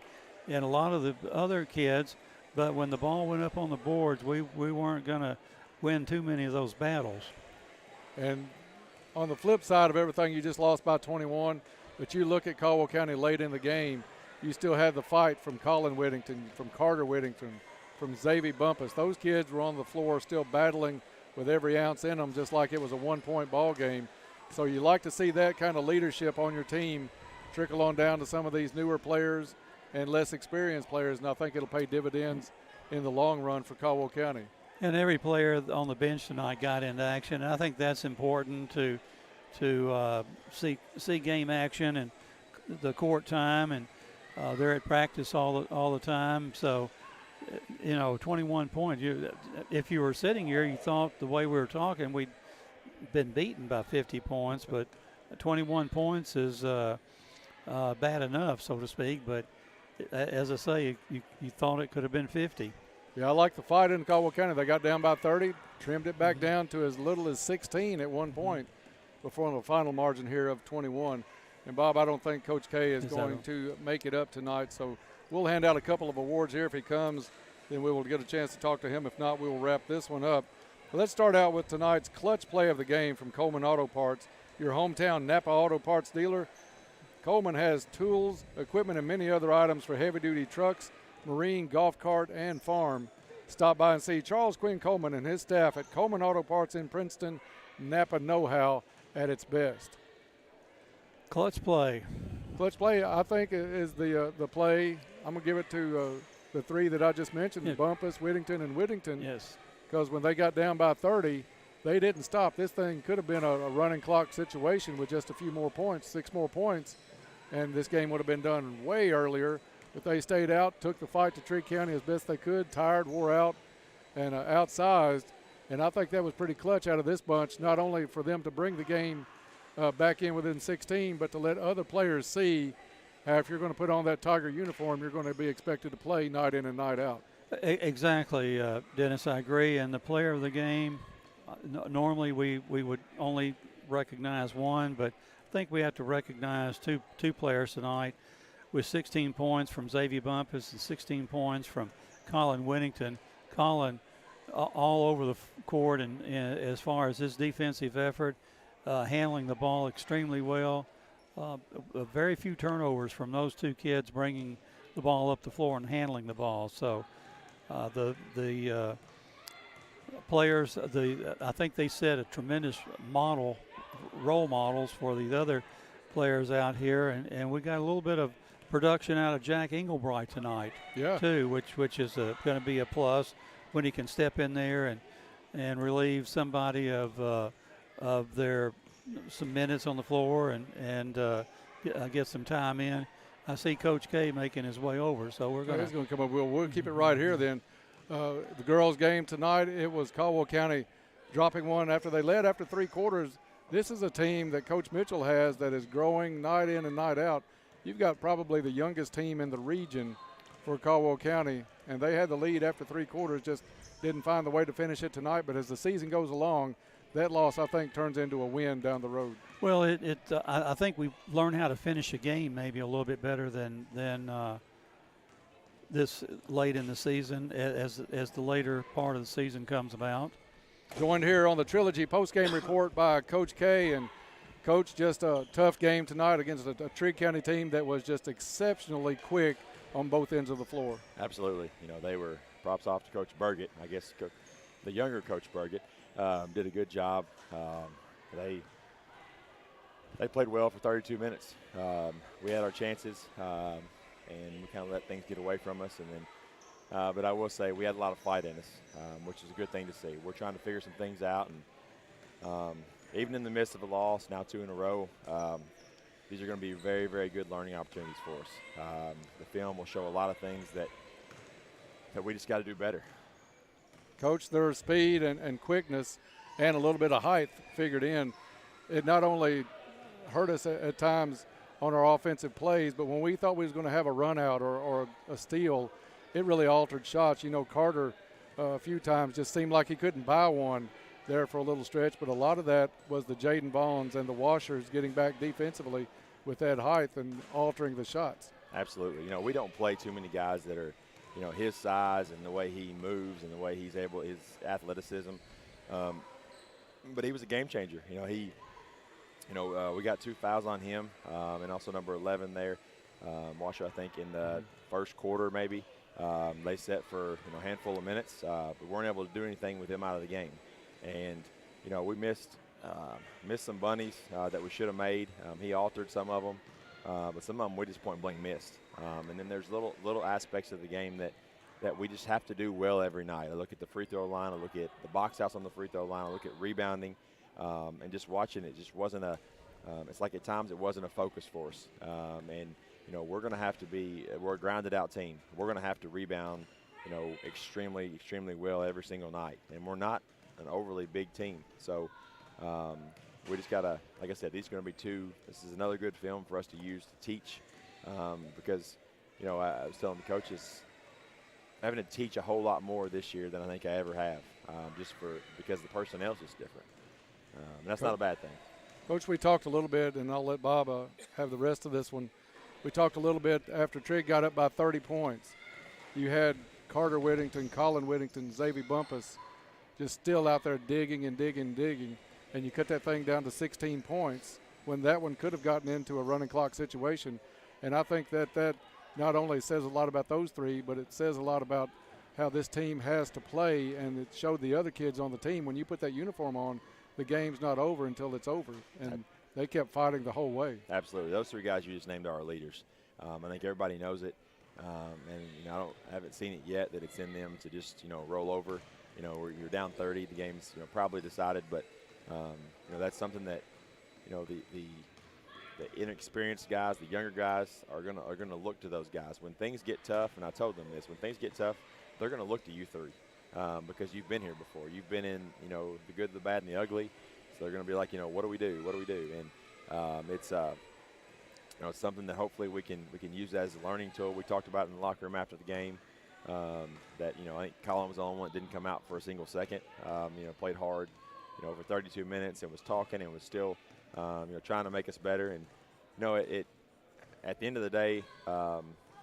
a lot of the other kids, but when the ball went up on the boards, we weren't going to win too many of those battles. And on the flip side of everything, you just lost by 21, but you look at Caldwell County late in the game, you still had the fight from Colin Whittington, from Carter Whittington, from Xavier Bumpus. Those kids were on the floor still battling with every ounce in them, just like it was a one-point ball game. So you like to see that kind of leadership on your team trickle on down to some of these newer players and less experienced players, and I think it'll pay dividends in the long run for Caldwell County. And every player on the bench tonight got into action, and I think that's important to see game action and the court time, and they're at practice all the time. So, 21 points. If you were sitting here, you thought the way we were talking, we'd been beaten by 50 points, but 21 points is bad enough, so to speak. But as I say, you thought it could have been 50. Yeah, I like the fight in Caldwell County. They got down by 30, trimmed it back down to as little as 16 at one point before the final margin here of 21. And, Bob, I don't think Coach K is going to make it up tonight, so we'll hand out a couple of awards here. If he comes, then we will get a chance to talk to him. If not, we will wrap this one up. But let's start out with tonight's clutch play of the game from Coleman Auto Parts, your hometown Napa Auto Parts dealer. Coleman has tools, equipment, and many other items for heavy-duty trucks, Marine, Golf Cart, and Farm. Stop by and see Charles Quinn Coleman and his staff at Coleman Auto Parts in Princeton. Napa know-how at its best. Clutch play. Clutch play, I think, is the play. I'm going to give it to the three that I just mentioned, Bumpus, Whittington, and Whittington. Yes. Because when they got down by 30, they didn't stop. This thing could have been a running clock situation with just a few more points, 6 more points, and this game would have been done way earlier. But they stayed out, took the fight to Trigg County as best they could, tired, wore out, and outsized. And I think that was pretty clutch out of this bunch, not only for them to bring the game back in within 16, but to let other players see how if you're going to put on that Tiger uniform, you're going to be expected to play night in and night out. Exactly, Dennis, I agree. And the player of the game, normally we would only recognize one, but I think we have to recognize two players tonight with 16 points from Xavier Bumpus and 16 points from Colin Whittington. Colin all over the court, and as far as his defensive effort, handling the ball extremely well. Very few turnovers from those two kids bringing the ball up the floor and handling the ball. So the players, I think they set a tremendous role models for the other players out here, and we got a little bit of production out of Jack Englebright tonight, too, which is going to be a plus when he can step in there and relieve somebody of their some minutes on the floor and get some time in. I see Coach K making his way over, so we're going to come up. We'll keep it right here then. The girls' game tonight, it was Caldwell County dropping one after they led after 3 quarters. This is a team that Coach Mitchell has that is growing night in and night out. You've got probably the youngest team in the region for Caldwell County, and they had the lead after 3 quarters, just didn't find the way to finish it tonight. But as the season goes along, that loss, I think, turns into a win down the road. Well, I think we've learned how to finish a game maybe a little bit better than this late in the season as the later part of the season comes about. Joined here on the Trilogy postgame report by Coach K. And, Coach, just a tough game tonight against a Trigg County team that was just exceptionally quick on both ends of the floor. Absolutely. They were props off to Coach Burgett. I guess the younger Coach Burgett did a good job. They played well for 32 minutes. We had our chances, and we kind of let things get away from us. And then, but I will say we had a lot of fight in us, which is a good thing to see. We're trying to figure some things out, and even in the midst of a loss, now 2 in a row, these are going to be very, very good learning opportunities for us. The film will show a lot of things that we just got to do better. Coach, their speed and quickness and a little bit of height figured in. It not only hurt us at times on our offensive plays, but when we thought we was going to have a run out or a steal, it really altered shots. Carter a few times just seemed like he couldn't buy one there for a little stretch, but a lot of that was the Jaden Vaughns and the Washers getting back defensively with that height and altering the shots. Absolutely. We don't play too many guys that are, his size and the way he moves and the way he's able, his athleticism. But he was a game changer. We got 2 fouls on him, and also number 11 there, Washer, I think, in the first quarter maybe. They set for a handful of minutes, but weren't able to do anything with him out of the game. And we missed some bunnies that we should have made. He altered some of them, but some of them we just point blank missed. And then there's little aspects of the game that we just have to do well every night. I look at the free throw line, I look at the box outs on the free throw line, I look at rebounding, and just watching it just wasn't it's like at times it wasn't a focus for us. And we're going to have to we're a grounded out team. We're going to have to rebound, extremely, extremely well every single night. And we're not an overly big team. So we just got to, like I said, these are going to be this is another good film for us to use to teach because, I was telling the coaches, having to teach a whole lot more this year than I think I ever have, because the personnel is just different. And that's not a bad thing. Coach, we talked a little bit, and I'll let Bob have the rest of this one. We talked a little bit after Trigg got up by 30 points. You had Carter Whittington, Colin Whittington, Xavier Bumpus just still out there digging and digging and digging, and you cut that thing down to 16 points when that one could have gotten into a running clock situation. And I think that not only says a lot about those three, but it says a lot about how this team has to play, and it showed the other kids on the team when you put that uniform on, the game's not over until it's over, and they kept fighting the whole way. Absolutely. Those three guys you just named are our leaders. I think everybody knows it, and I haven't seen it yet that it's in them to just roll over. Where you're down 30, the game's probably decided, but that's something that the inexperienced guys, the younger guys are gonna look to those guys when things get tough. And I told them this: when things get tough, they're gonna look to you three because you've been here before. You've been in the good, the bad, and the ugly. So they're gonna be like, what do we do? What do we do? And it's something that hopefully we can use as a learning tool. We talked about it in the locker room after the game. That I think Colin was the only one that didn't come out for a single second. Played hard, over 32 minutes and was talking and was still, trying to make us better. And it at the end of the day,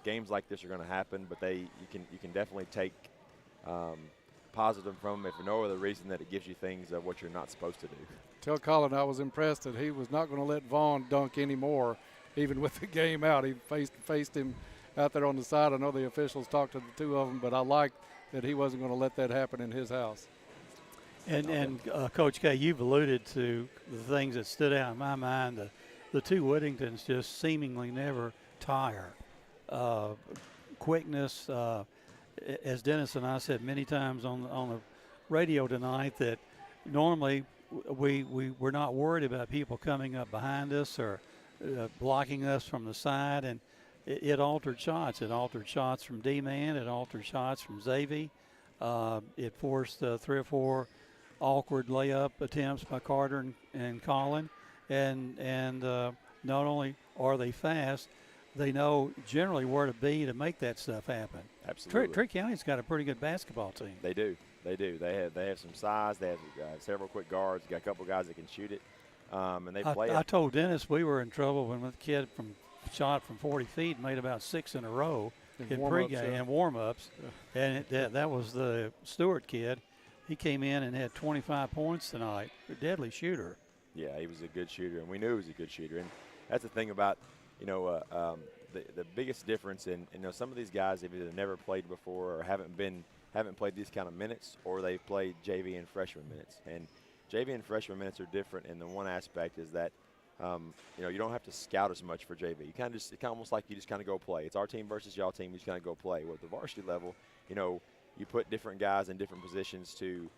games like this are going to happen, but you can definitely take positive from them if for no other reason that it gives you things of what you're not supposed to do. Tell Colin I was impressed that he was not going to let Vaughn dunk anymore, even with the game out. He faced him out there on the side. I know the officials talked to the two of them, but I liked that he wasn't going to let that happen in his house. And Coach K, you've alluded to the things that stood out in my mind. The two Whittingtons just seemingly never tire. Quickness, as Dennis and I said many times on the radio tonight, that normally we're not worried about people coming up behind us or blocking us from the side, and it altered shots. It altered shots from D-Man. It altered shots from Xavier. It forced 3 or 4 awkward layup attempts by Carter and Colin. And not only are they fast, they know generally where to be to make that stuff happen. Absolutely. Trigg County's got a pretty good basketball team. They do. They have some size. They have several quick guards. Got a couple guys that can shoot it. And they play I told Dennis we were in trouble when the kid shot from 40 feet, made about 6 in a row in pregame and warm-ups. And that was the Stewart kid. He came in and had 25 points tonight. A deadly shooter. Yeah, he was a good shooter, and we knew he was a good shooter. And that's the thing about, the biggest difference in, some of these guys have either never played before or haven't played these kind of minutes, or they've played JV and freshman minutes. And JV and freshman minutes are different, and the one aspect is that, you don't have to scout as much for JV. You it's almost like you just kind of go play. It's our team versus y'all team. You just kind of go play. Well, at the varsity level, you put different guys in different positions to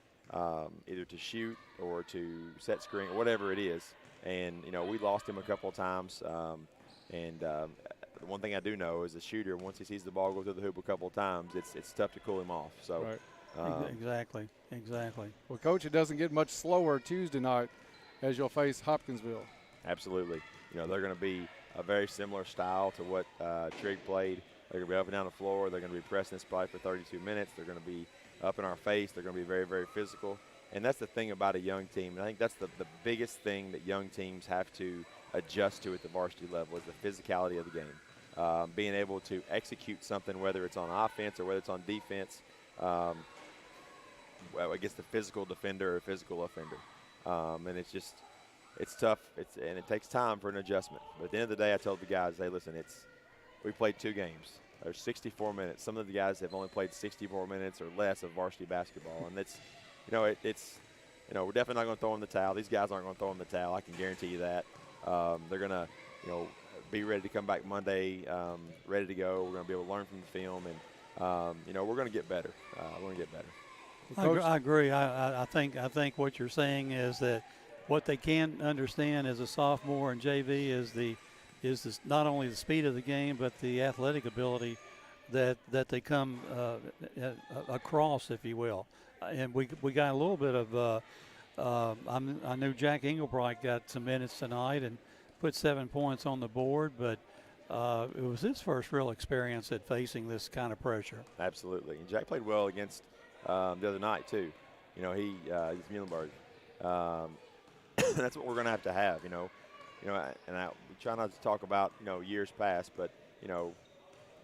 either to shoot or to set screen or whatever it is. And, we lost him a couple of times. The one thing I do know is a shooter, once he sees the ball go through the hoop a couple of times, it's tough to cool him off. So, right. Exactly. Well, Coach, it doesn't get much slower Tuesday night as you'll face Hopkinsville. Absolutely. They're going to be a very similar style to what Trigg played. They're going to be up and down the floor. They're going to be pressing us probably for 32 minutes. They're going to be up in our face. They're going to be very, very physical. And that's the thing about a young team. And I think that's the biggest thing that young teams have to adjust to at the varsity level is the physicality of the game. Being able to execute something, whether it's on offense or whether it's on defense, against a physical defender or a physical offender. And it's tough. And it takes time for an adjustment. But at the end of the day, I told the guys, hey, listen, we played 2 games. There's 64 minutes. Some of the guys have only played 64 minutes or less of varsity basketball. And we're definitely not going to throw in the towel. These guys aren't going to throw in the towel. I can guarantee you that. They're going to, be ready to come back Monday, ready to go. We're going to be able to learn from the film, and we're going to get better. We're going to get better. I agree. I think what you're saying is that what they can understand as a sophomore in JV is not only the speed of the game, but the athletic ability that they come across, if you will. And we got a little bit of I knew Jack Englebright got some minutes tonight and put 7 points on the board, but it was his first real experience at facing this kind of pressure. Absolutely. And Jack played well against the other night too. He's Muhlenberg. That's what we're going to have. And we try not to talk about years past, but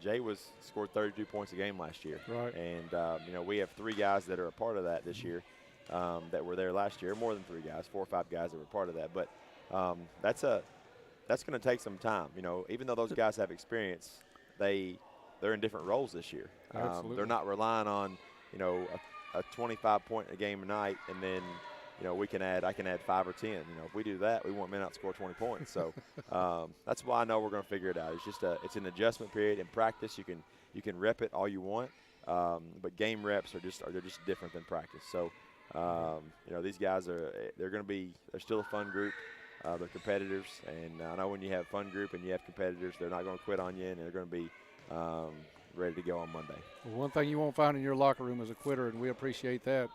Jay scored 32 points a game last year. Right. And we have 3 guys that are a part of that this year that were there last year. More than 3 guys, 4 or 5 guys that were part of that. But that's going to take some time. Even though those guys have experience, they're in different roles this year. Absolutely. They're not relying on, you know, a 25-point a game a night, and then, you know, I can add 5 or 10. You know, if we do that, we want men out to score 20 points. So that's why I know we're going to figure it out. It's just it's an adjustment period. In practice, you can rep it all you want, but game reps are just different than practice. So you know, these guys they're still a fun group. They're competitors, and I know when you have a fun group and you have competitors, they're not going to quit on you, and they're going to be ready to go on Monday. Well, one thing you won't find in your locker room is a quitter, and we appreciate that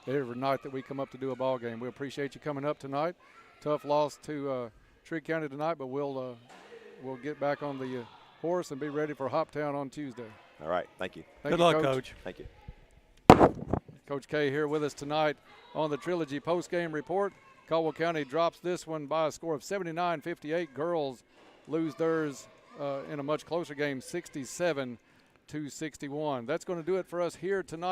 every night that we come up to do a ball game. We appreciate you coming up tonight. Tough loss to Trigg County tonight, but we'll get back on the horse and be ready for Hoptown on Tuesday. All right. Thank you. Good luck, Coach. Thank you. Coach K here with us tonight on the Trilogy postgame report. Caldwell County drops this one by a score of 79-58. Girls lose theirs in a much closer game, 67-61. That's going to do it for us here tonight.